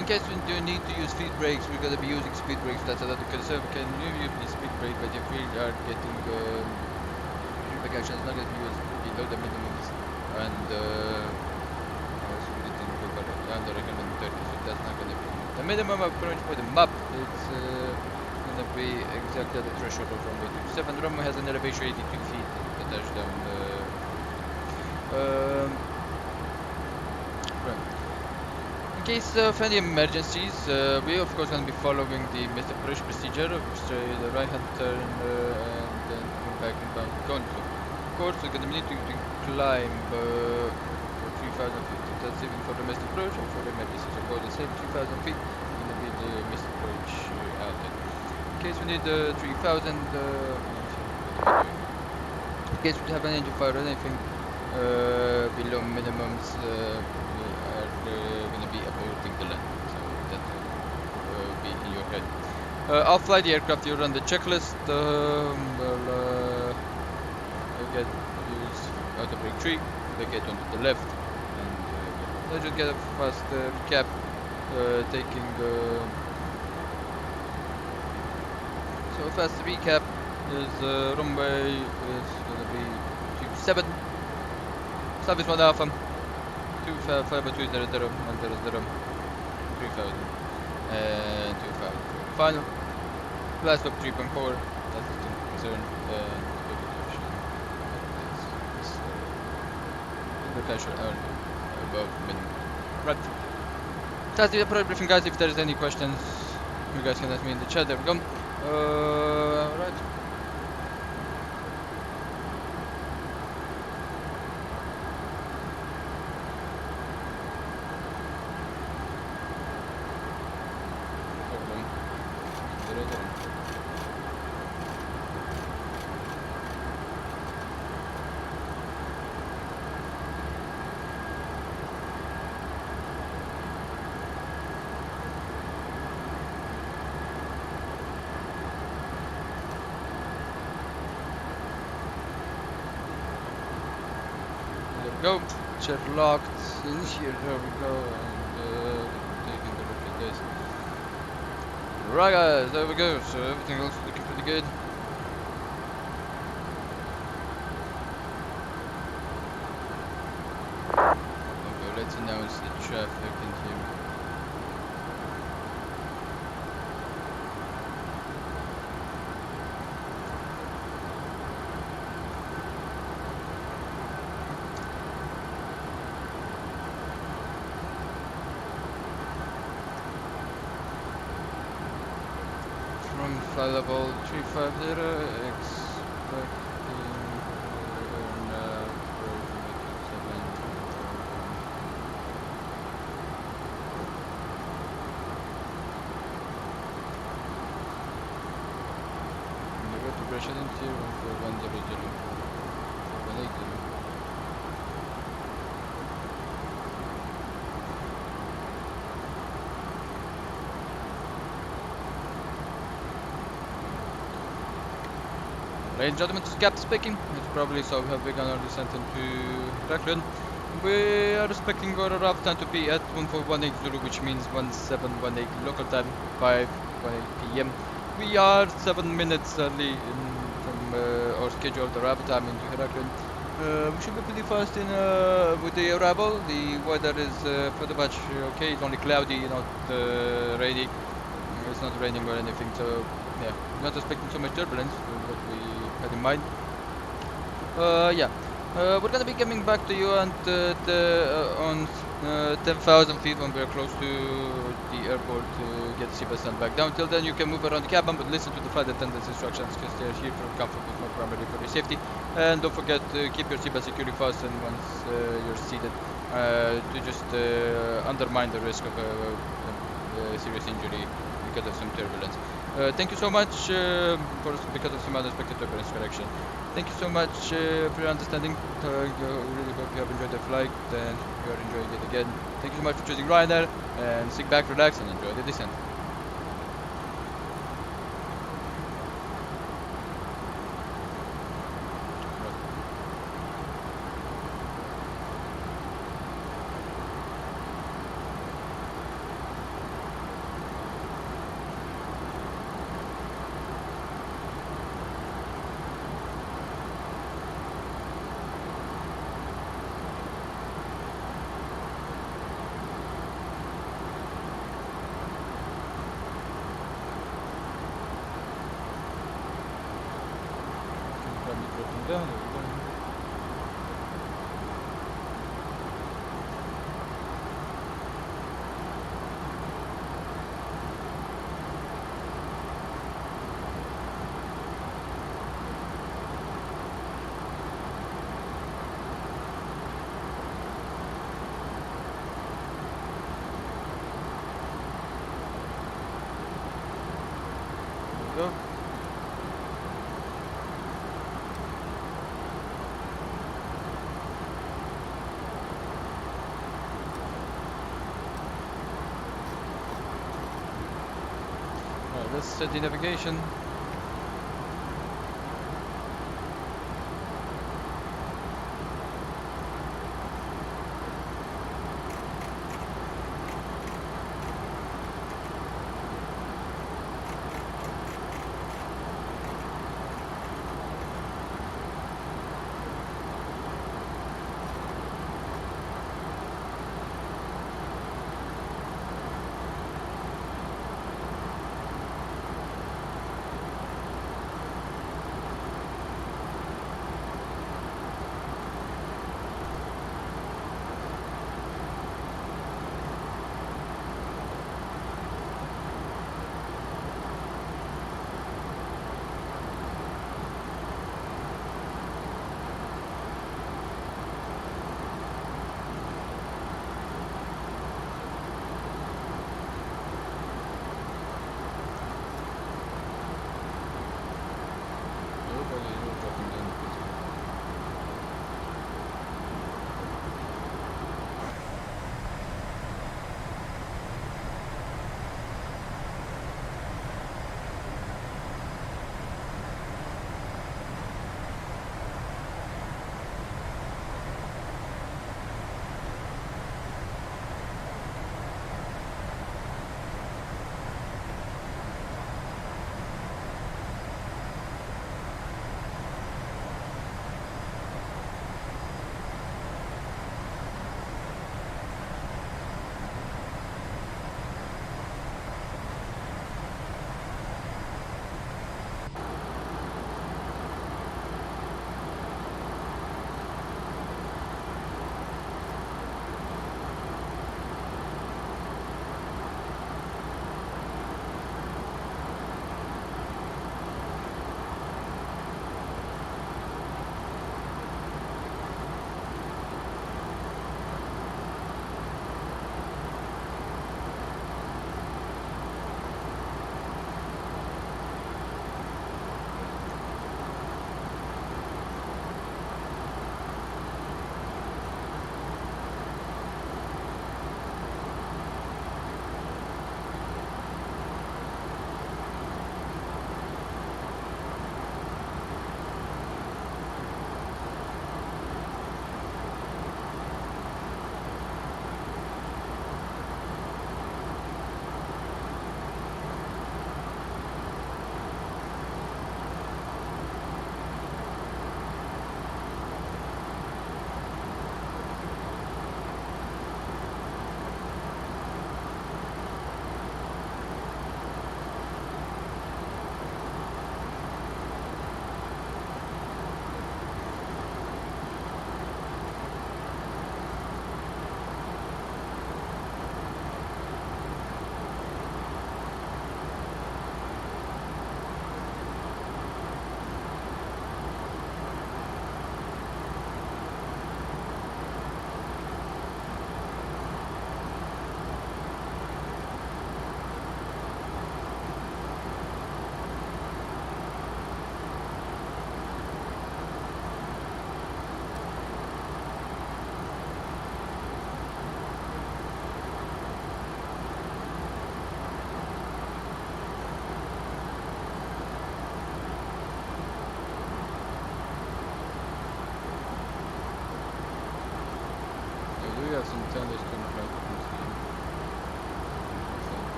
[SPEAKER 8] In case we do need to use speed brakes, we're going to be using speed brakes. That's another concern. We can use the speed brake, but if we are getting action is not going to be used below the minimums, and so we didn't go under 130, so that's not going to be the minimum approach for the map. It's going to be exactly at the threshold of runway 27. Runway has an elevation 82 feet to touchdown. Right. In case of any emergencies, we of course going to be following the missed approach procedure, which is the right hand turn and then come back and bound control. Of course, we're going to need to climb for 3,000 feet. That's even for the missed approach and for the emergency. So for the same 3,000 feet, it's going to be the missed approach outlet. In case we need 3,000, in case we have an engine fire or anything below minimums, we are going to be aborting the land. So that will be in your head. I'll fly the aircraft. You run the checklist. Get use auto brake 3, they get onto the left, and let's just get a fast recap, taking so fast recap is runway is gonna be 27, service 1 alpha, 25200, 100, 3000, and 2000. Final, blast up 3.4, that's the concern. Potential above minimum. Right. That's the approach briefing, guys. If there is any questions, you guys can ask me in the chat. There we go. Right. later on. Go, chair locked in here, there we go, and taking a look at this. Right guys, there we go, so everything else is looking pretty good. Okay, let's announce the traffic in here. Flight level 350, expecting pressure into 100, 180. Ladies and gentlemen, this is Captain speaking. It's probably so we have begun our descent into Raklan. We are expecting our arrival time to be at 1418 Zulu, which means 1718 local time, 5:18 PM. We are 7 minutes early from our scheduled arrival time into Raklan. We should be pretty fast in with the arrival. The weather is pretty much okay. It's only cloudy, not rainy. It's not raining or anything, so yeah, not expecting so much turbulence. What we had in mind. We're gonna be coming back to you on on 10,000 feet when we're close to the airport to get the seatbelt sent back down. Till then, you can move around the cabin, but listen to the flight attendant's instructions because they're here for comfort, but not primarily for your safety. And don't forget to keep your seatbelt securely fastened once you're seated to just undermine the risk of serious injury because of some turbulence. Thank you so much because of some unexpected turbulence correction. Thank you so much for your understanding. Really hope you have enjoyed the flight and you are enjoying it again. Thank you so much for choosing Ryanair, and sit back, relax, and enjoy the descent. Down, there we go. There we go. Let's set the navigation.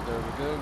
[SPEAKER 8] there we go.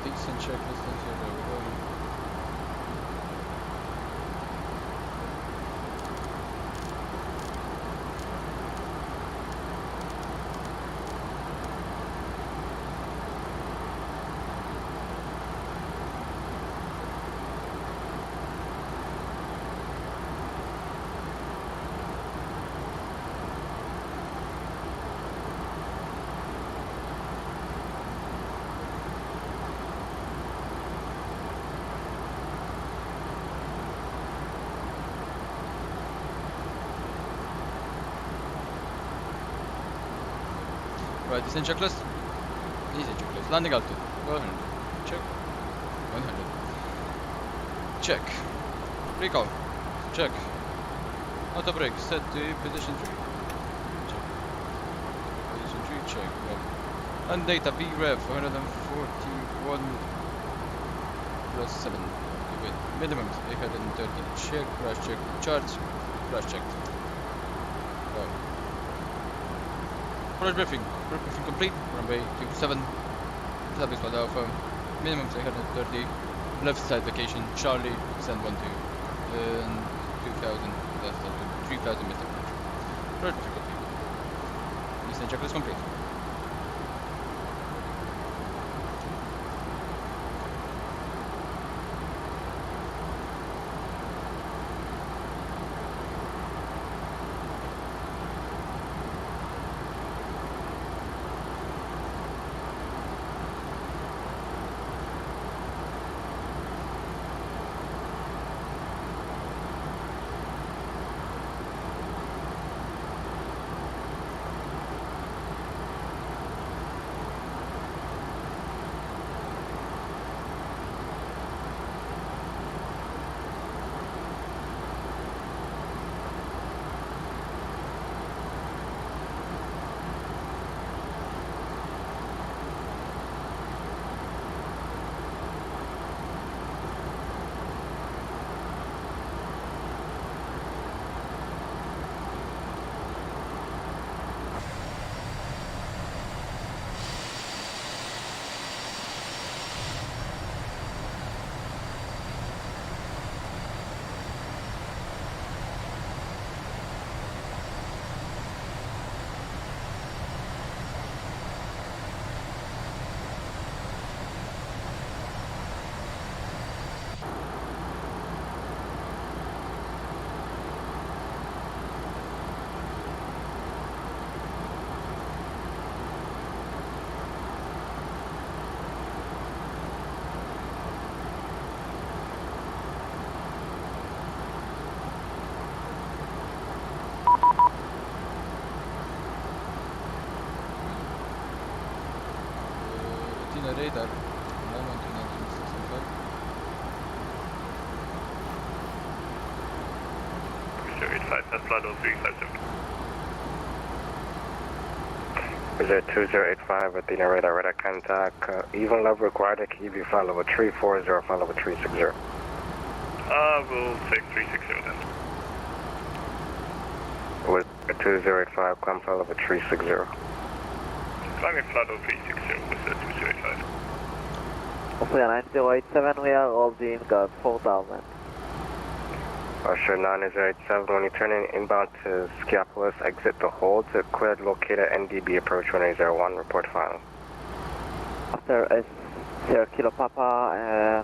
[SPEAKER 8] Decent checklist and here we go. Right, descent checklist. Easy checklist. Landing altitude. 100. Check. 100. Check. Recall. Check. Auto brake. Set to position 3. Check. Position 3. Check. Well. And data VREV 141 plus 7. Good. Minimum 830. Check. Crash check. Charge. Crash checked. Wow. Approach briefing. Approach briefing complete. Runway 27. Establish flight alpha. Minimum 330. Left side location. Charlie. Send 1 to 2000. Left side 3000 meters. Approach briefing complete. Descent checklist complete. Radar.
[SPEAKER 10] 285, test flight 0357. 2085 Athena radar contact. Even level required at Kiwi flight level 340, flight level 360. We'll take 360 then. With 2085, climb flight level 360.
[SPEAKER 4] Climbing flight level 360 with 2085.
[SPEAKER 10] Australia 9087, we are all being got 4000. Sure, 9087, when you're turning inbound to Skiapolis, exit the hold to cleared located NDB approach 1801, report final. After Sierra Kilo Papa,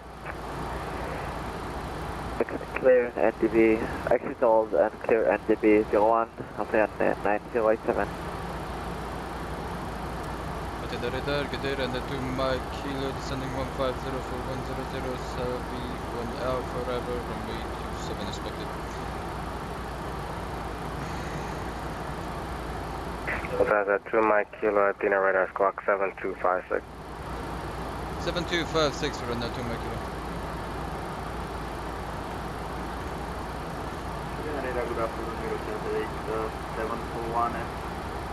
[SPEAKER 10] clear NDB, exit hold and clear NDB 01, Australia 9087.
[SPEAKER 8] The radar, good day, and 2 Mike Kilo, descending 1504100, Salvi 1 Alpha, forever, runway 27 expected.
[SPEAKER 10] That's a 2 Mike Kilo, Athena radar, squawk 7256.
[SPEAKER 8] 7256 for runway 2 Mike Kilo.
[SPEAKER 10] Radar, good afternoon, 741 and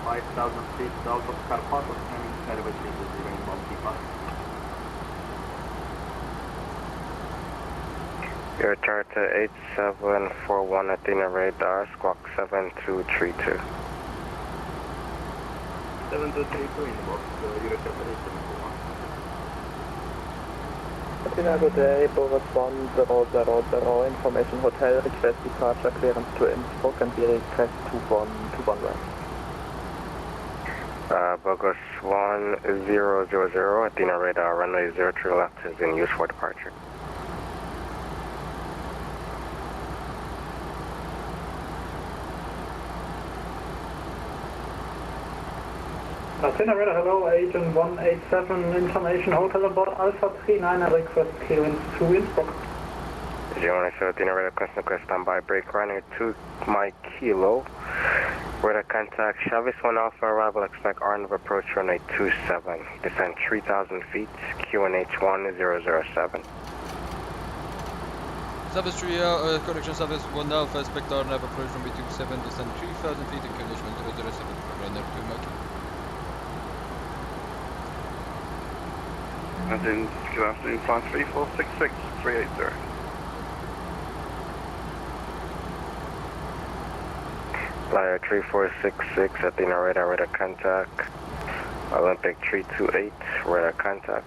[SPEAKER 10] 5000 feet south of Carpathos, landing Servet 320 in Baltica. Your Charter 8741 Athena radar, squawk 7232. 7232 in box, Euro Charter 8741. Athena, good day, Boris 1000, information hotel, request departure clearance to Innsbruck and we request 21 right. Burgos 1000, Athena radar, runway 03 left is in use for departure.
[SPEAKER 13] Athena radar, hello, agent 187, information hotel about Alpha 39, request clearance to Innsbruck.
[SPEAKER 10] 017, Athena radar, request standby, break Ryanair 2 Mike Kilo. Radar contact, Chavez 1 Alpha arrival, expect RNV approach runway 27. Descend 3000 feet, QNH 1007.
[SPEAKER 8] Service 3, correction, Service 1 Alpha, expect RNV approach runway 27, descend 3000 feet, and QNH 1007, Ryanair 2 Mike.
[SPEAKER 4] And then, good afternoon, 53466, 380.
[SPEAKER 10] Flyer 3466, Athena radar, radar contact. Olympic 328, radar contact.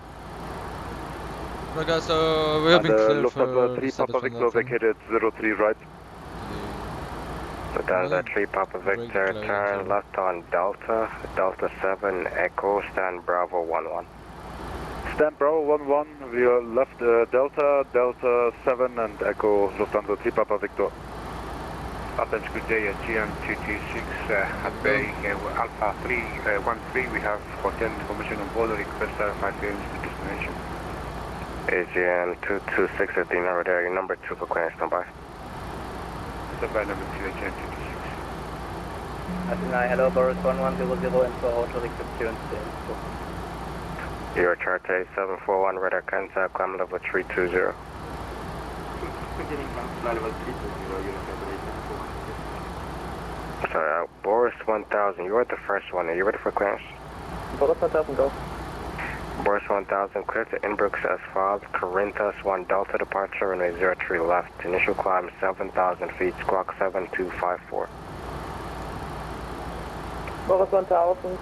[SPEAKER 8] Okay, so we have been clear for
[SPEAKER 4] Lufthansa 3 Papa Victor vacated 03 right.
[SPEAKER 10] Lufthansa 3 Papa Victor, turn left on Delta, Delta 7, Echo, stand Bravo 11.
[SPEAKER 4] Stand Bravo 11, we are left Delta, Delta 7 and Echo, Lufthansa 3 Papa Victor.
[SPEAKER 14] Athens, good day, GM226, Bay, Alpha 313, we have hotel information on board, request 5 clearance to destination.
[SPEAKER 10] AGM226, Athena radar, your number 2 for clearance, standby.
[SPEAKER 14] Standby number 2, AGM226.
[SPEAKER 10] Athena, hello, Boris 1100, and for hotel request clearance to Innsbruck. Your Charter 8741, radar contact, climb level 320.
[SPEAKER 14] Beginning climb level 320, unit
[SPEAKER 10] Sorry, Boris 1000, you were the first one. Are you ready for clearance?
[SPEAKER 13] Boris 1000, go.
[SPEAKER 10] Boris 1000, clear to Inbrooks as filed. Corinthus 1 Delta departure, runway 03 left. Initial climb 7,000 feet, squawk 7254.
[SPEAKER 13] Boris 1000,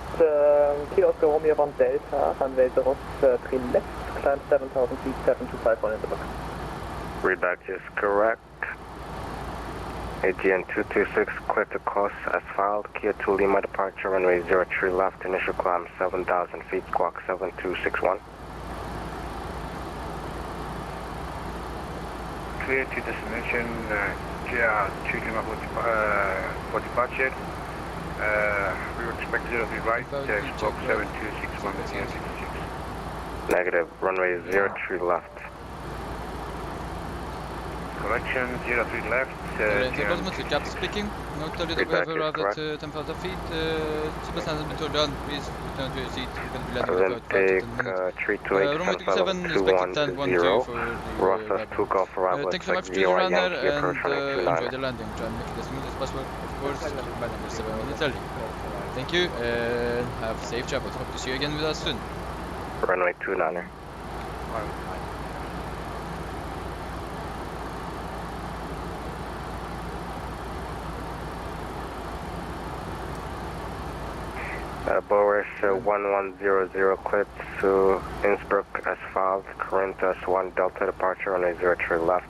[SPEAKER 13] Kilo Oscar Romeo 1 Delta, runway 03 left, climb 7,000 feet, 7251 in the book.
[SPEAKER 10] Readback is correct. AGN 226, clear to course as filed. Kia 2 Lima departure, runway 03 left. Initial climb 7,000 feet, squawk 7261.
[SPEAKER 14] Clear to destination, Kia 2 Lima for departure. We would expect 03 right, squawk 7261 at the 66.
[SPEAKER 10] Negative, runway 03 left.
[SPEAKER 14] Correction, 03 left.
[SPEAKER 8] Cap speaking. Note that we have arrived at 10,000 feet. Super standard been turned down. Please return to your seat. We're going to be landing in about 5 to 10 minutes.
[SPEAKER 10] 328,
[SPEAKER 8] runway 27, expected 10-1-2 for the
[SPEAKER 10] Rossas 2 Golf arrival.
[SPEAKER 8] thanks so much to Ryanair and enjoy the landing. Try and make it as smooth as possible. Of course, keep my number 7 minutes early. Thank you and have safe travels. Hope to see you again with us soon.
[SPEAKER 10] Runway 29er. Boris 1100 cleared to Innsbruck Asphalt, Corinthus 1 Delta departure on a 03 left.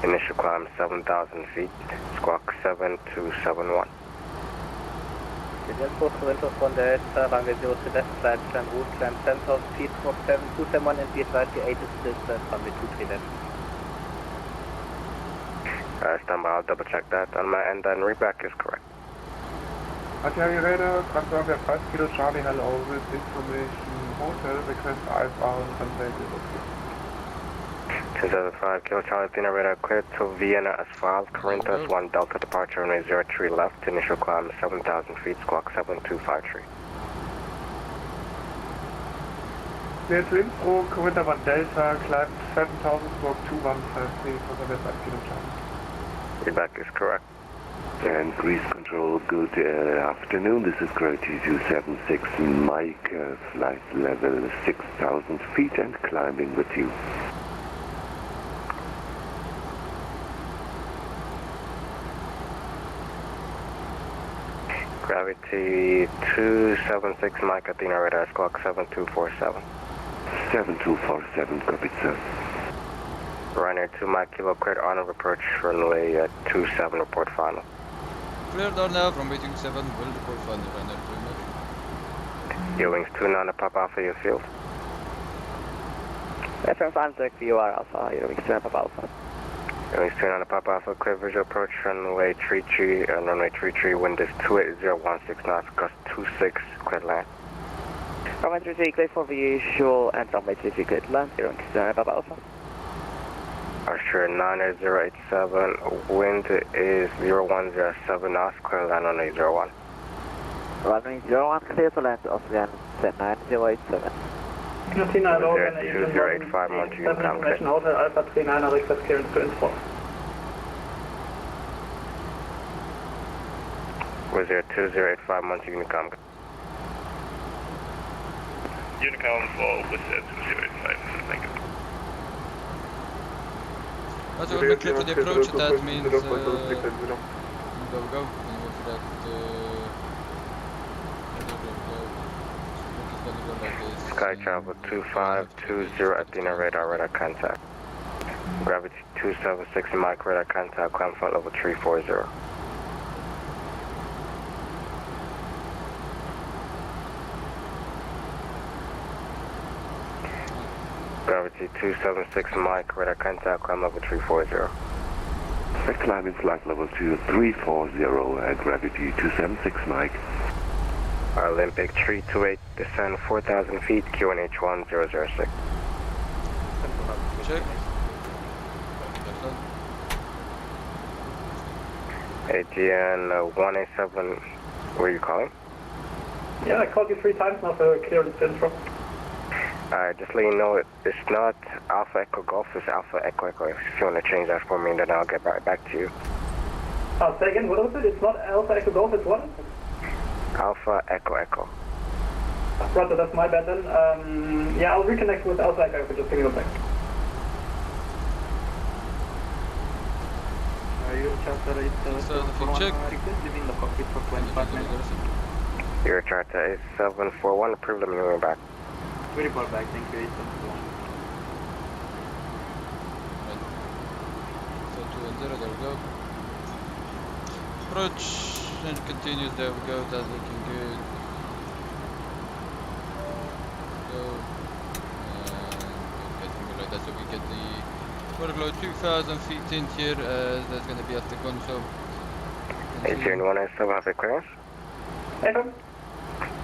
[SPEAKER 10] Initial climb 7,000 feet, squawk 7271.
[SPEAKER 13] Innsbruck, Corinthus 1 Delta, runway 03 left, climb route, climb 10,000 feet, squawk 7271 and be advised the 8 is still set, runway 23 left.
[SPEAKER 10] Stand by, I'll double check that on my end, and readback is correct.
[SPEAKER 14] Artillery radar, confirm we have 5 Kilo Charlie, hello, with information hotel, request outbound, runway 03.
[SPEAKER 10] 275 Kilo Charlie, Athena radar cleared to Vienna Asphalt, Corinthus 1 Delta departure on a 03 left, initial climb 7,000 feet, squawk 7253.
[SPEAKER 14] Clear to Innsbruck, Corinthus 1 Delta, climb 7,000, squawk 2153 for the west 5 Kilo Charlie.
[SPEAKER 10] Feedback is correct.
[SPEAKER 15] And Greece Control, good afternoon. This is Gravity 276 Mike, flight level 6,000 feet and climbing with you.
[SPEAKER 10] Gravity 276 Mike, Athena radar, squawk 7247.
[SPEAKER 15] 7247, copy, sir.
[SPEAKER 10] Ryanair 2 Mike Kilo, cleared on of approach, runway 27, report final.
[SPEAKER 8] Cleared on now from waiting 7, will report final, Ryanair 2 Mike.
[SPEAKER 10] Your wings 29 to Papa Alpha, your field.
[SPEAKER 13] FM 5 you are Alpha, your wings 2 Papa Alpha.
[SPEAKER 10] Your wings 29 to Papa Alpha, clear visual approach, runway 33, and runway 33, wind is 28016 knots, gust 26, cleared land.
[SPEAKER 13] Runway 33, clear for visual, and runway 33, cleared land, your wings 2 Papa Alpha.
[SPEAKER 10] Archer 98087, wind is 0107 knots, clear land on 801.
[SPEAKER 13] Runway 01, clear to land, Austrian Z98087.
[SPEAKER 10] Athena, 2085, Montreal,
[SPEAKER 13] Information Hotel Alpha 39, request clearance to Innsbruck.
[SPEAKER 10] Was there 2085, Montreal, Unicom?
[SPEAKER 14] Unicom for Wizard 205, thank you.
[SPEAKER 8] As we're going to clear for the approach, that means go. And with that,
[SPEAKER 10] Sky Travel 2520 Athena radar contact. Gravity 276 Mike radar contact, climb flight level 340. Gravity 276 Mike radar contact, climb level 340.
[SPEAKER 15] Climbing flight level 2340 at gravity 276 Mike.
[SPEAKER 10] Olympic 328, descend 4,000 feet, QNH 1006.
[SPEAKER 8] Check.
[SPEAKER 10] AGN 187, where are you calling?
[SPEAKER 13] Yeah, I called you 3 times now for clearance to Innsbruck.
[SPEAKER 10] Just let you know, it's not Alpha Echo Golf, it's Alpha Echo Echo. If you want to change that for me, then I'll get right back to you.
[SPEAKER 13] Say again, what was it? It's not Alpha Echo Golf, it's what?
[SPEAKER 10] Alpha Echo Echo.
[SPEAKER 13] Roger, that's my bad then. Yeah, I'll reconnect with Alpha Echo Echo, just give me a sec.
[SPEAKER 8] check.
[SPEAKER 10] Your charter is 741, approve, let me know when back.
[SPEAKER 13] We report back, thank you,
[SPEAKER 8] 871. So 2 and 0, there we go. Approach and continues, there we go, that's looking good. Go. And like that, so we get the workload 2,000 feet in here, that's going to be after console.
[SPEAKER 10] AGN 187, have a clearance?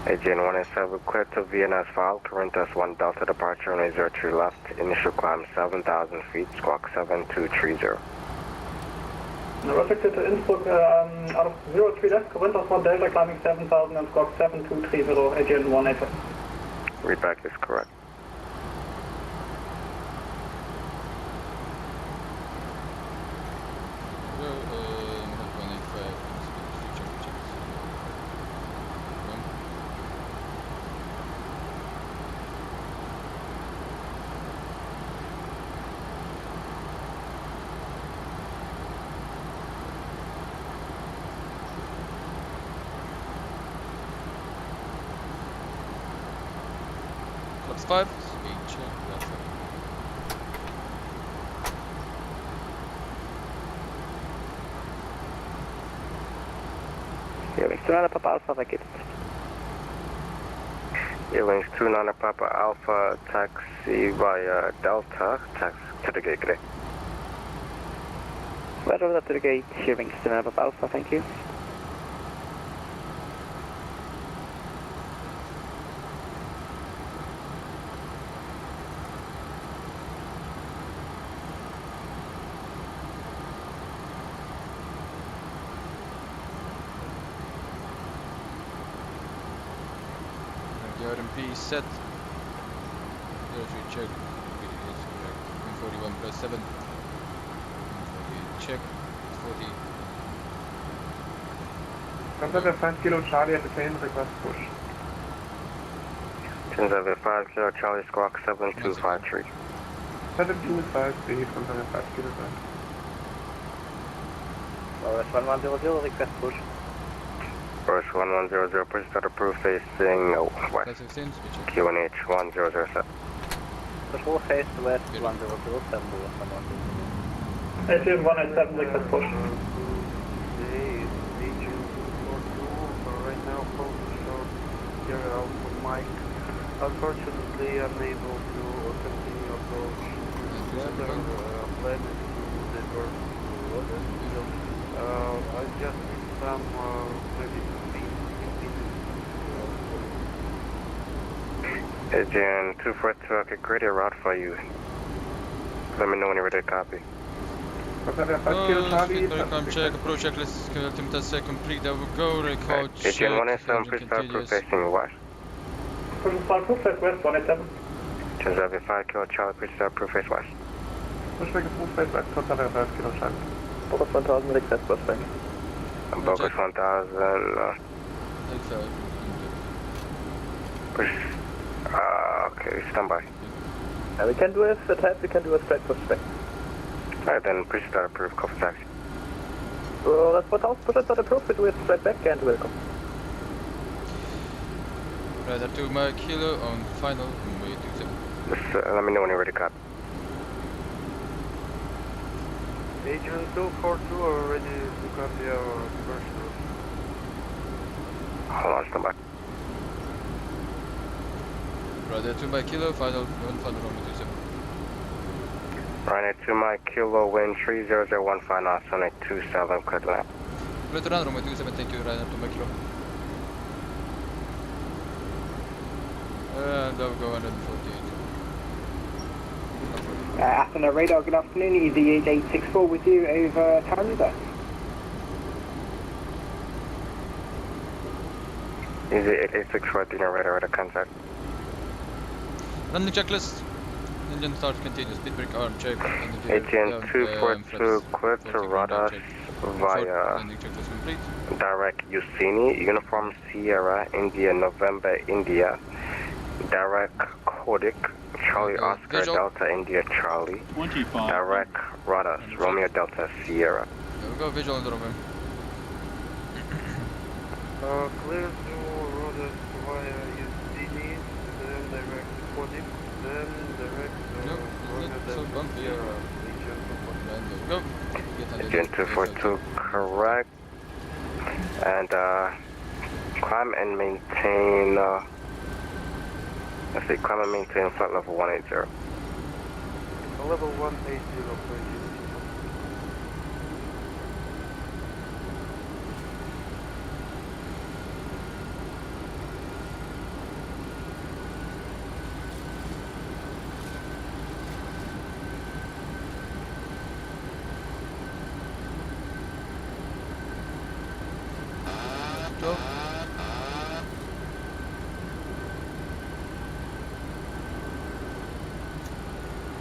[SPEAKER 10] AGN 187, clear to Vienna Asphalt, Corinthus 1 Delta departure on a 03 left, initial climb 7,000 feet, squawk 7230.
[SPEAKER 13] Reflected to Innsbruck, out of 03 left, Corinthus 1 Delta climbing 7,000 and squawk 7230, AGN 187.
[SPEAKER 10] Readback is correct.
[SPEAKER 8] X5, speed check, that's it.
[SPEAKER 10] Wings 29 Papa Alpha, vacated.
[SPEAKER 16] Wings 29 Papa Alpha, taxi via Delta, taxi to the gate, today.
[SPEAKER 10] Right over to the gate, Wings 29 Papa Alpha, thank you.
[SPEAKER 8] The RMP set. There's your check. It is correct. 141 plus 7. 148 check. 40.
[SPEAKER 13] Contact 5 Kilo Charlie at the same request push.
[SPEAKER 16] 5 Kilo Charlie Squawk 7253.
[SPEAKER 13] 7253 from 5 Kilo Charlie.
[SPEAKER 10] Norris 1100, request push.
[SPEAKER 16] Norris 1100, push start approved facing west. QNH 1007.
[SPEAKER 10] Push full face west 1007.
[SPEAKER 13] SU 187, request push.
[SPEAKER 17] Right now, here Alpha Mike. Unfortunately, unable to continue approach together. Plan is to divert to I just need some maybe 15
[SPEAKER 16] Agent 242, I could create a route for you. Let me know when you're ready to copy.
[SPEAKER 8] Speed break, check, approach checklist, altimeter set complete, there we go, record check.
[SPEAKER 16] Agent 187, please start approved facing west.
[SPEAKER 13] Push start approved face west 187.
[SPEAKER 16] 5 Kilo Charlie, please start approved face west.
[SPEAKER 13] Push make approved face west, contact 5 Kilo Charlie. Bogus 1000, request push back.
[SPEAKER 16] Bogus 1000, push, okay, stand by.
[SPEAKER 13] We can do a tap, we can do a straight push back.
[SPEAKER 16] Alright then, push start approved, coffee taxi.
[SPEAKER 13] Let's put out, push start approved, we do it straight back and welcome.
[SPEAKER 8] Radar 2 Mike Kilo on final, runway 27.
[SPEAKER 16] Let me know when you're ready to copy.
[SPEAKER 17] Agent 242 are ready to copy our diversion.
[SPEAKER 16] Hold on, stand by.
[SPEAKER 8] Radar 2 Mike Kilo, final runway 27.
[SPEAKER 16] Ryanair 2 Mike Kilo, wind 3001, final, Sonic 27, clear to land.
[SPEAKER 8] Clear to land, runway 27, thank you, Ryanair 2 Mike Kilo. And I'll go 148.
[SPEAKER 10] Afternoon radar, good afternoon, Easy 8864 with you over Taruba.
[SPEAKER 16] Easy 8864, Dino radar contact.
[SPEAKER 8] Landing checklist. Engine start continuous. Speed brake arm check.
[SPEAKER 16] Agent 242 clear to radar via direct Usini, Uniform Sierra, India, November, India. Direct Kodik, Charlie Oscar, Delta, India, Charlie.
[SPEAKER 3] 25.
[SPEAKER 16] Direct radar, Romeo, Delta, Sierra.
[SPEAKER 8] There we go, visual on the Romeo.
[SPEAKER 17] Clear to radar via Usini, then direct Kodik, then direct Romeo, Delta, Sierra.
[SPEAKER 8] Go.
[SPEAKER 16] Agent 242 correct. And climb and maintain let's see, climb and maintain flight level 180.
[SPEAKER 17] Level 180, please.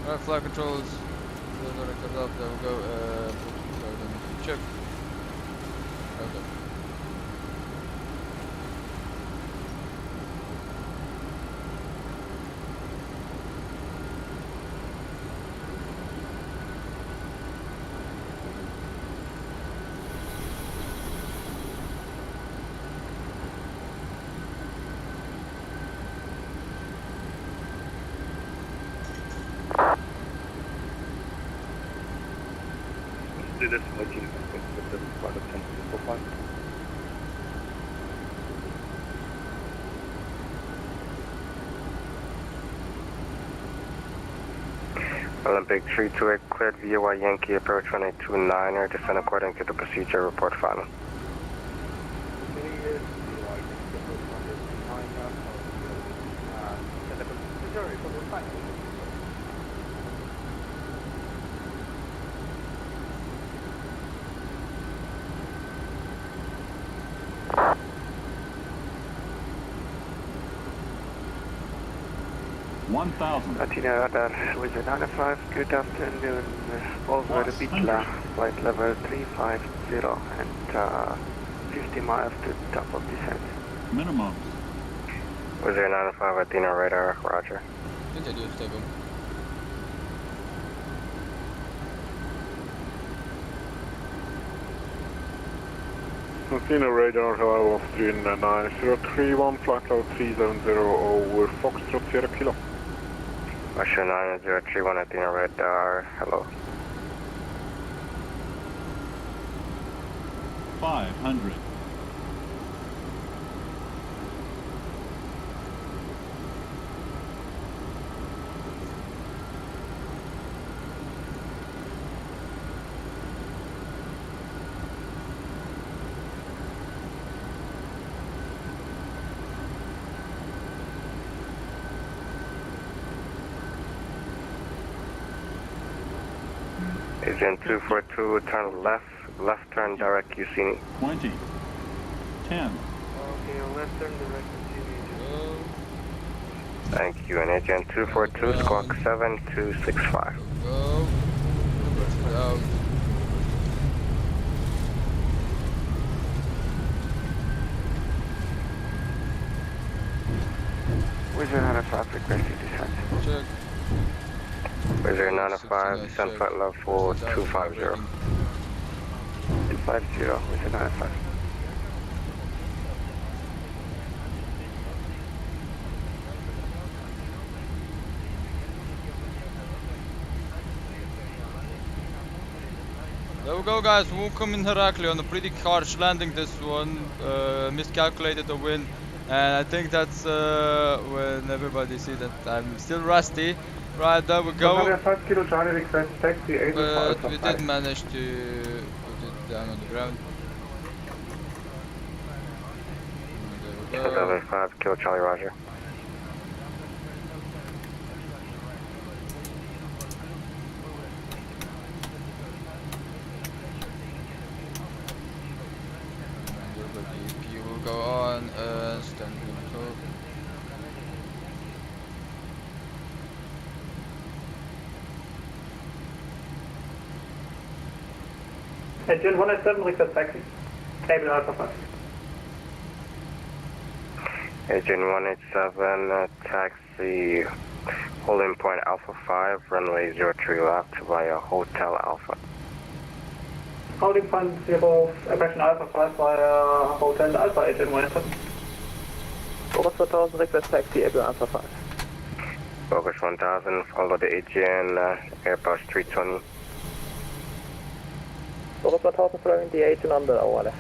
[SPEAKER 8] Alright, flight controls. There we go. Check. Okay.
[SPEAKER 4] 3 decimal 18 with the part of 10 profile.
[SPEAKER 16] Olympic 328 cleared VOI Yankee approach 1829er, descend according to the procedure, report final.
[SPEAKER 17] Athena Radar with a 95, good afternoon, over Bitla, flight level 350 and 50 miles to top of descent.
[SPEAKER 3] Minimum.
[SPEAKER 16] Was there 95 Athena radar, roger.
[SPEAKER 8] Continue, stable.
[SPEAKER 4] Athena radar, hello, 39031, flight level 370 over Foxtrot Sierra Kilo.
[SPEAKER 16] Russia 9031 Athena radar, hello.
[SPEAKER 3] 500.
[SPEAKER 16] Agent 242, turn left turn direct Usini.
[SPEAKER 3] 20. 10.
[SPEAKER 17] Okay, left turn direct Usini.
[SPEAKER 16] Thank you, and Agent 242, squawk 7265.
[SPEAKER 8] Go. Out.
[SPEAKER 17] With another 5 requested descent.
[SPEAKER 8] Check.
[SPEAKER 16] Wizard 905, descend flight level 250.
[SPEAKER 17] 250, Wizard 905.
[SPEAKER 8] There we go, guys. Welcome in Heraklion. A pretty harsh landing this one. Miscalculated the wind. And I think that's when everybody see that I'm still rusty. Right, there we go.
[SPEAKER 4] 5 kilo Charlie request taxi,
[SPEAKER 8] But we did manage to put it down on the ground. There we go.
[SPEAKER 16] 5 kilo Charlie, roger.
[SPEAKER 8] You will go on stand control.
[SPEAKER 13] Agent 187 request taxi. Table Alpha 5.
[SPEAKER 16] Agent 187, taxi, holding point Alpha 5, runway 03 left via Hotel Alpha.
[SPEAKER 13] Holding point 0, Aggression Alpha 5 via Hotel Alpha, Agent 187. Focus 1000 request taxi, Able Alpha 5.
[SPEAKER 16] Focus 1000, follow the AGN, Airbus 320.
[SPEAKER 13] Focus 1000 following the agent on the hour left.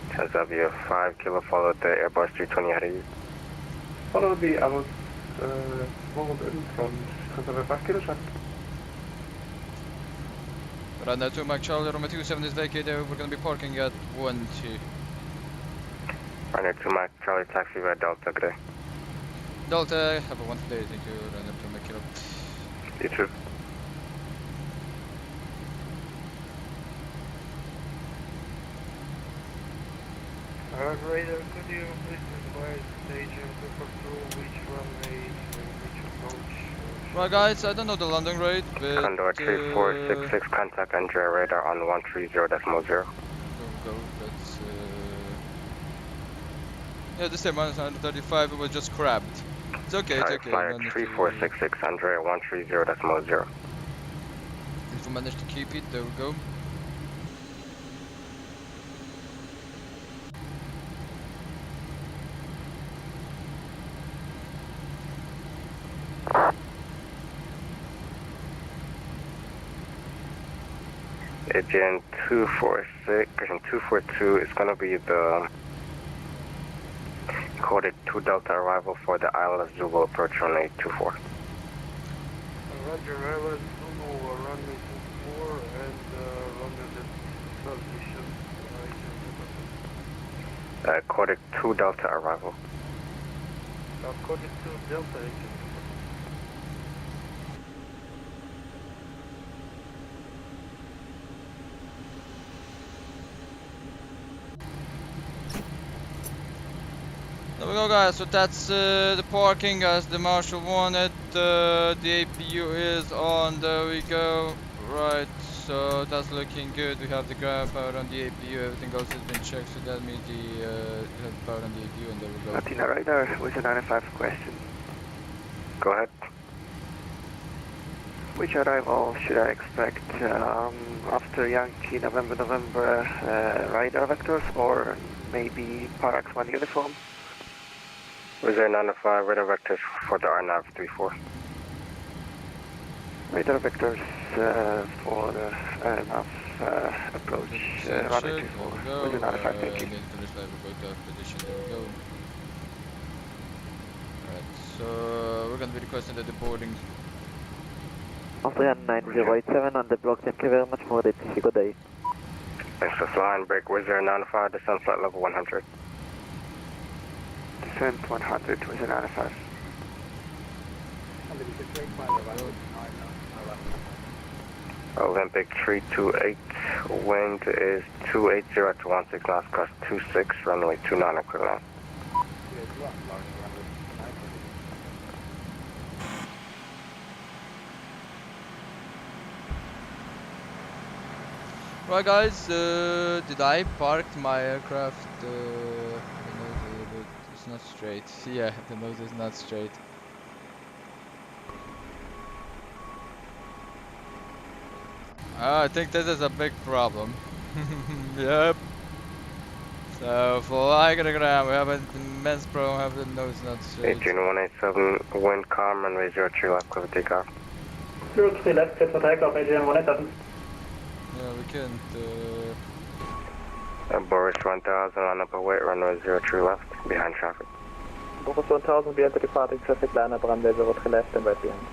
[SPEAKER 16] Tanzavia 5 kilo, follow the Airbus 320 ahead of you.
[SPEAKER 4] Follow the Airbus forward in from Tanzavia 5 kilo shot.
[SPEAKER 8] Ryanair 2 Mike Charlie, Romeo 27 is vacated. We're going to be parking at 1-2.
[SPEAKER 16] Ryanair 2 Mike Charlie, taxi via Delta, good day.
[SPEAKER 8] Delta, have a wonderful day. Thank you, Ryanair 2 Mike Kilo.
[SPEAKER 16] You too.
[SPEAKER 17] Radar, could you please advise Agent 242 which runway, which approach?
[SPEAKER 8] Right, guys, I don't know the landing rate, but
[SPEAKER 16] Condor 3466, contact Andrea radar on 130.0.
[SPEAKER 8] Go, that's yeah, this time minus 135, it was just crabbed. It's okay, it's okay.
[SPEAKER 16] Flyer 3466, Andrea 130.0.
[SPEAKER 8] If we manage to keep it, there we go.
[SPEAKER 16] Agent 246, Agent 242 is going to be the coded 2 Delta arrival for the Isla Zulu approach runway 24.
[SPEAKER 17] Roger, Isla Zulu, runway 24 and runway the transition.
[SPEAKER 16] Coded 2 Delta arrival.
[SPEAKER 17] Coded 2 Delta agent.
[SPEAKER 8] There we go, guys. So that's the parking as the marshal wanted. The APU is on. There we go. Right. So that's looking good. We have the ground power on the APU. Everything else has been checked. So that means we have the power on the APU, and there we go.
[SPEAKER 17] Martina Ryanair with a 95 question.
[SPEAKER 16] Go ahead.
[SPEAKER 17] Which arrival should I expect after Yankee November radar vectors or maybe Parax 1 uniform?
[SPEAKER 16] Was there 95 radar vectors for the RNAV 34?
[SPEAKER 17] Radar vectors for the RNAV approach runway 24 with a 95, thank you.
[SPEAKER 8] Position, there we go. Right, so we're going to be requesting the boarding.
[SPEAKER 10] Austrian 9087 on the block, thank you very much for the good day.
[SPEAKER 16] Thanks for flying, break, was there 95, descent flight level 100?
[SPEAKER 17] Descent 100 with a 95.
[SPEAKER 16] Olympic 328, wind is 280 to 16 knots, cross 26, runway 29 equivalent.
[SPEAKER 8] Right, guys, did I park my aircraft? It's not straight. Yeah, the nose is not straight. I think this is a big problem. Yep. So flying on the ground, we have an immense problem. Have the nose not straight.
[SPEAKER 16] 18187, wind calm, runway 03 left, clear for takeoff.
[SPEAKER 13] 03 left, clear for takeoff, 18187.
[SPEAKER 8] Yeah, we can't.
[SPEAKER 16] Boris 1000 on upper weight, runway 03 left, behind traffic.
[SPEAKER 13] Boris 1000, be enter departing traffic line up runway 03 left and right behind.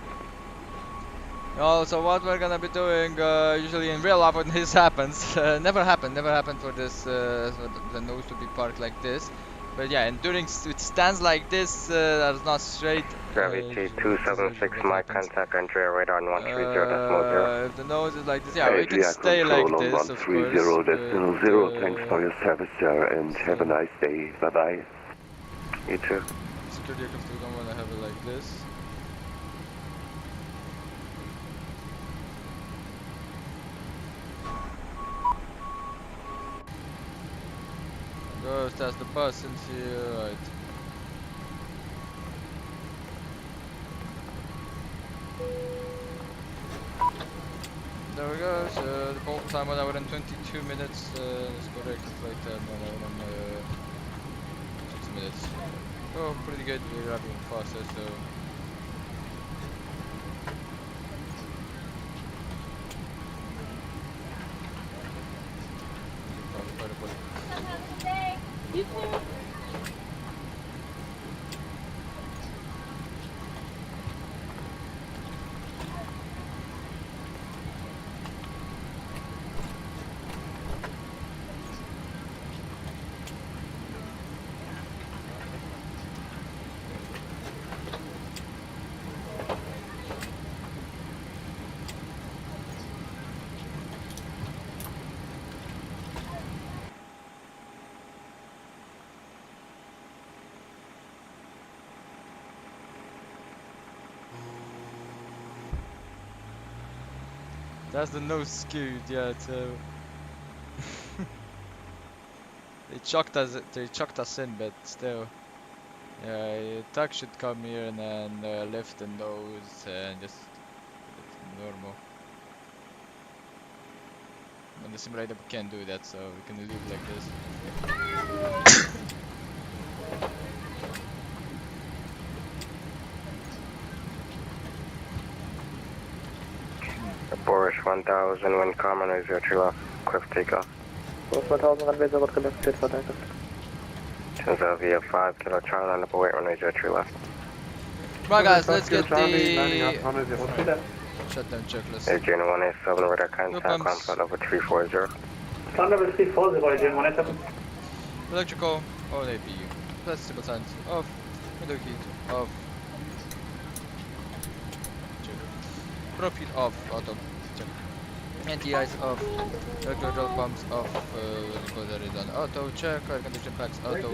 [SPEAKER 8] So what we're gonna be doing, usually in real life when this happens, never happened for this, for the nose to be parked like this. But yeah, and during it stands like this, that's not straight.
[SPEAKER 16] Gravity 276, my contact Andrea radar on 130.0.
[SPEAKER 8] If the nose is like this, yeah, we can stay like this, of course.
[SPEAKER 15] 130.0. Thanks for your service, sir, and have a nice day. Bye bye.
[SPEAKER 16] You too.
[SPEAKER 8] Security aircraft, we don't want to have it like this. Goes, that's the bus into here, right. There we go, so the bolt time 1 hour and 22 minutes, is correct, flight time 1 hour and 6 minutes. Oh, pretty good, we're arriving faster, so...
[SPEAKER 9] You too.
[SPEAKER 8] That's the nose skewed, yeah, so... They chucked us in, but still. Yeah, tuck should come here and then lift the nose and just... It's normal. On the simulator we can't do that, so we can leave like this.
[SPEAKER 16] Boris 1000, wind calm, runway 03 left, clear for takeoff.
[SPEAKER 13] Course 1000, runway 03 left, clear for takeoff.
[SPEAKER 16] Tanzania 5 Kilo Charlie, land up await, runway 03 left.
[SPEAKER 2] Right guys, let's get the
[SPEAKER 8] shutdown checklist.
[SPEAKER 16] Agent 187, radar contact, climb flight level 340.
[SPEAKER 13] Climb level 340, Agent 187.
[SPEAKER 8] Electrical on APU. Physical signs off. Window heat off. Check. Prop heat off. Auto. Check. Anti-ice off. Electrical pumps off. Recorder is on auto. Check. Air condition packs auto.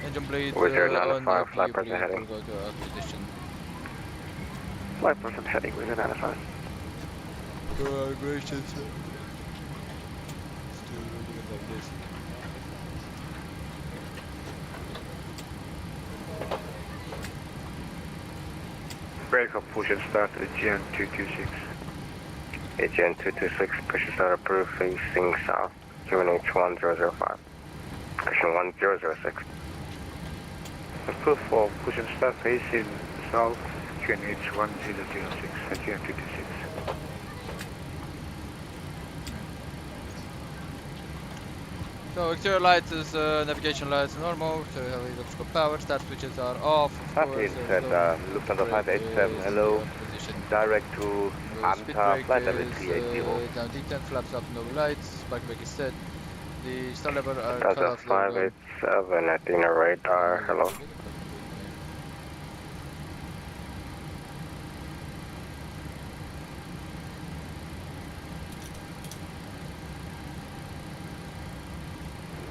[SPEAKER 8] Engine blade on APU.
[SPEAKER 16] Flight person heading.
[SPEAKER 8] Will go to acquisition.
[SPEAKER 17] Flight person heading with an Anaheim.
[SPEAKER 8] Good gracious. Still doing like this.
[SPEAKER 14] Break up, push and start AGN 226.
[SPEAKER 16] AGN 226, push and start approved, facing south, QNH 1005. Cushion 1006.
[SPEAKER 14] Approved for push and start facing south, QNH 1006, AGN 226.
[SPEAKER 8] So exterior lights is navigation lights normal, so we have electrical power, start switches are off.
[SPEAKER 15] Captain said Lufthansa 587, hello, direct to Anta, flight level 380.
[SPEAKER 8] Down D10, flaps up, no lights, spark brake is set. The star level are cut
[SPEAKER 16] Delta
[SPEAKER 8] off.
[SPEAKER 16] 587, Athena radar, hello.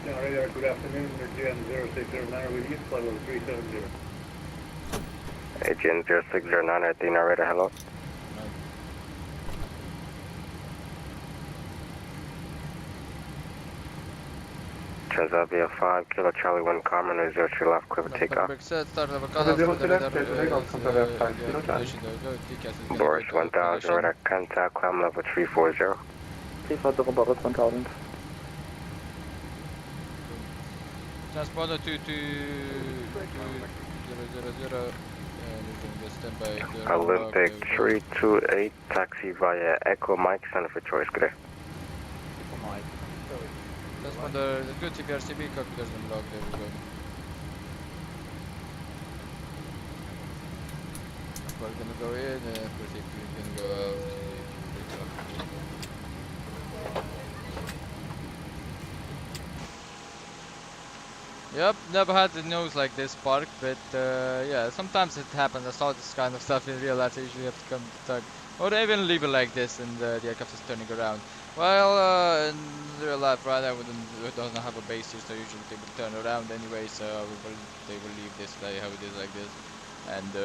[SPEAKER 14] Radar, good afternoon, AGN 0609 with you, flight level 370.
[SPEAKER 16] AGN 0609, Athena radar, hello. Transavia 5 Kilo Charlie 1 calm, runway 03 left, clear for takeoff.
[SPEAKER 8] Start level cut off.
[SPEAKER 16] Boris 1000, radar contact, climb level 340.
[SPEAKER 13] 340, Boris 1000.
[SPEAKER 8] Transponder 22000, and you can just stand by the
[SPEAKER 16] Olympic 328, taxi via Echo Mike, center for choice, good day.
[SPEAKER 8] Transponder, good TPRCB, copy, there's no log, there we go. We're gonna go in, and proceed, we're gonna go out. Yep, never had the nose like this park, but yeah, sometimes it happens. I saw this kind of stuff in real life, so I usually have to come to tug. Or even leave it like this and the aircraft is turning around. Well, in real life, Ryanair doesn't have a base here, so usually they will turn around anyway, so they will leave this like how it is like this. And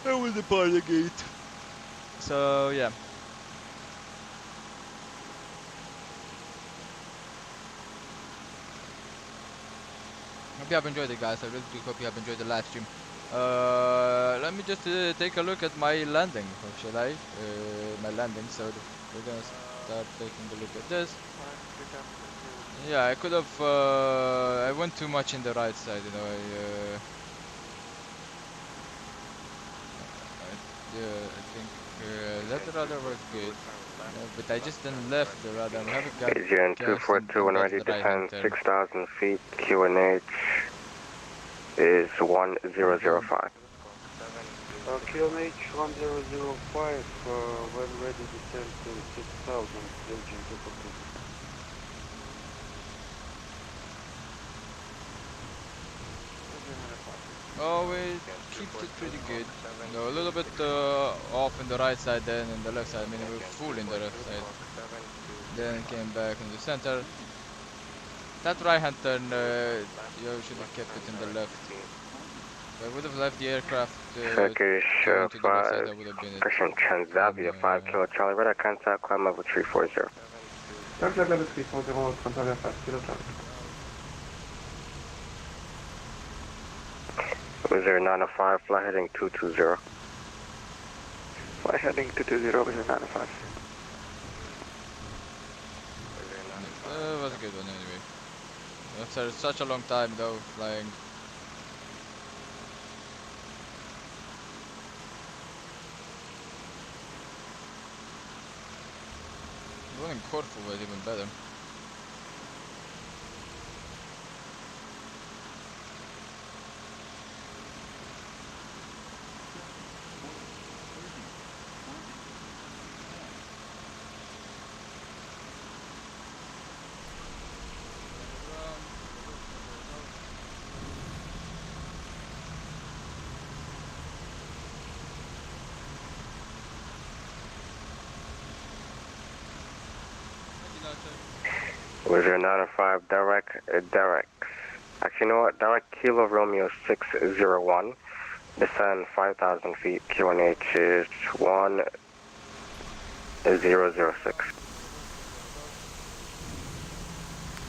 [SPEAKER 8] I will depart the gate. So yeah. Hope you have enjoyed it, guys. I really do hope you have enjoyed the live stream. Let me just take a look at my landing, or should I? My landing, so we're gonna start taking a look at this. Yeah, I could have, I went too much in the right side, you know, I think that radar was good. But I just didn't left the radar. I haven't got
[SPEAKER 16] AGN 242 when ready to descend 6,000 feet. QNH is 1005.
[SPEAKER 17] QNH 1005 when ready to descend to 6,000. AGN 242.
[SPEAKER 8] Oh, we keep it pretty good. No, a little bit off in the right side, then in the left side. I mean, we were full in the left side. Then came back in the center. That right hand turn, you should have kept it in the left. If I would have left the aircraft
[SPEAKER 16] Turkish 5, Christian Transavia 5 Kilo Charlie, radar contact, climb level 340.
[SPEAKER 17] Level 340, Transavia 5 Kilo Charlie.
[SPEAKER 16] Wizard 905, fly heading 220.
[SPEAKER 17] Fly heading 220, Wizard 905.
[SPEAKER 8] It was a good one anyway. After such a long time though, flying. Calling Corfu was even better.
[SPEAKER 16] Was your 905 direct, Actually, you know what? Direct Kilo Romeo 601. Descend 5,000 feet. QNH is 1006.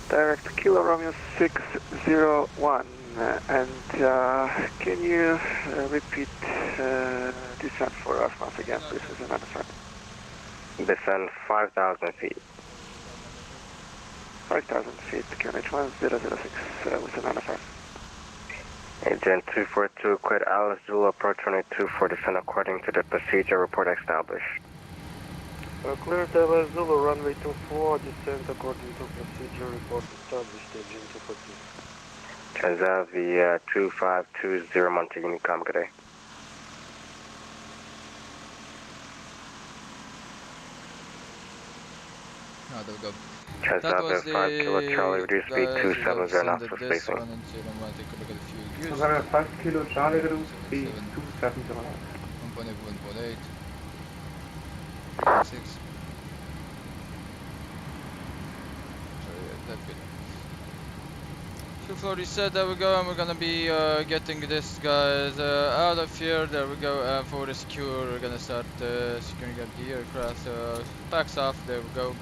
[SPEAKER 17] Direct Kilo Romeo 601. And can you repeat descent for us once again? This is another side.
[SPEAKER 16] Descend 5,000 feet.
[SPEAKER 17] 5,000 feet, QNH 1006 with another side.
[SPEAKER 16] Agent 242, quit Alice Zulu approach 22 for descent according to the procedure report established.
[SPEAKER 10] Clear Alice Zulu runway 24, descent according to procedure report established, Agent 242.
[SPEAKER 16] Transat the 2520 Montague, come, good day.
[SPEAKER 8] Oh, there we go.
[SPEAKER 16] Transat
[SPEAKER 8] That was
[SPEAKER 16] 5 Kilo Charlie, reduce speed 270 knots for
[SPEAKER 8] this
[SPEAKER 16] spacing.
[SPEAKER 8] one, and so you don't want to take a look at a few gears.
[SPEAKER 13] Transat 5 Kilo Charlie, reduce speed 270.
[SPEAKER 8] 1.8, 1.8. 6. Sorry, that's good. 240 set, there we go, and we're gonna be getting this guys out of here. There we go, and for the secure, we're gonna start securing up the aircraft. Packs off, there we go.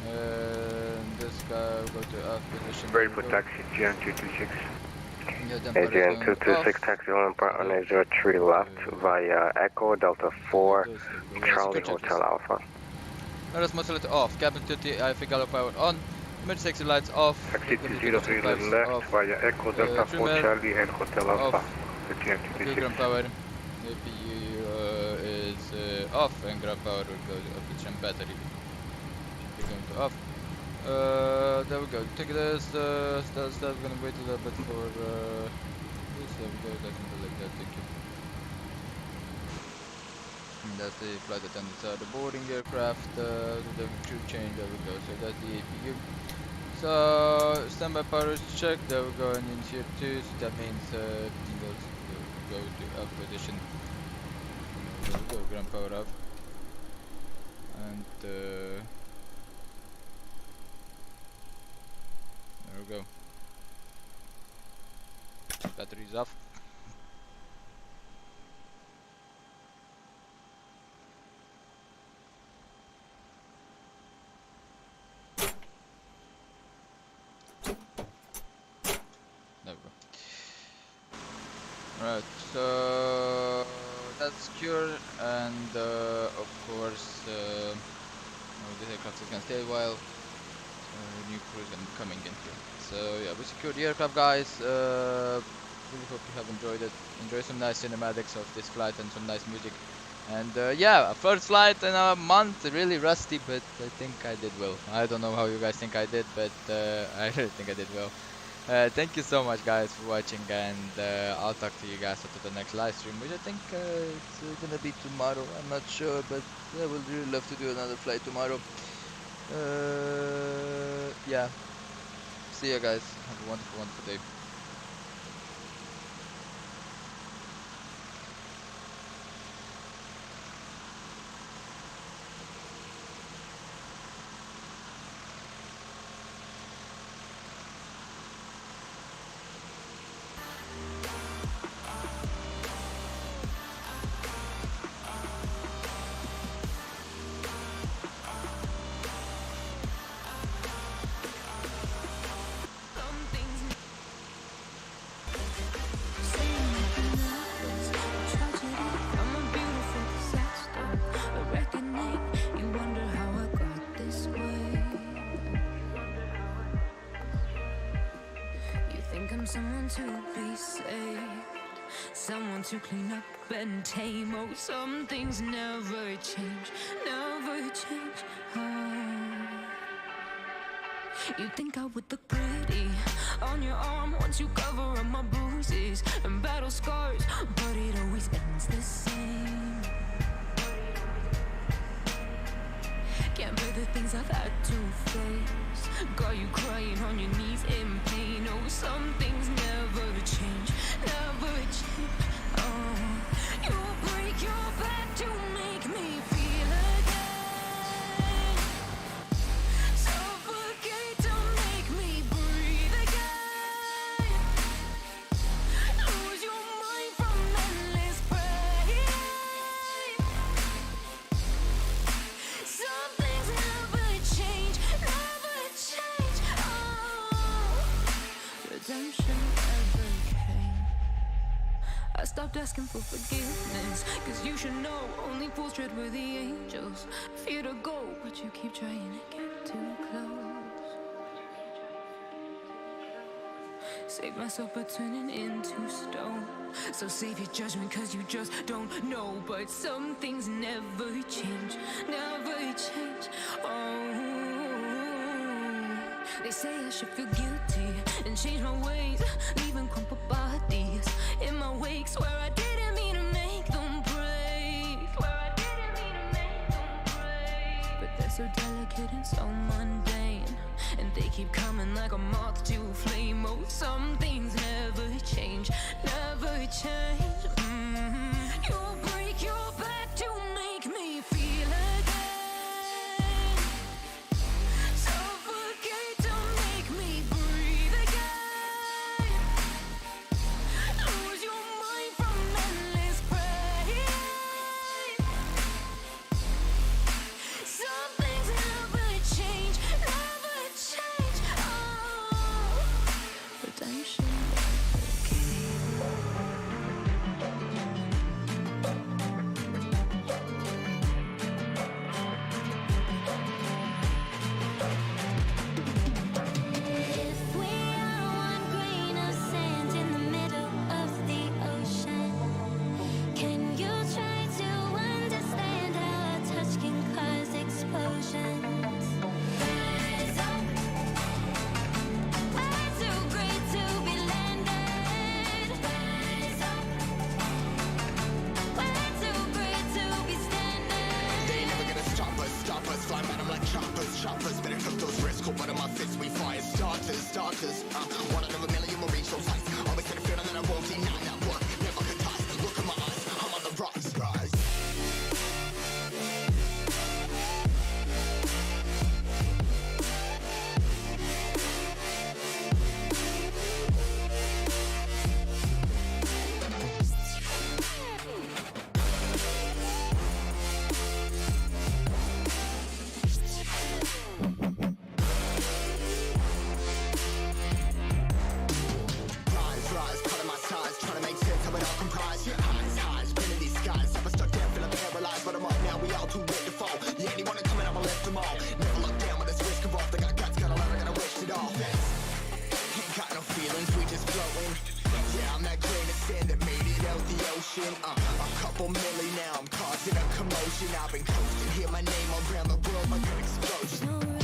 [SPEAKER 8] And this guy will go to F position.
[SPEAKER 14] Ready for taxi, GN226.
[SPEAKER 16] AGN 226, taxi home on a 03 left via Echo Delta 4, Charlie Hotel Alpha.
[SPEAKER 8] Aerosoft LLBG off, cabin 30, IFA gallop power on, emergency exit lights off,
[SPEAKER 14] Taxi 203 left
[SPEAKER 8] off,
[SPEAKER 14] via Echo Delta 4, Charlie and Hotel Alpha.
[SPEAKER 8] ground power, APU is off, and ground power will go to operation battery. Should be going to off. There we go. Take this. That's we're gonna wait a little bit for this. There we go. Definitely like that. Thank you. And that's the flight attendants. The boarding aircraft. The crew change. There we go. So that's the APU. So standby power is checked. There we go. And initiate 2. So that means everything goes go to up position. There we go. Ground power up. And there we go. Batteries off. There we go. Right, so that's secure, and of course, this aircraft is gonna stay a while. New crew is coming in here. So yeah, we secured the aircraft, guys. Really hope you have enjoyed it. Enjoy some nice cinematics of this flight and some nice music. And yeah, first flight in a month, really rusty, but I think I did well. I don't know how you guys think I did, but I really think I did well. Thank you so much, guys, for watching, and I'll talk to you guys after the next live stream, which I think it's gonna be tomorrow. I'm not sure, but I would really love to do another flight tomorrow. Yeah. See you guys. Have a wonderful, wonderful day.
[SPEAKER 1] Someone to be saved, someone to clean up and tame. Oh, some things never change, never change. Oh. You think I would look pretty on your arm once you cover up my bruises and battle scars, but it always ends the same. Can't bear the things I've had to face. Got you crying on your knees in pain. Oh, some things never change, never change. Oh, you break your back to make me feel again. Suffocate to make me breathe again. Lose your mind from endless pain. Some things never change, never change. Oh, redemption never came. I stopped asking for forgiveness, cause you should know only fools tread where the angels fear to go, but you keep trying to get too close. Save myself by turning into stone. So save your judgment cause you just don't know. But some things never change, never change. Oh, they say I should feel guilty and change my ways, leaving crumpled bodies in my wake. Swear I didn't mean to make them break. Swear I didn't mean to make them break. But they're so delicate and so mundane, and they keep coming like a moth to a flame. Oh, some things never change, never change. You break your back to make me feel again. Suffocate to make me breathe again. Lose your mind from endless pain. Some things never change, never change. Oh, redemption
[SPEAKER 18] If we are one grain of sand in the middle of the ocean, can you try to understand how a touch can cause explosions? Rise up, we're too great to be landed. Rise up, we're too great to be standing.
[SPEAKER 19] They ain't never gonna stop us, fly bottom like choppers, better cook those risks, cold butt on my fists, we fire starters, one out of a million will reach those heights, always had a feeling that I won't deny that work, never could toss, look in my eyes, I'm on the rise. Rise, cutting my size, trying to make sense of it all comprised. Yeah, highs, pinning these skies. Never stuck down, feeling paralyzed, but I'm up now. We all too late to fall. Yeah, anyone coming, I'ma lift them all. Never look down when it's risk involved. I got guts, got a lot, I gotta wish it all. Ain't got no feelings, we just floating. Yeah, I'm that grain of sand that made it out the ocean. A couple milli now, I'm causing a commotion. I've been coasting, hear my name around the world like an explosion.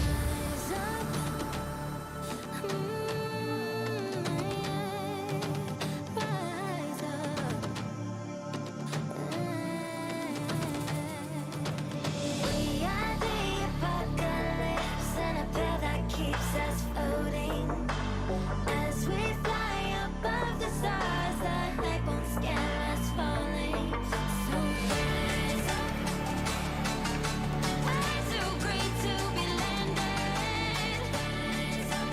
[SPEAKER 18] We are the apocalypse, and a pill that keeps us floating. As we fly above the stars, the night won't scare us falling. So rise up, we're too great to be landed. Rise up,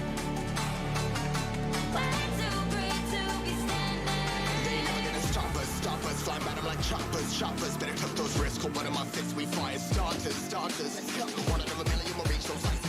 [SPEAKER 18] we're too great to be standing.
[SPEAKER 19] They ain't never gonna stop us, flying bottom like choppers, better cook those risks, cold butt on my fists, we fire starters, one out of a million will reach those heights.